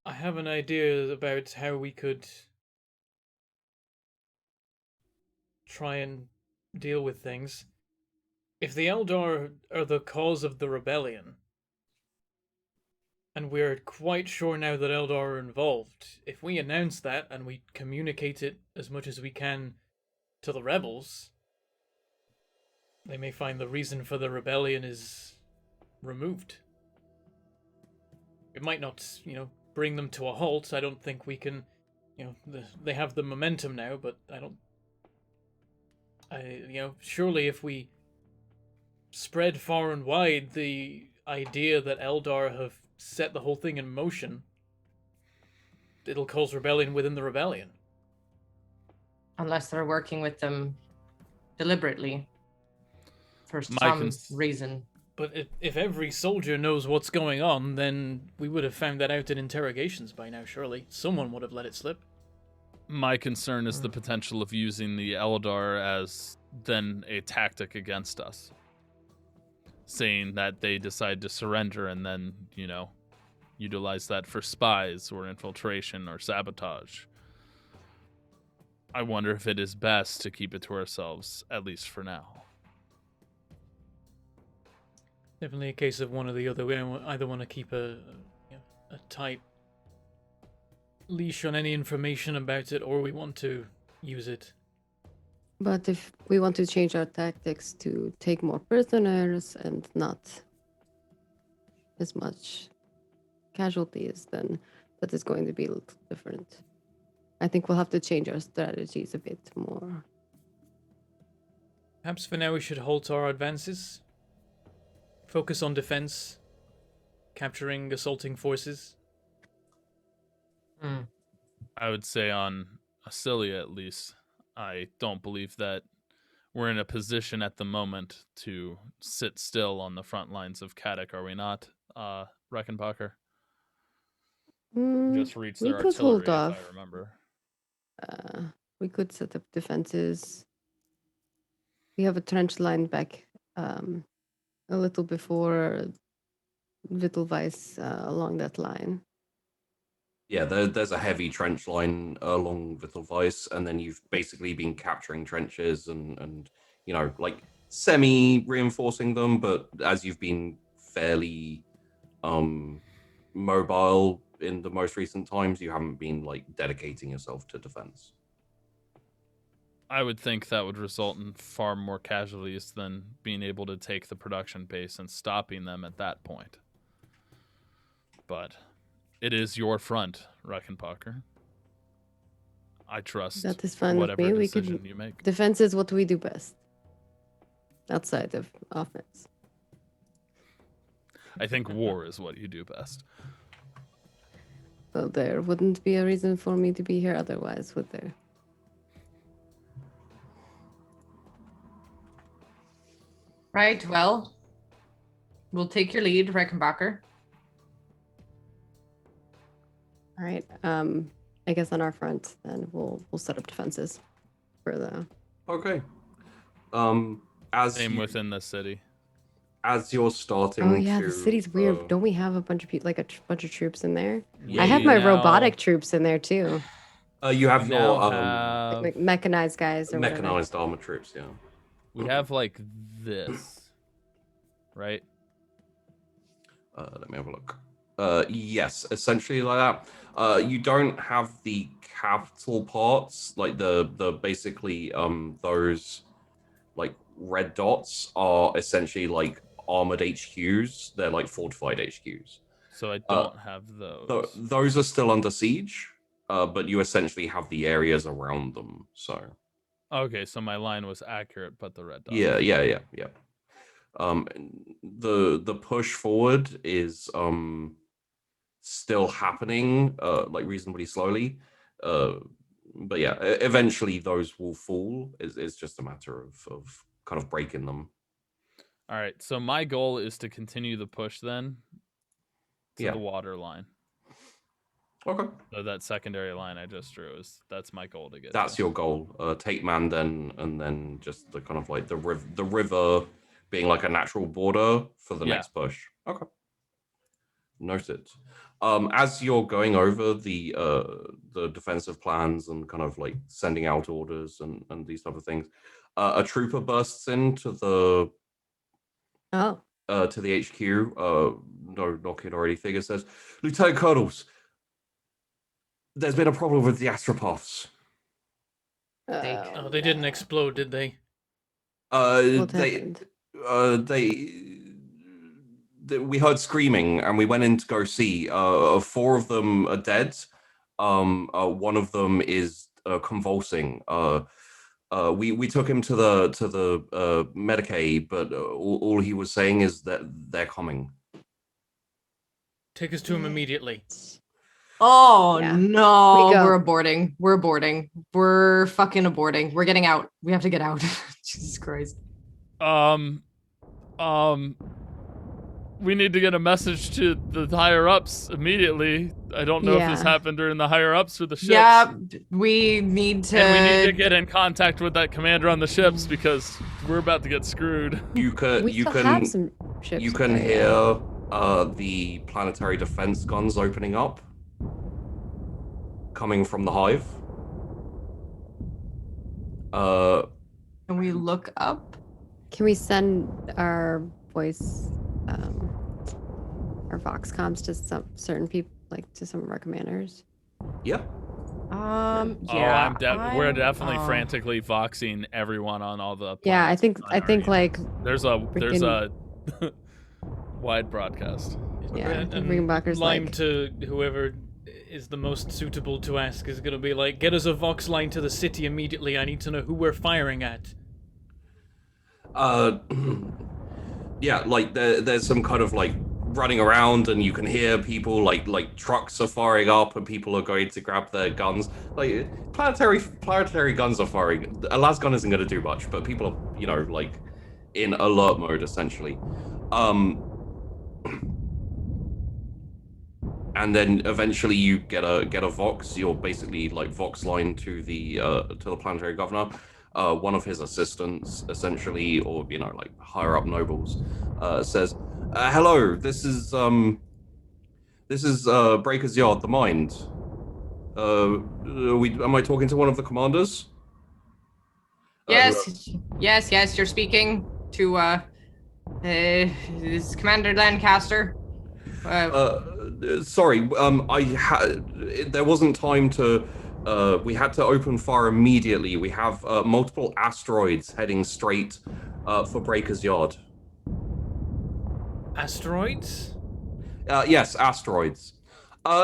Speaker 1: I have an idea about how we could try and deal with things. If the Eldar are the cause of the rebellion, and we're quite sure now that Eldar are involved, if we announce that and we communicate it as much as we can to the rebels, they may find the reason for the rebellion is removed. It might not, bring them to a halt. I don't think we can, they have the momentum now, but surely if we spread far and wide the idea that Eldar have set the whole thing in motion, it'll cause rebellion within the rebellion.
Speaker 3: Unless they're working with them deliberately for
Speaker 4: My
Speaker 3: some reason.
Speaker 1: But if every soldier knows what's going on, then we would have found that out in interrogations by now, surely. Someone would have let it slip.
Speaker 4: My concern is the potential of using the Eldar as then a tactic against us. Saying that they decide to surrender and then, utilize that for spies or infiltration or sabotage. I wonder if it is best to keep it to ourselves, at least for now.
Speaker 1: Definitely a case of one or the other. We don't either want to keep a tight leash on any information about it, or we want to use it.
Speaker 5: But if we want to change our tactics to take more prisoners and not as much casualties, then that is going to be a little different. I think we'll have to change our strategies a bit more.
Speaker 1: Perhaps for now we should halt our advances. Focus on defense. Capturing assaulting forces.
Speaker 4: I would say on Acilia, at least, I don't believe that we're in a position at the moment to sit still on the front lines of Caddick, are we not, Reckenbacher? Just reach
Speaker 5: we
Speaker 4: their
Speaker 5: could hold
Speaker 4: artillery, if
Speaker 5: off.
Speaker 4: I remember.
Speaker 5: We could set up defenses. We have a trench line back a little before Vittelweiss along that line.
Speaker 2: Yeah, there's a heavy trench line along Vittelweiss, and then you've basically been capturing trenches and like semi-reinforcing them, but as you've been fairly mobile in the most recent times, you haven't been like dedicating yourself to defense.
Speaker 4: I would think that would result in far more casualties than being able to take the production base and stopping them at that point. But it is your front, Reckenbacher. I trust
Speaker 5: That is fine with
Speaker 4: whatever
Speaker 5: me. We
Speaker 4: decision
Speaker 5: could
Speaker 4: you make.
Speaker 5: defense is what we do best. Outside of offense.
Speaker 4: I think war is what you do best.
Speaker 5: Well, there wouldn't be a reason for me to be here otherwise, would there?
Speaker 3: Right, well, we'll take your lead, Reckenbacher.
Speaker 5: All right. I guess on our front, then we'll set up defenses for the.
Speaker 2: Okay. As
Speaker 4: Same
Speaker 2: you,
Speaker 4: within the city.
Speaker 2: as you're starting.
Speaker 5: Oh yeah,
Speaker 2: to,
Speaker 5: the city's weird. Don't we have a bunch of people, like a bunch of troops in there?
Speaker 2: Yeah,
Speaker 5: I have
Speaker 2: you
Speaker 5: my
Speaker 4: now-
Speaker 5: robotic troops in there too,
Speaker 2: You have
Speaker 4: We
Speaker 2: your
Speaker 4: now have,
Speaker 5: like mechanized guys or whatever.
Speaker 2: mechanized armor troops. Yeah.
Speaker 4: we have like this, right?
Speaker 2: Let me have a look. Yes, essentially like that. You don't have the capital parts, like the basically those like red dots are essentially like armored HQs. They're like fortified HQs.
Speaker 4: So I don't have those.
Speaker 2: Those are still under siege, but you essentially have the areas around them. So
Speaker 4: Okay, so my line was accurate, but the red dots.
Speaker 2: yeah. The push forward is still happening, like reasonably slowly. But yeah, eventually those will fall. It's just a matter of kind of breaking them.
Speaker 4: All right, so my goal is to continue the push then to
Speaker 2: Yeah.
Speaker 4: the water line.
Speaker 2: Okay.
Speaker 4: So that secondary line I just drew that's my goal to get.
Speaker 2: That's
Speaker 4: to.
Speaker 2: your goal. Take Mandan, and then just the kind of like the river being like a natural border for the
Speaker 4: Yeah.
Speaker 2: next push. Okay. Noted. As you're going over the defensive plans and kind of like sending out orders and these type of things, a trooper bursts into the
Speaker 5: Oh,
Speaker 2: to the HQ. No knocking or anything. It says, Lieutenant Colonels, there's been a problem with the astropaths.
Speaker 1: Oh, they didn't explode, did they?
Speaker 5: What
Speaker 2: They
Speaker 5: happened?
Speaker 2: we heard screaming and we went in to go see. 4 of them are dead. One of them is convulsing. We took him to the Medicaid, but all he was saying is that they're coming.
Speaker 1: Take us to him immediately.
Speaker 3: Oh
Speaker 5: Yeah.
Speaker 3: no,
Speaker 5: We go.
Speaker 3: we're aborting. We're aborting. We're fucking aborting. We're getting out. We have to get out. Jesus Christ.
Speaker 4: we need to get a message to the higher ups immediately. I don't know if this
Speaker 5: Yeah.
Speaker 4: happened during the higher ups or the ships.
Speaker 3: Yeah, we need to.
Speaker 4: And we need to get in contact with that commander on the ships because we're about to get screwed.
Speaker 2: You can
Speaker 5: We
Speaker 2: you
Speaker 5: still
Speaker 2: can
Speaker 5: have some ships.
Speaker 2: you can
Speaker 5: there,
Speaker 2: hear the planetary defense guns opening up, coming from the hive.
Speaker 3: Can we look up?
Speaker 5: Can we send our voice, our Vox comms to some certain people, like to some of our commanders?
Speaker 2: Yeah.
Speaker 3: Yeah.
Speaker 4: We're definitely
Speaker 3: oh.
Speaker 4: frantically voxing everyone on all the.
Speaker 5: Yeah, I
Speaker 4: planets
Speaker 5: think
Speaker 4: on our
Speaker 5: like
Speaker 4: there's a wide broadcast.
Speaker 5: Yeah, I
Speaker 1: And
Speaker 5: think Ringbacker's
Speaker 1: line
Speaker 5: like
Speaker 1: to whoever is the most suitable to ask is going to be like, get us a Vox line to the city immediately. I need to know who we're firing at.
Speaker 2: Yeah, like there's some kind of like running around, and you can hear people like trucks are firing up, and people are going to grab their guns. Like planetary guns are firing. A las gun isn't going to do much, but people are like in alert mode essentially. And then eventually you get a Vox. You're basically like Vox line to the planetary governor. One of his assistants, essentially, or like higher up nobles, says, "Hello, this is Breaker's Yard, the Mind. Am I talking to one of the commanders?"
Speaker 3: Yes, yes, you're speaking to this Commander Lancaster.
Speaker 2: Sorry, there wasn't time to. We had to open fire immediately. We have multiple asteroids heading straight for Breaker's Yard.
Speaker 1: Asteroids?
Speaker 2: Yes, asteroids.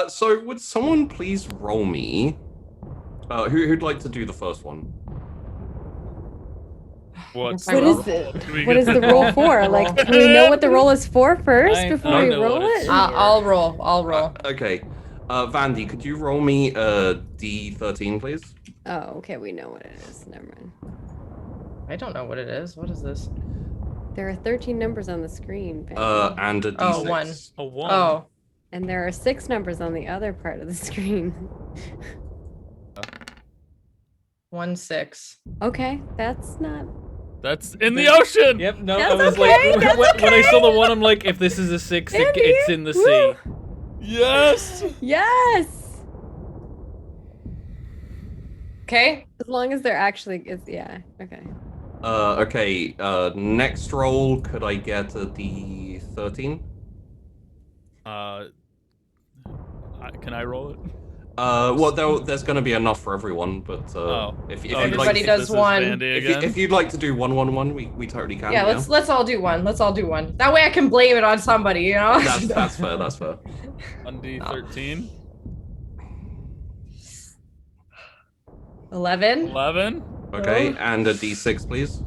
Speaker 2: So would someone please roll me? Who'd like to do the first one?
Speaker 4: What's
Speaker 3: What
Speaker 5: what
Speaker 3: roll?
Speaker 5: is it?
Speaker 4: Do we
Speaker 5: What
Speaker 4: get
Speaker 5: is the
Speaker 4: to
Speaker 5: roll
Speaker 3: roll?
Speaker 5: for?
Speaker 3: Roll.
Speaker 5: Like, do we know what the roll is for first
Speaker 1: I
Speaker 5: before
Speaker 1: don't
Speaker 5: we
Speaker 1: know
Speaker 5: roll
Speaker 1: what it's
Speaker 5: it?
Speaker 1: for.
Speaker 3: I'll roll.
Speaker 2: Okay. Vandy, could you roll me a D13, please?
Speaker 5: Oh, okay, we know what it is. Never mind.
Speaker 3: I don't know what it is. What is this?
Speaker 5: There are 13 numbers on the screen, Patty.
Speaker 2: And a D6.
Speaker 3: Oh, one.
Speaker 1: A one.
Speaker 3: Oh,
Speaker 5: And there are 6 numbers on the other part of the screen.
Speaker 3: 1-6.
Speaker 5: Okay, that's not.
Speaker 4: That's in the ocean.
Speaker 1: Yep, no,
Speaker 5: That's
Speaker 1: I was
Speaker 5: okay,
Speaker 1: like,
Speaker 5: that's
Speaker 1: when I saw the
Speaker 5: okay.
Speaker 1: one, I'm like, if this is a 6,
Speaker 5: Andy,
Speaker 1: it's in the
Speaker 5: woo.
Speaker 1: sea.
Speaker 4: Yes.
Speaker 5: Yes!
Speaker 3: Okay.
Speaker 5: As long as they're actually. Yeah, okay.
Speaker 2: Okay, next roll, could I get a D13?
Speaker 4: Can I roll it?
Speaker 2: Well, there's going to be enough for everyone, but if you'd
Speaker 3: Everybody
Speaker 2: like to,
Speaker 3: does
Speaker 4: this is
Speaker 3: one.
Speaker 4: Vandy
Speaker 2: if,
Speaker 4: again.
Speaker 2: if you'd like to do 1-1-1, we totally can.
Speaker 3: Yeah, let's all do one. Let's all do one. That way I can blame it on somebody, you know?
Speaker 2: That's fair. That's fair.
Speaker 4: 1d13.
Speaker 3: 11.
Speaker 4: 11.
Speaker 2: Okay, and a D6, please.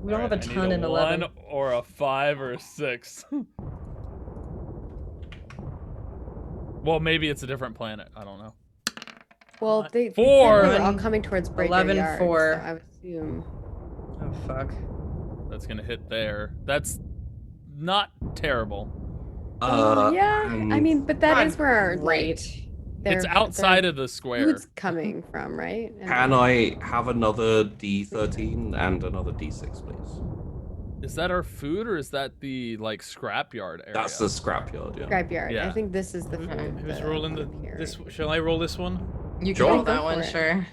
Speaker 3: We don't have a
Speaker 4: I need
Speaker 3: ton in 11.
Speaker 4: 1 or a 5 or a 6. Well, maybe it's a different planet. I don't know.
Speaker 5: Well, they
Speaker 4: 4.
Speaker 5: They're all coming towards Breaker
Speaker 3: 11,
Speaker 5: Yard,
Speaker 3: 4.
Speaker 5: so I would assume.
Speaker 3: Oh, fuck.
Speaker 4: That's gonna hit there. That's not terrible.
Speaker 5: Yeah, I mean, but that
Speaker 3: Not
Speaker 5: is where our
Speaker 3: Great.
Speaker 4: It's outside of the square.
Speaker 5: Food's coming from, right? And
Speaker 2: Can I have another D13 and another D6, please?
Speaker 4: Is that our food or is that the like scrapyard area?
Speaker 2: That's the scrapyard, yeah.
Speaker 5: Scrapyard.
Speaker 4: Yeah.
Speaker 5: I think this is the
Speaker 3: Okay.
Speaker 5: food.
Speaker 1: Who's rolling
Speaker 5: one here.
Speaker 1: this? Shall I roll this one?
Speaker 3: You can
Speaker 2: Sure.
Speaker 3: roll
Speaker 5: Go
Speaker 3: that
Speaker 5: for
Speaker 3: one,
Speaker 5: it.
Speaker 3: sure.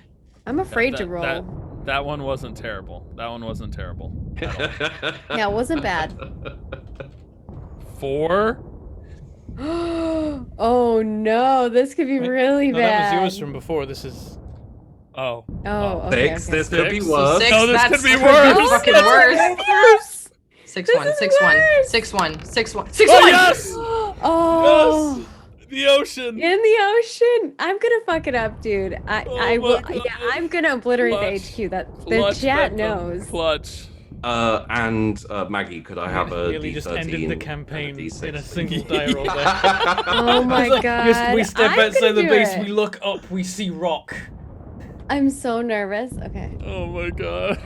Speaker 5: I'm afraid to roll.
Speaker 4: That one wasn't terrible. That one wasn't terrible.
Speaker 5: Yeah, it wasn't bad.
Speaker 4: 4.
Speaker 5: Oh no, this could be
Speaker 1: Wait,
Speaker 5: really
Speaker 1: No,
Speaker 5: bad.
Speaker 1: that was yours from before. This is.
Speaker 4: Oh.
Speaker 5: Oh, okay.
Speaker 2: Six.
Speaker 5: okay.
Speaker 2: This could be
Speaker 4: 6.
Speaker 2: worse.
Speaker 3: Six,
Speaker 4: No, this
Speaker 3: that's
Speaker 4: could be
Speaker 3: could
Speaker 4: worse.
Speaker 3: fucking
Speaker 5: That's
Speaker 3: worse.
Speaker 5: worse.
Speaker 3: 6-1,
Speaker 5: This is
Speaker 3: 6-1,
Speaker 5: worse.
Speaker 3: 6-1, 6-1, 6-1.
Speaker 4: Oh yes!
Speaker 5: Oh.
Speaker 4: Yes! The ocean.
Speaker 5: In the ocean. I'm gonna fuck it up, dude. I
Speaker 4: my
Speaker 5: will.
Speaker 4: God.
Speaker 5: Yeah, I'm gonna obliterate
Speaker 4: Clutch.
Speaker 5: the HQ. That the
Speaker 4: Clutch,
Speaker 5: chat
Speaker 4: Becca.
Speaker 5: knows.
Speaker 4: Clutch.
Speaker 2: And Maggie, could I have a
Speaker 1: Nearly
Speaker 2: D13
Speaker 1: just ended the
Speaker 2: and a
Speaker 1: campaign
Speaker 2: D6,
Speaker 1: in a
Speaker 2: please?
Speaker 1: single die roll there.
Speaker 5: Oh my
Speaker 1: It's like,
Speaker 5: god.
Speaker 1: we step
Speaker 5: I'm
Speaker 1: outside
Speaker 5: gonna
Speaker 1: the
Speaker 5: do
Speaker 1: base,
Speaker 5: it.
Speaker 1: we look up, we see rock.
Speaker 5: I'm so nervous. Okay.
Speaker 4: Oh my god.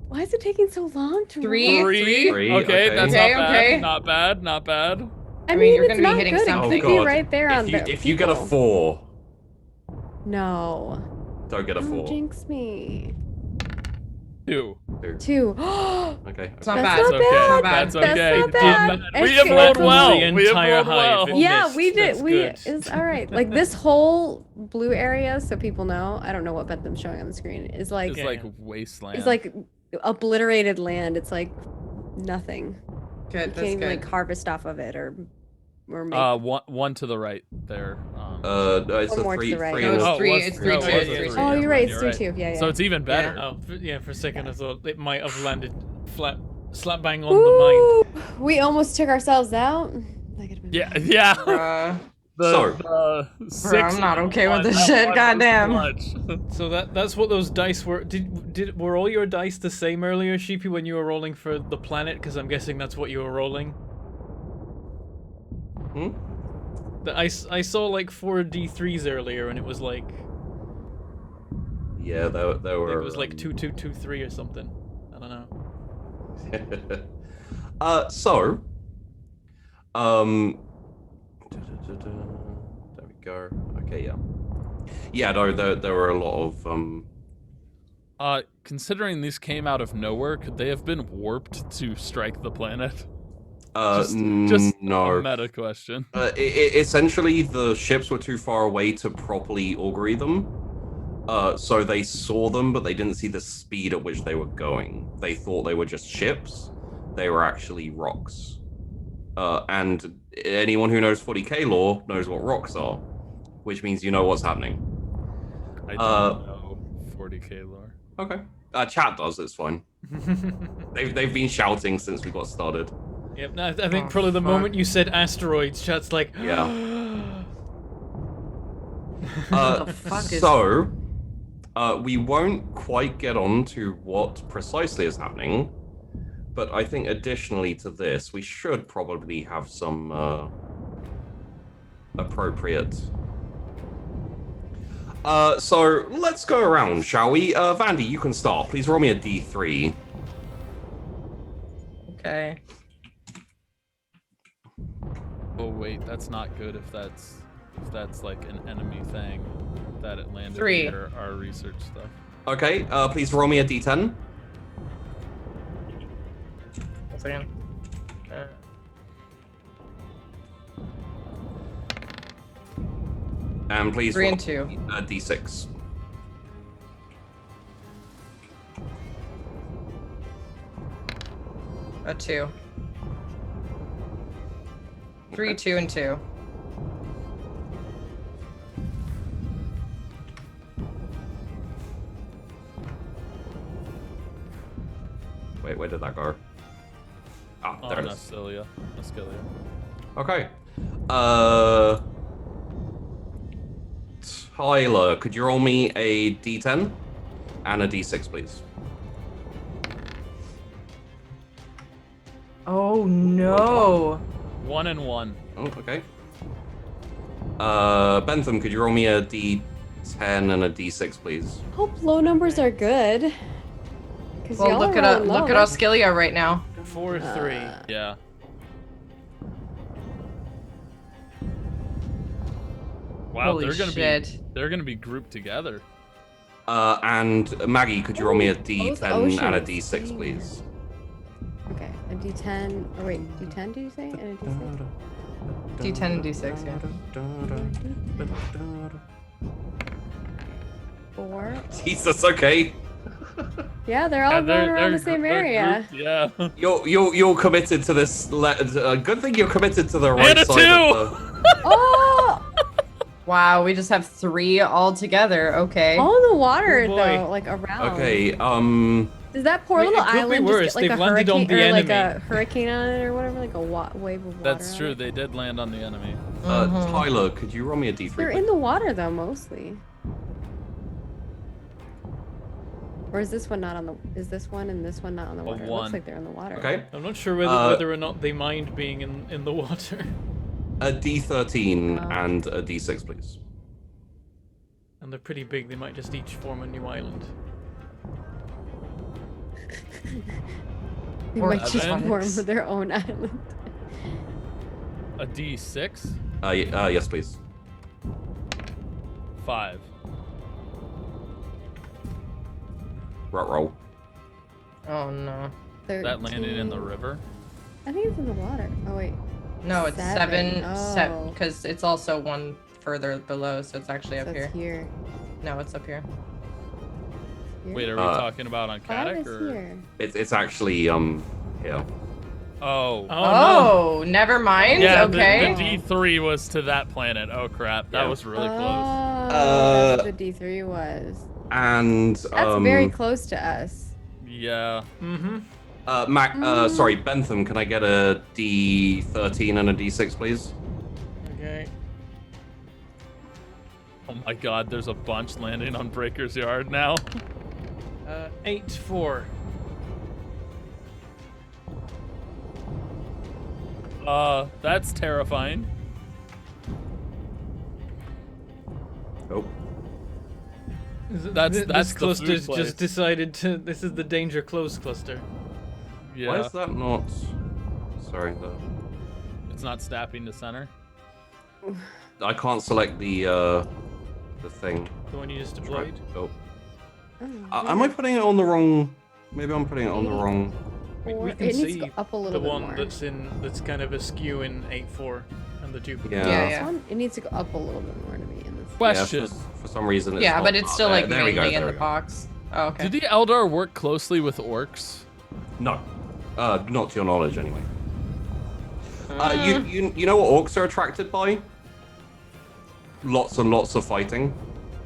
Speaker 5: Why is it taking so long to
Speaker 3: Three.
Speaker 5: roll?
Speaker 2: Three,
Speaker 4: Okay,
Speaker 2: okay.
Speaker 4: that's
Speaker 3: Okay,
Speaker 4: not
Speaker 3: okay.
Speaker 4: bad. Not bad. Not bad.
Speaker 5: I
Speaker 3: mean,
Speaker 5: mean,
Speaker 3: you're
Speaker 5: it's
Speaker 3: gonna be
Speaker 5: not
Speaker 3: hitting
Speaker 5: good.
Speaker 3: something.
Speaker 5: It
Speaker 2: Oh
Speaker 5: could be
Speaker 2: god.
Speaker 5: right there on the
Speaker 2: If you get a
Speaker 5: people.
Speaker 2: 4,
Speaker 5: No.
Speaker 2: don't get a
Speaker 5: Don't
Speaker 2: 4.
Speaker 5: jinx me.
Speaker 4: 2.
Speaker 5: 2.
Speaker 2: Okay.
Speaker 3: It's not
Speaker 2: okay.
Speaker 3: bad.
Speaker 4: That's okay.
Speaker 3: Not bad.
Speaker 4: That's
Speaker 5: That's
Speaker 4: okay.
Speaker 5: not bad.
Speaker 4: We
Speaker 5: It's
Speaker 4: have
Speaker 5: good.
Speaker 4: rolled
Speaker 5: It's
Speaker 4: well.
Speaker 1: the
Speaker 4: We have
Speaker 1: entire
Speaker 4: rolled
Speaker 1: hive.
Speaker 4: well.
Speaker 1: It
Speaker 5: Yeah,
Speaker 1: missed.
Speaker 5: we did.
Speaker 1: That's
Speaker 5: We
Speaker 1: good.
Speaker 5: it's all right. Like this whole blue area, so people know. I don't know what Bentham's showing on the screen. Is like
Speaker 4: It's
Speaker 1: Yeah,
Speaker 4: like
Speaker 1: yeah.
Speaker 4: wasteland.
Speaker 5: it's like obliterated land. It's like nothing. You
Speaker 3: Good.
Speaker 5: can't
Speaker 3: That's
Speaker 5: even
Speaker 3: good.
Speaker 5: like harvest off of it or make.
Speaker 4: one to the right there.
Speaker 2: No, it's
Speaker 5: One
Speaker 2: a
Speaker 5: more to
Speaker 2: 3,
Speaker 5: the right.
Speaker 2: 3
Speaker 3: No,
Speaker 2: and
Speaker 3: it's
Speaker 2: a...
Speaker 3: three.
Speaker 4: it was
Speaker 3: It's
Speaker 4: three.
Speaker 3: three,
Speaker 4: Oh,
Speaker 3: two,
Speaker 4: it
Speaker 3: it's
Speaker 4: was
Speaker 3: three,
Speaker 4: three.
Speaker 3: two.
Speaker 5: Oh, you're right.
Speaker 4: You're
Speaker 5: It's 3-2. Yeah, yeah.
Speaker 4: So it's even better.
Speaker 1: For a second I thought it might have landed slap bang on the mind.
Speaker 5: Ooh, we almost took ourselves out. That could've been
Speaker 4: Yeah,
Speaker 5: bad.
Speaker 4: yeah.
Speaker 3: Bruh.
Speaker 4: The
Speaker 3: Bro,
Speaker 4: 6
Speaker 3: I'm not okay with
Speaker 4: on
Speaker 3: this
Speaker 4: that
Speaker 3: shit.
Speaker 4: one was
Speaker 3: Goddamn.
Speaker 4: clutch.
Speaker 1: So that's what those dice were. Were all your dice the same earlier, Sheepy, when you were rolling for the planet? Because I'm guessing that's what you were rolling.
Speaker 2: Hmm?
Speaker 1: I saw like 4 D3s earlier, and it was like
Speaker 2: Yeah, there were...
Speaker 1: it was like 2 2 2 3 or something. I don't know.
Speaker 2: So, there we go. Okay, yeah. Yeah, no, there were a lot of
Speaker 4: Considering these came out of nowhere, could they have been warped to strike the planet? Just
Speaker 2: no.
Speaker 4: a meta question.
Speaker 2: Essentially, the ships were too far away to properly augury them. So they saw them, but they didn't see the speed at which they were going. They thought they were just ships. They were actually rocks. And anyone who knows 40k lore knows what rocks are, which means you know what's happening.
Speaker 4: I don't know 40k lore.
Speaker 2: Okay. Chat does, it's fine. They've been shouting since we got started.
Speaker 1: Yep. No, I think
Speaker 3: Oh,
Speaker 1: probably the
Speaker 3: fuck.
Speaker 1: moment you said asteroids, chat's like,
Speaker 2: Yeah.
Speaker 3: What the fuck is-
Speaker 2: So, we won't quite get on to what precisely is happening, but I think additionally to this, we should probably have some appropriate. So let's go around, shall we? Vandy, you can start. Please roll me a D3.
Speaker 3: Okay.
Speaker 4: Oh wait, that's not good if that's like an enemy thing that it landed
Speaker 3: 3.
Speaker 4: near our research stuff.
Speaker 2: Okay, please roll me a D10.
Speaker 3: One second.
Speaker 2: And please
Speaker 3: 3
Speaker 2: roll
Speaker 3: and 2.
Speaker 2: a D6.
Speaker 3: A 2. 3, 2, and 2.
Speaker 2: Wait, where did that go? Ah,
Speaker 4: Oh,
Speaker 2: there it is.
Speaker 4: Nascilia.
Speaker 2: Okay. Tyler, could you roll me a D10 and a D6, please?
Speaker 3: Oh no.
Speaker 4: 1 and 1.
Speaker 2: Oh, okay. Bentham, could you roll me a D10 and a D6, please?
Speaker 5: Hope low numbers are good. 'Cause
Speaker 3: Well,
Speaker 5: y'all
Speaker 3: look
Speaker 5: are
Speaker 3: at
Speaker 5: rolling
Speaker 3: look
Speaker 5: low.
Speaker 3: at Auskilia right now.
Speaker 1: 4 3.
Speaker 4: Yeah. Wow,
Speaker 3: Holy
Speaker 4: they're gonna
Speaker 3: shit.
Speaker 4: they're gonna be grouped together.
Speaker 2: And Maggie, could you roll me a
Speaker 5: Both
Speaker 2: D10 and a
Speaker 5: oceans.
Speaker 2: D6,
Speaker 5: Dang.
Speaker 2: please?
Speaker 5: Okay, a D10. Oh wait, D10? Did you say? And a D6.
Speaker 3: D10 and D6, yeah.
Speaker 5: 4.
Speaker 2: Jesus, okay.
Speaker 5: Yeah, they're all
Speaker 4: Yeah,
Speaker 5: going around the same
Speaker 4: they're
Speaker 5: area.
Speaker 4: grouped, yeah.
Speaker 2: You're committed to this. Good thing you're committed to the right
Speaker 4: And a
Speaker 2: side of the.
Speaker 5: Oh,
Speaker 3: Wow, we just have 3 all together. Okay.
Speaker 5: all in the water
Speaker 1: Oh, boy.
Speaker 5: though, like around.
Speaker 2: Okay.
Speaker 5: Does that poor
Speaker 1: I mean,
Speaker 5: little
Speaker 1: it could be
Speaker 5: island
Speaker 1: worse.
Speaker 5: just get like
Speaker 1: They've
Speaker 5: a
Speaker 1: landed on
Speaker 5: hurricane
Speaker 1: the
Speaker 5: or like a
Speaker 1: enemy.
Speaker 5: hurricane on it or whatever, like a wave of water?
Speaker 4: That's
Speaker 5: on
Speaker 4: true.
Speaker 5: it?
Speaker 4: They did land on the enemy.
Speaker 3: Mhm.
Speaker 2: Tyler, could you roll me a D3?
Speaker 5: They're
Speaker 2: please?
Speaker 5: in the water though, mostly. Or is this one not on the? Is this one and this one not on the water? It
Speaker 4: one.
Speaker 5: looks like they're in the water.
Speaker 2: Okay.
Speaker 1: I'm not sure whether or not they mind being in the water.
Speaker 2: A D13
Speaker 5: Oh.
Speaker 2: and a D6, please.
Speaker 1: And they're pretty big. They might just each form a new island.
Speaker 5: They
Speaker 3: Or
Speaker 5: might just
Speaker 4: Evans.
Speaker 5: form their own island.
Speaker 4: A D6?
Speaker 2: Yes, please.
Speaker 4: 5.
Speaker 2: Rut roll.
Speaker 3: Oh no.
Speaker 4: That landed in the
Speaker 5: 13.
Speaker 4: river.
Speaker 5: I think it's in the water. Oh wait.
Speaker 3: No, it's seven.
Speaker 5: Oh.
Speaker 3: Because it's also one further below, so it's actually
Speaker 5: So
Speaker 3: up
Speaker 5: it's
Speaker 3: here.
Speaker 5: here.
Speaker 3: No, it's up here.
Speaker 5: Here?
Speaker 4: Wait, are we talking about on
Speaker 5: 5
Speaker 4: Caddick
Speaker 5: is
Speaker 4: or?
Speaker 5: here.
Speaker 2: It's actually here.
Speaker 4: Oh.
Speaker 3: Oh, never mind.
Speaker 4: Yeah,
Speaker 3: Okay.
Speaker 4: the D3 was to that planet. Oh crap, that
Speaker 2: Yeah.
Speaker 4: was really close.
Speaker 5: Oh, that's what the D3 was.
Speaker 2: And
Speaker 5: That's very close to us.
Speaker 4: Yeah.
Speaker 1: Mm-hmm.
Speaker 2: Sorry, Bentham, can I get a D13 and a D6, please?
Speaker 1: Okay.
Speaker 4: Oh my god, there's a bunch landing on Breaker's Yard now.
Speaker 1: 8-4.
Speaker 4: That's terrifying.
Speaker 2: Oh.
Speaker 4: That's
Speaker 1: This
Speaker 4: the food
Speaker 1: cluster's
Speaker 4: place.
Speaker 1: just decided to. This is the danger close cluster.
Speaker 4: Yeah.
Speaker 2: Why is that not? Sorry,
Speaker 4: It's not snapping to center.
Speaker 2: I can't select the thing.
Speaker 1: The one you just
Speaker 2: Right.
Speaker 1: deployed.
Speaker 2: Oh.
Speaker 5: Oh,
Speaker 2: Am I putting it on the wrong? Maybe I'm putting it on the wrong.
Speaker 1: We
Speaker 5: Or
Speaker 1: can
Speaker 5: it needs to
Speaker 1: see
Speaker 5: go up a
Speaker 1: the
Speaker 5: little bit
Speaker 1: one
Speaker 5: more.
Speaker 1: that's kind of askew in 8-4 and the duplicate.
Speaker 2: Yeah.
Speaker 3: Yeah,
Speaker 5: This
Speaker 3: yeah.
Speaker 5: one, it needs to go up a little bit more to be in this.
Speaker 4: Question.
Speaker 2: Yeah, for some reason. It's
Speaker 3: Yeah,
Speaker 2: not-
Speaker 3: but it's still
Speaker 2: there-
Speaker 3: like
Speaker 2: there we go,
Speaker 3: mainly in
Speaker 2: there
Speaker 3: the
Speaker 2: we go.
Speaker 3: box. Oh, okay.
Speaker 4: Did the Eldar work closely with orcs?
Speaker 2: No, not to your knowledge, anyway. You know what orcs are attracted by? Lots and lots of fighting.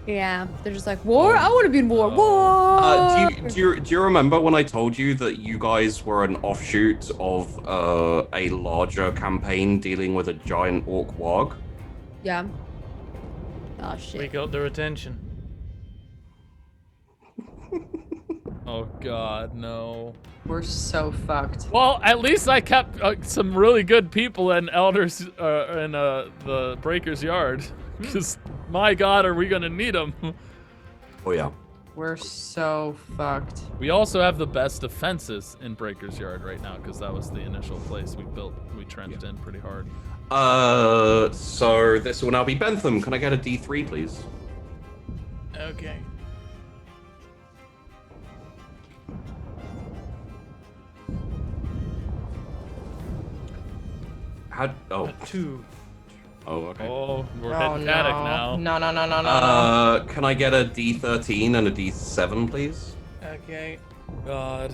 Speaker 5: Yeah, they're just like, war? I want to be in war. War!
Speaker 2: Do you remember when I told you that you guys were an offshoot of a larger campaign dealing with a giant orc warg?
Speaker 5: Yeah. Oh,
Speaker 1: We
Speaker 5: shit.
Speaker 1: got their attention.
Speaker 4: Oh god, no.
Speaker 3: We're so fucked.
Speaker 4: Well, at least I kept some really good people in Elders in the Breaker's Yard. Because my god, are we gonna need them?
Speaker 2: Oh yeah.
Speaker 3: We're so fucked.
Speaker 4: We also have the best defenses in Breaker's Yard right now because that was the initial place we built. We trenched in pretty hard.
Speaker 2: So this will now be Bentham. Can I get a D3, please?
Speaker 1: Okay.
Speaker 2: Oh.
Speaker 1: 2.
Speaker 2: Oh, okay.
Speaker 4: Oh, we're
Speaker 3: Oh
Speaker 4: heading
Speaker 3: no.
Speaker 4: Caddick now.
Speaker 3: No.
Speaker 2: Can I get a D13 and a D7, please?
Speaker 1: Okay.
Speaker 4: God.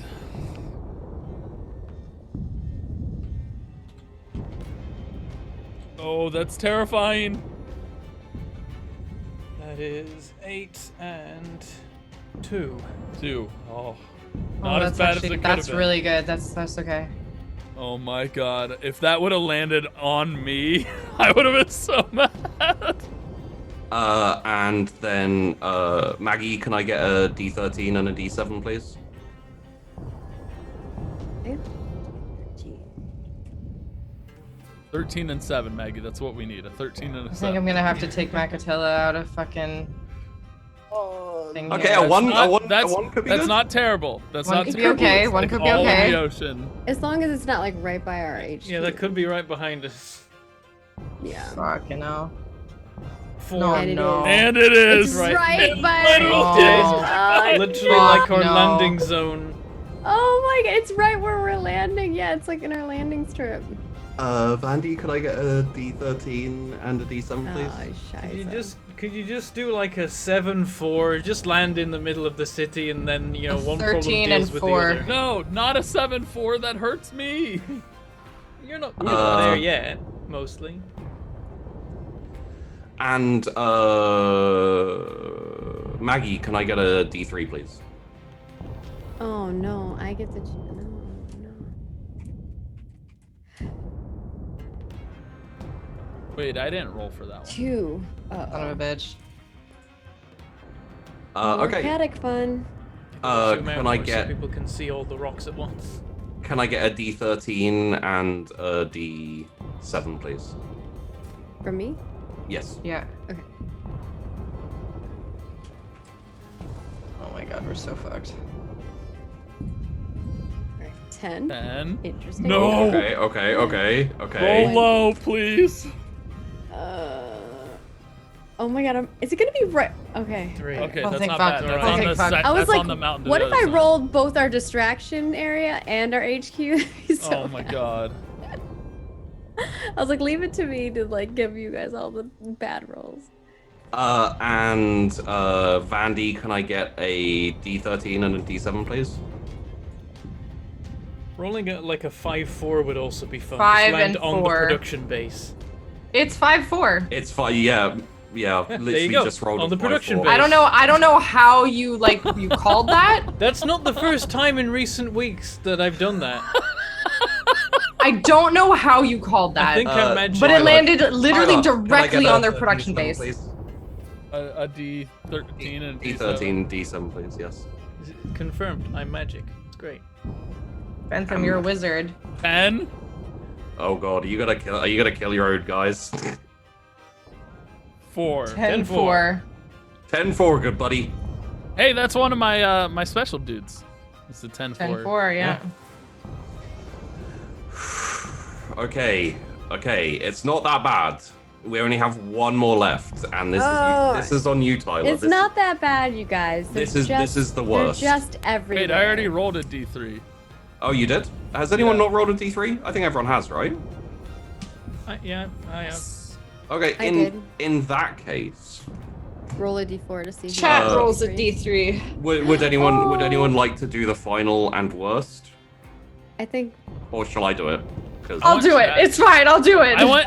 Speaker 4: Oh, that's terrifying.
Speaker 1: That is 8 and 2.
Speaker 4: 2. Oh,
Speaker 3: Oh,
Speaker 4: not as
Speaker 3: that's
Speaker 4: bad
Speaker 3: actually,
Speaker 4: as it could
Speaker 3: that's
Speaker 4: have been.
Speaker 3: really good. That's okay.
Speaker 4: Oh my god. If that would have landed on me, I would have been so mad.
Speaker 2: And then, Maggie, can I get a D13 and a D7, please?
Speaker 4: 13 and 7, Maggie. That's what we need. A 13 and a
Speaker 3: I think
Speaker 4: 7.
Speaker 3: I'm gonna have to take Macatilla out of fucking thing
Speaker 2: Okay,
Speaker 3: here.
Speaker 2: a one,
Speaker 4: Not-
Speaker 2: a one,
Speaker 4: that's,
Speaker 2: a one could be
Speaker 4: that's
Speaker 2: good.
Speaker 4: not terrible. That's
Speaker 3: One
Speaker 4: not
Speaker 3: could be
Speaker 4: terrible.
Speaker 3: okay,
Speaker 4: It's
Speaker 3: one
Speaker 4: like
Speaker 3: could be
Speaker 4: all
Speaker 3: okay.
Speaker 4: in the ocean.
Speaker 5: As long as it's not like right by our HQ.
Speaker 1: Yeah, that could be right behind us.
Speaker 5: Yeah.
Speaker 3: Fucking hell.
Speaker 1: 4.
Speaker 3: No,
Speaker 5: And it
Speaker 3: no.
Speaker 5: is.
Speaker 4: And it is.
Speaker 5: It's
Speaker 1: right.
Speaker 5: right by
Speaker 4: Literal
Speaker 5: our
Speaker 3: Oh.
Speaker 5: HQ.
Speaker 1: Literally
Speaker 3: Fuck
Speaker 1: like our
Speaker 3: no.
Speaker 1: landing zone.
Speaker 5: Oh my god, it's right where we're landing. Yeah, it's like in our landing strip.
Speaker 2: Vandy, could I get a D13 and a D7, please?
Speaker 5: Oh,
Speaker 1: Could you just do like a 7-4? Just land in the middle of the city, and then
Speaker 3: A
Speaker 1: one problem
Speaker 3: 13
Speaker 1: deals
Speaker 3: and
Speaker 1: with
Speaker 3: 4.
Speaker 1: the other.
Speaker 4: No, not a 7-4. That hurts me.
Speaker 1: You're not there
Speaker 2: Uh,
Speaker 1: yet, mostly.
Speaker 2: And, Maggie, can I get a D3, please?
Speaker 5: Oh no, I get the. No, no.
Speaker 4: Wait, I didn't roll for that one.
Speaker 5: 2.
Speaker 3: Son of a bitch.
Speaker 2: Okay.
Speaker 5: Caddick fun.
Speaker 1: Zoom out
Speaker 2: can I
Speaker 1: more
Speaker 2: get-
Speaker 1: so people can see all the rocks at once?
Speaker 2: Can I get a D13 and a D7, please?
Speaker 5: From me?
Speaker 2: Yes.
Speaker 3: Yeah.
Speaker 5: Okay.
Speaker 3: Oh my god, we're so fucked.
Speaker 5: 10.
Speaker 4: 10.
Speaker 5: Interesting.
Speaker 4: No.
Speaker 2: Okay.
Speaker 4: Roll low, please.
Speaker 5: Oh my god, is it gonna be right? Okay.
Speaker 1: 3.
Speaker 4: Okay,
Speaker 3: Oh,
Speaker 4: that's
Speaker 3: thank
Speaker 4: not
Speaker 3: fuck.
Speaker 4: bad. That's
Speaker 3: Oh,
Speaker 4: on
Speaker 3: thank
Speaker 4: the
Speaker 3: fuck.
Speaker 4: side.
Speaker 5: I was
Speaker 4: That's
Speaker 5: like,
Speaker 4: on the mountain. to
Speaker 5: what
Speaker 4: the
Speaker 5: if
Speaker 4: other
Speaker 5: I
Speaker 4: side.
Speaker 5: rolled both our distraction area and our HQ? So
Speaker 4: Oh my god.
Speaker 5: I was like, leave it to me to like give you guys all the bad rolls.
Speaker 2: And Vandy, can I get a D13 and a D7, please?
Speaker 1: Rolling at like a 5-4 would also be fun.
Speaker 3: 5
Speaker 1: Just land
Speaker 3: and
Speaker 1: on the
Speaker 3: 4.
Speaker 1: production base.
Speaker 3: It's 5-4.
Speaker 2: It's fine. Yeah. Literally
Speaker 1: you go,
Speaker 2: just rolled
Speaker 1: on
Speaker 2: a
Speaker 1: the production
Speaker 2: 5-4.
Speaker 1: base.
Speaker 3: I don't know how you you called that.
Speaker 1: That's not the first time in recent weeks that I've done that.
Speaker 3: I don't know how you called that.
Speaker 1: I think I magic.
Speaker 3: but it
Speaker 2: Tyler,
Speaker 3: landed literally
Speaker 2: Tyler, can I
Speaker 3: directly
Speaker 2: get
Speaker 3: on their
Speaker 2: a
Speaker 3: production
Speaker 2: D7,
Speaker 3: base.
Speaker 2: please?
Speaker 4: A D13 and a D7.
Speaker 2: D13, D7, please. Yes.
Speaker 1: Confirmed. I'm magic. It's great.
Speaker 3: Bentham, you're a wizard.
Speaker 4: 10.
Speaker 2: Oh god, are you gonna kill your own guys?
Speaker 4: 4.
Speaker 3: 10-4.
Speaker 2: 10-4, good buddy.
Speaker 4: Hey, that's one of my my special dudes. It's a 10-4.
Speaker 3: 10-4, yeah.
Speaker 2: Okay, it's not that bad. We only have one more left, and this is on you, Tyler.
Speaker 5: It's not that bad, you guys.
Speaker 2: This
Speaker 5: They're
Speaker 2: is the
Speaker 5: they're
Speaker 2: worst.
Speaker 5: just everywhere.
Speaker 4: Wait, I already rolled a D3.
Speaker 2: Oh, you did? Has anyone
Speaker 4: Yeah.
Speaker 2: not rolled a D3? I think everyone has, right?
Speaker 1: I have.
Speaker 2: Okay,
Speaker 5: I did.
Speaker 2: in that case,
Speaker 5: roll a d4 to see. who
Speaker 3: Chat
Speaker 5: gets
Speaker 3: rolls a
Speaker 5: D3.
Speaker 3: D3.
Speaker 2: would anyone like to do the final and worst,
Speaker 5: I think.
Speaker 2: or shall I do it? 'Cause-
Speaker 3: I'll do it. It's fine. I'll do it.
Speaker 4: I want.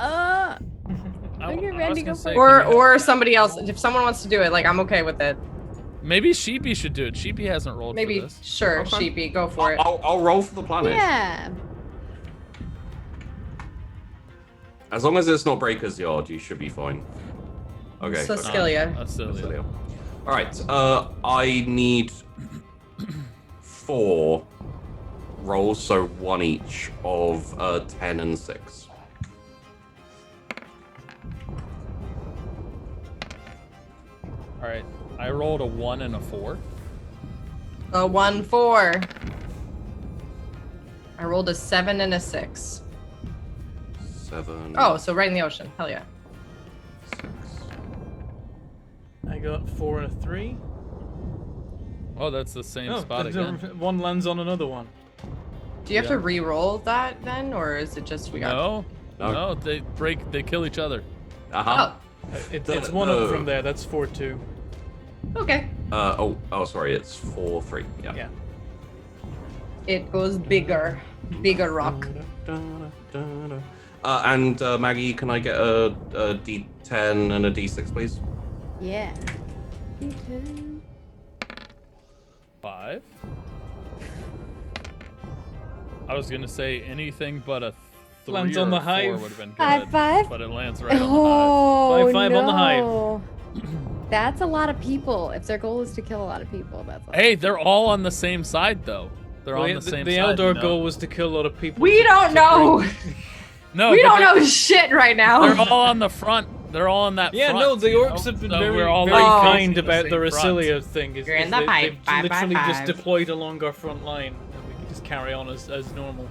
Speaker 5: Okay,
Speaker 4: I
Speaker 5: Randy,
Speaker 4: was
Speaker 5: go
Speaker 4: gonna say,
Speaker 5: for it.
Speaker 4: can you-
Speaker 3: or somebody else. If someone wants to do it, I'm okay with it.
Speaker 4: Maybe Sheepy should do it. Sheepy hasn't rolled
Speaker 3: Maybe.
Speaker 4: for this.
Speaker 3: Sure,
Speaker 2: Okay.
Speaker 3: Sheepy, go for it.
Speaker 2: I'll roll for the planet.
Speaker 5: Yeah.
Speaker 2: As long as it's not Breaker's Yard, you should be fine. Okay.
Speaker 3: Saskilia.
Speaker 4: Australia.
Speaker 2: All right. I need 4 rolls, so 1 each of 10 and 6.
Speaker 4: All right. I rolled a 1 and a 4.
Speaker 3: A 1-4. I rolled a 7 and a 6.
Speaker 2: 7.
Speaker 3: Oh, so right in the ocean. Hell yeah.
Speaker 2: 6.
Speaker 1: I got 4 and a 3.
Speaker 4: Oh, that's the same
Speaker 1: Oh,
Speaker 4: spot again.
Speaker 1: one lands on another one.
Speaker 3: Do you have
Speaker 4: Yeah.
Speaker 3: to re-roll that then, or is it just we got?
Speaker 4: No,
Speaker 2: No.
Speaker 4: no, they kill each other.
Speaker 2: Uh-huh.
Speaker 1: It's one up from there. That's 4-2.
Speaker 3: Oh, okay.
Speaker 2: Sorry, it's 4-3. Yeah.
Speaker 1: Yeah.
Speaker 3: It goes bigger rock.
Speaker 2: And Maggie, can I get a D10 and a D6, please?
Speaker 5: Yeah. D10.
Speaker 4: 5. I was gonna say anything but a 3
Speaker 1: Lands
Speaker 4: or
Speaker 1: on the
Speaker 4: a 4
Speaker 1: hive.
Speaker 4: would have been good.
Speaker 5: Five, five?
Speaker 4: But it lands right on
Speaker 5: Oh,
Speaker 1: 5-5 on the hive.
Speaker 5: no. That's a lot of people. If their goal is to kill a lot of people, that's.
Speaker 4: the hive. Hey, they're all on the same side though. They're
Speaker 1: Well,
Speaker 4: on
Speaker 1: yeah,
Speaker 4: the same
Speaker 1: the
Speaker 4: side.
Speaker 1: Eldar
Speaker 4: you know?
Speaker 1: goal was to kill a lot of people.
Speaker 3: We don't know.
Speaker 4: No,
Speaker 3: We
Speaker 4: but
Speaker 3: don't
Speaker 4: they're-
Speaker 3: know shit right now.
Speaker 4: They're all on the front. They're all on that.
Speaker 1: Yeah,
Speaker 4: front,
Speaker 1: no, the
Speaker 4: you
Speaker 1: orcs
Speaker 4: know?
Speaker 1: have been
Speaker 4: So
Speaker 1: very,
Speaker 4: we're all
Speaker 1: very
Speaker 4: like
Speaker 1: kind
Speaker 4: facing the
Speaker 1: about the
Speaker 4: same front.
Speaker 1: Resilia thing.
Speaker 3: You're in the pipe.
Speaker 1: They've
Speaker 3: Bye, bye,
Speaker 1: literally just
Speaker 3: bye.
Speaker 1: deployed along our front line, and we can just carry on as normal.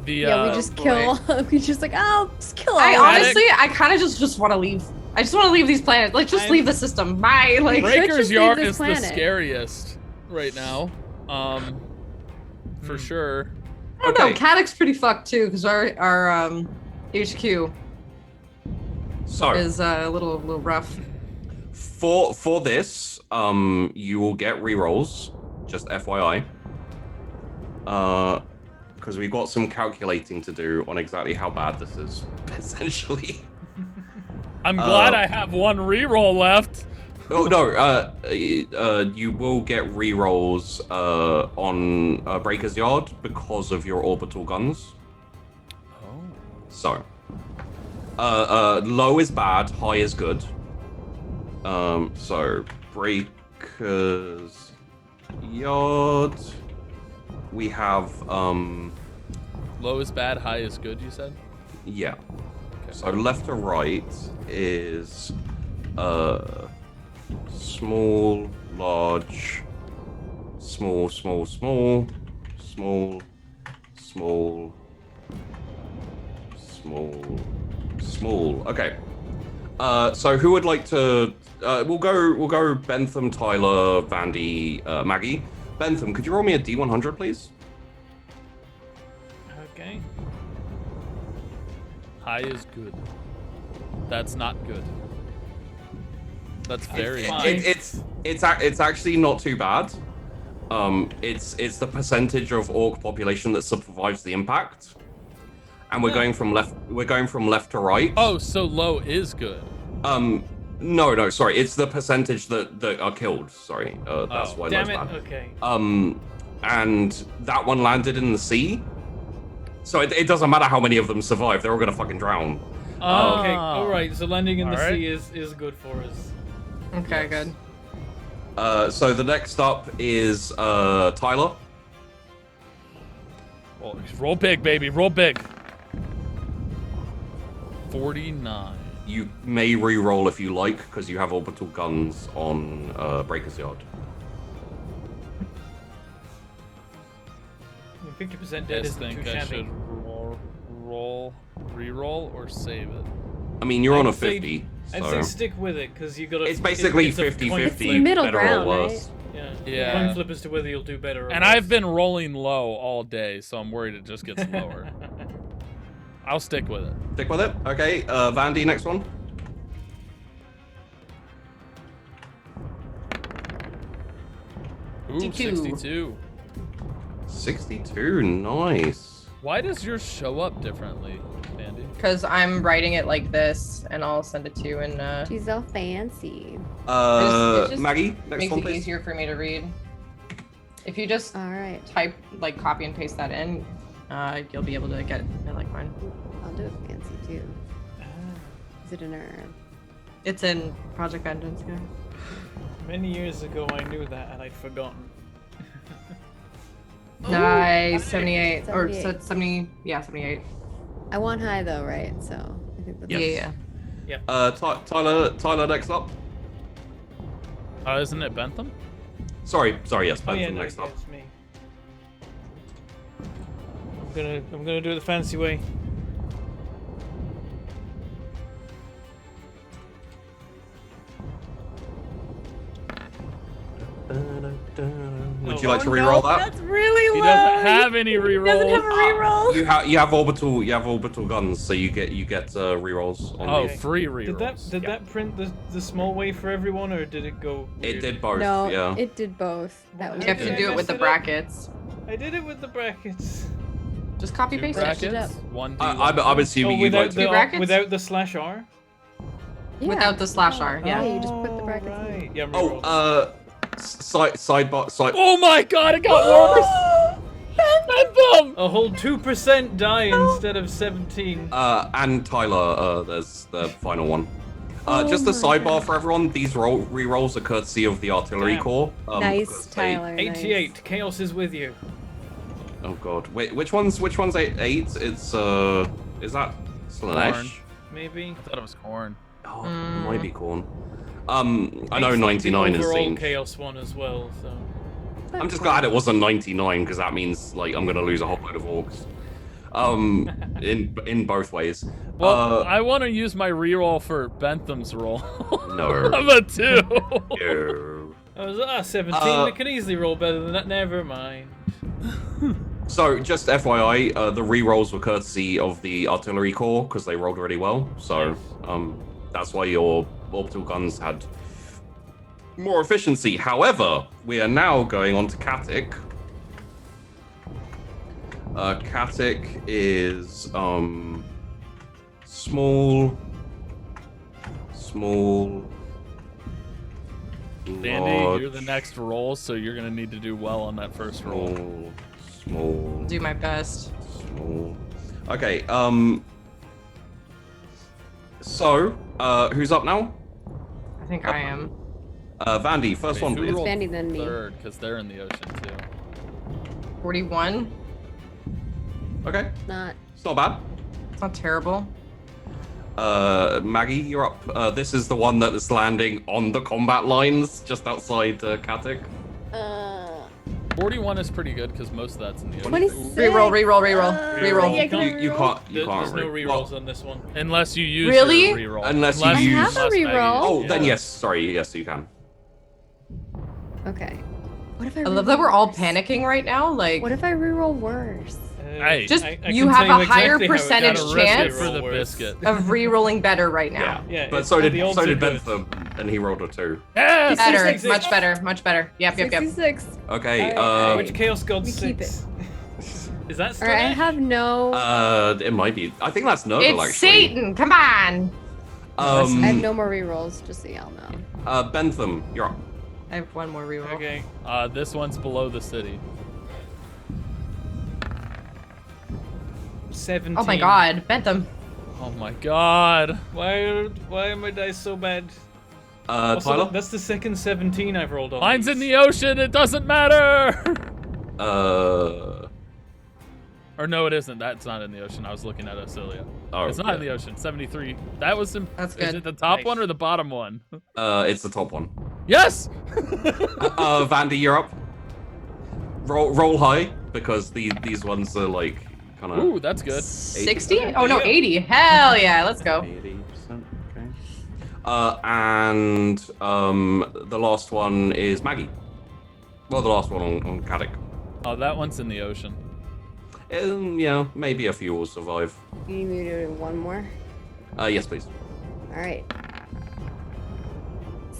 Speaker 4: The
Speaker 5: Yeah, we just
Speaker 3: boy.
Speaker 5: kill. We just like, oh, just kill all
Speaker 3: I
Speaker 5: of them.
Speaker 3: honestly, I kind of just want to leave. I just want to leave these planets. Like, just
Speaker 1: I'm-
Speaker 3: leave the system. Bye. Like,
Speaker 5: Let's
Speaker 4: Breaker's
Speaker 5: just leave
Speaker 4: Yard
Speaker 5: this
Speaker 4: is the
Speaker 5: planet.
Speaker 4: scariest right now. For sure.
Speaker 3: I don't know.
Speaker 2: Okay.
Speaker 3: Caddock's pretty fucked too, because our HQ
Speaker 2: So
Speaker 3: is a little rough.
Speaker 2: for this, you will get rerolls. Just FYI. Because we've got some calculating to do on exactly how bad this is, essentially.
Speaker 4: I'm glad I have one reroll left.
Speaker 2: Oh no, you will get rerolls on Breaker's Yard because of your orbital guns.
Speaker 4: Oh.
Speaker 2: So, low is bad, high is good. So Breaker's Yard, we have
Speaker 4: Low is bad, high is good, you said?
Speaker 2: yeah. So left to right is small, large, small, small, small, small, Small. Okay. So who would like to? We'll go. Bentham, Tyler, Vandy, Maggie. Bentham, could you roll me a D100, please?
Speaker 1: Okay.
Speaker 4: High is good. That's not good. That's very
Speaker 1: fine.
Speaker 2: It's actually not too bad. It's the percentage of orc population that survives the impact, and we're going from left. We're going from left to right.
Speaker 4: Oh, so low is good.
Speaker 2: No, sorry. It's the percentage that are killed. Sorry, that's why
Speaker 1: Damn
Speaker 2: that's
Speaker 1: it.
Speaker 2: bad.
Speaker 1: Okay.
Speaker 2: And that one landed in the sea. So it doesn't matter how many of them survive; they're all gonna fucking drown.
Speaker 1: Oh, okay. All right. So landing in the
Speaker 4: Alright.
Speaker 1: sea is good for us.
Speaker 3: Okay, good.
Speaker 2: So the next up is Tyler.
Speaker 4: Well, roll big, baby. Roll big. 49.
Speaker 2: You may re-roll if you like, because you have orbital guns on Breaker's Yard.
Speaker 1: 50%
Speaker 4: I
Speaker 1: dead
Speaker 4: just
Speaker 1: isn't too
Speaker 4: think I
Speaker 1: shabby.
Speaker 4: should re-roll or save it.
Speaker 2: I mean, you're on a
Speaker 1: I'd say-
Speaker 2: 50.
Speaker 1: I'd
Speaker 2: so
Speaker 1: say stick with it because you got to.
Speaker 2: it's basically
Speaker 1: it's a coin
Speaker 2: 50-50,
Speaker 1: flip.
Speaker 5: middle
Speaker 2: better
Speaker 5: ground,
Speaker 2: or worse.
Speaker 1: Yeah.
Speaker 4: Yeah.
Speaker 1: Coin flip as to whether you'll do better. Or
Speaker 4: And
Speaker 1: worse.
Speaker 4: I've been rolling low all day, so I'm worried it just gets lower. I'll stick with it.
Speaker 2: Stick with it. Okay, Vandy, next one.
Speaker 4: Ooh,
Speaker 3: 62.
Speaker 4: 62.
Speaker 2: 62, nice.
Speaker 4: Why does yours show up differently, Andy?
Speaker 3: Because I'm writing it like this, and I'll send it to you, and
Speaker 5: She's so fancy.
Speaker 3: It just
Speaker 2: Maggie, next
Speaker 3: makes
Speaker 2: one,
Speaker 3: it
Speaker 2: please.
Speaker 3: easier for me to read. If you just
Speaker 5: All right.
Speaker 3: type, like, copy and paste that in, you'll be able to get it like mine.
Speaker 5: I'll do it fancy too. Is it an
Speaker 3: It's in Project Vengeance, yeah.
Speaker 1: Many years ago, I knew that and I'd forgotten.
Speaker 3: Nice, 78. Or
Speaker 5: 78.
Speaker 3: 70, yeah, 78.
Speaker 5: I want high though, right? So I think that's
Speaker 2: Yes.
Speaker 3: Yeah.
Speaker 2: Tyler, next up.
Speaker 4: Isn't it Bentham?
Speaker 2: Sorry, yes,
Speaker 1: Oh yeah,
Speaker 2: Bentham
Speaker 1: no,
Speaker 2: next up.
Speaker 1: it's me. I'm gonna do it the fancy way.
Speaker 2: Would you like to re-roll that?
Speaker 5: That's really
Speaker 4: He
Speaker 5: low.
Speaker 4: doesn't have any
Speaker 5: He doesn't have
Speaker 4: rerolls.
Speaker 5: a reroll.
Speaker 2: You have orbital guns, so you get re-rolls on
Speaker 4: Oh,
Speaker 2: these.
Speaker 4: free
Speaker 1: Did
Speaker 4: rerolls.
Speaker 1: that print the small way for everyone, or did it go?
Speaker 2: It
Speaker 1: weird?
Speaker 2: did both,
Speaker 5: No,
Speaker 2: yeah.
Speaker 5: it did both. That was
Speaker 3: You have to
Speaker 1: Okay.
Speaker 3: do it with
Speaker 1: Messed
Speaker 3: the
Speaker 1: it up.
Speaker 3: brackets.
Speaker 1: I did it with the brackets.
Speaker 3: Just copy
Speaker 4: Two
Speaker 3: paste it.
Speaker 5: Bracket.
Speaker 4: brackets.
Speaker 5: up.
Speaker 4: One D.
Speaker 2: I'm assuming you'd
Speaker 1: without
Speaker 2: like
Speaker 1: the
Speaker 2: to.
Speaker 3: brackets?
Speaker 1: without the slash R.
Speaker 5: Yeah.
Speaker 3: Without the slash R, yeah.
Speaker 5: Oh, you just put the brackets in.
Speaker 1: Right. Yeah.
Speaker 2: Oh,
Speaker 1: reroll.
Speaker 2: sidebar.
Speaker 4: Oh my god, it got worse! Bentham!
Speaker 1: A whole 2% die instead of 17.
Speaker 2: And Tyler, there's the final one.
Speaker 5: Oh
Speaker 2: Just a
Speaker 5: my
Speaker 2: sidebar
Speaker 5: God.
Speaker 2: for everyone. These re-rolls are courtesy of the artillery
Speaker 1: Damn.
Speaker 2: corps.
Speaker 5: Nice,
Speaker 2: because they-
Speaker 5: Tyler. nice.
Speaker 1: 88. Chaos is with you.
Speaker 2: Oh god. Wait, which one's eight? It's is that Slanesh?
Speaker 4: Corn.
Speaker 1: Maybe.
Speaker 4: I thought it was corn.
Speaker 2: Oh, it might be corn. I know
Speaker 1: Eight's
Speaker 2: 99
Speaker 1: the
Speaker 2: is
Speaker 1: overall
Speaker 2: seen.
Speaker 1: chaos one as well. So.
Speaker 2: I'm just glad it wasn't 99 because that means like I'm gonna lose a whole load of orcs. In both ways.
Speaker 4: Well, I want to use my reroll for Bentham's roll.
Speaker 2: No.
Speaker 4: I'm a 2.
Speaker 2: No.
Speaker 1: I was 17. I can easily roll better than that. Never mind.
Speaker 2: So, just FYI, the re-rolls were courtesy of the artillery corps because they rolled really well. So, that's why your orbital guns had more efficiency. However, we are now going on to Katic. Katic is small,
Speaker 4: Dandy,
Speaker 2: large,
Speaker 4: you're the next roll, so you're gonna need to do well on that first roll.
Speaker 2: small.
Speaker 3: Do my best.
Speaker 2: Small. Okay, so, who's up now?
Speaker 3: I think I am.
Speaker 2: Vandy, first
Speaker 4: Wait,
Speaker 2: one,
Speaker 4: who
Speaker 2: please.
Speaker 4: rolled
Speaker 5: Vandy, then me.
Speaker 4: Third, because they're in the ocean too.
Speaker 3: 41.
Speaker 2: Okay,
Speaker 5: Not.
Speaker 2: it's not bad.
Speaker 3: It's not terrible.
Speaker 2: Maggie, you're up. This is the one that is landing on the combat lines, just outside Katic.
Speaker 4: 41 is pretty good because most of that's in the ocean.
Speaker 5: 26.
Speaker 3: Reroll, reroll, reroll, reroll.
Speaker 5: Yeah, can I
Speaker 2: You can't. You
Speaker 1: There's
Speaker 2: can't.
Speaker 1: no
Speaker 2: re-
Speaker 1: rerolls
Speaker 2: well,
Speaker 1: on this one.
Speaker 4: Unless you use
Speaker 3: Really?
Speaker 4: your reroll.
Speaker 2: Unless you
Speaker 5: I
Speaker 2: use-
Speaker 5: have a
Speaker 4: Maggie
Speaker 5: reroll.
Speaker 2: Oh,
Speaker 4: uses
Speaker 2: then
Speaker 4: it.
Speaker 2: yes. Sorry. Yes, you can.
Speaker 5: Okay. What if I
Speaker 3: I love that we're all
Speaker 5: worse?
Speaker 3: panicking right now. Like,
Speaker 5: What if I reroll worse?
Speaker 4: Hey.
Speaker 3: Just-
Speaker 1: I
Speaker 3: you
Speaker 1: can
Speaker 3: have
Speaker 1: tell
Speaker 3: a higher
Speaker 1: exactly how it
Speaker 3: percentage
Speaker 1: goes.
Speaker 4: Gotta risk it
Speaker 3: chance
Speaker 4: for the
Speaker 1: Worse.
Speaker 4: biscuit.
Speaker 3: of re-rolling better right
Speaker 2: Yeah.
Speaker 3: now.
Speaker 1: Yeah,
Speaker 2: But
Speaker 1: it's-
Speaker 2: so did
Speaker 1: the odds are good.
Speaker 2: Bentham, and he rolled a 2.
Speaker 4: Yes!
Speaker 3: Better,
Speaker 1: 66.
Speaker 3: much better, much better. Yep, yep, yep.
Speaker 5: 66.
Speaker 2: Okay.
Speaker 5: Alright,
Speaker 1: Which Chaos God
Speaker 5: We keep
Speaker 1: 6? Is that still
Speaker 5: All right, I
Speaker 1: there?
Speaker 5: have no.
Speaker 2: It might be. I think that's Nurgle
Speaker 3: It's
Speaker 2: actually.
Speaker 3: Satan. Come on.
Speaker 5: I have no more rerolls, just so y'all know.
Speaker 2: Bentham, you're up.
Speaker 3: I have one more reroll.
Speaker 1: Okay.
Speaker 4: This one's below the city.
Speaker 1: 17.
Speaker 3: Oh my God, Bentham.
Speaker 4: Oh my god.
Speaker 1: Why are my dice so bad? Also,
Speaker 2: Tyler.
Speaker 1: that's the second 17 I've rolled on.
Speaker 4: Mine's
Speaker 1: these.
Speaker 4: in the ocean, it doesn't matter! Or no, it isn't. That's not in the ocean. I was looking at Osilia.
Speaker 2: Oh,
Speaker 4: It's not in the ocean. 73. That was in.
Speaker 3: That's
Speaker 4: Is
Speaker 3: good.
Speaker 4: it the top
Speaker 1: Nice.
Speaker 4: one or the bottom one?
Speaker 2: It's the top one.
Speaker 4: Yes!
Speaker 2: Vandy, you're up. Roll high because these ones are like kind of.
Speaker 4: Ooh, that's good.
Speaker 3: 60? Oh no, 80. Hell yeah, let's go.
Speaker 2: 80%. Okay. And the last one is Maggie. Well, the last one on Caddick.
Speaker 4: Oh, that one's in the ocean.
Speaker 2: Yeah, maybe a few will survive.
Speaker 5: You need me to do one more?
Speaker 2: Yes, please.
Speaker 5: All right.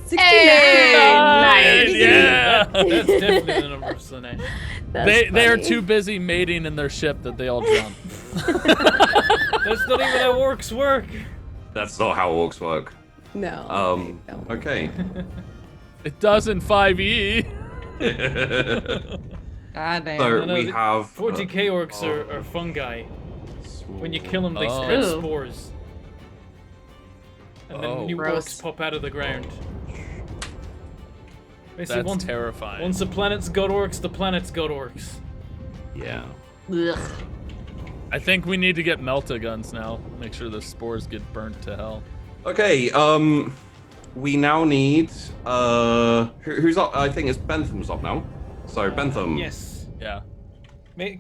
Speaker 3: Hey, nice.
Speaker 4: Yeah!
Speaker 1: That's definitely the number of Slanesh.
Speaker 4: They are too busy mating in their ship that they all jump.
Speaker 1: That's not even how orcs work.
Speaker 2: That's not how orcs work.
Speaker 5: No. don't.
Speaker 2: Okay.
Speaker 4: It does in 5e.
Speaker 3: God damn.
Speaker 2: So
Speaker 1: no,
Speaker 2: we
Speaker 1: the
Speaker 2: have
Speaker 1: 40k orcs are fungi. When you kill them, they
Speaker 4: Oh.
Speaker 1: spread
Speaker 3: Ew.
Speaker 1: spores. And then
Speaker 4: Oh.
Speaker 1: new
Speaker 3: Gross.
Speaker 1: orcs pop out of the ground. Basically,
Speaker 4: That's terrifying.
Speaker 1: once the planet's got orcs, the planet's got orcs.
Speaker 2: Yeah.
Speaker 3: Ugh.
Speaker 4: I think we need to get melta guns now. Make sure the spores get burnt to hell.
Speaker 2: Okay. We now need who's up? I think it's Bentham's up now. So Bentham.
Speaker 1: Yes.
Speaker 4: Yeah.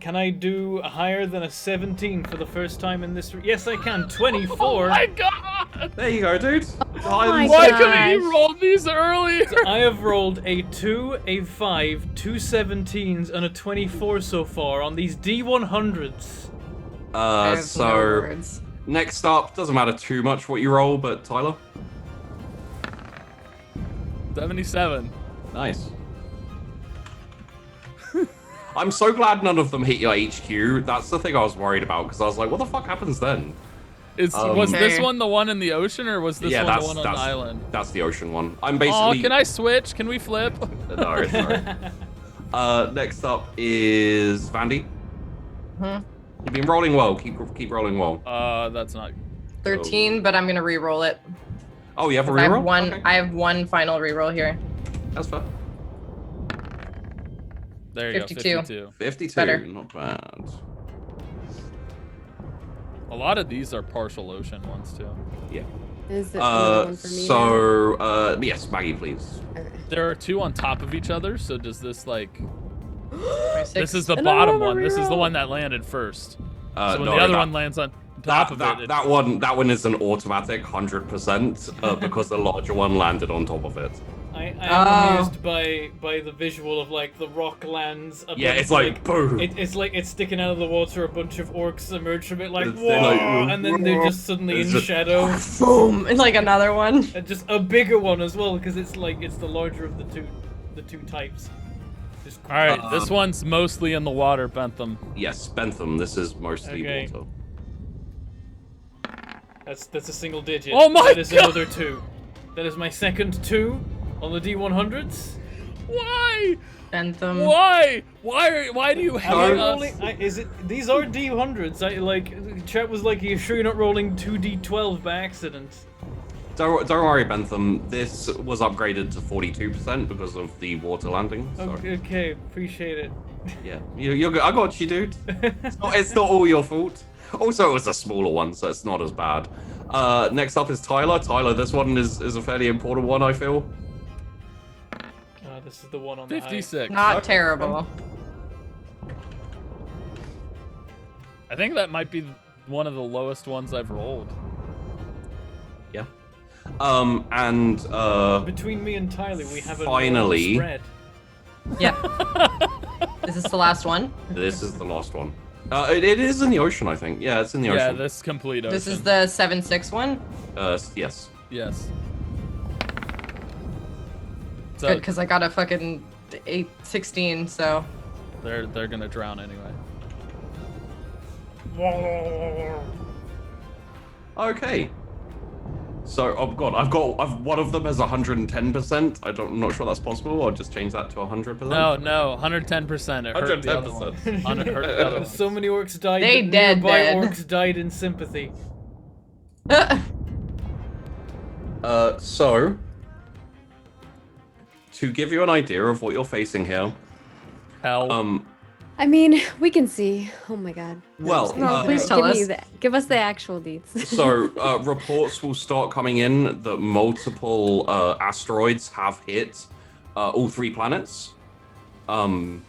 Speaker 1: Can I do higher than a 17 for the first time in this? Yes, I can. 24.
Speaker 4: Oh my god!
Speaker 2: There you go, dude.
Speaker 5: my
Speaker 4: Why
Speaker 5: gosh.
Speaker 4: couldn't you roll these earlier?
Speaker 1: I have rolled a 2, a 5, 2 17s, and a 24 so far on these D100s.
Speaker 3: I have no
Speaker 2: So
Speaker 3: words.
Speaker 2: next up, doesn't matter too much what you roll, but Tyler.
Speaker 4: 77.
Speaker 2: Nice. I'm so glad none of them hit your HQ. That's the thing I was worried about because I was like, what the fuck happens then?
Speaker 4: Was this
Speaker 3: Okay.
Speaker 4: one the one in the ocean or was this
Speaker 2: Yeah,
Speaker 4: one the
Speaker 2: that's-
Speaker 4: one on the
Speaker 2: that's-
Speaker 4: island?
Speaker 2: That's the ocean one. I'm
Speaker 4: Oh,
Speaker 2: basically.
Speaker 4: can I switch? Can we flip?
Speaker 2: No, sorry. Next up is Vandy.
Speaker 3: Hmm.
Speaker 2: You've been rolling well. Keep rolling well.
Speaker 4: That's not.
Speaker 3: 13, but I'm gonna re-roll it.
Speaker 2: Oh, you have a
Speaker 3: I have
Speaker 2: reroll?
Speaker 3: one.
Speaker 2: Okay.
Speaker 3: I have one final re-roll here.
Speaker 2: That's fair.
Speaker 4: There you
Speaker 3: 52.
Speaker 4: go. 52.
Speaker 2: 52.
Speaker 3: Better.
Speaker 2: Not bad.
Speaker 4: A lot of these are partial ocean ones too.
Speaker 2: Yeah.
Speaker 5: Is it another one for me? now?
Speaker 2: Yes, Maggie, please.
Speaker 5: Okay.
Speaker 4: There are two on top of each other, so does this like?
Speaker 3: 26.
Speaker 4: This is the
Speaker 5: And I
Speaker 4: bottom
Speaker 5: have a
Speaker 4: one. This is the
Speaker 5: reroll.
Speaker 4: one that landed first. So when
Speaker 2: no,
Speaker 4: the other
Speaker 2: that-
Speaker 4: one lands on top of it,
Speaker 2: that one is an automatic 100% because the larger one landed on top of it.
Speaker 1: I am
Speaker 3: Oh.
Speaker 1: amused by the visual of like the rock lands. A
Speaker 2: Yeah,
Speaker 1: bunch-
Speaker 2: it's like, boom.
Speaker 1: It's like it's sticking out of the water. A bunch of orcs emerge from it, like
Speaker 2: It's
Speaker 1: whoa,
Speaker 2: like,
Speaker 1: and then they're just suddenly
Speaker 2: it's
Speaker 1: in
Speaker 2: just-
Speaker 1: shadow.
Speaker 3: Boom! And like another one.
Speaker 1: And just a bigger one as well, because it's the larger of the two types. Just
Speaker 4: all right, this one's mostly in the water, Bentham.
Speaker 2: Yes, Bentham. This is mostly
Speaker 1: Okay.
Speaker 2: water.
Speaker 1: That's a single digit.
Speaker 4: Oh my
Speaker 1: That is
Speaker 4: God!
Speaker 1: another 2. That is my second 2 on the D100s.
Speaker 4: Why?
Speaker 3: Bentham.
Speaker 4: Why? Why do you
Speaker 1: Am
Speaker 4: hate
Speaker 1: I
Speaker 4: us?
Speaker 1: rolling? Is it? These are D100s. I like. Chat was like, "Are you sure you're not rolling 2D12 by accident?"
Speaker 2: Don't worry, Bentham. This was upgraded to 42% because of the water landing. So,
Speaker 1: Okay, appreciate it.
Speaker 2: yeah, you're good. I got you, dude. It's not all your fault. Also, it was a smaller one, so it's not as bad. Next up is Tyler. Tyler, this one is a fairly important one, I feel.
Speaker 1: This is the one on the high.
Speaker 4: 56.
Speaker 3: Not terrible.
Speaker 4: I think that might be one of the lowest ones I've rolled.
Speaker 2: Yeah. And
Speaker 1: Between me and Tyler, we have a
Speaker 2: finally-
Speaker 1: normal spread.
Speaker 3: Yeah. Is this the last one?
Speaker 2: this is the last one. It is in the ocean, I think. Yeah, it's in the
Speaker 4: Yeah,
Speaker 2: ocean.
Speaker 4: this complete ocean.
Speaker 3: This is the 7-6 one.
Speaker 2: Yes.
Speaker 4: Yes. So
Speaker 3: Good, because I got a fucking 8-16, so.
Speaker 4: they're gonna drown anyway.
Speaker 2: Okay. So, oh god, I've one of them as 110%. I'm not sure that's possible. I'll just change that to 100%.
Speaker 4: No, 110%. It hurt the other one.
Speaker 2: 110%.
Speaker 4: Hurt the other one.
Speaker 1: So many orcs died.
Speaker 3: They
Speaker 1: that
Speaker 3: dead,
Speaker 1: nearby
Speaker 3: dead.
Speaker 1: orcs died in sympathy.
Speaker 2: So, to give you an idea of what you're facing here,
Speaker 4: Hell.
Speaker 5: I mean, we can see. Oh my god.
Speaker 2: well,
Speaker 3: No, please tell us.
Speaker 5: Give us the actual deets.
Speaker 2: so reports will start coming in that multiple asteroids have hit all 3 planets. And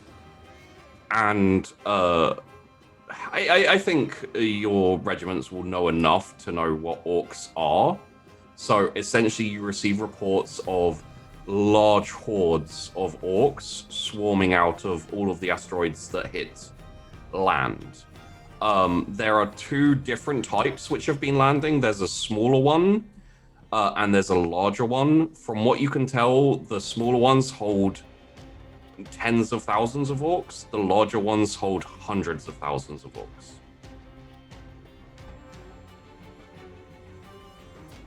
Speaker 2: I think your regiments will know enough to know what orcs are. So essentially, you receive reports of large hordes of orcs swarming out of all of the asteroids that hit land. There are 2 different types which have been landing. There's a smaller one and there's a larger one. From what you can tell, the smaller ones hold tens of thousands of orcs. The larger ones hold hundreds of thousands of orcs.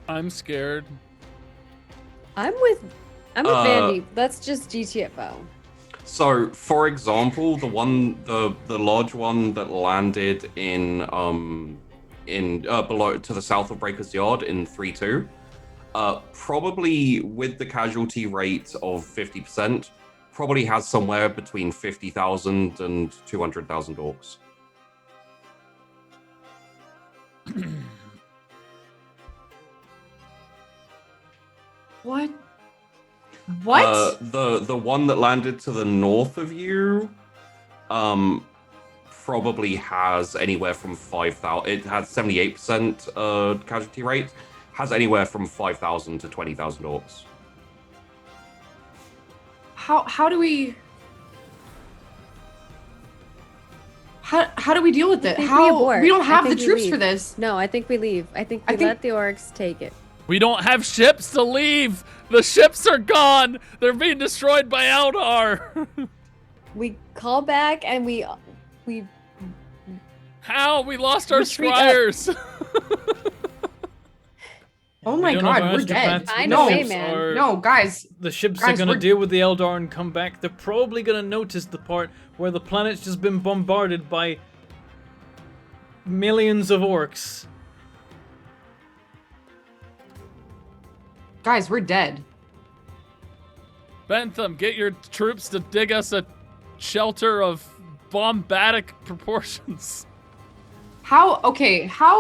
Speaker 4: I'm scared.
Speaker 5: I'm with Vandy. That's just GTFO.
Speaker 2: So, for example, the large one that landed in below to the south of Breaker's Yard in 3-2, probably with the casualty rate of 50%, probably has somewhere between 50,000 and 200,000 orcs.
Speaker 3: What? What?
Speaker 2: The one that landed to the north of you, probably has anywhere from 5,000. It has 78% casualty rate. Has anywhere from 5,000 to 20,000 orcs.
Speaker 3: How do we? How do we deal with it?
Speaker 5: think we
Speaker 3: How
Speaker 5: abort.
Speaker 3: we don't
Speaker 5: I
Speaker 3: have the
Speaker 5: think we
Speaker 3: troops
Speaker 5: leave.
Speaker 3: for this.
Speaker 5: No, I think we leave. I think we
Speaker 3: think-
Speaker 5: let the orcs take it.
Speaker 4: We don't have ships to leave. The ships are gone. They're being destroyed by Eldar.
Speaker 5: We call back and we
Speaker 4: How? We lost our
Speaker 5: Retreat up.
Speaker 4: scryers.
Speaker 3: Oh my
Speaker 1: don't know if
Speaker 3: god,
Speaker 1: our
Speaker 3: we're dead.
Speaker 1: astropaths
Speaker 5: Find
Speaker 3: No,
Speaker 5: a way, man.
Speaker 3: no, guys.
Speaker 1: The ships
Speaker 3: Guys,
Speaker 1: are gonna
Speaker 3: we're-
Speaker 1: deal with the Eldar and come back. They're probably gonna notice the part where the planet's just been bombarded by millions of orcs.
Speaker 3: Guys, we're dead.
Speaker 4: Bentham, get your troops to dig us a shelter of bombatic proportions.
Speaker 3: How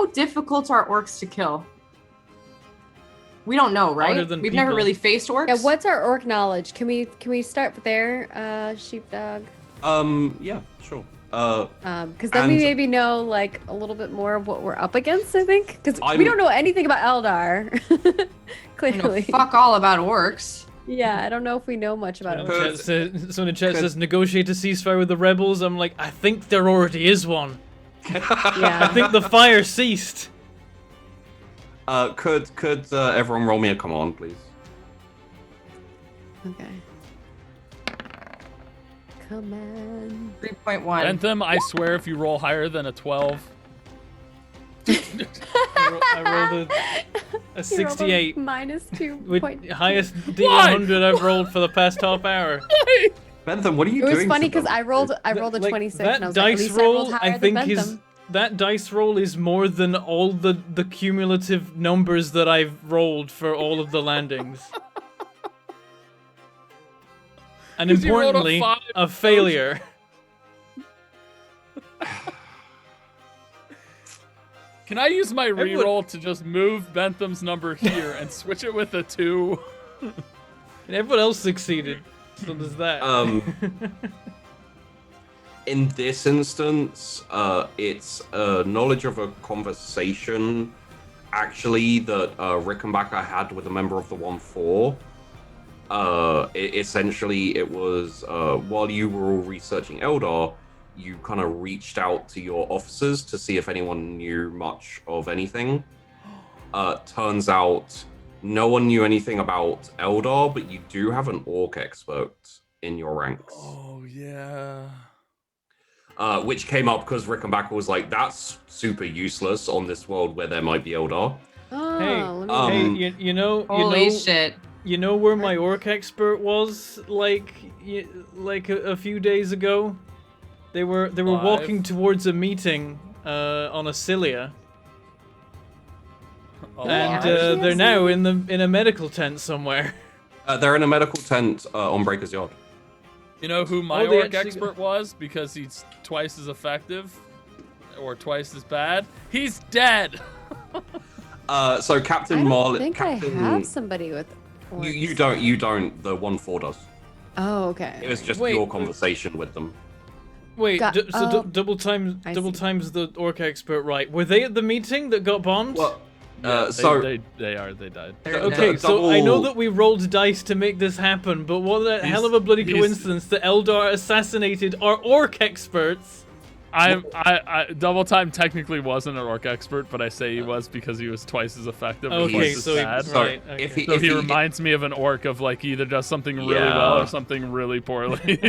Speaker 3: difficult are orcs to kill? We don't know,
Speaker 1: Harder
Speaker 3: right?
Speaker 1: than
Speaker 3: We've never
Speaker 1: people.
Speaker 3: really faced orcs.
Speaker 5: Yeah, what's our orc knowledge? Can we start there, sheepdog?
Speaker 2: Yeah, sure.
Speaker 5: Because then we
Speaker 2: And-
Speaker 5: maybe know like a little bit more of what we're up against. I think because we
Speaker 2: I'm-
Speaker 5: don't know anything about Eldar.
Speaker 3: I know
Speaker 5: Clearly,
Speaker 3: fuck all about orcs.
Speaker 5: yeah. I don't know if we know much about
Speaker 1: Someone in
Speaker 5: Eldar.
Speaker 1: chat says, someone in chat
Speaker 2: Could-
Speaker 1: says negotiate a ceasefire with the rebels. I'm like, I think there already is one. I
Speaker 5: Yeah.
Speaker 1: think the fire ceased.
Speaker 2: Could everyone roll me a command, please?
Speaker 5: Okay. Command.
Speaker 3: 3.1.
Speaker 4: Bentham, I swear if you roll higher than a 12,
Speaker 1: I rolled a 68.
Speaker 5: -2
Speaker 1: With
Speaker 5: point.
Speaker 1: highest D100 I've rolled for the past half hour.
Speaker 2: Bentham, what are you
Speaker 5: It was
Speaker 2: doing?
Speaker 5: funny
Speaker 2: to them?
Speaker 5: because I rolled a
Speaker 1: Like,
Speaker 5: 26
Speaker 1: that
Speaker 5: and I was like, at
Speaker 1: dice
Speaker 5: least I rolled
Speaker 1: roll,
Speaker 5: higher
Speaker 1: I think
Speaker 5: than
Speaker 1: is
Speaker 5: Bentham.
Speaker 1: that dice roll is more than all the cumulative numbers that I've rolled for all of the landings. And
Speaker 4: 'Cause you rolled a
Speaker 1: importantly,
Speaker 4: 5.
Speaker 1: a failure.
Speaker 4: Can I use my
Speaker 1: would-
Speaker 4: reroll to just move Bentham's number here and switch it with a 2?
Speaker 1: And everyone else succeeded. So there's that.
Speaker 2: In this instance, it's knowledge of a conversation, actually, that Rickenbacker had with a member of the 1-4. Essentially, it was while you were all researching Eldar, you kind of reached out to your officers to see if anyone knew much of anything. Turns out no one knew anything about Eldar, but you do have an orc expert in your ranks.
Speaker 4: Oh yeah.
Speaker 2: Which came up because Rickenbacker was like, that's super useless on this world where there might be Eldar.
Speaker 5: Oh,
Speaker 1: Hey,
Speaker 5: let me
Speaker 1: hey, you know,
Speaker 3: Holy shit.
Speaker 1: You know where my orc expert was like a few days ago? They were
Speaker 4: Live?
Speaker 1: walking towards a meeting on Acilia, and
Speaker 5: actually
Speaker 1: they're
Speaker 5: have
Speaker 1: now
Speaker 5: some-
Speaker 1: in a medical tent somewhere.
Speaker 2: They're in a medical tent on Breaker's Yard.
Speaker 4: You know who my
Speaker 1: Oh, they
Speaker 4: orc
Speaker 1: actually-
Speaker 4: expert was? Because he's twice as effective, or twice as bad. He's dead.
Speaker 2: So Captain
Speaker 5: I don't
Speaker 2: Marley.
Speaker 5: think
Speaker 2: Captain,
Speaker 5: I have somebody with.
Speaker 2: you
Speaker 5: orcs.
Speaker 2: don't. The 1-4 does.
Speaker 5: Oh, okay.
Speaker 2: It was just
Speaker 1: Wait,
Speaker 2: your conversation with them.
Speaker 1: Wait,
Speaker 5: Got-
Speaker 1: so
Speaker 5: oh,
Speaker 1: double
Speaker 5: I
Speaker 1: double
Speaker 5: see.
Speaker 1: times the orc expert, right? Were they at the meeting that got bombed?
Speaker 2: Well,
Speaker 4: Yeah,
Speaker 2: so
Speaker 4: they died.
Speaker 3: They're
Speaker 1: Okay,
Speaker 3: dead.
Speaker 1: so I know
Speaker 2: double-
Speaker 1: that we rolled dice to make this happen, but what a hell of a bloody
Speaker 4: he's-
Speaker 1: coincidence that Eldar assassinated our orc experts.
Speaker 4: I Double Time technically wasn't an orc expert, but I say he was because he was twice as effective. and
Speaker 1: Okay,
Speaker 4: twice as
Speaker 1: so he-
Speaker 4: bad.
Speaker 2: so
Speaker 1: right,
Speaker 2: if
Speaker 1: okay.
Speaker 2: he,
Speaker 4: So
Speaker 2: if
Speaker 4: he
Speaker 2: he,
Speaker 4: reminds me of an orc of like either does something really
Speaker 2: Yeah.
Speaker 4: well or something really poorly.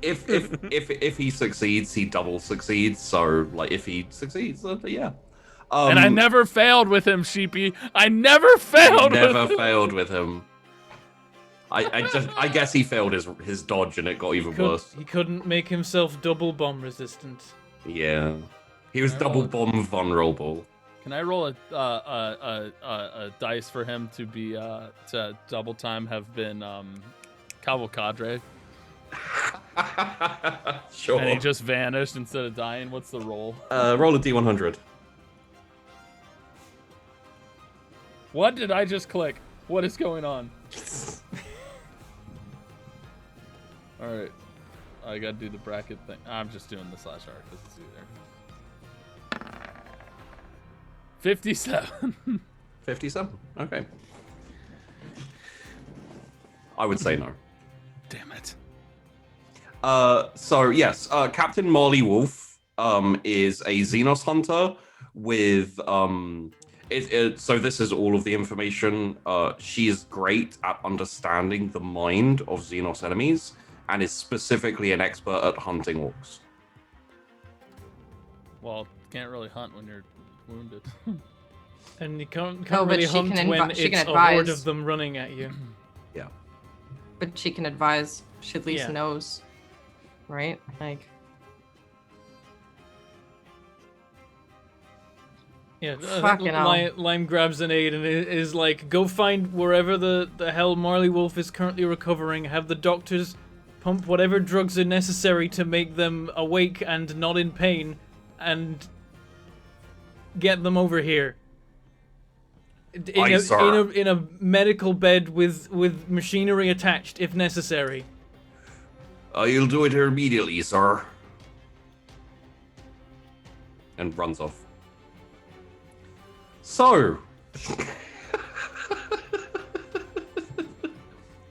Speaker 2: if he succeeds, he double succeeds. So like if he succeeds, then yeah.
Speaker 4: And I never failed with him, Sheepy. I never failed
Speaker 2: never
Speaker 4: with him.
Speaker 2: failed with him. I guess he failed his dodge and it got even worse.
Speaker 1: He couldn't make himself double bomb resistant.
Speaker 2: Yeah, he was
Speaker 4: I
Speaker 2: double
Speaker 4: rolled-
Speaker 2: bomb vulnerable.
Speaker 4: Can I roll a dice for him to be to Double Time have been Cavalcadre,
Speaker 2: Sure.
Speaker 4: and he just vanished instead of dying? What's the roll?
Speaker 2: Roll a d100.
Speaker 4: What did I just click? What is going on? All right, I gotta do the bracket thing. I'm just doing the /r because it's easier. 57.
Speaker 2: 57. Okay. I would say no.
Speaker 4: Damn it.
Speaker 2: So yes, Captain Marley Wolf is a Xenos hunter with so this is all of the information. She is great at understanding the mind of Xenos enemies and is specifically an expert at hunting orcs.
Speaker 4: Well, can't really hunt when you're wounded.
Speaker 1: And you can't
Speaker 3: Oh, but
Speaker 1: really
Speaker 3: she
Speaker 1: hunt
Speaker 3: can
Speaker 1: when
Speaker 3: she can
Speaker 1: it's a horde
Speaker 3: advise.
Speaker 1: of them running at you.
Speaker 2: Yeah.
Speaker 3: But she can advise. She at least
Speaker 1: Yeah.
Speaker 3: knows. Right? Like,
Speaker 1: Yeah,
Speaker 3: Fucking hell.
Speaker 1: Lime grabs an aid and is like, go find wherever the hell Marley Wolf is currently recovering, have the doctors pump whatever drugs are necessary to make them awake and not in pain, and get them over here.
Speaker 2: Aye, sir.
Speaker 1: In a medical bed with machinery attached, if necessary.
Speaker 2: You'll do it immediately, sir. And runs off. So,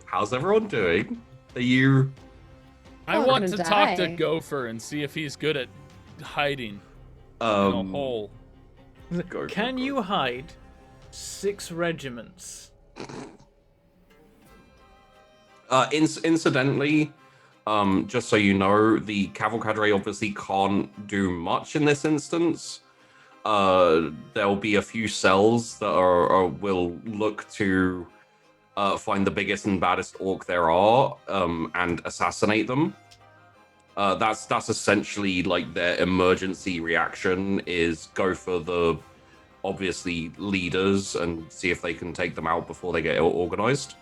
Speaker 2: how's everyone doing? Are you?
Speaker 4: I
Speaker 5: Oh,
Speaker 4: want
Speaker 5: I'm
Speaker 4: to
Speaker 5: gonna
Speaker 4: talk to
Speaker 5: die.
Speaker 4: Gopher and see if he's good at hiding in a hole.
Speaker 2: Go,
Speaker 1: Can
Speaker 2: go.
Speaker 1: you hide 6 regiments?
Speaker 2: Incidentally, just so you know, the Cavalcadre obviously can't do much in this instance. There'll be a few cells that will look to find the biggest and baddest orc there are and assassinate them. That's essentially like their emergency reaction is go for the obviously leaders and see if they can take them out before they get organized.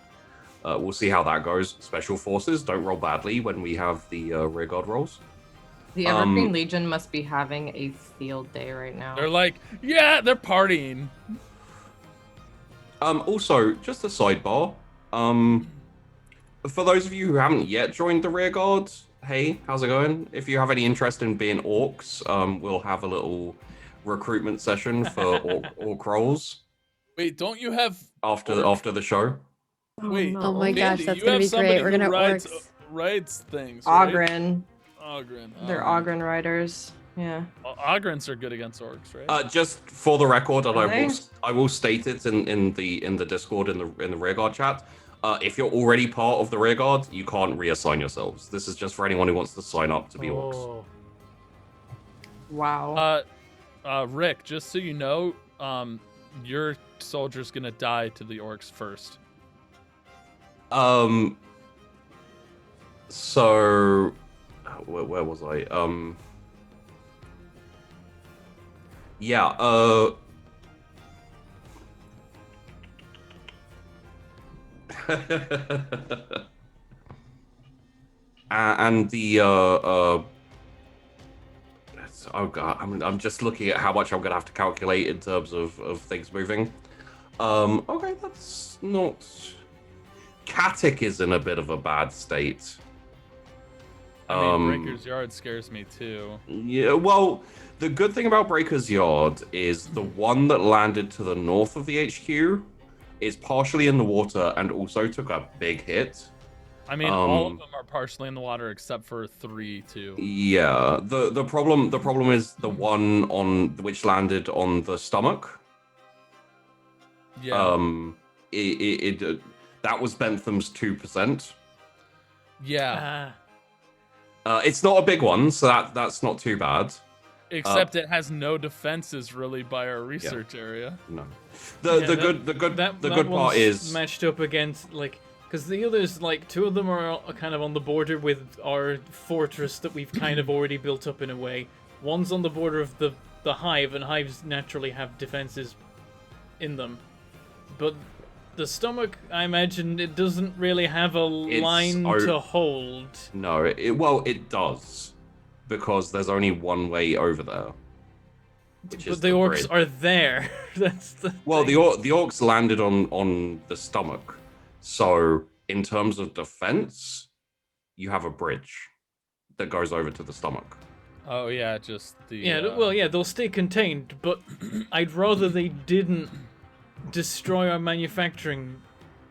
Speaker 2: We'll see how that goes. Special forces don't roll badly when we have the rear guard rolls.
Speaker 3: the Evergreen Legion must be having a field day right now.
Speaker 4: They're like, yeah, they're partying.
Speaker 2: Also, just a sidebar. for those of you who haven't yet joined the rear guard, hey, how's it going? If you have any interest in being orcs, we'll have a little recruitment session for orc roles
Speaker 4: Wait, don't you have
Speaker 2: after the show.
Speaker 4: Wait,
Speaker 5: Oh my gosh,
Speaker 4: Mandy,
Speaker 5: that's
Speaker 4: you
Speaker 5: gonna
Speaker 4: have
Speaker 5: be
Speaker 4: somebody
Speaker 5: great. We're
Speaker 4: who
Speaker 5: gonna
Speaker 4: rides,
Speaker 5: orcs.
Speaker 4: rides things, right?
Speaker 3: Ogren.
Speaker 4: Ogren.
Speaker 3: They're
Speaker 4: oh.
Speaker 3: Ogren riders. Yeah.
Speaker 4: Well, Ogrens are good against orcs, right?
Speaker 2: Just for the record, and
Speaker 3: Are they?
Speaker 2: I will state it in the Discord in the rearguard chat. If you're already part of the rearguard, you can't reassign yourselves. This is just for anyone who wants to sign up to be orcs.
Speaker 1: Oh.
Speaker 3: Wow.
Speaker 4: Rick, just so you know, your soldier's gonna die to the orcs first.
Speaker 2: So where was I? Yeah, and the oh god, I'm just looking at how much I'm gonna have to calculate in terms of things moving. Okay, that's not. Katic is in a bit of a bad state.
Speaker 4: I mean, Breaker's Yard scares me too.
Speaker 2: Yeah, well, the good thing about Breaker's Yard is the one that landed to the north of the HQ is partially in the water and also took a big hit.
Speaker 4: I mean, all of them are partially in the water except for 3 too.
Speaker 2: Yeah, the problem is the one on which landed on the stomach.
Speaker 4: Yeah.
Speaker 2: That was Bentham's 2%.
Speaker 4: Yeah.
Speaker 2: It's not a big one, so that's not too bad.
Speaker 4: Except it has no defenses really by our research area.
Speaker 2: No. The good part is
Speaker 1: matched up against like because the others like 2 of them are kind of on the border with our fortress that we've kind of already built up in a way. One's on the border of the hive, and hives naturally have defenses in them, but the stomach, I imagine, it doesn't really have a line to hold.
Speaker 2: No, it does, because there's only one way over there.
Speaker 1: But the orcs are there. That's the
Speaker 2: well,
Speaker 1: thing.
Speaker 2: the orcs landed on the stomach, so in terms of defense, you have a bridge that goes over to the stomach.
Speaker 4: Oh yeah, just the
Speaker 1: yeah, they'll stay contained, but I'd rather they didn't destroy our manufacturing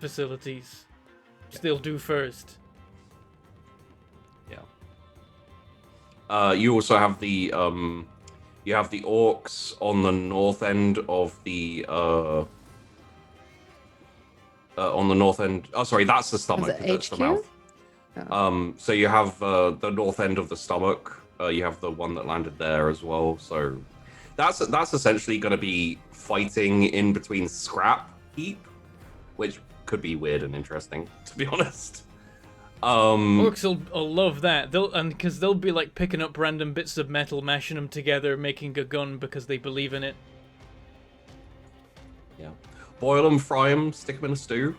Speaker 1: facilities, which they'll do first.
Speaker 2: Yeah. You also have the orcs on the north end of the on the north end. Oh, sorry, that's the stomach. That's
Speaker 5: HQ?
Speaker 2: the mouth.
Speaker 5: Oh.
Speaker 2: So you have the north end of the stomach. You have the one that landed there as well. So that's essentially going to be fighting in between scrap heap, which could be weird and interesting, to be honest.
Speaker 1: Orcs will love that. Because they'll be like picking up random bits of metal, mashing them together, making a gun because they believe in it.
Speaker 2: Yeah, boil them, fry them, stick them in a stew.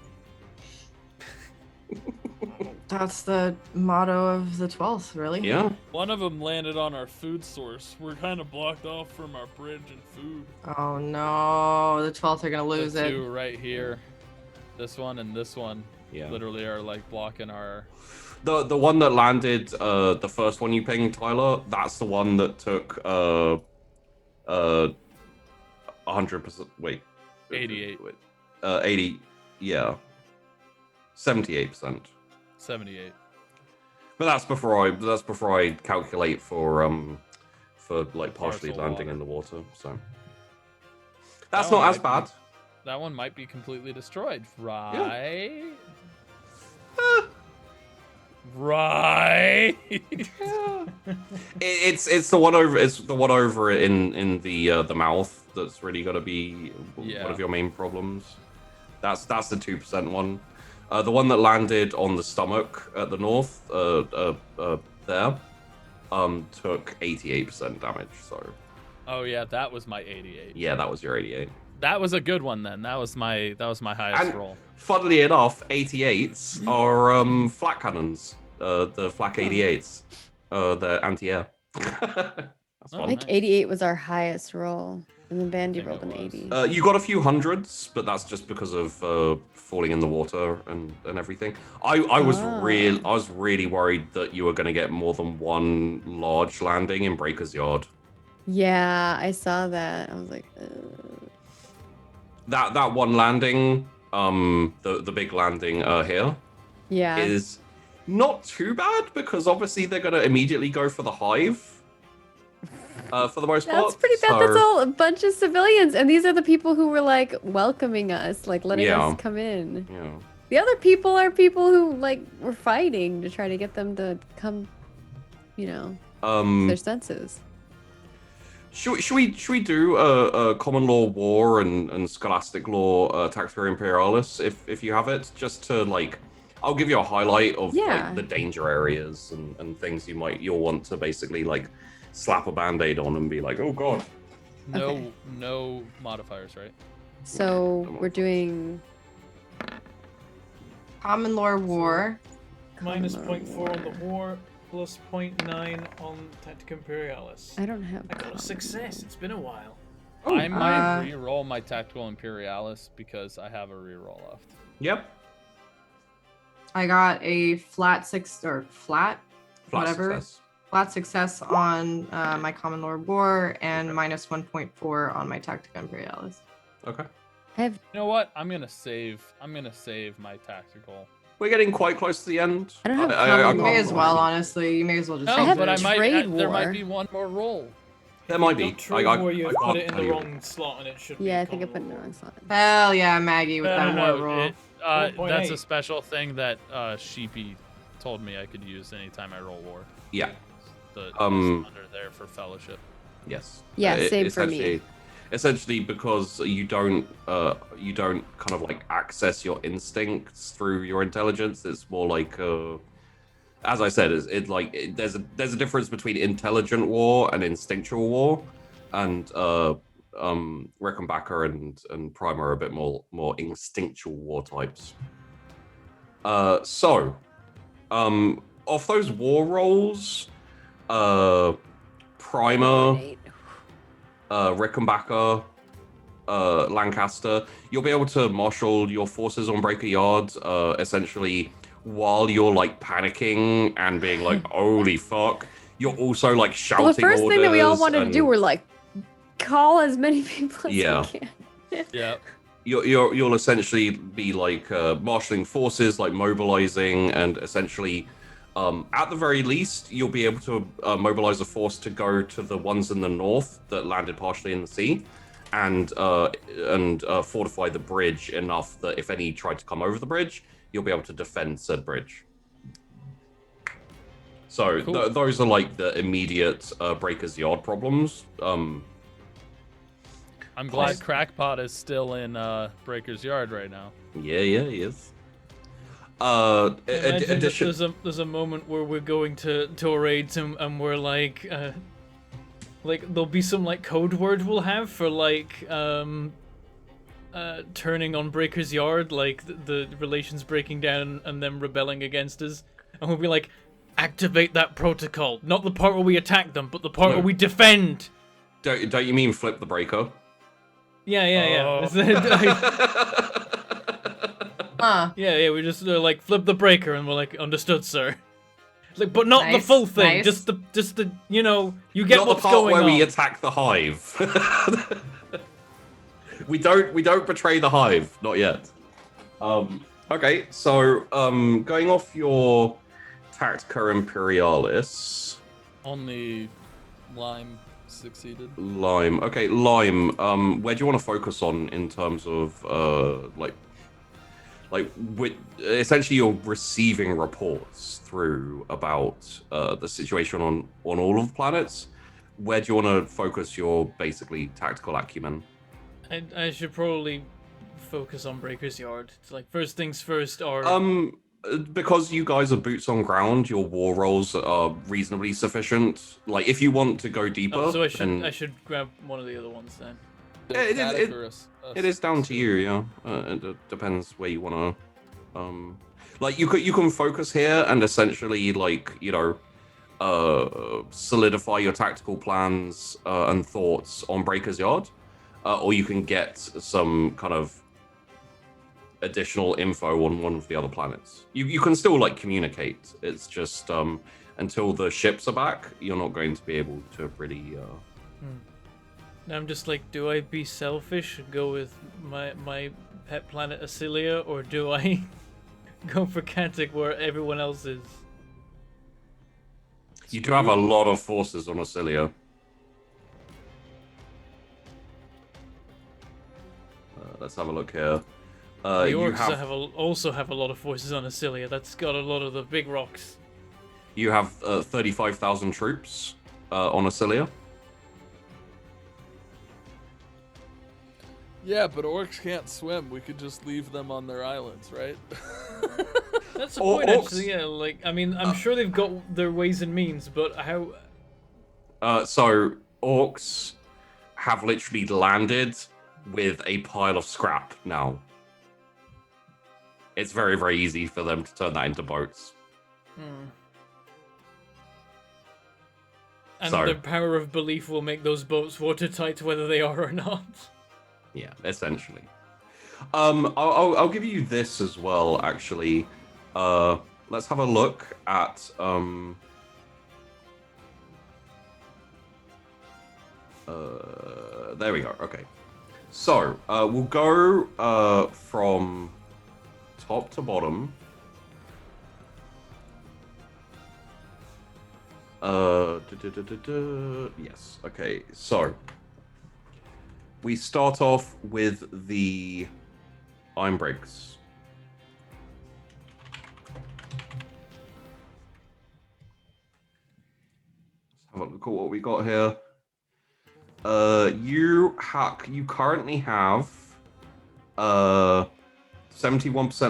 Speaker 3: That's the motto of the 12th, really.
Speaker 2: Yeah.
Speaker 4: One of them landed on our food source. We're kind of blocked off from our bridge and food.
Speaker 3: Oh no, the 12th are gonna lose
Speaker 4: The
Speaker 3: it.
Speaker 4: 2 right here. This one and this one.
Speaker 2: Yeah.
Speaker 4: Literally are like blocking our.
Speaker 2: The one that landed, the first one you pinged, Tyler, that's the one that took 100%. Wait.
Speaker 4: 88.
Speaker 2: 80. Yeah. 78%.
Speaker 4: 78.
Speaker 2: But that's before I calculate for like partially
Speaker 4: Partial
Speaker 2: landing
Speaker 4: water.
Speaker 2: in the water. So that's
Speaker 4: That one
Speaker 2: not as
Speaker 4: might be-
Speaker 2: bad.
Speaker 4: That one might be completely destroyed, right? Right.
Speaker 2: It's the one over in the mouth that's really gonna be
Speaker 4: Yeah.
Speaker 2: one of your main problems. That's the 2% one. The one that landed on the stomach at the north, there, took 88% damage. So
Speaker 4: Oh yeah, that was my 88.
Speaker 2: yeah, that was your 88.
Speaker 4: That was a good one then. That was my highest
Speaker 2: And-
Speaker 4: roll.
Speaker 2: Funnily enough, 88s are flak cannons. The flak 88s, the anti-air. That's
Speaker 4: Oh,
Speaker 5: I
Speaker 2: fun.
Speaker 5: think
Speaker 4: nice.
Speaker 5: 88 was our highest roll. And then Bandy
Speaker 4: think
Speaker 5: rolled
Speaker 4: it
Speaker 5: an
Speaker 4: was.
Speaker 5: 80.
Speaker 2: You got a few hundreds, but that's just because of falling in the water and everything. I was really worried that you were going to get more than one large landing in Breaker's Yard.
Speaker 5: Yeah, I saw that. I was like,
Speaker 2: That one landing, the big landing here,
Speaker 5: yeah.
Speaker 2: is not too bad because obviously they're going to immediately go for the hive. For the most part.
Speaker 5: That's pretty bad.
Speaker 2: So,
Speaker 5: That's all a bunch of civilians. And these are the people who were like welcoming us, like letting
Speaker 2: Yeah.
Speaker 5: us come in.
Speaker 2: Yeah.
Speaker 5: The other people are people who like were fighting to try to get them to come, to their senses.
Speaker 2: Should we do a common law war and scholastic law Tactica Imperialis if you have it, just to like, I'll give you a highlight of
Speaker 5: Yeah.
Speaker 2: like the danger areas and things you'll want to basically like slap a band-aid on and be like, oh god.
Speaker 5: Okay.
Speaker 4: No modifiers, right?
Speaker 5: So we're doing
Speaker 3: Common lore war.
Speaker 1: Minus
Speaker 5: Common
Speaker 1: 0.4
Speaker 5: War.
Speaker 1: on the war, plus 0.9 on Tactica Imperialis.
Speaker 5: I don't have
Speaker 1: I got a
Speaker 5: common
Speaker 1: success.
Speaker 5: law.
Speaker 1: It's been a while.
Speaker 4: I might
Speaker 3: Uh,
Speaker 4: re-roll my Tactical Imperialis because I have a re-roll left.
Speaker 2: Yep.
Speaker 3: I got a flat
Speaker 2: Flat
Speaker 3: whatever.
Speaker 2: success.
Speaker 3: flat success on my common lore war and
Speaker 2: Okay.
Speaker 3: minus 1.4 on my tactica imperialis.
Speaker 2: Okay.
Speaker 5: I have.
Speaker 4: You know what? I'm gonna save my tactical.
Speaker 2: We're getting quite close to the end.
Speaker 5: I don't have
Speaker 3: You
Speaker 5: common
Speaker 3: may
Speaker 5: law.
Speaker 3: as well, honestly. You may as well just.
Speaker 4: No,
Speaker 5: I have
Speaker 4: but I
Speaker 3: use it.
Speaker 4: might.
Speaker 5: trade
Speaker 4: There might
Speaker 5: war.
Speaker 4: be one more roll.
Speaker 2: There might be.
Speaker 1: Don't trade war, you put it in the wrong slot and it should be.
Speaker 5: Yeah, I think I
Speaker 1: common
Speaker 5: put it in the
Speaker 1: law.
Speaker 5: wrong slot.
Speaker 3: Hell yeah, Maggie with that war roll.
Speaker 4: That's
Speaker 1: 4.8.
Speaker 4: a special thing that Sheepy told me I could use anytime I roll war.
Speaker 2: Yeah.
Speaker 4: The
Speaker 2: Um,
Speaker 4: under there for fellowship.
Speaker 2: Yes.
Speaker 5: Yeah, same for me.
Speaker 2: Essentially, because you don't kind of like access your instincts through your intelligence. It's more like, as I said, there's a difference between intelligent war and instinctual war, and Rickenbacker and Primer are a bit more instinctual war types. So, off those war rolls, Primer, Rickenbacker, Lancaster, you'll be able to marshal your forces on Breaker Yard, essentially while you're like panicking and being like, "Holy fuck!" You're also like shouting.
Speaker 5: Well, the first thing that we all
Speaker 2: orders
Speaker 5: wanted to do
Speaker 2: and-
Speaker 5: were like call as many people as
Speaker 2: Yeah.
Speaker 5: we can.
Speaker 4: Yeah.
Speaker 2: You'll essentially be like marshaling forces, like mobilizing, and essentially, at the very least, you'll be able to mobilize a force to go to the ones in the north that landed partially in the sea, and fortify the bridge enough that if any tried to come over the bridge, you'll be able to defend said bridge. So
Speaker 4: Cool.
Speaker 2: those are like the immediate Breaker's Yard problems.
Speaker 4: I'm glad Crackpot is still in Breaker's Yard right now.
Speaker 2: Yeah, he is.
Speaker 1: Imagine that
Speaker 2: Addition.
Speaker 1: there's a moment where we're going to a raid and we're like there'll be some like code word we'll have for like turning on Breaker's Yard, like the relations breaking down and them rebelling against us, and we'll be like, activate that protocol, not the part where we attack them, but the part
Speaker 2: No.
Speaker 1: where we defend.
Speaker 2: Don't you mean flip the breaker?
Speaker 1: Yeah.
Speaker 3: Huh.
Speaker 1: Yeah, we just like flip the breaker, and we're like, understood, sir. Like, but not the
Speaker 3: Nice,
Speaker 1: full thing.
Speaker 3: nice.
Speaker 1: Just the you know, you get
Speaker 2: Not
Speaker 1: what's
Speaker 2: the part
Speaker 1: going
Speaker 2: where
Speaker 1: on.
Speaker 2: we attack the hive. we don't betray the hive, not yet. Okay, so going off your Tactica Imperialis,
Speaker 4: Only Lime succeeded.
Speaker 2: Lime. Okay, Lime. Where do you want to focus on in terms of with essentially you're receiving reports through about the situation on all of the planets. Where do you want to focus your basically tactical acumen?
Speaker 1: I should probably focus on Breaker's Yard. It's like first things first, or
Speaker 2: Because you guys are boots on ground, your war rolls are reasonably sufficient. Like if you want to go deeper,
Speaker 1: oh, so
Speaker 2: then
Speaker 1: I should grab one of the other ones then.
Speaker 2: it is down to you. Yeah, it depends where you want to. Like you can focus here and essentially like solidify your tactical plans and thoughts on Breaker's Yard. or you can get some kind of additional info on one of the other planets. You can still like communicate. It's just until the ships are back, you're not going to be able to really.
Speaker 1: Now I'm just like, do I be selfish and go with my pet planet Acilia, or do I go for Kantic where everyone else is?
Speaker 2: You do have a lot of forces on Acilia. Let's have a look here.
Speaker 1: The
Speaker 2: You
Speaker 1: orcs also have a lot of forces on Acilia. That's got a lot of the big rocks.
Speaker 2: You have 35,000 troops on Acilia.
Speaker 4: Yeah, but orcs can't swim. We could just leave them on their islands, right?
Speaker 1: That's the
Speaker 2: Or-
Speaker 1: point,
Speaker 2: orcs-
Speaker 1: actually. Yeah, like I mean, I'm sure they've got their ways and means, but how?
Speaker 2: So orcs have literally landed with a pile of scrap now. It's very, very easy for them to turn that into boats.
Speaker 1: And
Speaker 2: So-
Speaker 1: the power of belief will make those boats watertight, whether they are or not.
Speaker 2: Yeah, essentially. I'll give you this as well. Actually, let's have a look at there we go. Okay, so we'll go from top to bottom. Yes. Okay. So we start off with the iron breaks. Let's have a look at what we got here. You currently have 71%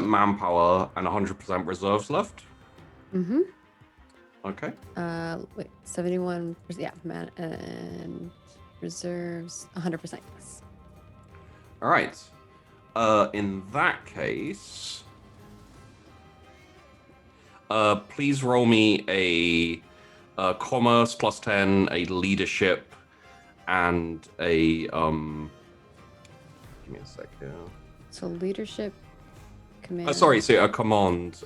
Speaker 2: manpower and 100% reserves left.
Speaker 5: Mm-hmm.
Speaker 2: Okay.
Speaker 5: Wait, 71%, yeah, man, and reserves 100%. Yes.
Speaker 2: All right. In that case, please roll me a commerce plus 10, a leadership, and a Give me a sec here.
Speaker 5: So leadership, command.
Speaker 2: Sorry, so a command,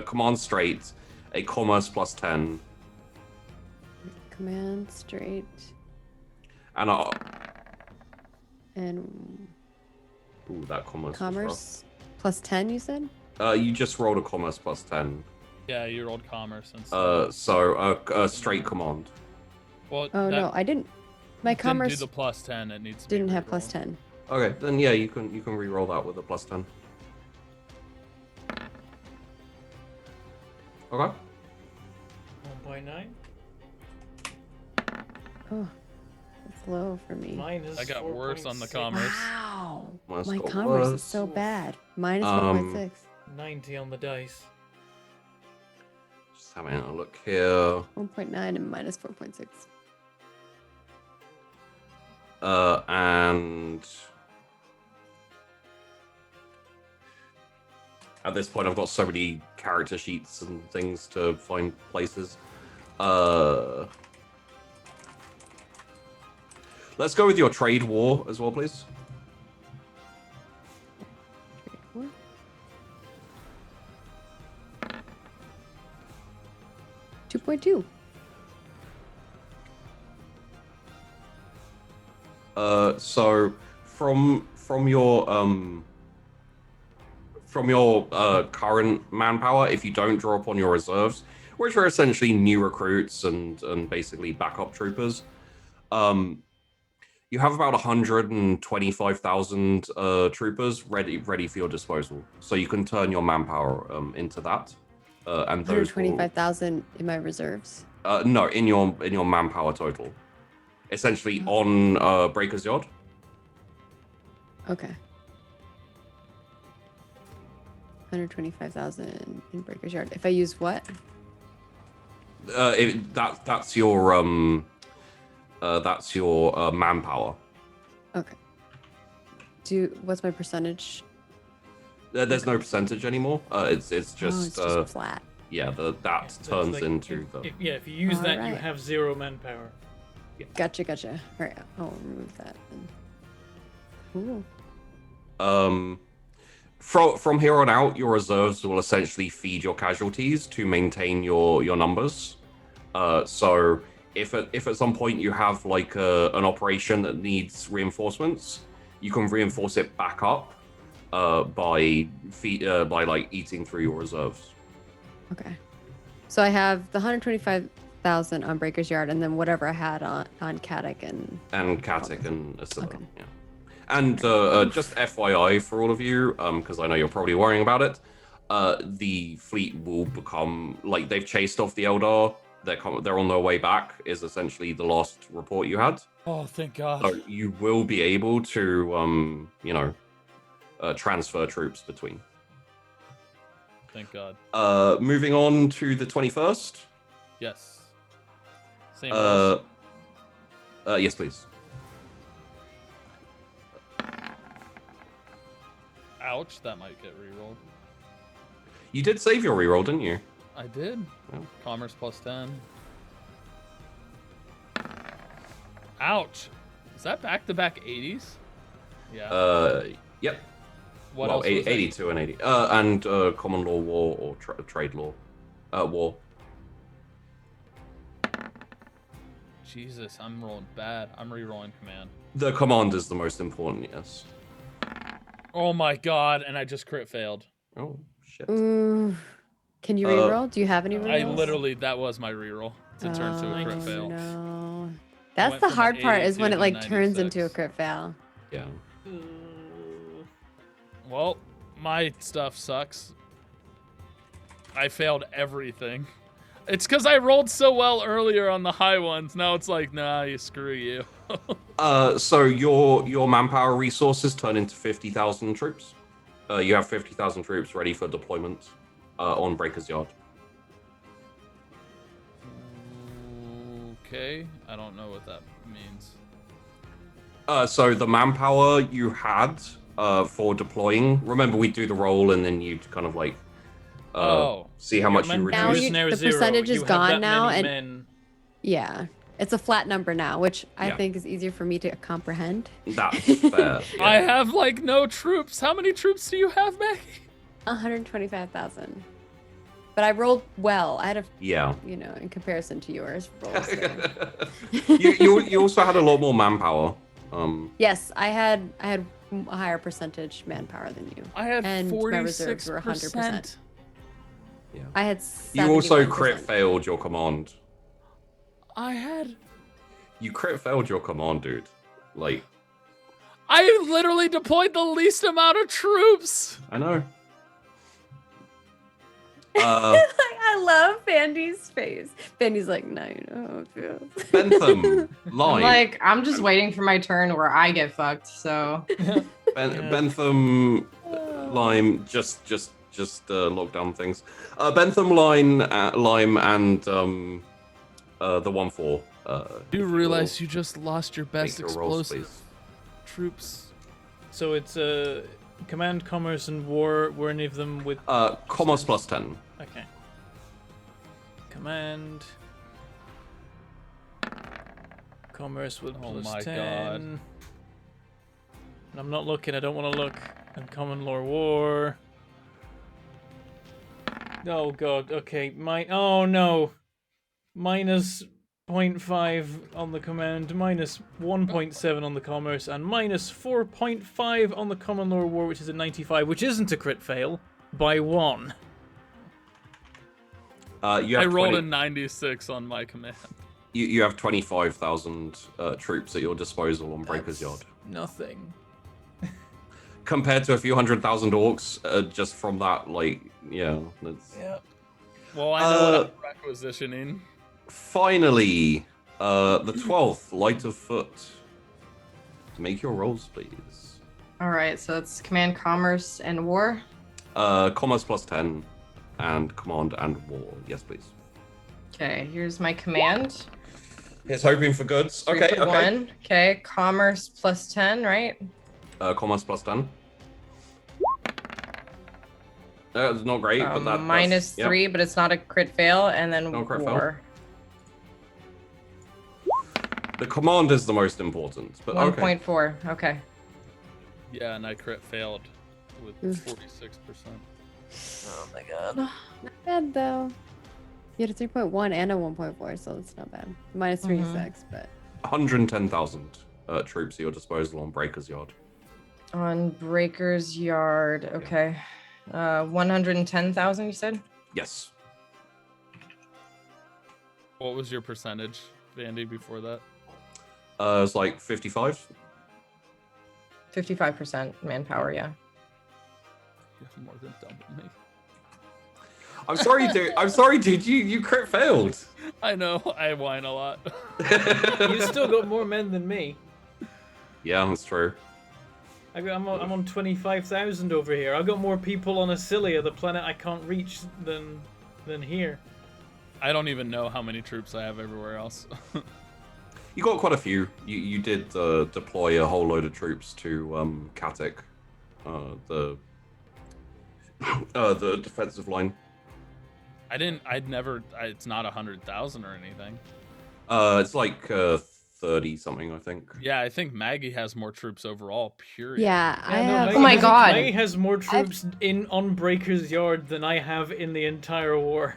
Speaker 2: command straight, a commerce plus 10,
Speaker 5: Command straight
Speaker 2: and
Speaker 5: and
Speaker 2: ooh, that commerce. was
Speaker 5: commerce plus 10. You said.
Speaker 2: rough. You just rolled a commerce plus 10.
Speaker 4: Yeah, you rolled commerce and
Speaker 2: So a straight command.
Speaker 4: well,
Speaker 5: Oh
Speaker 4: that
Speaker 5: no, I didn't. My
Speaker 4: didn't
Speaker 5: commerce
Speaker 4: do the plus 10. It needs to be
Speaker 5: didn't have plus
Speaker 4: re-rolled.
Speaker 5: 10.
Speaker 2: Okay, then yeah, you can re-roll that with a plus 10. Okay.
Speaker 1: 1.9.
Speaker 5: Oh, that's low for me.
Speaker 1: Minus.
Speaker 4: I got worse on the
Speaker 1: 4.6.
Speaker 4: commerce.
Speaker 5: Wow,
Speaker 2: Mine's
Speaker 5: my
Speaker 2: got
Speaker 5: commerce
Speaker 2: worse.
Speaker 5: is so bad. Minus
Speaker 2: Um,
Speaker 5: 4.6.
Speaker 1: 90 on the dice.
Speaker 2: Just having a look here.
Speaker 5: 1.9 and minus 4.6.
Speaker 2: And at this point, I've got so many character sheets and things to find places. Let's go with your trade war as well, please.
Speaker 5: 2.2.
Speaker 2: So from your current manpower, if you don't draw upon your reserves, which are essentially new recruits and basically backup troopers, you have about 125,000 troopers ready for your disposal. So you can turn your manpower into that, and those will,
Speaker 5: 125,000 in my reserves.
Speaker 2: no, in your manpower total, essentially on Breaker's Yard.
Speaker 5: Okay. 125,000 in Breaker's Yard. If I use what?
Speaker 2: That's your manpower.
Speaker 5: Okay. What's my percentage?
Speaker 2: There's no percentage anymore. It's
Speaker 5: It's
Speaker 2: just
Speaker 5: just flat.
Speaker 2: yeah. That
Speaker 1: That's
Speaker 2: turns
Speaker 1: like,
Speaker 2: into the.
Speaker 1: if you use that, you
Speaker 5: Alright.
Speaker 1: have 0 manpower.
Speaker 5: Gotcha. All right, I'll remove that then. Cool.
Speaker 2: From here on out, your reserves will essentially feed your casualties to maintain your numbers. So if at some point you have like an operation that needs reinforcements, you can reinforce it back up by like eating through your reserves.
Speaker 5: Okay. So I have the 125,000 on Breaker's Yard, and then whatever I had on Katic and
Speaker 2: Katic and Asilla.
Speaker 5: Okay.
Speaker 2: Yeah. And just FYI for all of you, because I know you're probably worrying about it, the fleet will become like they've chased off the Eldar. They're on their way back. Is essentially the last report you had.
Speaker 4: Oh, thank God.
Speaker 2: So you will be able to, transfer troops between.
Speaker 4: Thank God.
Speaker 2: Moving on to the 21st.
Speaker 4: Yes. Same rolls.
Speaker 2: Yes, please.
Speaker 4: Ouch, that might get rerolled.
Speaker 2: You did save your reroll, didn't you?
Speaker 4: I did.
Speaker 2: Oh.
Speaker 4: Commerce plus 10. Ouch. Is that back-to-back 80s? Yeah.
Speaker 2: Yep.
Speaker 4: What
Speaker 2: well,
Speaker 4: else was
Speaker 2: 82 and 80. And common law war or trade law war.
Speaker 4: Jesus, I'm rolling bad. I'm re-rolling command.
Speaker 2: The command is the most important, yes.
Speaker 4: Oh my God, and I just crit failed.
Speaker 2: Oh, shit.
Speaker 5: Ooh. Can you reroll? Do you have any rerolls?
Speaker 4: That was my reroll to turn to a crit fail.
Speaker 5: No. That's
Speaker 4: went
Speaker 5: the
Speaker 4: from
Speaker 5: hard
Speaker 4: an
Speaker 5: part is when
Speaker 4: 82
Speaker 5: it like
Speaker 4: to
Speaker 5: turns
Speaker 4: 96.
Speaker 5: into a crit fail.
Speaker 2: Yeah.
Speaker 4: Well, my stuff sucks. I failed everything. It's because I rolled so well earlier on the high ones. Now it's like, nah, you screw you.
Speaker 2: So your manpower resources turn into 50,000 troops. You have 50,000 troops ready for deployment on Breaker's Yard.
Speaker 4: Okay, I don't know what that means.
Speaker 2: So the manpower you had for deploying. Remember, we do the roll and then you kind of like see how much you
Speaker 5: Now
Speaker 2: reduce.
Speaker 5: the percentage is gone now, and
Speaker 1: men.
Speaker 5: yeah, it's a flat number now, which I
Speaker 2: Yeah.
Speaker 5: think is easier for me to comprehend.
Speaker 2: That's fair. Yeah.
Speaker 4: I have like no troops. How many troops do you have, Maggie?
Speaker 5: 125,000. But I rolled well. I had a,
Speaker 2: Yeah.
Speaker 5: in comparison to yours, rolls there.
Speaker 2: you also had a lot more manpower.
Speaker 5: Yes, I had a higher percentage manpower than you.
Speaker 4: I had
Speaker 5: And my reserves were
Speaker 4: 46%.
Speaker 2: Yeah.
Speaker 5: I had
Speaker 2: You also
Speaker 5: 71%.
Speaker 2: crit failed your command. You crit failed your command, dude. Like,
Speaker 4: I literally deployed the least amount of troops.
Speaker 2: I know.
Speaker 5: I love Bandy's face. Bandy's like, no,
Speaker 2: Bentham, Lime.
Speaker 3: I'm just waiting for my turn where I get fucked. So
Speaker 2: Bentham, Lime, just lock down things. Bentham, Lime, and the 1-4.
Speaker 4: Do you realize you just lost your best
Speaker 2: make your rolls,
Speaker 4: explosive troops?
Speaker 1: So it's command, commerce, and war. Were any of them with?
Speaker 2: Commerce plus 10.
Speaker 1: Okay. Command. Commerce with
Speaker 4: Oh
Speaker 1: plus
Speaker 4: my
Speaker 1: 10.
Speaker 4: God.
Speaker 1: I'm not looking. I don't want to look. And common law war. Oh god. Okay. Oh no. Minus 0.5 on the command, minus 1.7 on the commerce, and minus 4.5 on the common law war, which is a 95, which isn't a crit fail, by 1.
Speaker 2: You have
Speaker 4: I rolled a 96 on my command.
Speaker 2: You have 25,000 troops at your disposal on Breaker's Yard.
Speaker 1: Nothing.
Speaker 2: Compared to a few 100,000 orcs, just from that, like, yeah. That's...
Speaker 1: Yeah.
Speaker 4: Well, I know what I'm requisitioning.
Speaker 2: Finally, the 12th, Light of Foot. Make your rolls, please.
Speaker 3: all right, so it's command, commerce, and war.
Speaker 2: Commerce plus 10, and command and war. Yes, please.
Speaker 3: Okay, here's my command.
Speaker 2: He's hoping for goods.
Speaker 3: 3
Speaker 2: Okay,
Speaker 3: for
Speaker 2: okay.
Speaker 3: 1. Okay, commerce plus 10, right?
Speaker 2: Commerce plus 10. It's not great, but
Speaker 3: minus
Speaker 2: that's,
Speaker 3: 3, but it's not a crit fail, and then
Speaker 2: No crit fail.
Speaker 3: war.
Speaker 2: The command is the most important, but okay.
Speaker 3: 1.4. Okay.
Speaker 4: Yeah, and I crit failed with
Speaker 5: Oof.
Speaker 4: 46%.
Speaker 3: Oh my god.
Speaker 5: Not bad though. You had a 3.1 and a 1.4, so it's not bad. Minus 3
Speaker 3: Mhm.
Speaker 5: 6, but
Speaker 2: 110,000 troops at your disposal on Breaker's Yard.
Speaker 3: On Breaker's Yard. Okay. 110,000, you said?
Speaker 2: Yes.
Speaker 4: What was your percentage, Vandy, before that?
Speaker 2: It's like 55.
Speaker 3: 55% manpower, yeah.
Speaker 4: You have more than double me.
Speaker 2: I'm sorry, dude. I'm sorry, dude. You crit failed.
Speaker 4: I know, I whine a lot.
Speaker 1: You still got more men than me.
Speaker 2: Yeah, that's true.
Speaker 1: I'm on 25,000 over here. I've got more people on Acilia, the planet I can't reach, than here.
Speaker 4: I don't even know how many troops I have everywhere else.
Speaker 2: You got quite a few. You did deploy a whole load of troops to Katik, the defensive line.
Speaker 4: It's not 100,000 or anything.
Speaker 2: It's like 30 something, I think.
Speaker 4: Yeah, I think Maggie has more troops overall, period.
Speaker 5: yeah, I
Speaker 1: no,
Speaker 5: have.
Speaker 1: Maggie
Speaker 3: Oh my
Speaker 1: has-
Speaker 3: God.
Speaker 1: Maggie has more troops on Breaker's Yard than I have in the entire war.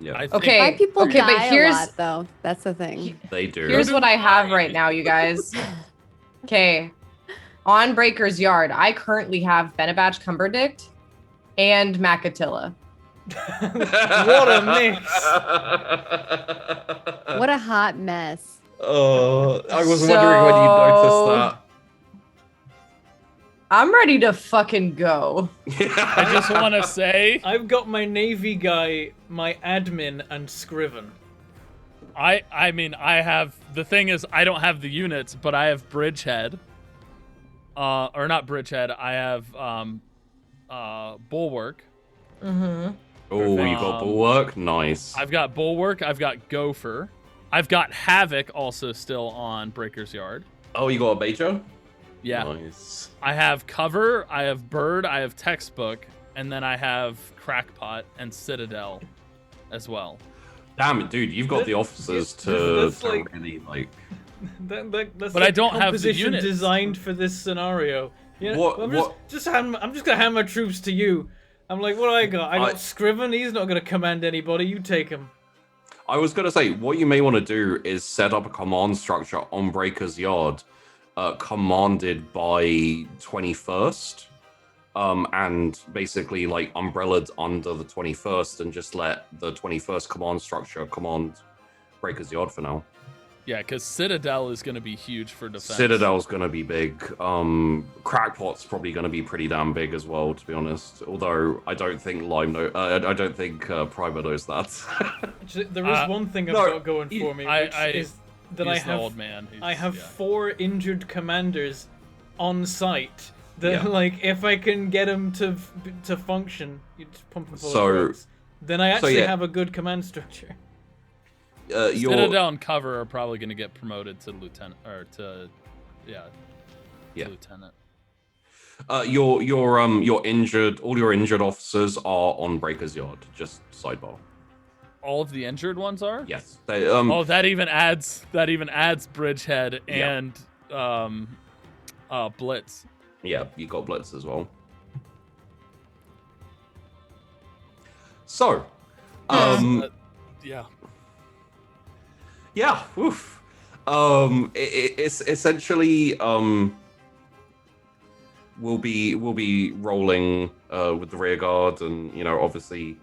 Speaker 2: Yeah,
Speaker 4: I think,
Speaker 3: Okay.
Speaker 5: Why people
Speaker 3: okay, but
Speaker 5: die
Speaker 3: here's-
Speaker 5: a lot though? That's the thing.
Speaker 2: they do.
Speaker 3: Here's what I have right now, you guys. Okay. On Breaker's Yard, I currently have Benabach Cumberdict and Macatilla.
Speaker 1: What a mix!
Speaker 5: What a hot mess.
Speaker 2: Oh, I was wondering when you noticed that.
Speaker 3: I'm ready to fucking go.
Speaker 4: I just want to say,
Speaker 1: I've got my Navy guy, my admin, and Scriven.
Speaker 4: I mean, I have, the thing is, I don't have the units, but I have Bridgehead. Or not Bridgehead, I have, Bulwark.
Speaker 3: Mm-hmm.
Speaker 2: Oh, you got Bulwark? Nice.
Speaker 4: I've got Bulwark, I've got Gopher. I've got Havoc also still on Breaker's Yard.
Speaker 2: Oh, you got a Major?
Speaker 4: Yeah.
Speaker 2: Nice.
Speaker 4: I have Cover, I have Bird, I have Textbook, and then I have Crackpot and Citadel as well.
Speaker 2: Damn it, dude. You've got the officers
Speaker 1: that's
Speaker 2: to
Speaker 1: like-
Speaker 2: really, like...
Speaker 1: That's
Speaker 4: But I
Speaker 1: like
Speaker 4: don't have the
Speaker 1: composition
Speaker 4: units.
Speaker 1: designed for this scenario. You know,
Speaker 2: What-
Speaker 1: I'm
Speaker 2: what-
Speaker 1: just gonna hand my troops to you. I'm like, what do I got? I got
Speaker 2: I-
Speaker 1: Scriven. He's not gonna command anybody. You take him.
Speaker 2: I was going to say, what you may want to do is set up a command structure on Breaker's Yard, commanded by 21st, and basically like umbrellaed under the 21st, and just let the 21st command structure command Breaker's Yard for now.
Speaker 4: Yeah, because Citadel is going to be huge for defense.
Speaker 2: Citadel's going to be big. Crackpot's probably going to be pretty damn big as well, to be honest. Although I don't think I don't think Primer knows that.
Speaker 1: Actually, there is one thing I've
Speaker 2: no,
Speaker 1: got going for me,
Speaker 4: I-
Speaker 1: which
Speaker 4: I-
Speaker 1: is that
Speaker 4: He's
Speaker 1: I
Speaker 4: the
Speaker 1: have
Speaker 4: old man.
Speaker 1: I have
Speaker 4: yeah.
Speaker 1: 4 injured commanders on site. That
Speaker 2: Yeah.
Speaker 1: like, if I can get them to function, you just pump them full
Speaker 2: So-
Speaker 1: of drugs, then I actually
Speaker 2: yeah.
Speaker 1: have a good command structure.
Speaker 2: Your
Speaker 4: Citadel and Cover are probably going to get promoted to lieutenant, or to,
Speaker 2: Yeah.
Speaker 4: lieutenant.
Speaker 2: your injured, all your injured officers are on Breaker's Yard. Just sidebar.
Speaker 4: All of the injured ones are.
Speaker 2: Yes. They,
Speaker 4: Oh, that even adds Bridgehead
Speaker 2: Yeah.
Speaker 4: and Blitz.
Speaker 2: Yeah, you got Blitz as well. So,
Speaker 4: Yeah.
Speaker 2: yeah, oof. It's essentially we'll be rolling with the rear guard, and obviously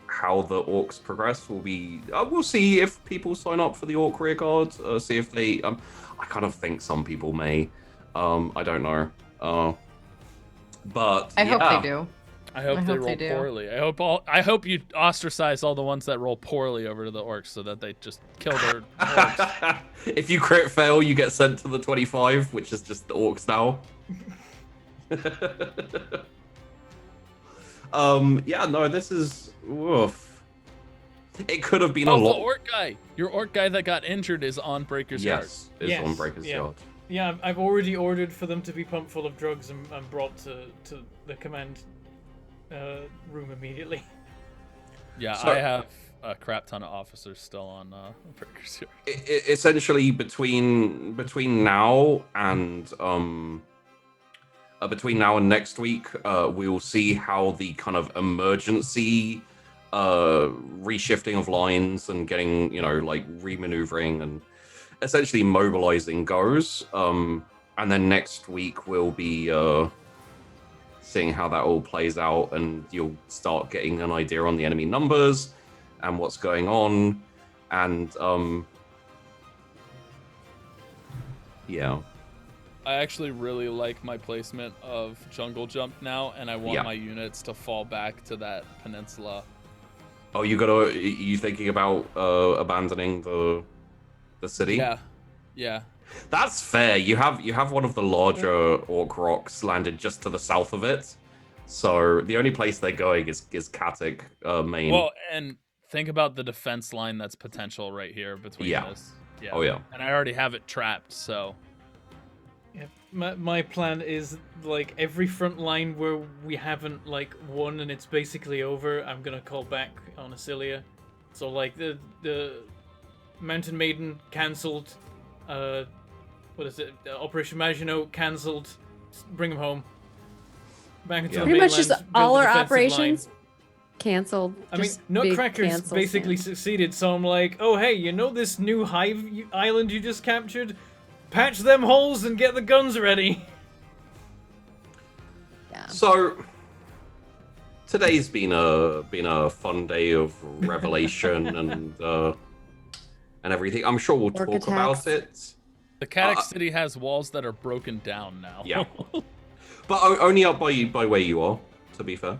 Speaker 2: how the orcs progress will be. We'll see if people sign up for the orc rear guard. See if they. I kind of think some people may. I don't know. But
Speaker 3: I hope
Speaker 2: yeah.
Speaker 3: they do.
Speaker 4: I hope they
Speaker 3: hope
Speaker 4: roll
Speaker 3: they do.
Speaker 4: poorly. I hope you ostracize all the ones that roll poorly over to the orcs so that they just kill their orcs.
Speaker 2: If you crit fail, you get sent to the 25, which is just the orcs now. Yeah, no, this is woof. It could have been a
Speaker 4: Oh,
Speaker 2: lot.
Speaker 4: the orc guy. Your orc guy that got injured is on Breaker's Yard.
Speaker 2: Yes, is
Speaker 1: Yes,
Speaker 2: on Breaker's
Speaker 1: yeah.
Speaker 2: Yard.
Speaker 1: Yeah, I've already ordered for them to be pumped full of drugs and brought to the command room immediately.
Speaker 4: Yeah,
Speaker 2: So-
Speaker 4: I have a crap ton of officers still on Breaker's Yard.
Speaker 2: Essentially, between now and between now and next week, we will see how the kind of emergency reshifting of lines and getting, like remaneuvering and essentially mobilizing goes. And then next week we'll be seeing how that all plays out, and you'll start getting an idea on the enemy numbers and what's going on. And yeah.
Speaker 4: I actually really like my placement of jungle jump now, and I want my units to fall back to that peninsula.
Speaker 2: Oh, you thinking about abandoning the city?
Speaker 4: Yeah.
Speaker 2: That's fair. You have one of the larger orc rocks landed just to the south of it, so the only place they're going is Katik main.
Speaker 4: Well, and think about the defense line that's potential right here between this. Yeah.
Speaker 2: Oh yeah.
Speaker 4: And I already have it trapped, so.
Speaker 1: Yeah, my plan is like every front line where we haven't like won and it's basically over, I'm gonna call back on Acilia. So like the Mountain Maiden cancelled, what is it? Operation Maginot cancelled. Bring him home. Back into the
Speaker 5: Pretty much just
Speaker 1: mainland,
Speaker 5: all
Speaker 1: build a
Speaker 5: our
Speaker 1: defensive
Speaker 5: operations
Speaker 1: line.
Speaker 5: canceled.
Speaker 1: I mean,
Speaker 5: Just big
Speaker 1: Nutcrackers
Speaker 5: cancels,
Speaker 1: basically
Speaker 5: yeah.
Speaker 1: succeeded, so I'm like, oh hey, you know this new hive island you just captured? Patch them holes and get the guns ready.
Speaker 5: Yeah.
Speaker 2: So today's been a fun day of revelation and everything. I'm sure we'll
Speaker 5: Orc
Speaker 2: talk about
Speaker 5: attacks.
Speaker 2: it.
Speaker 4: The Kadak city has walls that are broken down now.
Speaker 2: Yeah. But only up by where you are, to be fair.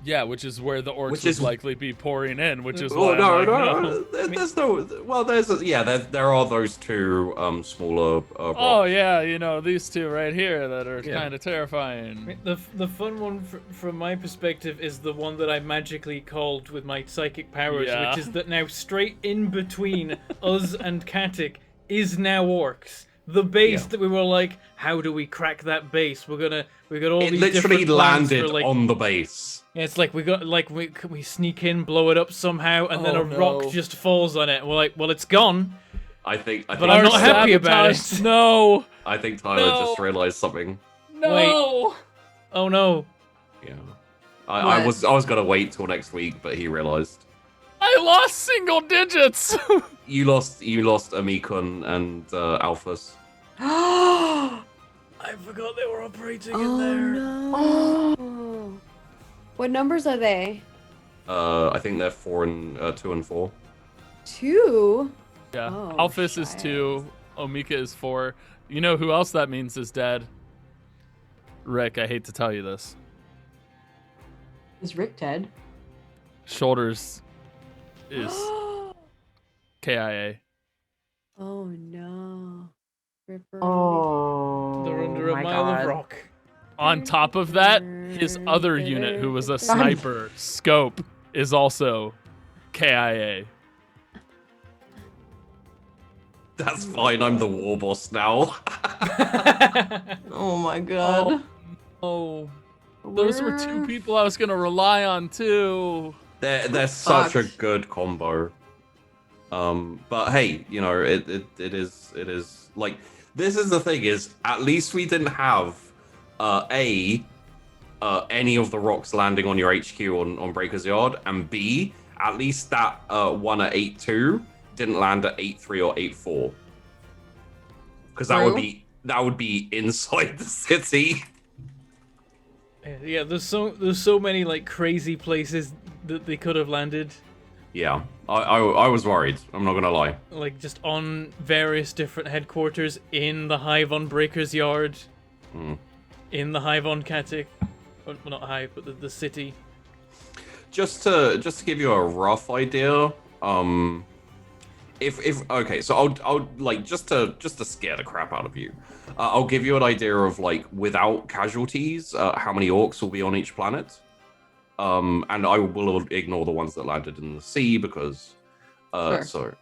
Speaker 4: Yeah, which is where the orcs
Speaker 2: Which
Speaker 4: would
Speaker 2: is-
Speaker 4: likely be pouring in, which is
Speaker 2: Oh
Speaker 4: why
Speaker 2: no,
Speaker 4: I'm like,
Speaker 2: no, there's no. Well, there are those two smaller.
Speaker 4: Oh
Speaker 2: rocks.
Speaker 4: yeah, these two right here that are
Speaker 2: Yeah.
Speaker 4: kind of
Speaker 1: I
Speaker 4: terrifying.
Speaker 1: mean, the fun one from my perspective is the one that I magically called with my psychic powers,
Speaker 4: Yeah.
Speaker 1: which is that now straight in between us and Katik is now orcs. The base
Speaker 2: Yeah.
Speaker 1: that we were like, how do we crack that base? We got all
Speaker 2: It
Speaker 1: these
Speaker 2: literally
Speaker 1: different plans
Speaker 2: landed
Speaker 1: for, like,
Speaker 2: on the base.
Speaker 1: yeah, it's like we sneak in, blow it up somehow, and then
Speaker 4: Oh,
Speaker 1: a rock
Speaker 4: no.
Speaker 1: just falls on it. We're like, well, it's gone.
Speaker 2: I think.
Speaker 1: But I'm not happy about it.
Speaker 4: No,
Speaker 2: I think Tyler
Speaker 4: No.
Speaker 2: just realized something.
Speaker 4: no.
Speaker 1: Oh no.
Speaker 2: Yeah. I
Speaker 3: What?
Speaker 2: was gonna wait till next week, but he realized.
Speaker 4: I lost single digits.
Speaker 2: You lost Amikun and Alphas.
Speaker 1: I forgot they were operating in
Speaker 5: Oh
Speaker 1: there.
Speaker 5: no. What numbers are they?
Speaker 2: I think they're 2 and 4.
Speaker 5: 2?
Speaker 4: Yeah,
Speaker 5: Oh,
Speaker 4: Alphys is
Speaker 5: shit.
Speaker 4: 2, Omika is 4. You know who else that means is dead? Rick, I hate to tell you this.
Speaker 3: Is Rick dead?
Speaker 4: Shoulders is KIA.
Speaker 5: Oh no. Ripper.
Speaker 3: Oh,
Speaker 1: They're under a
Speaker 3: my
Speaker 1: mile
Speaker 3: God.
Speaker 1: of rock.
Speaker 4: On top of that, his other unit, who was a sniper, Scope, is also KIA.
Speaker 2: That's fine. I'm the war boss now.
Speaker 3: Oh my God.
Speaker 4: Oh, those were 2
Speaker 3: Where-
Speaker 4: people I was gonna rely on too.
Speaker 2: They're such a
Speaker 3: Fuck.
Speaker 2: good combo. But hey, it is like, this is the thing, is at least we didn't have any of the rocks landing on your HQ on Breaker's Yard, and B, at least that one at 8-2 didn't land at 8-3 or 8-4. Because that would be inside the city.
Speaker 1: Yeah, there's so many like crazy places that they could have landed,
Speaker 2: Yeah, I was worried. I'm not gonna lie.
Speaker 1: like just on various different headquarters in the hive on Breaker's Yard, in the hive on Katik, well not hive, but the city.
Speaker 2: Just to give you a rough idea, if okay, so I'll like just to scare the crap out of you, I'll give you an idea of, like, without casualties, how many orcs will be on each planet. And I will ignore the ones that landed in the sea because
Speaker 3: Sure.
Speaker 2: so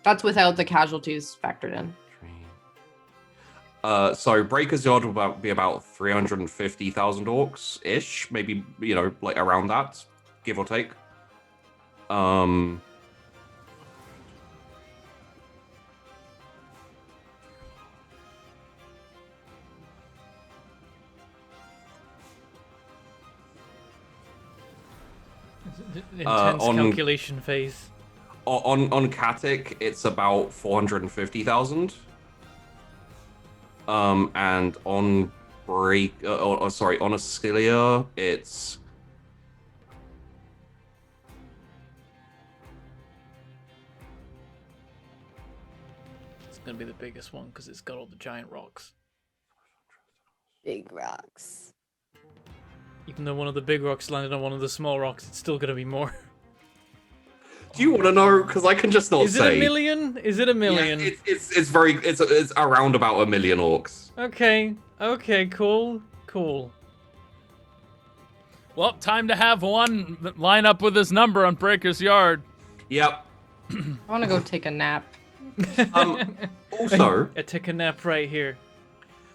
Speaker 3: That's without the casualties factored in.
Speaker 2: so Breaker's Yard will be about 350,000 orcs ish, maybe, like around that, give or take.
Speaker 1: Intense
Speaker 2: on-
Speaker 1: calculation phase.
Speaker 2: On Katic, it's about 450,000. And on on Ascilia, it's
Speaker 1: It's gonna be the biggest one because it's got all the giant rocks.
Speaker 5: Big rocks.
Speaker 1: Even though one of the big rocks landed on one of the small rocks, it's still gonna be more.
Speaker 2: Do you want to know? Because I can just not
Speaker 1: Is
Speaker 2: say.
Speaker 1: it a million? Is it a million?
Speaker 2: Yeah, it's around about 1 million orcs.
Speaker 1: Okay. Okay. Cool. Cool.
Speaker 4: Well, time to have one line up with this number on Breaker's Yard.
Speaker 2: Yep.
Speaker 3: I want to go take a nap.
Speaker 2: Also,
Speaker 1: I take a nap right here.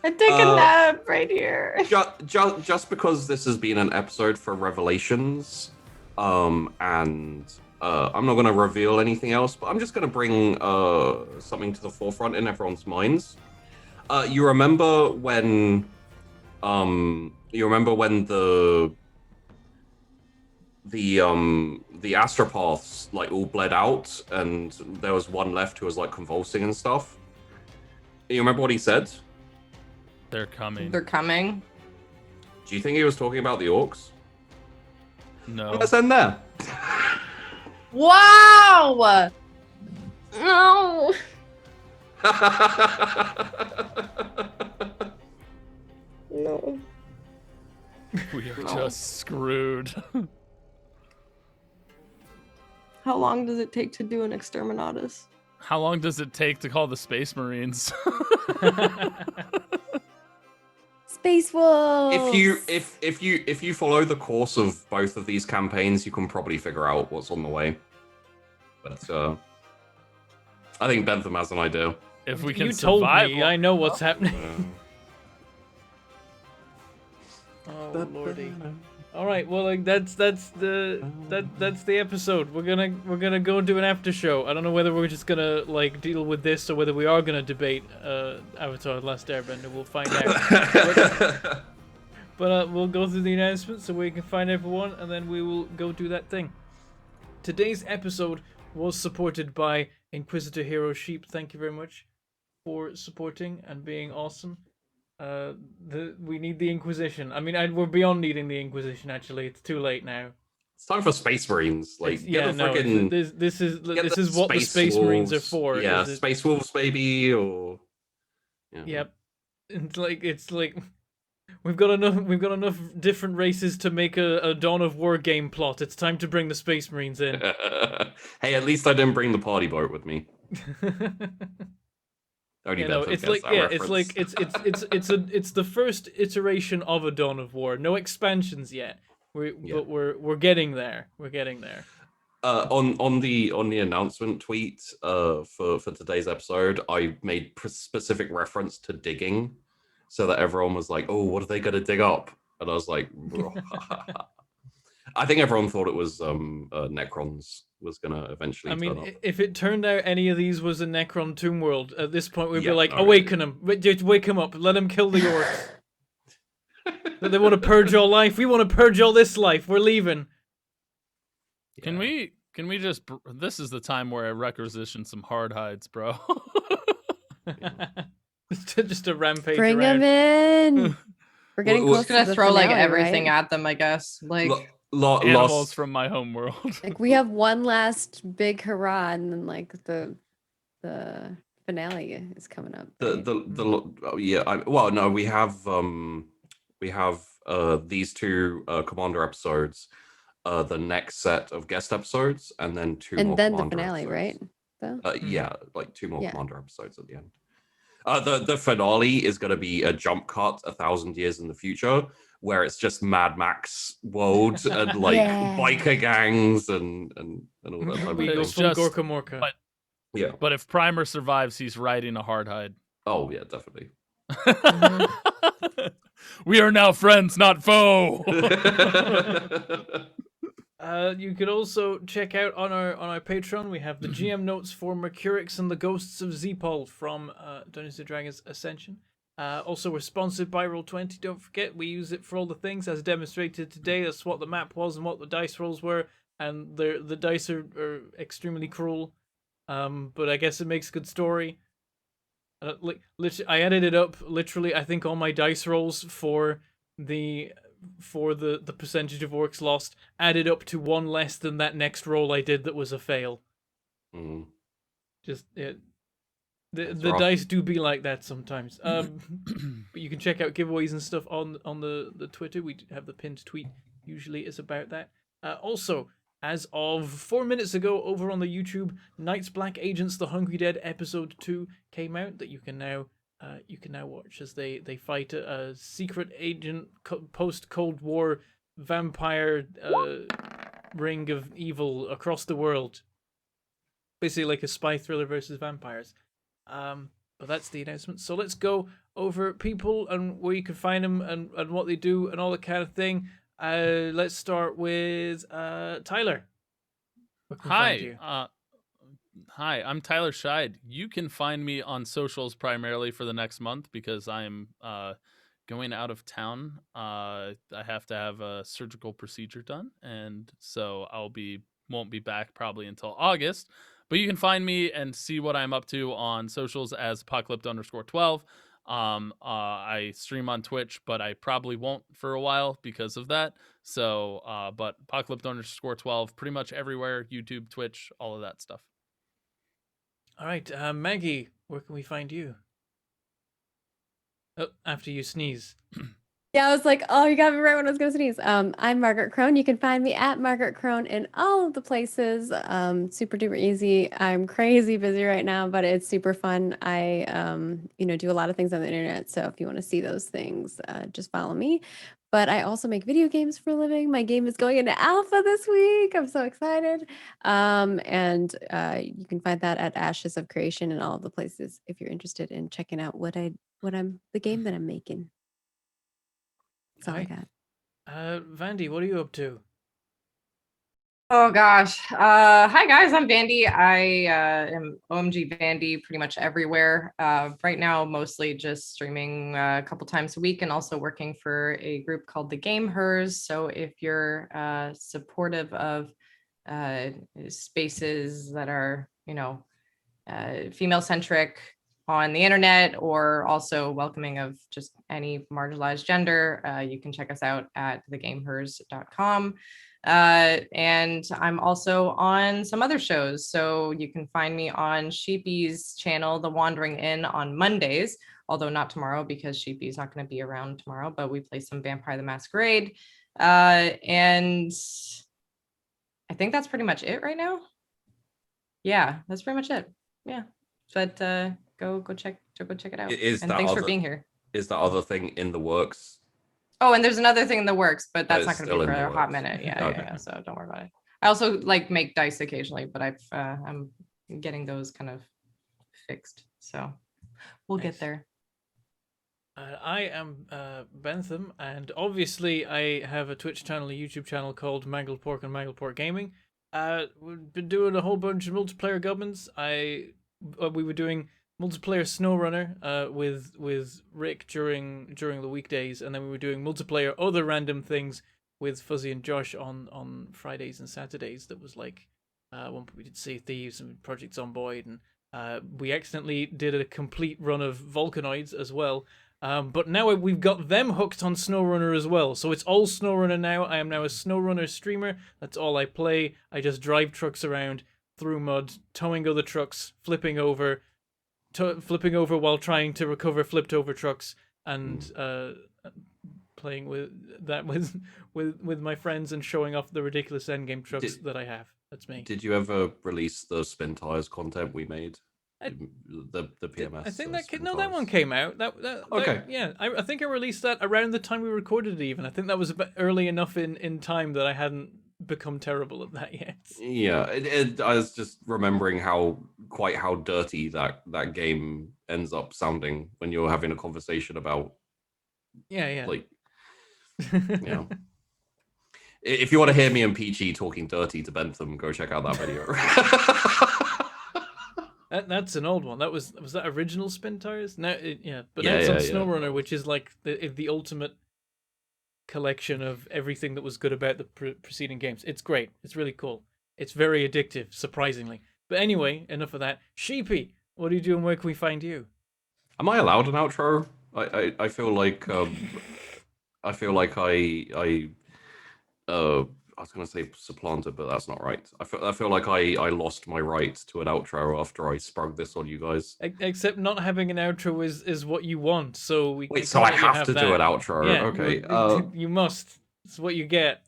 Speaker 3: I take a nap right here.
Speaker 2: just because this has been an episode for Revelations, and I'm not going to reveal anything else, but I'm just going to bring something to the forefront in everyone's minds. You remember when the astropaths like all bled out and there was one left who was like convulsing and stuff? You remember what he said?
Speaker 4: They're coming.
Speaker 3: They're coming.
Speaker 2: Do you think he was talking about the orcs?
Speaker 4: No.
Speaker 2: Let's end there.
Speaker 3: Wow! No. No.
Speaker 4: We are just screwed.
Speaker 3: How long does it take to do an exterminatus?
Speaker 4: How long does it take to call the Space Marines?
Speaker 5: Space wolves.
Speaker 2: If you follow the course of both of these campaigns, you can probably figure out what's on the way. But I think Bentham has an idea.
Speaker 4: If we can
Speaker 1: You told
Speaker 4: survive,
Speaker 1: me. I know what's happening.
Speaker 2: Uh,
Speaker 1: Oh lordy. All right. Well, like that's the episode. We're gonna go do an after show. I don't know whether we're just gonna like deal with this or whether we are gonna debate Avatar: The Last Airbender. We'll find out. But we'll go through the announcements so we can find everyone, and then we will go do that thing. Today's episode was supported by Inquisitor Hero Sheep. Thank you very much for supporting and being awesome. We need the Inquisition. I mean, we're beyond needing the Inquisition. Actually, it's too late now.
Speaker 2: It's time for Space Marines. Like,
Speaker 1: Yeah, no. This is what the Space Marines are for.
Speaker 2: Yeah,
Speaker 1: is it?
Speaker 2: Space Wolves, baby, or yeah.
Speaker 1: Yep. It's like we've got enough different races to make a Dawn of War game plot. It's time to bring the Space Marines in.
Speaker 2: Hey, at least I didn't bring the party boat with me. Only
Speaker 1: You know,
Speaker 2: Bentham
Speaker 1: it's
Speaker 2: gets
Speaker 1: like
Speaker 2: that
Speaker 1: it's
Speaker 2: reference.
Speaker 1: like it's the first iteration of a Dawn of War. No expansions yet. But we're getting there. We're getting there.
Speaker 2: On the announcement tweet for today's episode, I made specific reference to digging, so that everyone was like, "Oh, what are they gonna dig up?" And I was like, I think everyone thought it was Necrons was gonna eventually.
Speaker 1: I
Speaker 2: turn up.
Speaker 1: mean, if it turned out any of these was a Necron Tomb World, at this point we'd be
Speaker 2: Yeah,
Speaker 1: like,
Speaker 2: alright.
Speaker 1: awaken them, wake him up, let him kill the orcs. They want to purge all life. We want to purge all this life. We're leaving.
Speaker 4: Can we just? This is the time where I requisition some hard hides, bro.
Speaker 1: Just a rampage
Speaker 5: Bring
Speaker 1: around.
Speaker 5: them in. We're getting
Speaker 2: Well,
Speaker 5: close
Speaker 3: Just gonna
Speaker 5: to the
Speaker 3: throw like
Speaker 5: finale,
Speaker 3: everything
Speaker 5: right?
Speaker 3: at them, I guess. Like
Speaker 4: Animals
Speaker 2: Lost.
Speaker 4: from my home world.
Speaker 5: Like we have one last big hurrah, and then like the finale is coming up. right?
Speaker 2: Well, no, we have these two commander episodes, the next set of guest episodes, and then two more
Speaker 5: and then the
Speaker 2: commander
Speaker 5: finale,
Speaker 2: episodes.
Speaker 5: right? Though?
Speaker 2: Yeah, like two more
Speaker 5: Yeah.
Speaker 2: commander episodes at the end. The finale is going to be a jump cut 1,000 years in the future, where it's just Mad Max world and like
Speaker 5: Yeah.
Speaker 2: biker gangs and all that type
Speaker 1: We
Speaker 2: of
Speaker 1: go
Speaker 2: thing.
Speaker 1: full
Speaker 4: Just-
Speaker 1: Gorka Morka.
Speaker 4: but-
Speaker 2: Yeah.
Speaker 4: But if Primer survives, he's riding a hard hide.
Speaker 2: Oh yeah, definitely.
Speaker 4: We are now friends, not foe.
Speaker 1: You could also check out on our Patreon. We have the GM notes for Mercurix and the Ghosts of Zeepol from Dungeons and Dragons Ascension. Also, we're sponsored by Roll20. Don't forget, we use it for all the things as demonstrated today. That's what the map was and what the dice rolls were. and the dice are extremely cruel. But I guess it makes a good story. I added it up. Literally, I think all my dice rolls for the percentage of orcs lost added up to one less than that next roll I did that was a fail.
Speaker 2: Mm.
Speaker 1: Just the
Speaker 2: That's
Speaker 1: the
Speaker 2: rough.
Speaker 1: dice do be like that sometimes. But you can check out giveaways and stuff on the Twitter. We have the pinned tweet. Usually is about that. Also, as of 4 minutes ago, over on the YouTube, Night's Black Agents: The Hungry Dead episode 2 came out that you can now watch as they fight a secret agent post Cold War vampire ring of evil across the world. Basically, like a spy thriller versus vampires. But that's the announcement. So let's go over people and where you can find them and what they do and all that kind of thing. Let's start with Tyler. Where can we find you?
Speaker 4: Hi, I'm Tyler Scheid. You can find me on socials primarily for the next month because I'm going out of town. I have to have a surgical procedure done, and so won't be back probably until August. But you can find me and see what I'm up to on socials as apocalypse_12. I stream on Twitch, but I probably won't for a while because of that. So, but apocalypse_12, pretty much everywhere, YouTube, Twitch, all of that stuff.
Speaker 1: All right, Maggie, where can we find you? Oh, after you sneeze.
Speaker 5: Yeah, I was like, oh, you got me right when I was going to sneeze. I'm Margaret Crone. You can find me at Margaret Crone in all of the places. Super duper easy. I'm crazy busy right now, but it's super fun. I, do a lot of things on the internet. So if you want to see those things, just follow me. But I also make video games for a living. My game is going into alpha this week. I'm so excited. And you can find that at Ashes of Creation and all of the places if you're interested in checking out the game that I'm making. That's all I got.
Speaker 1: Vandy, what are you up to?
Speaker 3: Oh gosh. Hi guys, I'm Vandy. I am OMG Vandy pretty much everywhere. Right now, mostly just streaming a couple times a week and also working for a group called The Game Hers. So if you're supportive of spaces that are, female centric on the internet or also welcoming of just any marginalized gender, you can check us out at thegamehers.com. And I'm also on some other shows. So you can find me on Sheepy's channel, The Wandering Inn, on Mondays, although not tomorrow because Sheepy's not going to be around tomorrow, but we play some Vampire the Masquerade. And I think that's pretty much it right now. Yeah, that's pretty much it. Yeah. But go check it out. And thanks for being here.
Speaker 2: Is that other thing in the works?
Speaker 3: Oh, and there's another thing in the works, but that's
Speaker 2: it's
Speaker 3: not going to be
Speaker 2: still
Speaker 3: for
Speaker 2: in
Speaker 3: a
Speaker 2: the
Speaker 3: hot
Speaker 2: works.
Speaker 3: minute. Yeah,
Speaker 2: Okay.
Speaker 3: yeah. So don't worry about it. I also make dice occasionally, but I'm getting those kind of fixed. So we'll get there.
Speaker 1: I am Bentham, and obviously I have a Twitch channel, a YouTube channel called Mangled Pork and Mangled Pork Gaming. We've been doing a whole bunch of multiplayer gubbins. We were doing multiplayer SnowRunner with Rick during the weekdays, and then we were doing multiplayer other random things with Fuzzy and Josh on Fridays and Saturdays. That was like one point we did Sea of Thieves and Project Zomboid, and we accidentally did a complete run of Volcanoids as well. But now we've got them hooked on SnowRunner as well. So it's all SnowRunner now. I am now a SnowRunner streamer. That's all I play. I just drive trucks around through mud, towing other trucks, flipping over while trying to recover flipped over trucks, and playing with that with my friends and showing off the ridiculous endgame trucks that I have. That's me.
Speaker 2: Did you ever release the Spin Tires content we made? The PMS.
Speaker 1: I think that one came out.
Speaker 2: Okay.
Speaker 1: Yeah, I think I released that around the time we recorded it. Even I think that was a bit early enough in time that I hadn't become terrible at that yet.
Speaker 2: Yeah, I was just remembering how dirty that game ends up sounding when you're having a conversation about.
Speaker 1: Yeah.
Speaker 2: Like, if you want to hear me and Peachy talking dirty to Bentham, go check out that video.
Speaker 1: That's an old one. Was that original Spin Tires? No, but
Speaker 2: Yeah,
Speaker 1: it's on
Speaker 2: yeah.
Speaker 1: SnowRunner, which is like the ultimate collection of everything that was good about the preceding games. It's great. It's really cool. It's very addictive, surprisingly. But anyway, enough of that. Sheepy, what do you do and where can we find you?
Speaker 2: Am I allowed an outro? I feel like I was gonna say supplanted, but that's not right. I feel like I lost my right to an outro after I sprung this on you guys.
Speaker 1: Except not having an outro is what you want, so we
Speaker 2: Wait,
Speaker 1: we
Speaker 2: so
Speaker 1: can't
Speaker 2: I
Speaker 1: let you
Speaker 2: have to
Speaker 1: that.
Speaker 2: do an outro?
Speaker 1: Yeah,
Speaker 2: Okay.
Speaker 1: you must. It's what you get.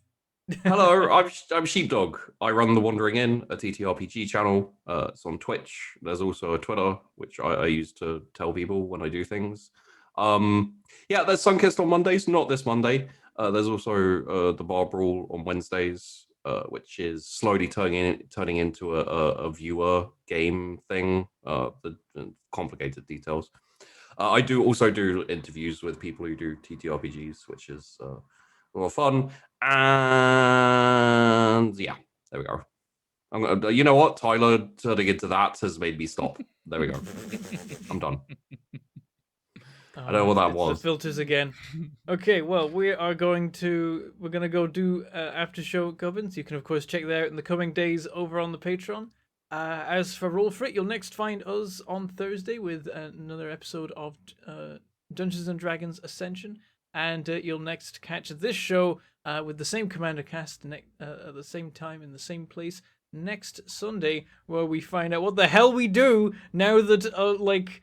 Speaker 2: Hello, I'm Sheepdog. I run the Wandering Inn, a TTRPG channel. It's on Twitch. There's also a Twitter, which I use to tell people when I do things. Yeah, there's Sunkissed on Mondays, not this Monday. There's also the Bar Brawl on Wednesdays, which is slowly turning into a viewer game thing. The complicated details. I do also do interviews with people who do TTRPGs, which is a lot of fun. And yeah, there we go. You know what? Tyler turning into that has made me stop. There we go. I'm done. I don't know what that
Speaker 1: it's
Speaker 2: was.
Speaker 1: the filters again. Okay, well, we're gonna go do after show gubbins. You can of course check that out in the coming days over on the Patreon. As for Roll For It, you'll next find us on Thursday with another episode of Dungeons and Dragons Ascension, and you'll next catch this show with the same Commander cast at the same time in the same place next Sunday, where we find out what the hell we do now that like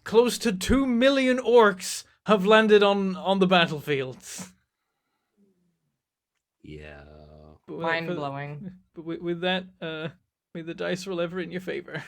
Speaker 1: close to 2 million orcs have landed on the battlefields.
Speaker 2: Yeah.
Speaker 3: Mind blowing.
Speaker 1: But with that, may the dice roll ever in your favor.